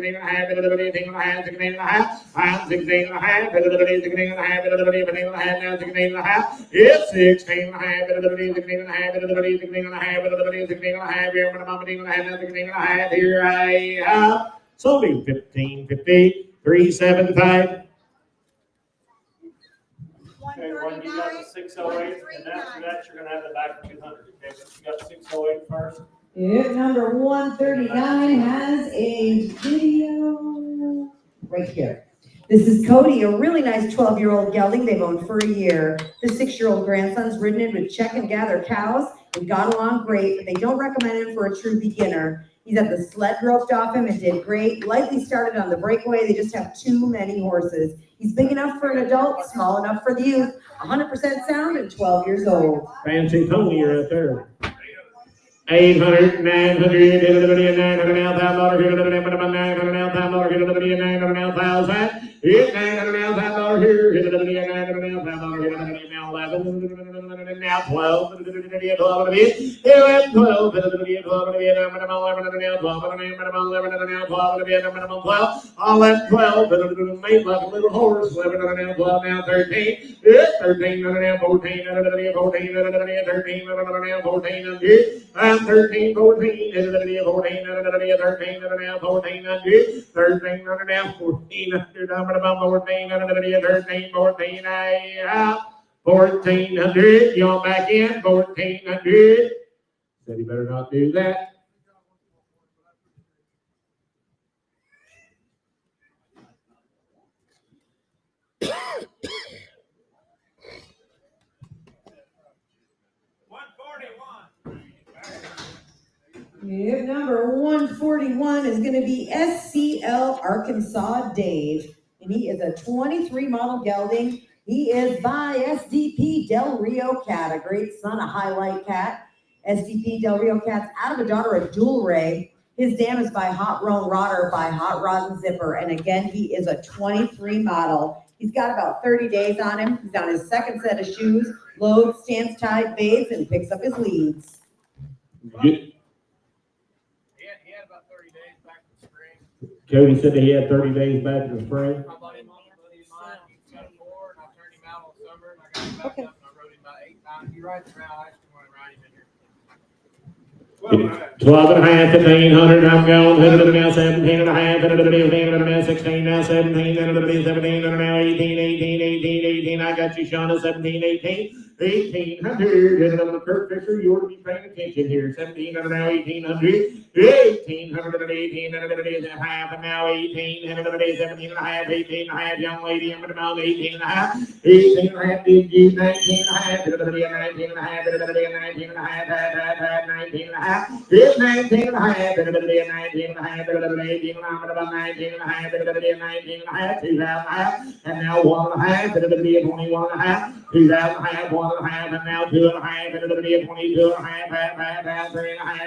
and a half, 18 and a half, 16 and a half, and 16 and a half, 16 and a half, 15 and a half, now 16 and a half, it's 16 and a half, 16 and a half, 16 and a half, 16 and a half, here, now 16 and a half, here I am. Sold him 1,550, 375. Okay, when you got the 608, and after that, you're gonna have the back 200, okay? But you got 608 first. Number 139 has a video right here. This is Cody, a really nice 12-year-old gelding they've owned for a year. The 6-year-old grandson's ridden in with check and gather cows and got along great, but they don't recommend him for a true beginner. He's had the sled roped off him and did great. Lightly started on the breakaway. They just have too many horses. He's big enough for an adult, small enough for the youth. 100% sound and 12 years old. Fancy Tony right there. 800, 900, 900 now, $1,000, 900 now, $1,000, 900 now, 1,000. It's 900 now, $1,000 here, 900 now, $1,000, now 11, now 12, 12 and a bit. 11, 12, 12 and a bit, 12 and a bit, 11 and a 12 and a bit, 11 and a 12 and a bit, 12, 11, 12, made like a little horse, 11 and a 12, now 13, 13 and a 14, and a 14, and a 13, and a 14, and 13, 14, and a 14, and a 13, and a 14, and a 14, and 13, and a 14, and 13, 1400, y'all back in, 1400. Said he better not do that. Yep, number 141 is going to be SCL Arkansas Dave. And he is a 23 model gelding. He is by SDP Del Rio Cat, a great son, a highlight cat. SDP Del Rio Cat's out of a daughter of Dual Ray. His dam is by Hot Roan Rodder by Hot Rod and Zipper. And again, he is a 23 model. He's got about 30 days on him. He's on his second set of shoes, loads, stands tied, bathes, and picks up his leads. Good. He had about 30 days back in the spring. Cody said that he had 30 days back in the spring. My buddy of mine, he's got 4, and I turned him out all summer, and I got him back up, and I rode him about 8 times. He rides around, I just want to ride him in here. 12 and a half, 1500, I'm going, now 17 and a half, 16, now 17, 17, and now 18, 18, I got you, Shauna, 17, 18. 1800, and Kurt Fisher, you ought to be paying attention here. 1700, now 1800, 1800, and 18, and it is a half, and now 18, and it is 17 and a half, 18 and a half, young lady, I'm about 18 and a half, 18 and a half, did you, 19 and a half, 19 and a half, 19 and a half, 19 and a half, it's 19 and a half, 19 and a half, 18 and I'm about 19 and a half, 19 and a half, 2,000 and a half, and now 1 and a half, 21 and a half, 2,000 and a half, 1 and a half, and now 2 and a half, 22 and a half, 3 and a half,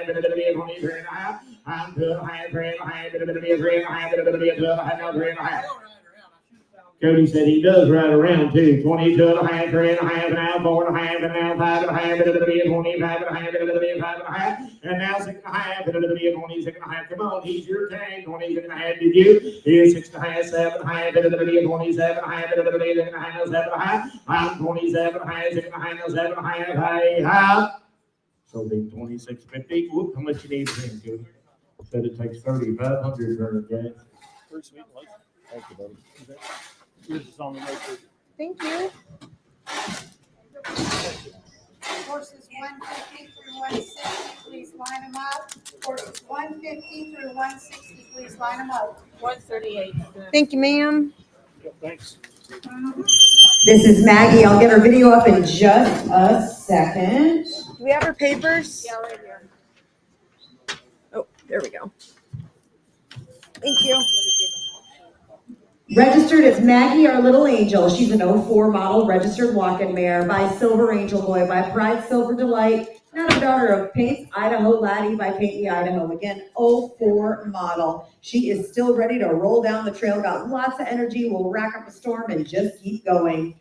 23 and a half, I'm 2 and a half, 3 and a half, 3 and a half, 2 and a half, now 3 and a half. Cody said he does ride around too. 22 and a half, 3 and a half, and now 4 and a half, and now 5 and a half, 25 and a half, 5 and a half, and now 6 and a half, 26 and a half. Come on, he's your tag. 26 and a half, did you? Here's 6 and a half, 7 and a half, 27 and a half, 7 and a half, I'm 27 and a half, 6 and a half, 7 and a half, hey, half. So big 26.50. Whoop, how much you need to bring, Cody? Said it takes 3,500 to run a gas. Pretty sweet, thank you, buddy. Yours is on the way. Thank you. Horses 150 through 160, please line them up. Horses 150 through 160, please line them up. 138. Thank you, ma'am. Thanks. This is Maggie. I'll get her video up in just a second. Do we have her papers? Yeah, right here. Oh, there we go. Thank you. Registered as Maggie, our little angel. She's an 04 model registered walking mare by Silver Angel Boy, by Pride Silver Delight, and a daughter of Paint's Idaho Laddie by Paint Me Idaho. Again, 04 model. She is still ready to roll down the trail, got lots of energy, will rack up a storm and just keep going.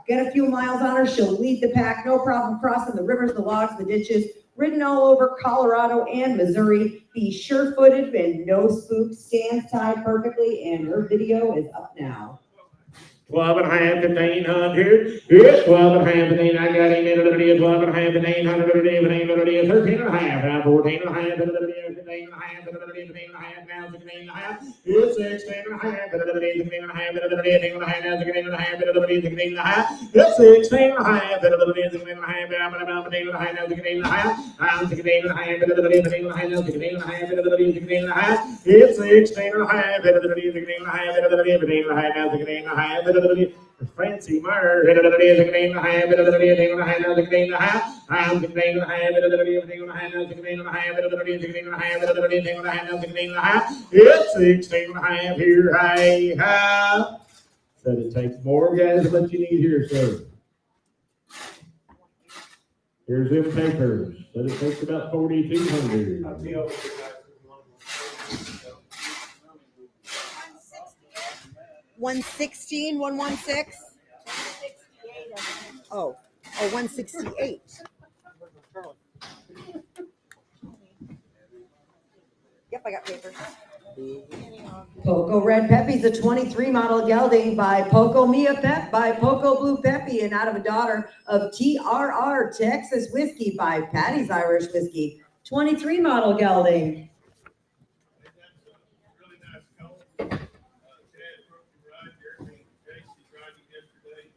Get a few miles on her, she'll lead the pack, no problem crossing the rivers, the logs, the ditches, ridden all over Colorado and Missouri. Be sure-footed and no spooks, stands tied perfectly, and her video is up now. 12 and a half, 1,500. Yes, 12 and a half, 15. I got him in the 12 and a half, 1,800, 13 and a half, now 14 and a half, 15 and a half, 15 and a half, now 16 and a half. Yes, 16 and a half, 16 and a half, 18 and a half, now 16 and a half, 16 and a half. Yes, 16 and a half, 16 and a half, I'm about 15 and a half, now 16 and a half. I'm 16 and a half, 15 and a half, now 16 and a half, 16 and a half. It's 16 and a half, 16 and a half, 15 and a half, now 16 and a half. Fancy Meyer, 16 and a half, 16 and a half, now 16 and a half. I'm 16 and a half, 16 and a half, now 16 and a half, 16 and a half, 16 and a half, now 16 and a half. It's 16 and a half here, hey, ha. Said it takes more guys than what you need here, sir. Here's them papers. Said it takes about 4,200. 116, 116. Oh, 168. Yep, I got papers. Poco Red Peppy's a 23 model gelding by Poco Mia Pep by Poco Blue Peppy and out of a daughter of TRR Texas Whiskey by Patty's Irish Whiskey. 23 model gelding. Really nice colt. Chad broke the ride, Jeremy, Casey's riding yesterday.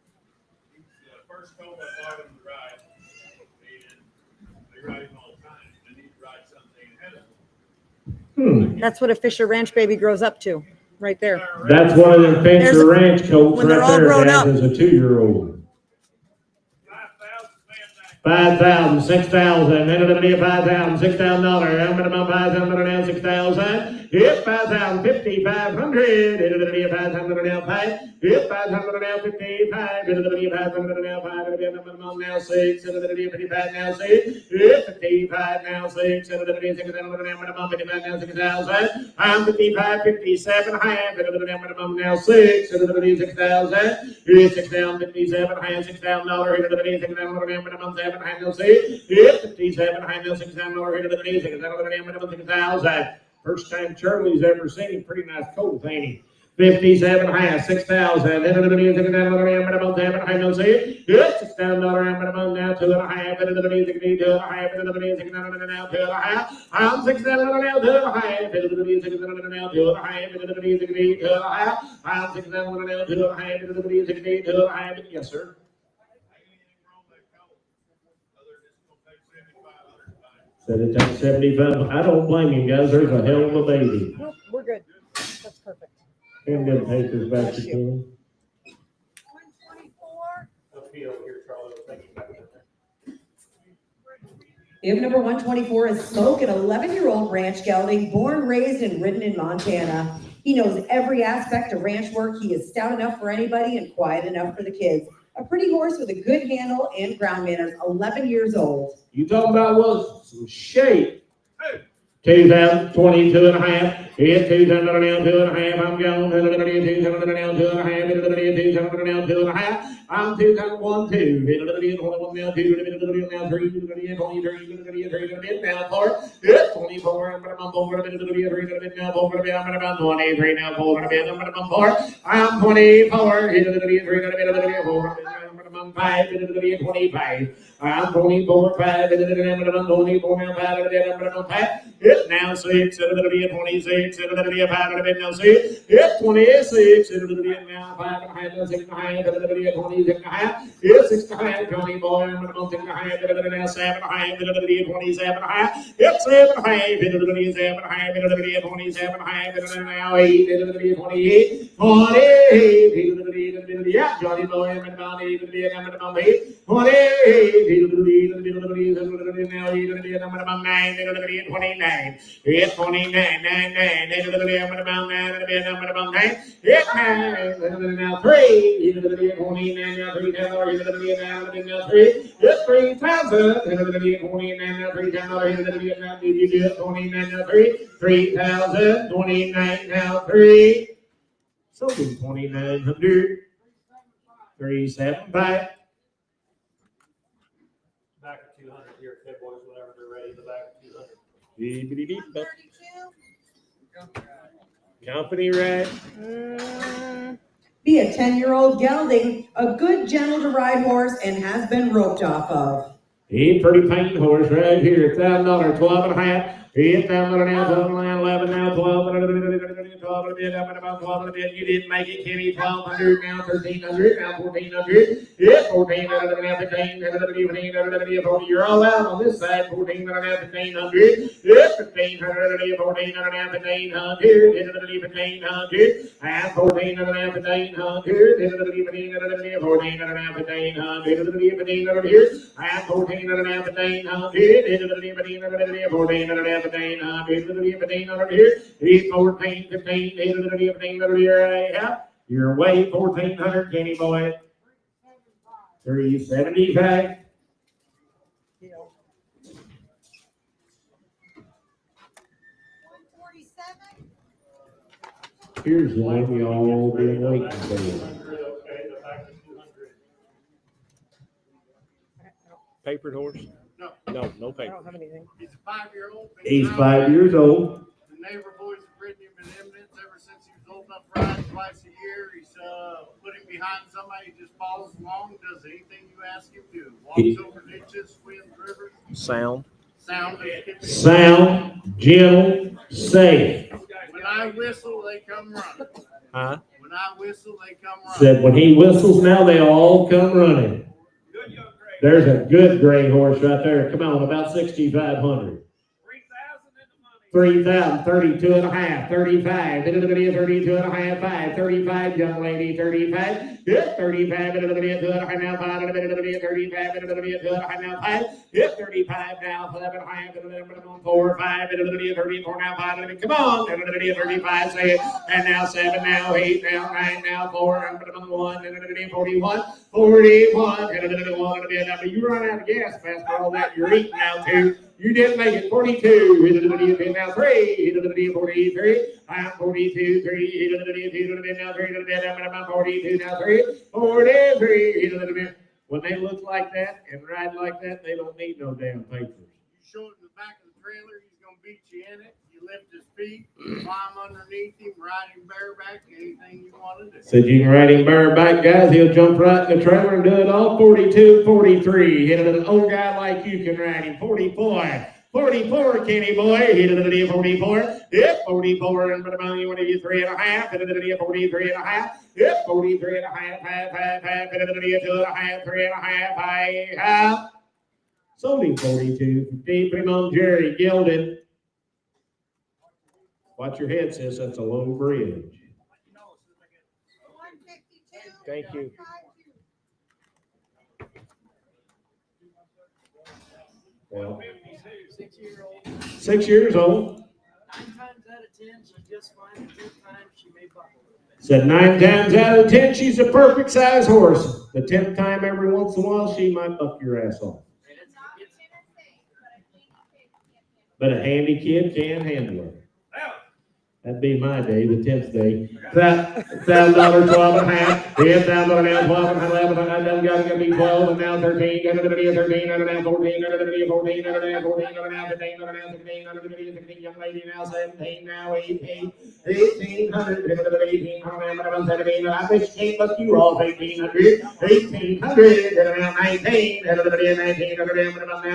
He's the first colt I bought him to ride. And they ride him all the time. I need to ride something ahead of him. That's what a Fisher Ranch baby grows up to, right there. That's one of the There's Fisher a- Ranch colts when they're right all there, grown Dad, up. is a 2-year-old. 5,000, 6,000, then it'll be a 5,000, $6,000, I'm gonna buy 5,000 now, 6,000, hit 5,000, 5,500, it'll be a 500 now, 5, hit 500 now, 55, it'll be a 500 now, 5, it'll be a minimum now, 6, it'll be a 55 now, 6, hit 55 now, 6, it'll be a 6,000 now, minimum 55 now, 6,000, I'm 55, 57, half, it'll be a minimum now, 6, it'll be 6,000, hit 6,000, 57, half, $6,000, it'll be 6,000 now, minimum 7, half, no, 6, hit 57, half, no, 6,000, hit 6,000 now, minimum 6,000. First time Charlie's ever seen him. Pretty nice colt, ain't he? 57 half, 6,000. Then it'll be minimum 7, half, no, 6. Good, $6,000 minimum now, 2.5. Then it'll be 2.5. Then it'll be 6,000 now, 2.5. I'm 6,000 now, 2.5. Then it'll be 6,000 now, 2.5. Then it'll be 2.5. I'm 6,000 now, 2.5. Then it'll be 2.5. Yes, sir. Said it takes 75. I don't blame him, guys. There's a hell of a baby. Nope, we're good. That's perfect. And them papers back to Ken. 124. Appeal here, Charlie, we'll take you back there. We have number 124 is Smoke, an 11-year-old ranch gelding, born, raised, and ridden in Montana. He knows every aspect of ranch work. He is stout enough for anybody and quiet enough for the kids. A pretty horse with a good handle and ground manners, 11 years old. You talking about was some shape. 2,022 and a half. Hit 2,000 now, 2.5. I'm gone. 2,000 now, 2.5. 2,000 now, 2.5. I'm 2,001, 2. 21 now, 2. Now 3. 23. Now 4. Hit 24. I'm 4. 3 now 4. I'm 23 now 4. I'm 4. I'm 24. Hit 3. 4. I'm 5. 25. I'm 24. 5. 24 now 5. Hit now 6. It'll be a 26. It'll be a 5. It'll be now 6. Hit 26. It'll be now 5.5. 6.5. It'll be a 26.5. Hit 6.5. 24. I'm going to 6.5. It'll be now 7.5. It'll be a 27.5. Hit 7.5. It'll be 7.5. It'll be a 27.5. It'll be now 8. It'll be a 28. 28. It'll be yeah, Johnny Boy. I'm about 8. It'll be a number 8. 28. It'll be now 8. It'll be a number 9. It'll be a 29. Hit 29, 9, it'll be about 9, it'll be a number about 9. Hit 9, it'll be now 3, it'll be 29, now 3,000, it'll be now 3. Hit 3,000, it'll be 29, now 3,000, it'll be now 29, now 3. 3,000, 29, now 3. So 2,900, 375. Back at 200 here, Ted boys, whenever they're ready, the back at 200. Beep, beep, beep, beep. 32. Company right. Be a 10-year-old gelding, a good gentle to ride horse, and has been roped off of. He pretty paint horse right here. $1,000, 12 and a half. He $1,000 now, 12 and 11 now, 12 and a bit, up and about 12 and a bit. You didn't make it, Kenny. 1,200 now, 1,300 now, 1,400. Yeah, 1,400 now, 1,500, 40. You're all out on this side. 1,400 now, 1,500. Yeah, 1,500, 1,400 now, 1,500. 1,500. And 1,400 now, 1,500. 1,500, 1,400 now, 1,500. 1,500 here. And 1,400 now, 1,500. 1,500 now, 1,500 here. 14, 15, 15 here. Yeah. You're away 1,400, Kenny boy. 375. Deal. 147. Here's the one y'all been waiting for. Okay, the back at 200. Papered horse. No, No, no I paper. don't have anything. he's a 5-year-old. been He's around 5 years old. The neighbor boys have ridden him in eminence ever since he was old enough to ride twice a year. He's put him behind somebody, he just follows along, does anything you ask him to. Walks over ditches, swims rivers. Sound. Sound, gentle, safe. When I whistle, they come running. Huh? When I whistle, they come running. Said when he whistles now, they all come running. Good young gray. There's a good gray horse right there. Come on, about 6,500. 3,000 in the money. 3,000, 32 and a half, 35, 32 and a half, 5, 35, young lady, 35, good, 35, 2 and a half, now 5, 35, 2 and a half, now 5, good, 35, now 5 and a half, 4, 5, 34, now 5, come on, 35, say it, and now 7, now 8, now 9, now 4, 1, 41, 41, you run out of gas fast for all that you're eating now too. You didn't make it. 42. Now 3. 43. I'm 42. 3. Now 3. I'm 42. Now 3. 43. When they look like that and ride like that, they don't need no damn papers. You show it in the back of the trailer, he's gonna beat you in it. You lift his feet, climb underneath him, ride him bareback, anything you want to do. Said you can ride him bareback, guys. He'll jump right in the trailer and do it all. 42, 43. An old guy like you can ride him. 44. 44, Kenny boy. 44. Yep, 44. And you want to do 3 and a half. 43 and a half. Yep, 43 and a half. 5. 2 and a half. 3 and a half. 5. Sold him 42. Put him on Jerry Gilded. Watch your head, sis. That's a low bridge. 152. Thank you. 52. Well, 6-year-old. 6 years old. 9 times out of 10, she's just fine. 10 times she may buckle a little bit. Said 9 times out of 10, she's a perfect size horse. The 10th time, every once in a while, she might buck your ass off. But a handy kid can handle her. That'd be my day, the 10th day. $1,000, 12 and a half. $10,000 now, 12 and 11. I done got to be 12 and now 13. Got to be 13. And now 14. Got to be 14. And now 14. And now 15. And now 16. Got to be 16. Young lady now 17. Now 18. 1,800. 1,800. 17. I bet she can't buck you off. 1,800. 1,800. And now 19. And now 19. Now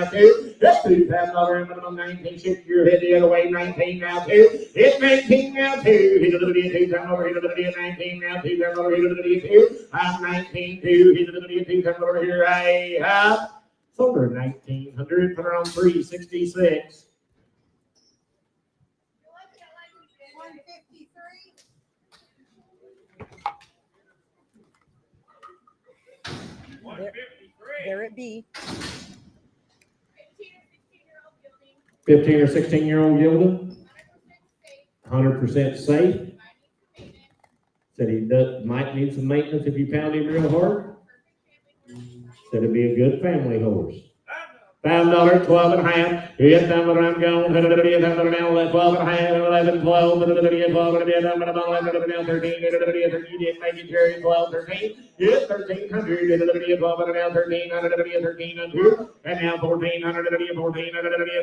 2. That's $2,000. Minimum 19. Shift your head the other way. 19 now 2. It's 19. Now 2, he's a little bit 2, come over here, 19 now 2, come over here, 2, I'm 19, 2, he's a little bit 2, come over here, I have sold her 1,900, put her on 366. 153. There it be. 15 or 16-year-old Gilda, 100% safe. Said he might need some maintenance if you pound him real hard. Said it'd be a good family horse. $5, 12 and a half. Yes, I'm going. $12 and a half. 11, 12. 12, 13. You didn't make it, Jerry. 12, 13. Yes, 1,300. 12 and a half. 13. 13. And now 14. 14.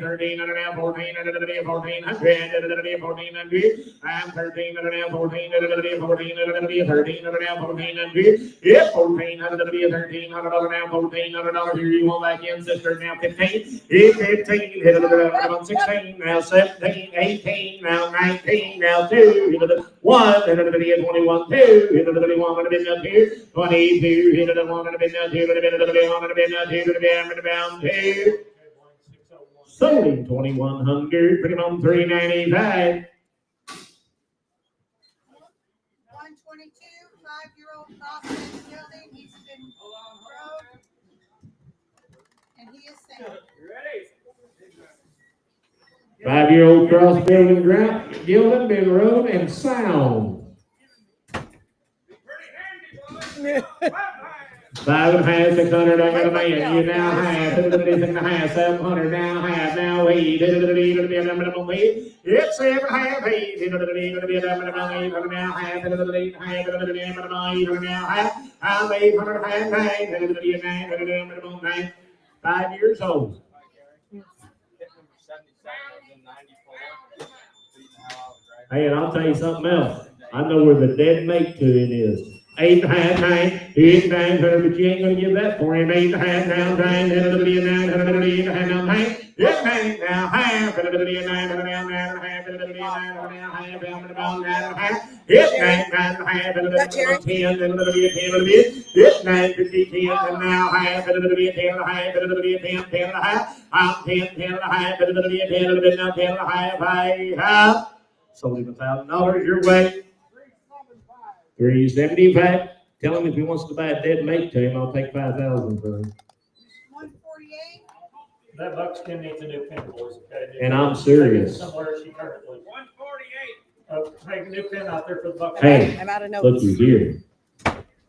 13. And now 14. 1400. 1400. I'm 13 and a half. 14. 14. 13 and a half. 1400. Yep, 1,400. 1,300 now. $1,400. Here you want back in, sister. Now 15. 15, hit it 16, now 17, 18, now 19, now 2, hit it 1, hit it 21, 2, hit it 1, hit it 2, 22, hit it 1, hit it 2, hit it 1, hit it 2, sold him 2,100, put him on 395. 122, 5-year-old crossbred gelding. He's been rode, and he is safe. Ready? 5-year-old cross building ground, Gildan, been rode and sound. Pretty handy, boy. 5 and a half, 600, I got a man. You now have 6 and a half, 700, now have, now 8. It's 7 and a half, 8. Now have, now have. I'm 800 and a half, 9. 9. 5 years old. Hey, and I'll tell you something else. I know where the dead mate to it is. 8.5, 9, 8, 9, but you ain't gonna give that for him. 8.5, now, 9, 9, 9, 9, now, 9. Yes, 9, now, half, 9, 9, 9, 9, half, 9, 9, 9, half, 9, 9, 9, half. Yes, 9, 9, half, 10, 10, yes, 9, 50, 10, and now half, 10, 10, half, 10, 10, half. I'm 10, 10, half, 10, 10, now 10, half. Sold him $1,000 your way. 375. Tell him if he wants to buy a dead mate to him, I'll take 5,000 for him. 148. That buckskin needs a new pin, boys, okay? And I'm serious. Somewhere she currently. 148. Take a new pin out there for the buckskin. Hey, I'm out of notes. looky here.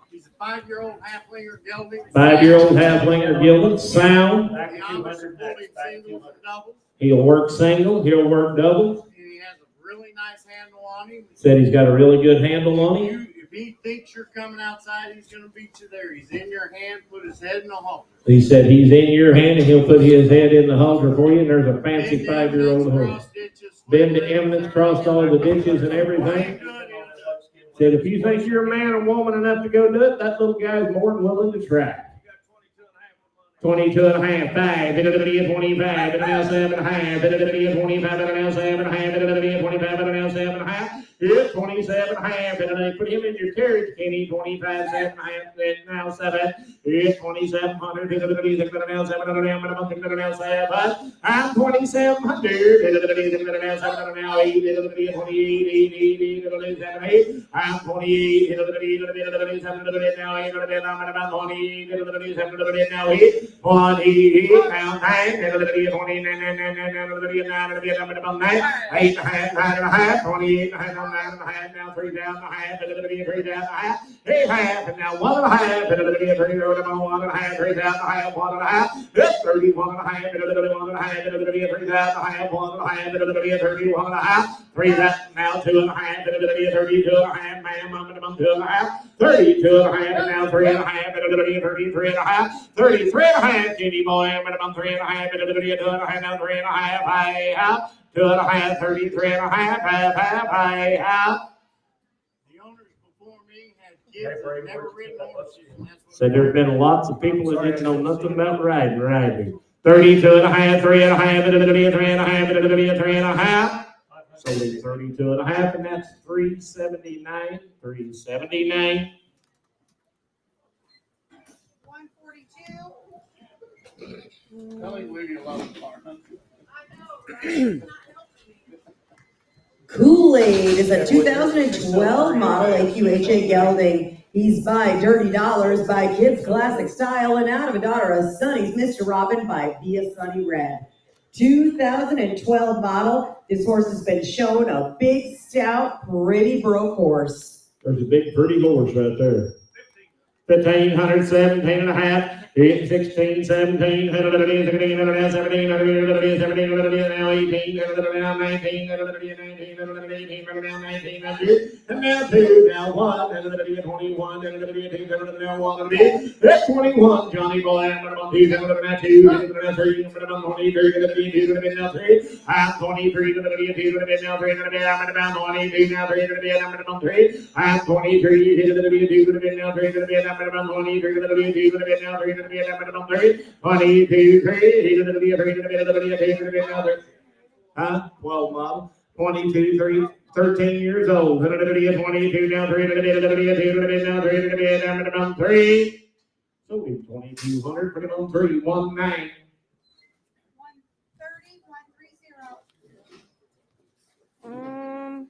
He's a 5-year-old halflinger gelding. 5-year-old halflinger gilded, sound. Back The to Amish 200 will next, be back to singles 200. and doubles, He'll work single, he'll work double. and he has a really nice handle on him. Said he's got a really good handle on him. If he thinks you're coming outside, he's gonna beat you there. He's in your hand, put his head in the halter. He said he's in your hand and he'll put his head in the halter for you, and there's a fancy 5-year-old horse. Been to eminence, crossed all the ditches and everything. Said if you think you're a man or woman enough to go do it, that little guy's more than willing to try. 22 and a half, 5, 25, now 7 and a half, 25, now 7 and a half, 25, now 7 and a half. It's 27 and a half, and they put him in your carriage, Kenny. 25, 7 and a half, now 7. It's 2,700, now 7, now 7. I'm 2,700, now 7, now 8, 28, 8. I'm 28, now 8, I'm about 28, now 8. 28, now 9, 29, 8 and a half, 28, 9 and a half, now 3 down and a half, 3 down and a half, 8 half, and now 1 and a half, 3 down, 1 and a half, 3 down and a half, 1 and a half, 31 and a half, 1 and a half, 3 down and a half, 1 and a half, 31 and a half, 3 down, now 2 and a half, 32 and a half, ma'am, I'm 2 and a half, 32 and a half, and now 3 and a half, 33 and a half, 33 and a half, Jenny boy, I'm 3 and a half, 2 and a half, now 3 and a half, I have 2 and a half, 33 and a half, I have. The owners before me had kids that never ridden horses. So there's been lots of people that didn't know nothing about riding. 32 and a half, 3 and a half, 3 and a half, 3 and a half. So we 32 and a half, and that's 379, 379. 142. Tell him leave you alone, partner. Kool-Aid is a 2012 model AQHA gelding. He's by Dirty Dollars, by Kids Classic Style, and out of a daughter of Sonny's Mr. Robin by Via Sunny Red. 2012 model. This horse has been shown a big, stout, pretty broke horse. There's a big, pretty horse right there. 1,500, 17 and a half. 16, 17, 17, now 18, now 19, now 18, now 19, and now 2, now 1, and 21, and 22, now 1, that's 21, Johnny boy, I'm going to 2, now 2, now 3, now 23, now 3, I'm 23, now 2, now 3, I'm about 22, now 3, I'm 3, I'm 23, now 2, now 3, I'm 23, now 3, 22, 3, huh? 12 model, 22, 3, 13 years old, 22, now 3, now 3, so we 2,200, put him on 3, 1, 9. 130, 130.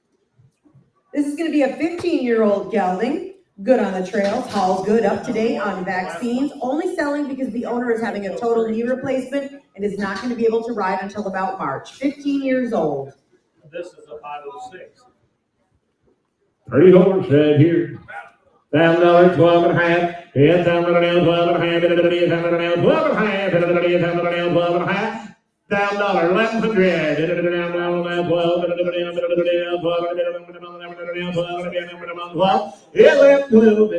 This is going to be a 15-year-old gelding. Good on the trails, haul's good, up to date on vaccines, only selling because the owner is having a total knee replacement and is not going to be able to ride until about March. 15 years old. This is a 506. Pretty horse right here. $1,000, 12 and a half. Yeah, $1,000, 12 and a half. $1,000, 12 and a half. $1,000, 12 and a half. $1,000, 1,100. 12. Yeah, 11, 12.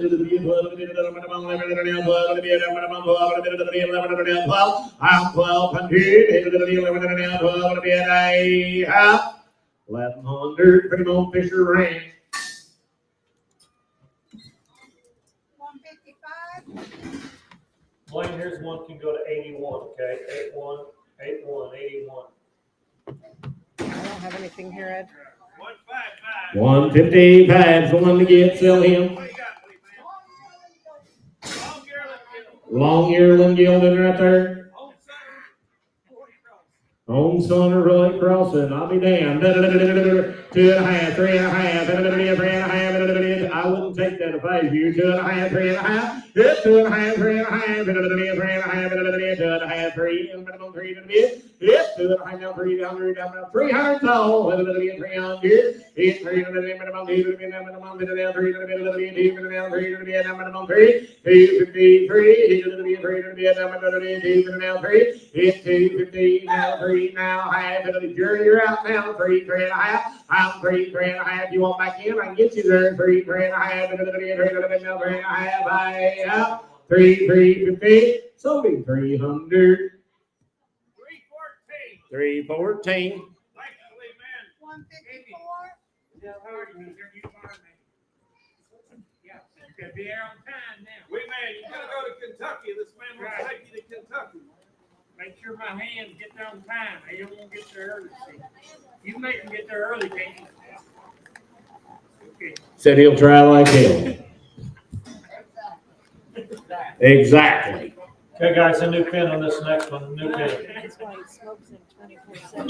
I'm 1,200. 1100, Primo Fisher Ranch. 155. Blaine, here's one can go to 81, okay? 81, 81. I don't have anything here, Ed. 155. 155 's the one to get, sell him. What do you got, please, man? Long yearling gilded right there. Old son, Home son of Roy Crossing, I'll be damned. 2.5, 3.5, 3.5. I wouldn't take that if I was you. 2.5, 3.5. 2.5, 3.5, 3.5, 2.5, 3, minimum 3 to the bit. 2.5 now 300, 300 all. 300. It's 3 to the minimum 2 to the minimum 3 to the 3 to the minimum 3 to the minimum 3. 253, 2 to the 3 to the minimum 2 to the now 3. It's 250 now 3 now half. The jury, you're out now. 3, 3.5. I'm 3, 3.5. You want back in? I can get you there. 3, 3.5. 3.5. I out. 3, 350. Sold him 300. 314. 314. Thank you, man. 154. Yeah, you gotta be there on time now. Wait, man, you gotta go to Kentucky. This man will take you to Kentucky. Make sure my hands get there on time. They don't want to get there early. See? You make them get there early, can't you? Okay. Said he'll try like hell. Exactly. Okay, guys, a new pin on this next one, new pin. That's why he smokes in 24/7.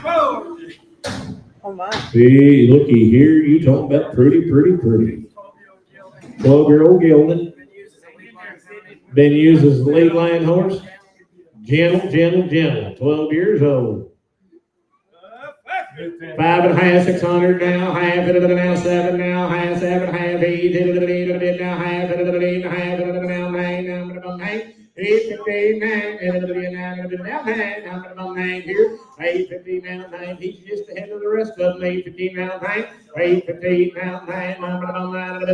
154. Oh my. See, looky here. You talking about pretty. 12-year-old gelding. Been used as a lead line horse. Gentle. 12 years old. New pin. 5.5, 600 now, half, now 7 now, half, 7, half, 8, now half, now 9, now 9, 8, 9, 9 here, 8, now 9, he's just ahead of the rest of them, 8, now 9, 8, now 9, now 9, 8,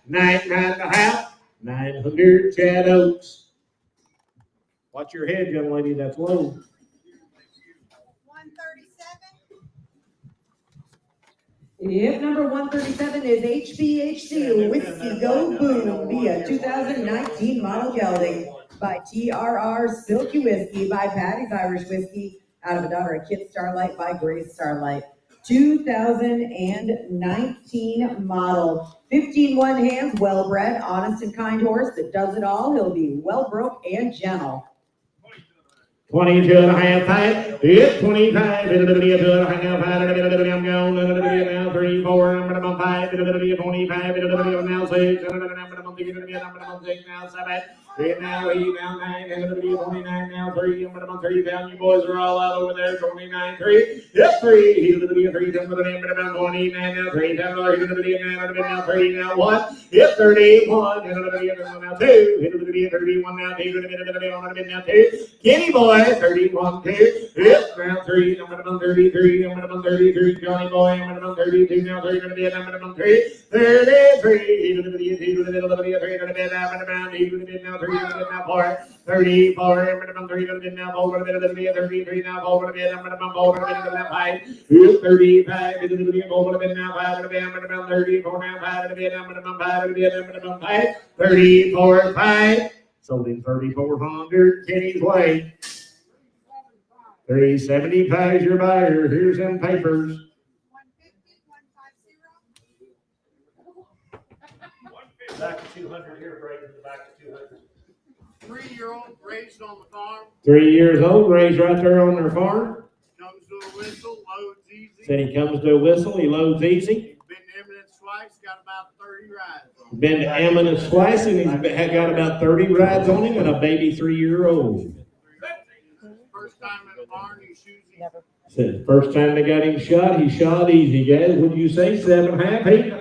9, now half, 900 Chad Oaks. Watch your head, young lady, that's low. 137. Yep, number 137 is HBHC Whiskey Go Boom via 2019 model gelding by TRR Silky Whiskey by Patty's Irish Whiskey out of a daughter of Kit Starlight by Grace Starlight. 2019 model. 15 one hands, well bred, honest and kind horse that does it all. He'll be well broke and gentle. 22.5 tight. It's 25. I'm going. Now 3, 4. I'm 5. 25. Now 6. Now 7. Now 8. Now 9. 29. Now 3. I'm 3 down. You boys are all out over there. 29. 3. Yep, 3. 3. 29. Now 3. Now 3. Now 1. Yep, 31. Now 2. 31. Now 2. Now 2. Kenny boy. 31, 2, yep, now 3, I'm gonna 33, I'm gonna 33, Johnny boy, I'm gonna 32, now 3, gonna be, I'm gonna 3, 33, he's gonna be, 3, gonna be, I'm gonna he's gonna be, now 3, gonna be, now 4, 34, I'm gonna 3, gonna be, now 4, gonna be, 33, now 4, gonna be, I'm gonna 4, gonna be, now 5, 35, he's gonna be, 4, gonna be, now 5, gonna be, I'm gonna 34, now 5, gonna be, I'm gonna 5, gonna be, I'm gonna 5, 34, 5, sold him 3,400, Kenny's way. 375 your buyer. Here's them papers. 150, 150. Back to 200 here, Brayden, back to 200. 3-year-old raised on the farm, 3 years old, raised right there on their farm. comes to a whistle, loads easy. Said he comes to a whistle, he loads easy. Been to Eminence twice, got about 30 rides on him. Been to Eminence twice, and he's got about 30 rides on him and a baby 3-year-old. First time in the barn, he shoots easy. Said first time they got him shot, he shot easy, guys. What'd you say? 7.5, 8?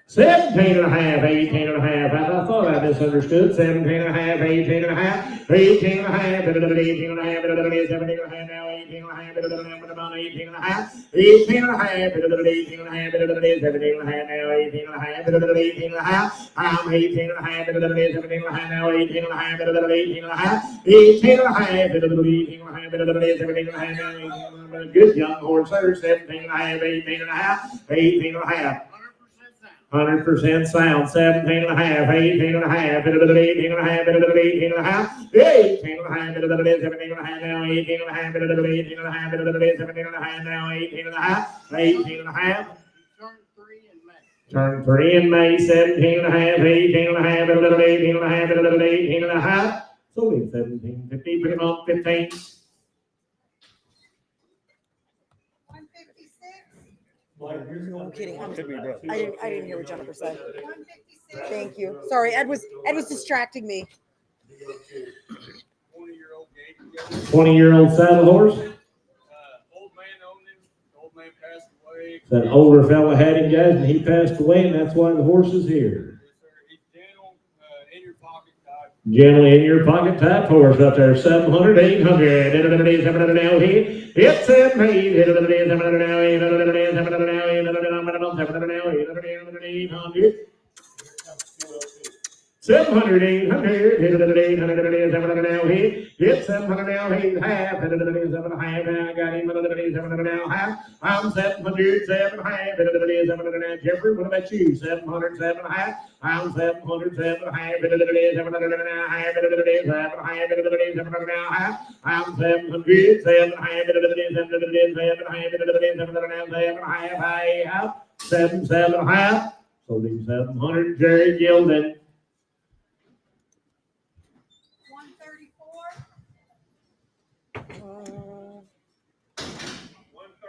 17 and a half, 18 and a half. I thought I misunderstood. 17 and a half, 18 and a half, 18 and a half, 18 and a half, 17 and a half, now 18 and a half, 18 and a half, 18 and a half, 18 and a half, 17 and a half, now 18 and a half, 18 and a half, I'm 18 and a half, 17 and a half, now 18 and a half, 18 and a half, 18 and a half, 18 and a half, 17 and a half, now 18 and a half. Good young horse there, 17 and a half, 18 and a half, 18 and a half. 100% sound, 17 and a half, 18 and a half, 18 and a half, 18 and a half, 18 and a half, 17 and a half, now 18 and a half, 18 and a half, 17 and a half, now 18 and a half, 18 and a half. Turn 3 in May, 17 and a half, 18 and a half, 18 and a half, 18 and a half. So we 17, 50, pretty much 15. 156, No, I'm kidding. Could be broke. I didn't hear what Jennifer said. 156. Thank you. Sorry, Ed was distracting me. 20-year-old Gator. 20-year-old saddle horse. Old man owned him. Old man passed away. That older fella had him, guys, and he passed away, and that's why the horse is here. Yes, sir. He's gentle, in your pocket type. Generally in your pocket type horse up there, 700, 800, 700 now he, it's 700, 700 now, 800 now, 700 now, 800 now, 800. 700, 800, 800, 700 now he, it's 700 now, he's half, 700 now, I got him, 700 now, half, I'm 700, 7 half, 700 now, Jeffrey, what about you, 700, 7 half, I'm 700, 7 half, 700 now, half, 7 half, 700 now, half, I'm 700, 7 half, 7 half, 7 half, sold him 700, Jerry Gilden. 134,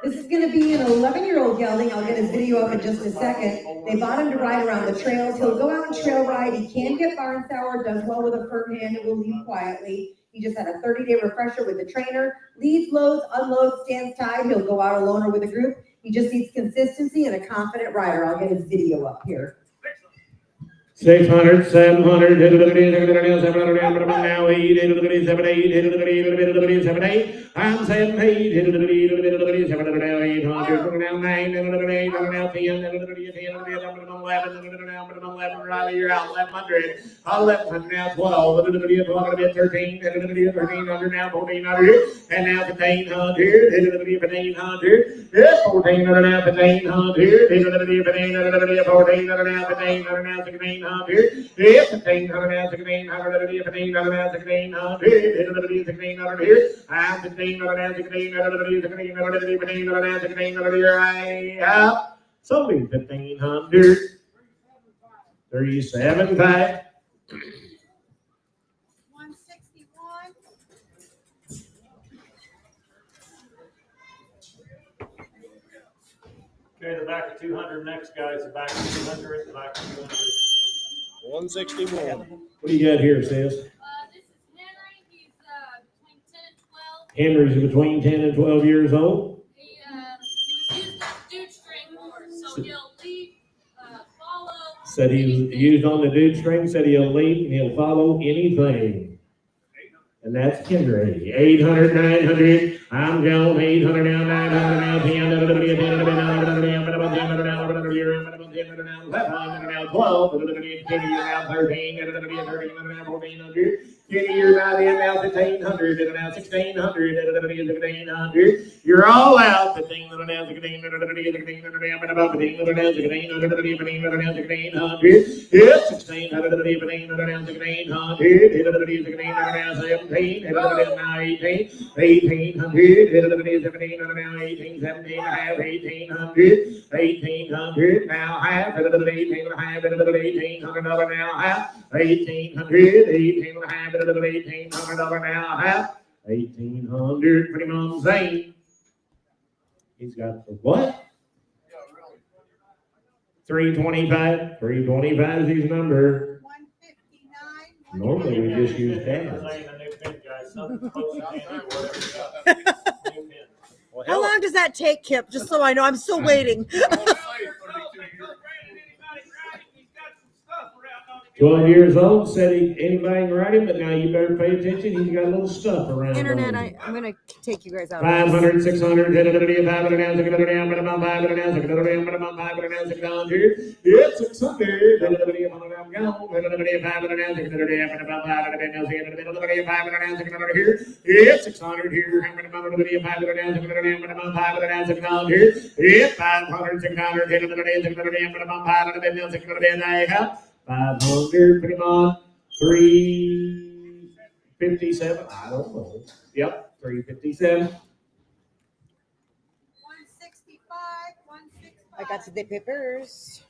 This is gonna be an 11-year-old gelding. I'll get his video up in just a second. They bought him to ride around the trails. He'll go out and trail ride. He can get barn sour, does well with a firm hand, and will leave quietly. He just had a 30-day refresher with the trainer. Leads, loads, unloads, stands tied. He'll go out alone or with a group. He just needs consistency and a confident rider. I'll get his video up here. 600, 700, 700 now, 8, 7, 8, 7, 8, I'm 7, 8, 700 now, 800, now 9, 8, now 10, 11, Riley, you're out, 1100, 1100 now, 12, 13, 1300 now, 1400, and now 1500, 1500, 1400 now, 1500, 1400 now, 1500 now, 1600. 1500 now, 1600, 1500 now, 1600, 1600 here. I'm 1500 now, 1600, 1600 now, 1600 here. I have something 1500, 37 type. 161, Okay, the back of 200 next, guys. The back of 200, the back of 200. 161. What do you got here, sis? This is Henry. He's between 10 and 12. Henry's between 10 and 12 years old. He was used as a dude string horse, so he'll lead, follow. Said he was used on the dude string, said he'll lead and he'll follow anything. And that's Henry. 800, 900. I'm going 800 now, 900 now, 10, 12, 10 now, 13, 1400. 10 years out in now, 1500, and now 1600, 1700. You're all out. 1500 now, 1600, 1600 now, 1500 now, 1600, 1500 now, 1600. Yes, 1600, 1500 now, 1600, 1600 now, 17, now 18, 1800, 1700 now, 18, 17, half, 1800, 1800 now, half, 18 and a half, 1800 now, half, 1800, 18 and a half, $1,800 now, half, 1,800, pretty much Zane. He's got the what? 325. 325 is his number. 159. Normally we just use that. Well, How hell, long does that take, Kip? Just so I know, I'm still waiting. 12 years old, said anybody can ride him, but now you better pay attention. He's got a little stuff around. Internet, him. I'm gonna take you guys out. 500, 600, 500 now, 500 now, 600 now, 500 now, 500 now, 600 now, 600. It's 600, 500 now, gone, 500 now, 600 now, 500 now, 600 here. It's 600 here, 500 now, 600 now, 500 now, 600 here. It's 500, 600, 500, pretty much 357. I don't know. Yep, 357. 165, 165. I got the papers.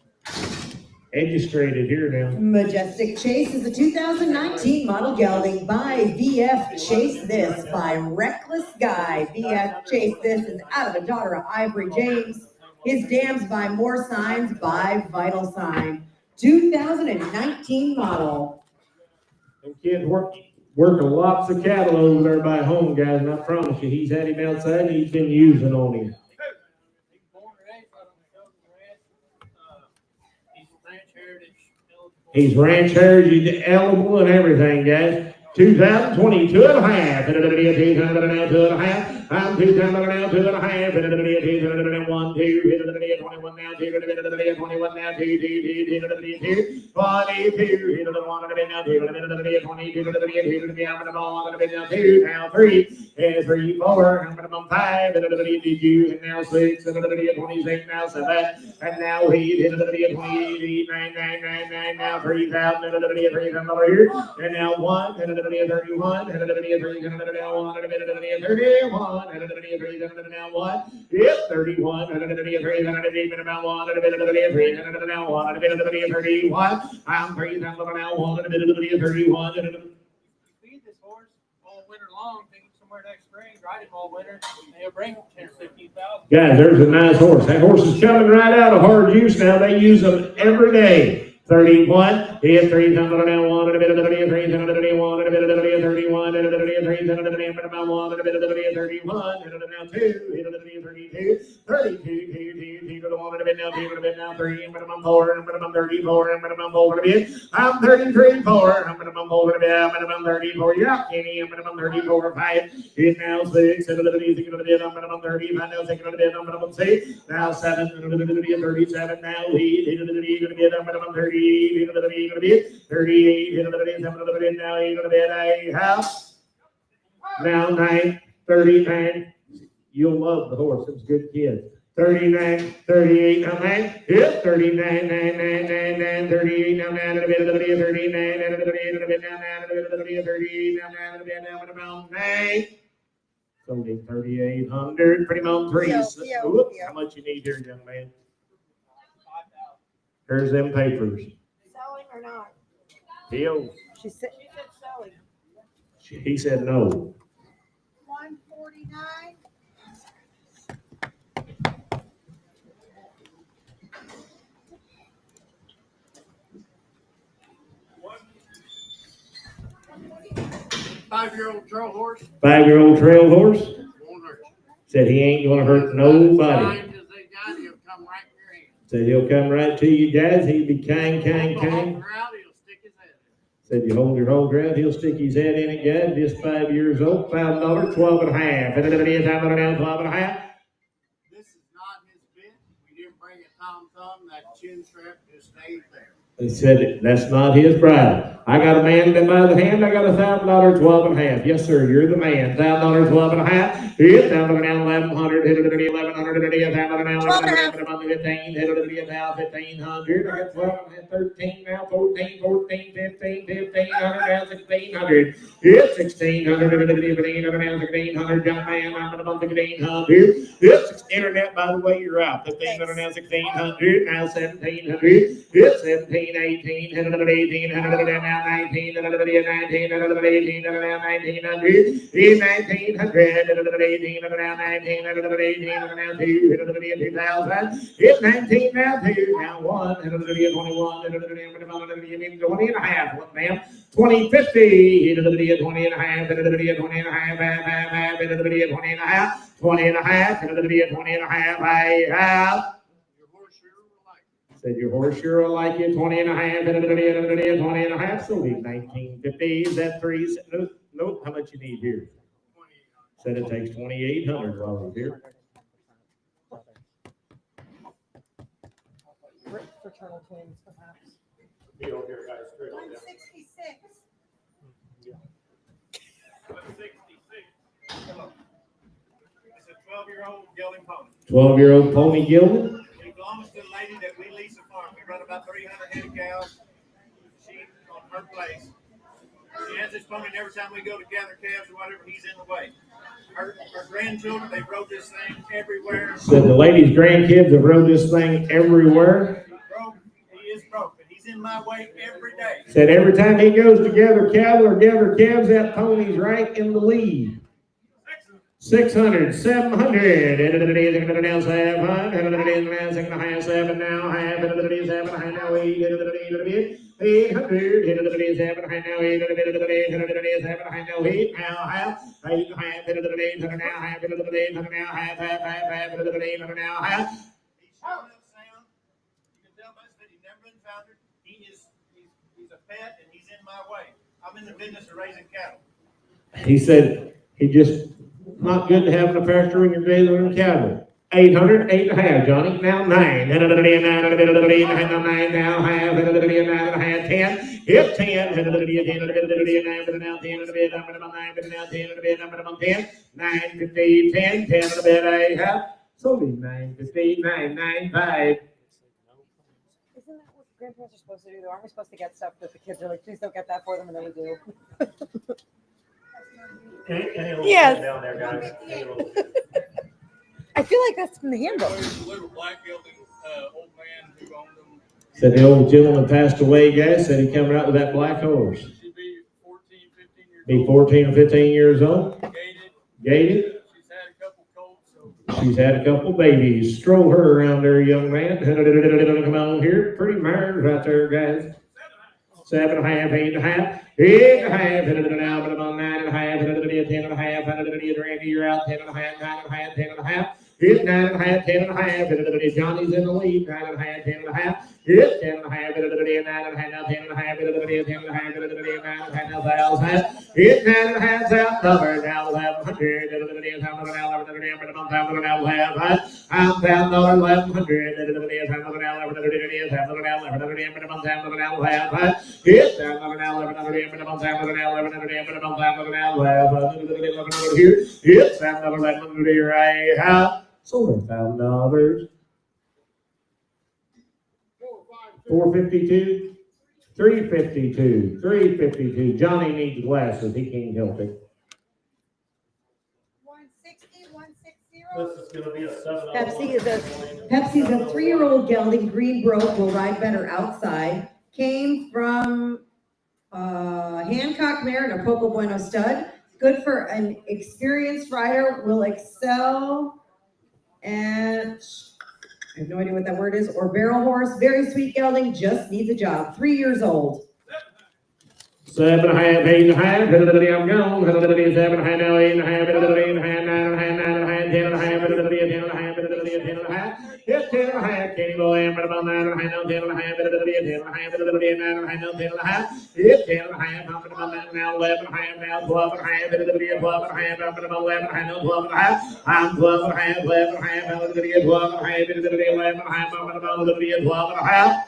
Registered here now. Majestic Chase is a 2019 model gelding by VF Chase This by Reckless Guy. VF Chase This is out of the daughter of Ivory James. His dams by More Signs by Vital Sign. 2019 model. Them kids working lots of cattle over there by home, guys, and I promise you, he's had him outside and he's been using on him. He's ranch heritage eligible and everything, guys. 2022 and a half. 2 and a half. I'm 2 now, 2 and a half. 1, 2, 21 now, 2, 21 now, 2, 22, 22, 22, now 3, 3, 4, 5, did you, and now 6, 26, now 7, and now 8, 28, 9, 9, 9, 9, now 3,000, 3,000 here, and now 1, 31, 31, I'm 3,000 now, 1, 31. Feed this horse all winter long, take him somewhere next spring, ride him all winter, and he'll bring 10 or 15,000. Guys, there's a nice horse. That horse is coming right out of hard use now. They use them every day. 31, he is 3,000 now, 1, 3,000 1, 31, 31, now 2, 32, 32, now 3, 4, 34, I'm 33, 4, I'm 34, yeah, Kenny, I'm 34, 5, he's now 6, I'm 35, now 6, I'm 6, now 7, 37, now 8, I'm 30. 38, now 8 house. Now 9, 39. You'll love the horse. It's a good kid. 39, 38, now 9. Yep, 39, 9, 9, 9, 9, 38, now 9, 39, 9, sold him 3,800, pretty much 3. Whoops, how much you need here, young man? Here's them papers. Selling or not? Deal. She said selling. He said no. 149. Five-year-old trail horse. 5-year-old trail horse. Won't hurt you. Said he ain't gonna hurt nobody. As they got, he'll come right in your hand. Said he'll come right to you guys. He'll be kind. He'll stick his head in. Said you hold your whole ground, he'll stick his head in it, guys. Just 5 years old, $5, 12 and a half. 12 and a half. This is not his bit. We didn't bring a tom-tom. That chin strap just stayed there. He said that's not his bride. I got a man by the hand. I got $1,000, 12 and a half. Yes, sir. You're the man. $1,000, 12 and a half. Hit down to now 1,100. Hit it to 1,100. Hit it down now 15. Hit it to now 1,500. I got 12 and a half. 13 now. 14, 14, 15, 1,500 now 1,600. Hit 1,600. Hit it now 1,600. Young man, I'm about 1,600. Hit internet. By the way, you're out. 1,500 now 1,600. Now 1,700. Hit 17. 18, 18, now 19, 19, 19, 19, 1900, 1900, 18, now 19, 18, now 2, 2000, hit 19, now 2, now 1, 21, 20 and a half, one ma'am, 2050, 20 and a half, 20 and a half, 20 and a half, 20 and a half, 20 and a half, I have. Said your horse sure will like you, 20 and a half, 20 and a half, so leave 1950, is that three? Nope, how much you need here? Said it takes 2,800 while we're here. Fraternal twins, perhaps. Be over here, guys. Straight on down. 166. 166. It's a 12-year-old gelding pony. 12-year-old pony gelding. He belongs to the lady that we lease a farm. We run about 300 head of cows, sheep on her place. She has this pony, and every time we go to gather calves or whatever, he's in the way. Her grandchildren, they rode this thing everywhere. Said the lady's grandkids have rode this thing everywhere. He is broke, but he's in my way every day. Said every time he goes to gather cattle or gather calves, that pony's right in the lead. 600, 700, down 700, second half, 7 now, half, 7, high now, 800, 7, high now, 800, 7, high now, 8 now, half, 8 half, 100 now, half, 100 now, half, 800 now, half. He's showing up sound. You can tell by his feet, he's never been foundered. He's a pet, and he's in my way. I'm in the business of raising cattle. He said he just not good to have in a pasture when you're grazing cattle. 800, 8 and a half, Johnny. Now 9. 9 now, half, 9 and a half, 10. Hit 10. 10, now 10 and a bit, 10. 9, 15, 10, 10 and a bit, 8 half. So 9, 15, 9, 9, 5. Isn't that what grandparents are supposed to do, though? Aren't we supposed to get stuff that the kids are like, please don't get that for them, and then we do? Any little Yes. thing down there, guys. Any little- I feel like that's from the handbook. There's a little black gelding, old man who owned them. Said the old gentleman passed away, guys. Said he come out with that black horse. She'd be 14, 15 years Be old. 14 or 15 years old. Gated. Gated. She's had a couple colts, so. She's had a couple babies. Stroll her around there, young man. Come on here. Pretty mares right there, guys. 7 and a half, 8 and a half. 8 and a half, now, but I'm on 9 and a half, 10 and a half, Randy, you're out, 10 and a half, 9 and a half, 10 and a half. Hit 9 and a half, 10 and a half, Johnny's in the lead, 9 and a half, 10 and a half. Hit 10 and a half, 9 and a half, now 10 and a half, 10 and a half, 9 and a half, now Val's half. Hit 9 and a half, South Lover, now 1100, I'm $1,000, 1100, hit down over now, 1100 here. Hit down over 1100 here. I have sold $1,000. 452, 352, 352. Johnny needs glasses. He can't help it. 160, 160. This is gonna be a 7. Pepsi's a 3-year-old gelding, green broke, will ride better outside. Came from Hancock mare and a Poco Bueno stud. Good for an experienced rider, will excel at, I have no idea what that word is, or barrel horse. Very sweet gelding, just needs a job. 3 years old. 7 and a half, 8 and a half, I'm gone. 7 and a half, now 8 and a half, 8 and a half, 9 and a half, 9 and a half, 10 and a half, 10 and a half, 10 and a half, 10 and a half. Yes, 10 and a half, Kenny Boy, I'm about 9 and a half, now 10 and a half, 10 and a half, 10 and a half, 9 and a half, now 10 and a half. Yes, 10 and a half, I'm about now 11 and a half, now 12 and a half, 12 and a half, I'm about 11 and a half, now 12 and a half. I'm 12 and a half, 11 and a half, I'm about 12 and a half, 11 and a half, I'm about 12 and a half.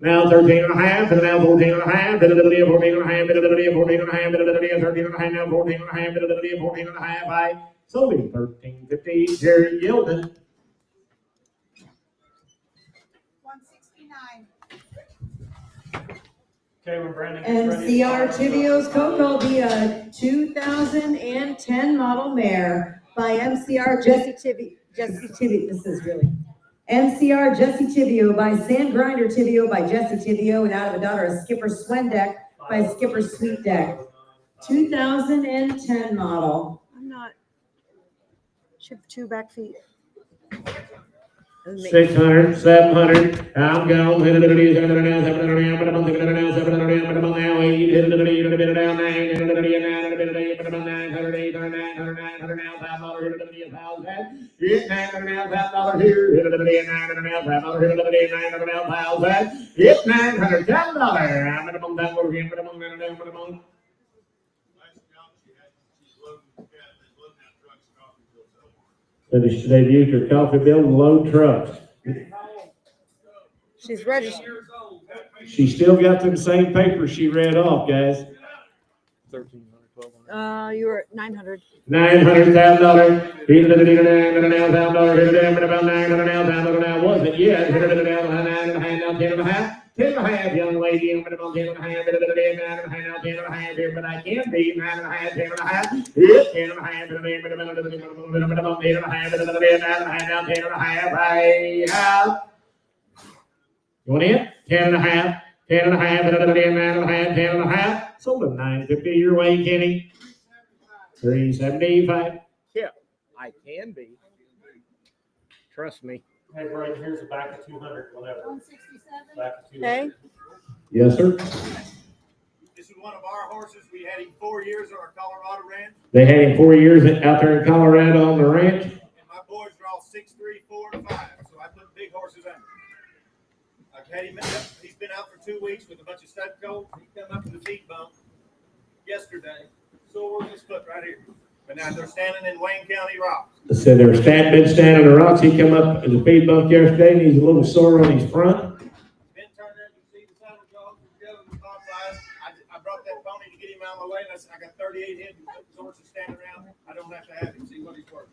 Now 13 and a half, and now 14 and a half, 14 and a half, 14 and a half, 13 and a half, now 14 and a half, 14 and a half. I sold him 1350. Jerry Gilden. 169. Okay, when Brandon gets ready. MCR Tivio's Coco will be a 2010 model mare by MCR Jesse Tivio. This is really. MCR Jesse Tivio by Sand Grinder Tivio by Jesse Tivio, and out of the daughter of Skipper Swendeck by Skipper Sweet Deck. 2010 model. I'm not. Should have 2 back feet. 600, 700, I'm gone. Hit it now, 700, now, 8, hit it down, 9, hit it down, 9, hit it down, 9, 108, 109, 109, now, $5, hit it down, 1,000. Hit $9 now, $5 here, hit it down, 9, now, $5, hit it down, 9 now, 1,000. Hit $900, $10. I'm at the moment, I'm again, but I'm on, I'm on. They've used her coffee bill to load trucks. She's registered. She still got them same papers she read off, guys. 1,300, 1,200. You were at 900. $900,000. Hit it down, $900,000. Hit it down, about $900,000 now. Wasn't yet. Hit it down, 9.5 now, 10.5. 10.5, young lady, I'm about 10.5, 9.5 now, 10.5 here, but I can be 9.5, 10.5, 10.5, 9.5 now, 10.5, I have. You want in? 10.5, 10.5, 9.5, 10.5. Sold him $950 your way, Kenny. $375. Yeah, I can be. Trust me. Hey, Brad, here's the back of 200, whatever. 167. Back of 200. Okay. Yes, sir. This is one of our horses. We had him 4 years on our Colorado ranch. They had him 4 years out there in Colorado on the ranch. And my boys are all 6'3", 4, and 5. So I put big horses under. I've had him, he's been out for 2 weeks with a bunch of stud colts. He come up with a feed bump yesterday. Sore his foot right here. But now they're standing in Wayne County rocks. So they're been standing on the rocks. He come up as a feed bump yesterday, and he's a little sore on his front. Been turned up, you see the saddle jaws together with the top size. I brought that pony to get him out of the way, and I said, I got 38 head horses standing around. I don't have to have him. See what he's worth.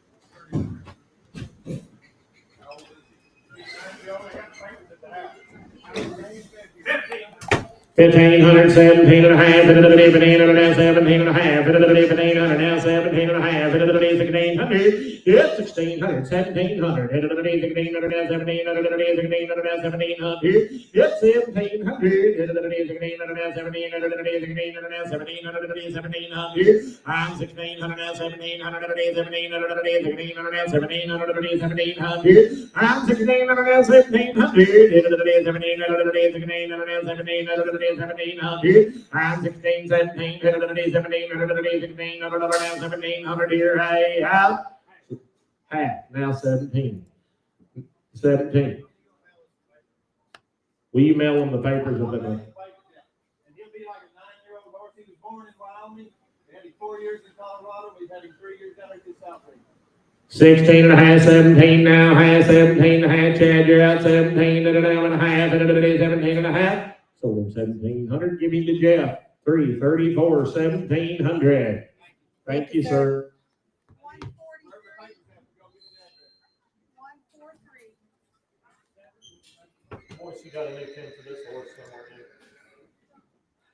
$1,500, 17 and a half, 17 and a half, 17 and a half, 1500 now, 17 and a half, 1600, yes, 1600, 1700, 1600 now, 1700, 1600 now, 1700, yes, 1700, 1600 now, 1700, 1600 now, 1700, I'm 1600 now, 1700, 1700, 1600 now, 1700, 1700, I'm 1600 now, 1700, 1700, 1700, I'm 16, 17, 1700 here, I have half, now 17. 17. Will you mail them the papers of the And he'll be like a 9-year-old horse. He was born in Wyoming. We had him 4 years in Colorado. We've had him 3 years down at this outfit. 16 and a half, 17 now, half, 17 and a half, Chad, you're out 17 and a half, 17 and a half. Sold him 1,700. Give him to Jeff. 334, 1,700. Thank you, sir. 143. 143. Boy, she got a new pin for this horse somewhere new.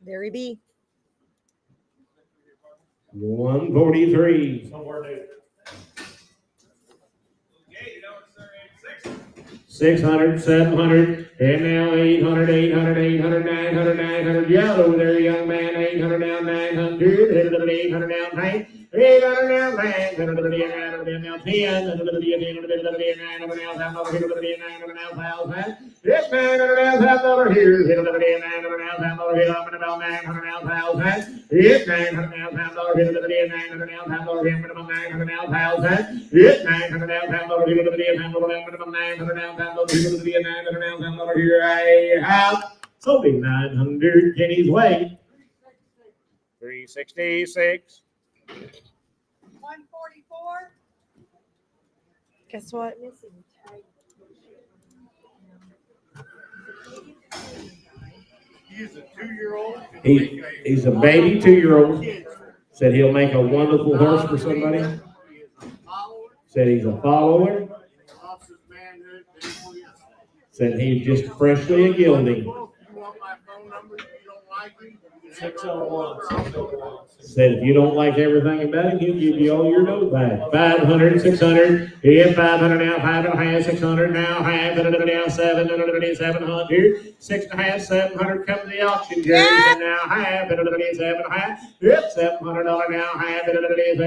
There he be. 143. Somewhere new. 600, 700, and now 800, 800, 800, 900, 900. Yell over there, young man. 800 now, 900, 800 now, 9. 800 now, 900, 900 now, 10. 900 now, 1,000. It's 900 now, $1,000 here. 900 now, $1,000 here. I'm about 900 now, 1,000. It's 900 now, $1,000 here. 900 now, $1,000 here. Minimum 900 now, 1,000. It's 900 now, $1,000 here. Minimum 900 now, $1,000 here. 900 now, $1,000 here. I have sold him 900 Kenny's way. 366. 144. Guess what? He's a 2-year-old. He's a baby 2-year-old. Said he'll make a wonderful horse for somebody. Said he's a follower. Said he's just freshly a gelding. 601. 601. Said if you don't like everything about it, he'll give you all your dough back. 500, 600, yeah, 500 now, 5.5, 600 now, half, now, 700, 700, 6.5, 700, come to the auction, Jerry, and now half, 7.5, yep, $700 now, half, 7.5,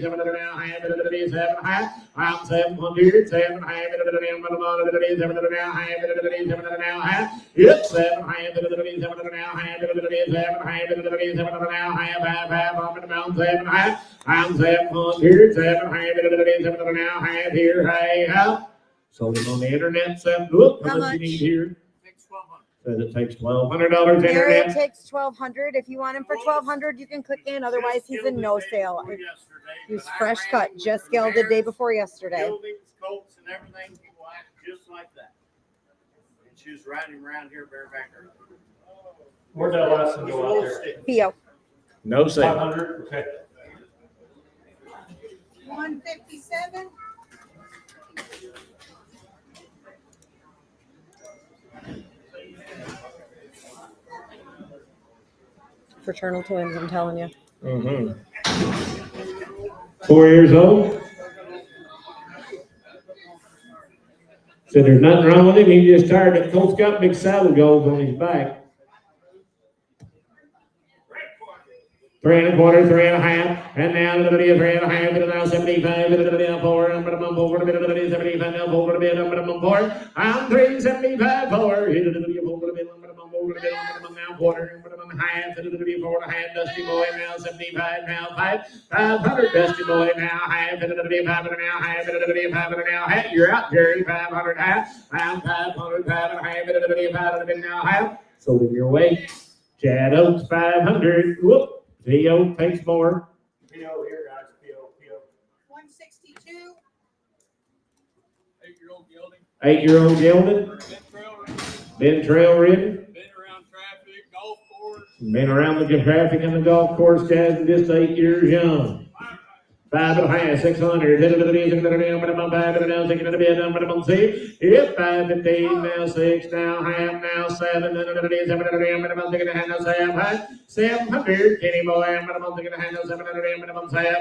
700 now, half, 7.5, I'm 700, 7.5, 700 now, half, 700 now, half, yep, 7.5, 700 now, half, 7.5, 700 now, half, I'm in the mountain, 7.5, I'm 700, 700 now, half here, hey, out. Sold him on the internet, look, how much you need here? Says it takes $1,200 Area internet. takes 1,200. If you want him for 1,200, you can click in. Otherwise, he's in no sale. He's fresh cut, just scaled the day before yesterday. Buildings, Colts, and everything, people act just like that. And she was riding around here bareback. Where'd that last one go out there? Theo. No sale. 500, okay. 157. Fraternal twins, I'm telling you. Mm-hmm. 4 years old. Said there's nothing wrong with him. He just tired. That Colt's got big saddle goals on his back. 3 1/4, 3 1/2, and now to the 3 1/2, and now 75, to the 4, and but I'm 4, to the 75, now 4, to the I'm 4, I'm 375, 4, hit to the 4, to the now quarter, but I'm half, to the 4 1/2, Dusty Boy, now 75, now 500, Dusty Boy, now half, to the 5, and now half, to the 5, and now half, you're out, Jerry, 500, half, I'm 500, 5 1/2, to the 5, and now half, sold in your way, Chad Oaks, 500, whoop. Theo takes more. PO here, guys. PO. 162. 8-year-old gelding. 8-year-old gelding. Been trail ridden. Been around traffic, golf course. Been around the traffic and the golf course, guys, and just 8 years young. 5 1/2, 600, hit it, minimum 5, and now 6 to be a minimum C. Hit 515, now 6, now half, now 7, and it is 700, minimum 6 and a half, now 7, 700, Kenny Boy, minimum 6 and a half, now 700, minimum 7,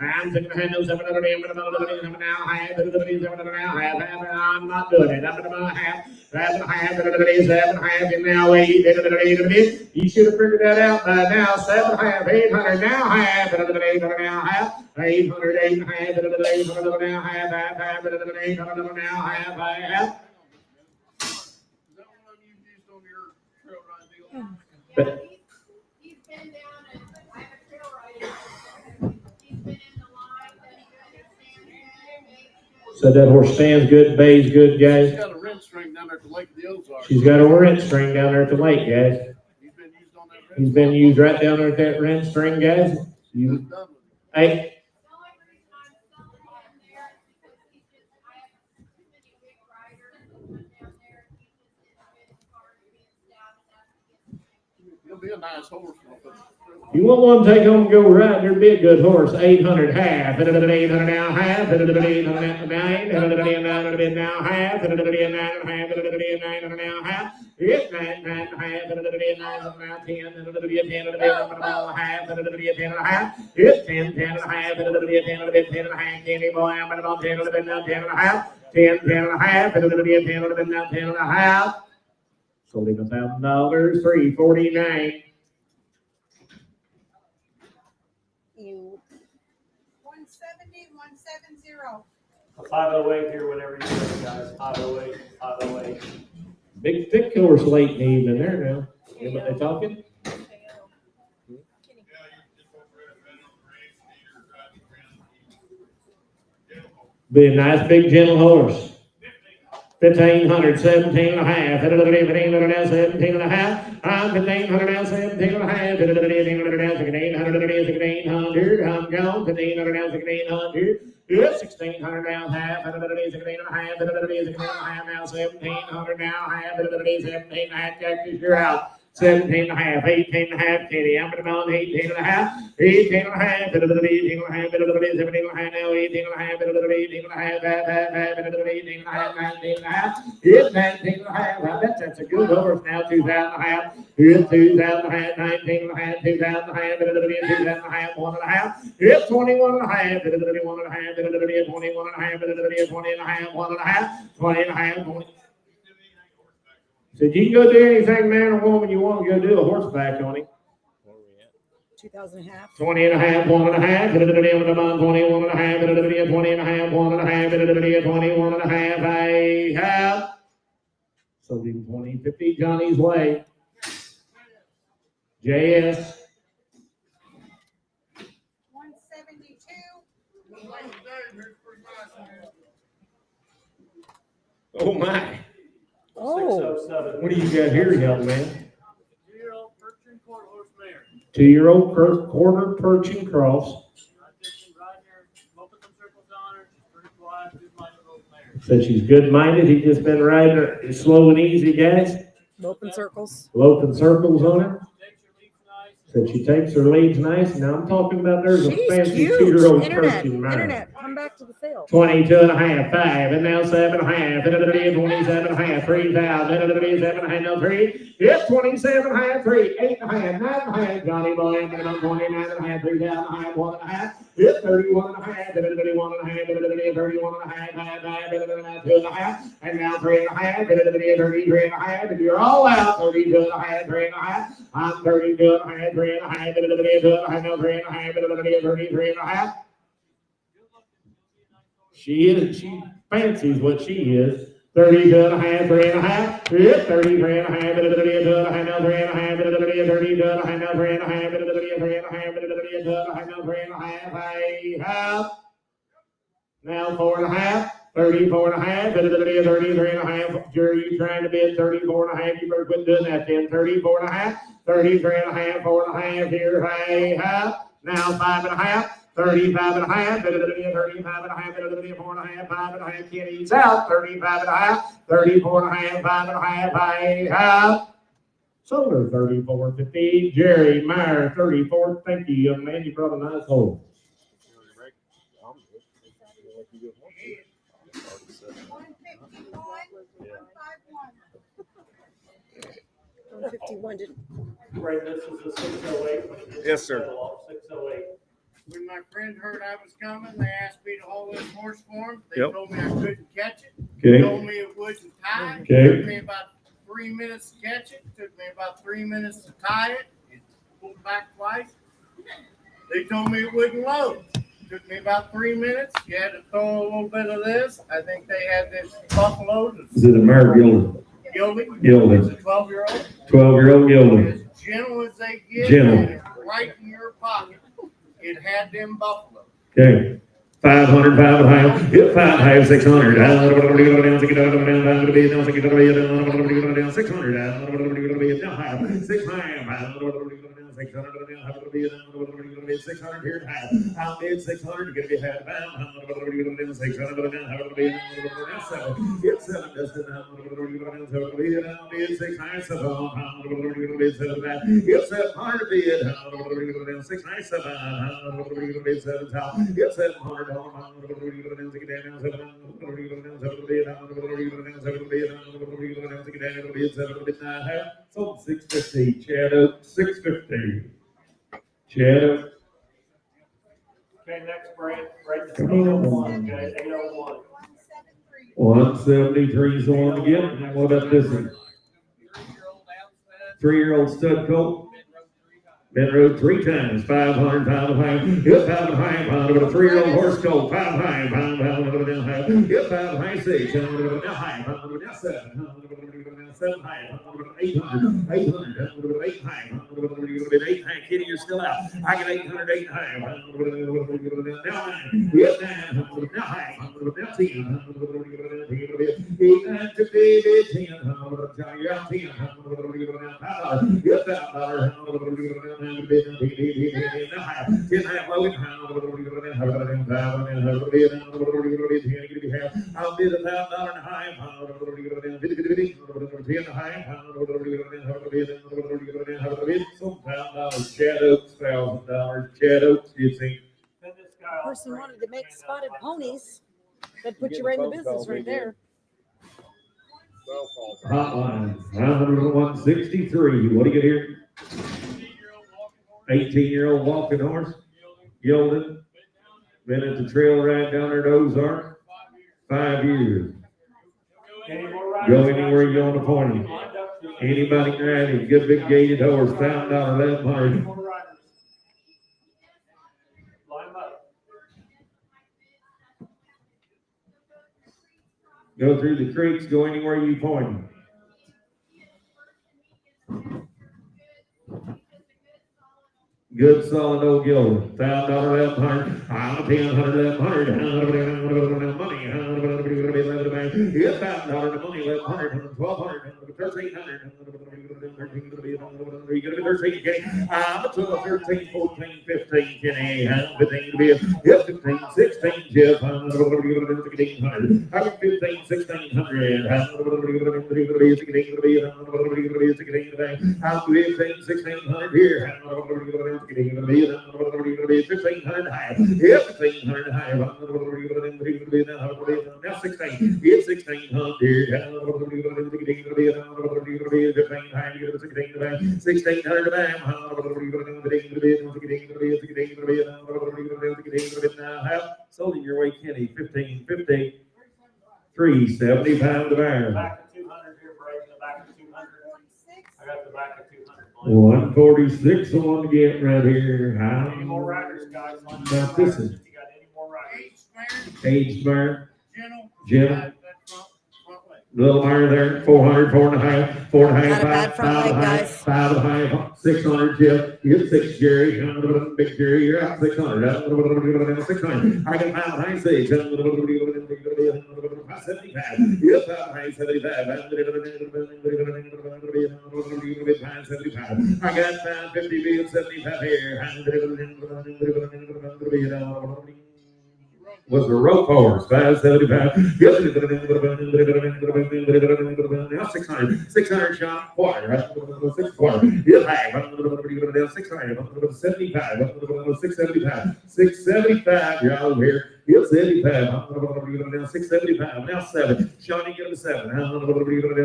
I'm 6 and a half, now 700, minimum now half, and it is 700, now half, I'm not doing it, I'm minimum half, 5 1/2, and it is 7 1/2, and now 8, and it is, you should have figured that out by now, 7 1/2, 800, now half, and it is 800, now half, 800, 8 1/2, and it is 800, now half, 5, and it is 800, now half, half. Is that one you used on your trail ride deal? But- He's been down and I have a trail ride. He's been in the line, So that horse stands good, bays good, guys. She's got a wrench string down there at the Lake of the Ozarks. She's got a wrench string down there at the lake, guys. He's been used on that wrench. He's been used right down there at that wrench string, guys. You, hey, He'll be a nice horse. you want one to take home and go right, there'd be a good horse. 800 half, 800 now half, 800 now 9, 800 now half, 800 now half, it's 9 half, 800 now 10, 800 now half, 800 10 and a half, it's 10 and a half, 800 10 and a half, Kenny Boy, I'm about 10 now 10 and a half, 10 and a half, 800 now 10 and a half. Sold him $1,000, $349. You 170, 170. A 508 here whenever you're ready, guys. 508, 508. Big thick horse late in the evening there now. You know what they talking? Be a nice big gentle horse. 1,500, 17 and a half. 1,500 now, 17 and a half. I'm 1,500 now, 17 and a half. 1,500 now, 1,600. I'm gone. 1,500 now, 1,600. 1,600 now, half. 1,600 and a half. 1,600 and a half now, 1,700 now, half. 1,17 and a half. Cactus, you're out. 17 and a half, 18 and a half, Katie, I'm gonna on 18 and a half, 18 and a half, 18 and a half, 17 and a half, now 18 and a half, 18 and a half, 18 and a half, 19 and a half, it's 19 and a half, I bet that's a good horse now, 2,000 and a half, here's 2,000 and a half, 19 and a half, 2,000 and a half, 2,000 and a half, 1 and a half, it's 21 and a half, 1 and a half, 21 and a half, 20 and a half, 1 and a half, 20 and a half, 20. Said you can go do anything, man or woman, you want to go do a horseback on him. 2,000 and a half. 20 and a half, 1 and a half, 21 and a half, 20 and a half, 20 and a half, 1 and a half, 21 and a half, I have. So do 20, 50, Johnny's way. JS. 172. Oh my. Oh. 607. What do you got here, young man? 2-year-old Persian quarter horse mare. 2-year-old quarter perching cross. I just been riding her, smoking some circles on her. She's pretty quiet, good minded little mare. Said she's good-minded. He just been riding her slow and easy, guys. Open circles. Loafing circles on her. Takes her leads nice. Said she takes her leads nice. Now I'm talking about there's a She's fancy cute. 2-year-old Internet. Persian mare. Internet. Come back to the sale. 22 and a half, 5, and now 7 and a half, 27 and a half, 3,000, 7 and a half, no 3. Yes, 27 and a half, 3, 8 and a half, 9 and a half, Johnny boy, and then 29 and a half, 3,000 and a half, 1 and a half. Yes, 31 and a half, 31 and a half, 31 and a half, 2 and a half, and now 3 and a half, 33 and a half, and you're all out, 32 and a half, 3 and a half. I'm 32 and a half, 3 and a half, 32 and a half, now 3 and a half, 33 and a half. She is, she fancies what she is. 32 and a half, 3 and a half. Yep, 33 and a half, 32 and a half, now 3 and a half, 32 and a half, now 3 and a half, 3 and a half, 32 and a half, now 3 and a half, I have. Now 4 and a half, 34 and a half, 33 and a half. Jury, you trying to bid 34 and a half, you better quit doing that then. 34 and a half, 33 and a half, 4 and a half, here I have. Now 5 and a half. 35 and a half, 35 and a half, 4 and a half, 5 and a half, Kenny's out, 35 and a half, 34 and a half, 5 and a half, I have. Solar 34.50, Jerry Meyer 34, thank you, young man, you brought a nice hole. 151 didn't. Right, this is a 608. Yes, sir. 608. When my friend heard I was coming, they asked me to hold this horse for them. They Yep. told me I couldn't catch it. Okay. Told me it wouldn't tie. Okay. It took me about 3 minutes to catch it. Took me about 3 minutes to tie it. It pulled back twice. They told me it wouldn't load. Took me about 3 minutes. You had to throw a little bit of this. I think they had this buffalo. Is it a mare gilded? Gilding. Gilded. It's a 12-year-old. 12-year-old gilded. As gentle as they get. Gentle. And it's right in your pocket. It had them buffalo. Okay. 500, 5 and a half, hit 5 and a half, 600. Down, 600. Down, 600 here to have. I'll bid 600 to get me half pound. 600 get 7 Dustin. I'll bid 697. Get 700 bid 697. Get 700. Sold 650. Chad Oak 650. Chad Oak. Okay, next Brad. Brad, Come on. 801, okay, 801. 173 is the one to get. And what about this one? 3-year-old stud colt. Been rode 3 times, 500, 5 and a half, hit 5 and a half, pound with a 3-year-old horse colt, 5 and a half, pound, hit 5 and a half, 6, pound, 7, 7 high, 800, 800, 8 high, 8 high, Kitty, you're still out. I get 800, 8 high, now 9, hit 9, now high, now 10, 8, 9, 50, 10, you're out 10, hit $5, I'll bid $1,000 and a half. Sometimes Chad Oaks, $1,000. Chad Oaks, you think? Then this guy off Person break wanted to make and, spotted like, ponies. That put Get you the right in the phone business calls they right get. there. Hotline, 90163. What do you get here? 18-year-old walking horse, gelded. Been at the trail ride down there to Ozark, 5 years. Any more riders? Go anywhere you want to point him. Anybody can ride him. Good big gated horse, $1,000, Any $1,100. more riders? Line 'em up. Go through the creeks, go anywhere you point him. Good solid old gelded, $1,000, $1,100. I'm a 10, $100, $100. Money, it's $1,000 to money, $1,100, $1,200, $1,300. You gonna be 13, I'm a 12, 13, 14, 15, Kenny. I'm 15 to be a 15, 16, Jeff. I'm 1,500. I'm 15, 1,600. I'm 1,600 here. Getting to be 1,500 high. Yeah, 1,500 high. Now 16. It's 1,600. 1,600 sold in your way, Kenny. 15, 15. 375 to buy. Back of 200 here, Brady, the back of 200. I got the back of 200. 146 on the get right here. Any more riders, guys? Line 'em Now up. this is You got any more riders? age mare, Gentle. Jim. Little mare there, 400, 4.5, 4.5, Not a bad front leg, guys. 5.5, 600, Jim. You get 6, Jerry. Big Jerry, you're out 600. 600. I can find high 6. 75. Yes, high 75. I got 550 billion, 75 here. Was the rope horse, 575. Now 600. 600 shot, quarter. 6 quarter. Yes, high. 600. 75. 675. 675. You're out here. Yes, 75. 675. Now 7. Shawnee, give him a 7. Now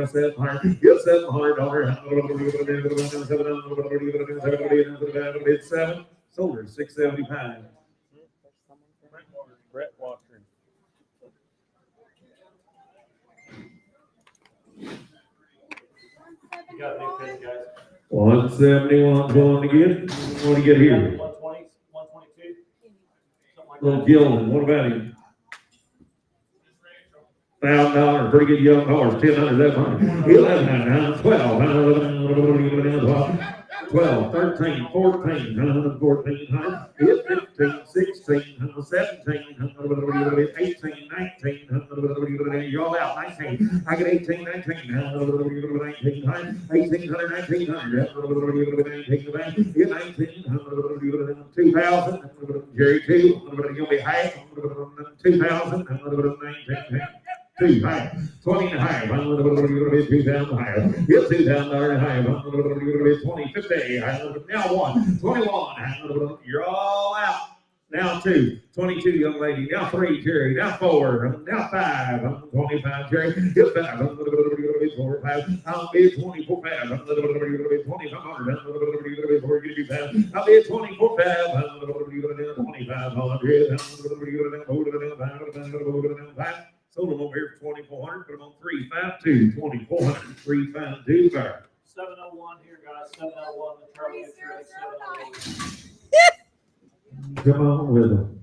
700. Yes, 700. 7. Sold her 675. Brett Watson. You got a big pin, guys. 171 going to get. What do you get here? 120, 122. Something like Little that. Gillen, what about him? $1,000, pretty good young horse, 1000, 1100, 1100, 12, 13, 14, 1400, 15, 16, 17, 18, 19, you're all out, 19, I get 18, 19, 1900, 2000, Jerry 2, you'll be high, 2000, 2 high, 20 and a half. I'm going to be 2,000 higher. Get $2,000 higher. I'm going to be 20, 50. Now 1, 21. You're all out. Now 2, 22, young lady. Now 3, Jerry. Now 4. Now 5. 25, Jerry. Get 5. I'm going to be 4, 5. I'll be 24, 5. I'm going to be 2500. I'm going to be 5. I'll be 24, 5. I'm going to be 2,500. Sold them over here for 2,400. Put them on 352. 2,400. 352. 701 here, guys. 701. The Charlie is ready. 701. Come on with them.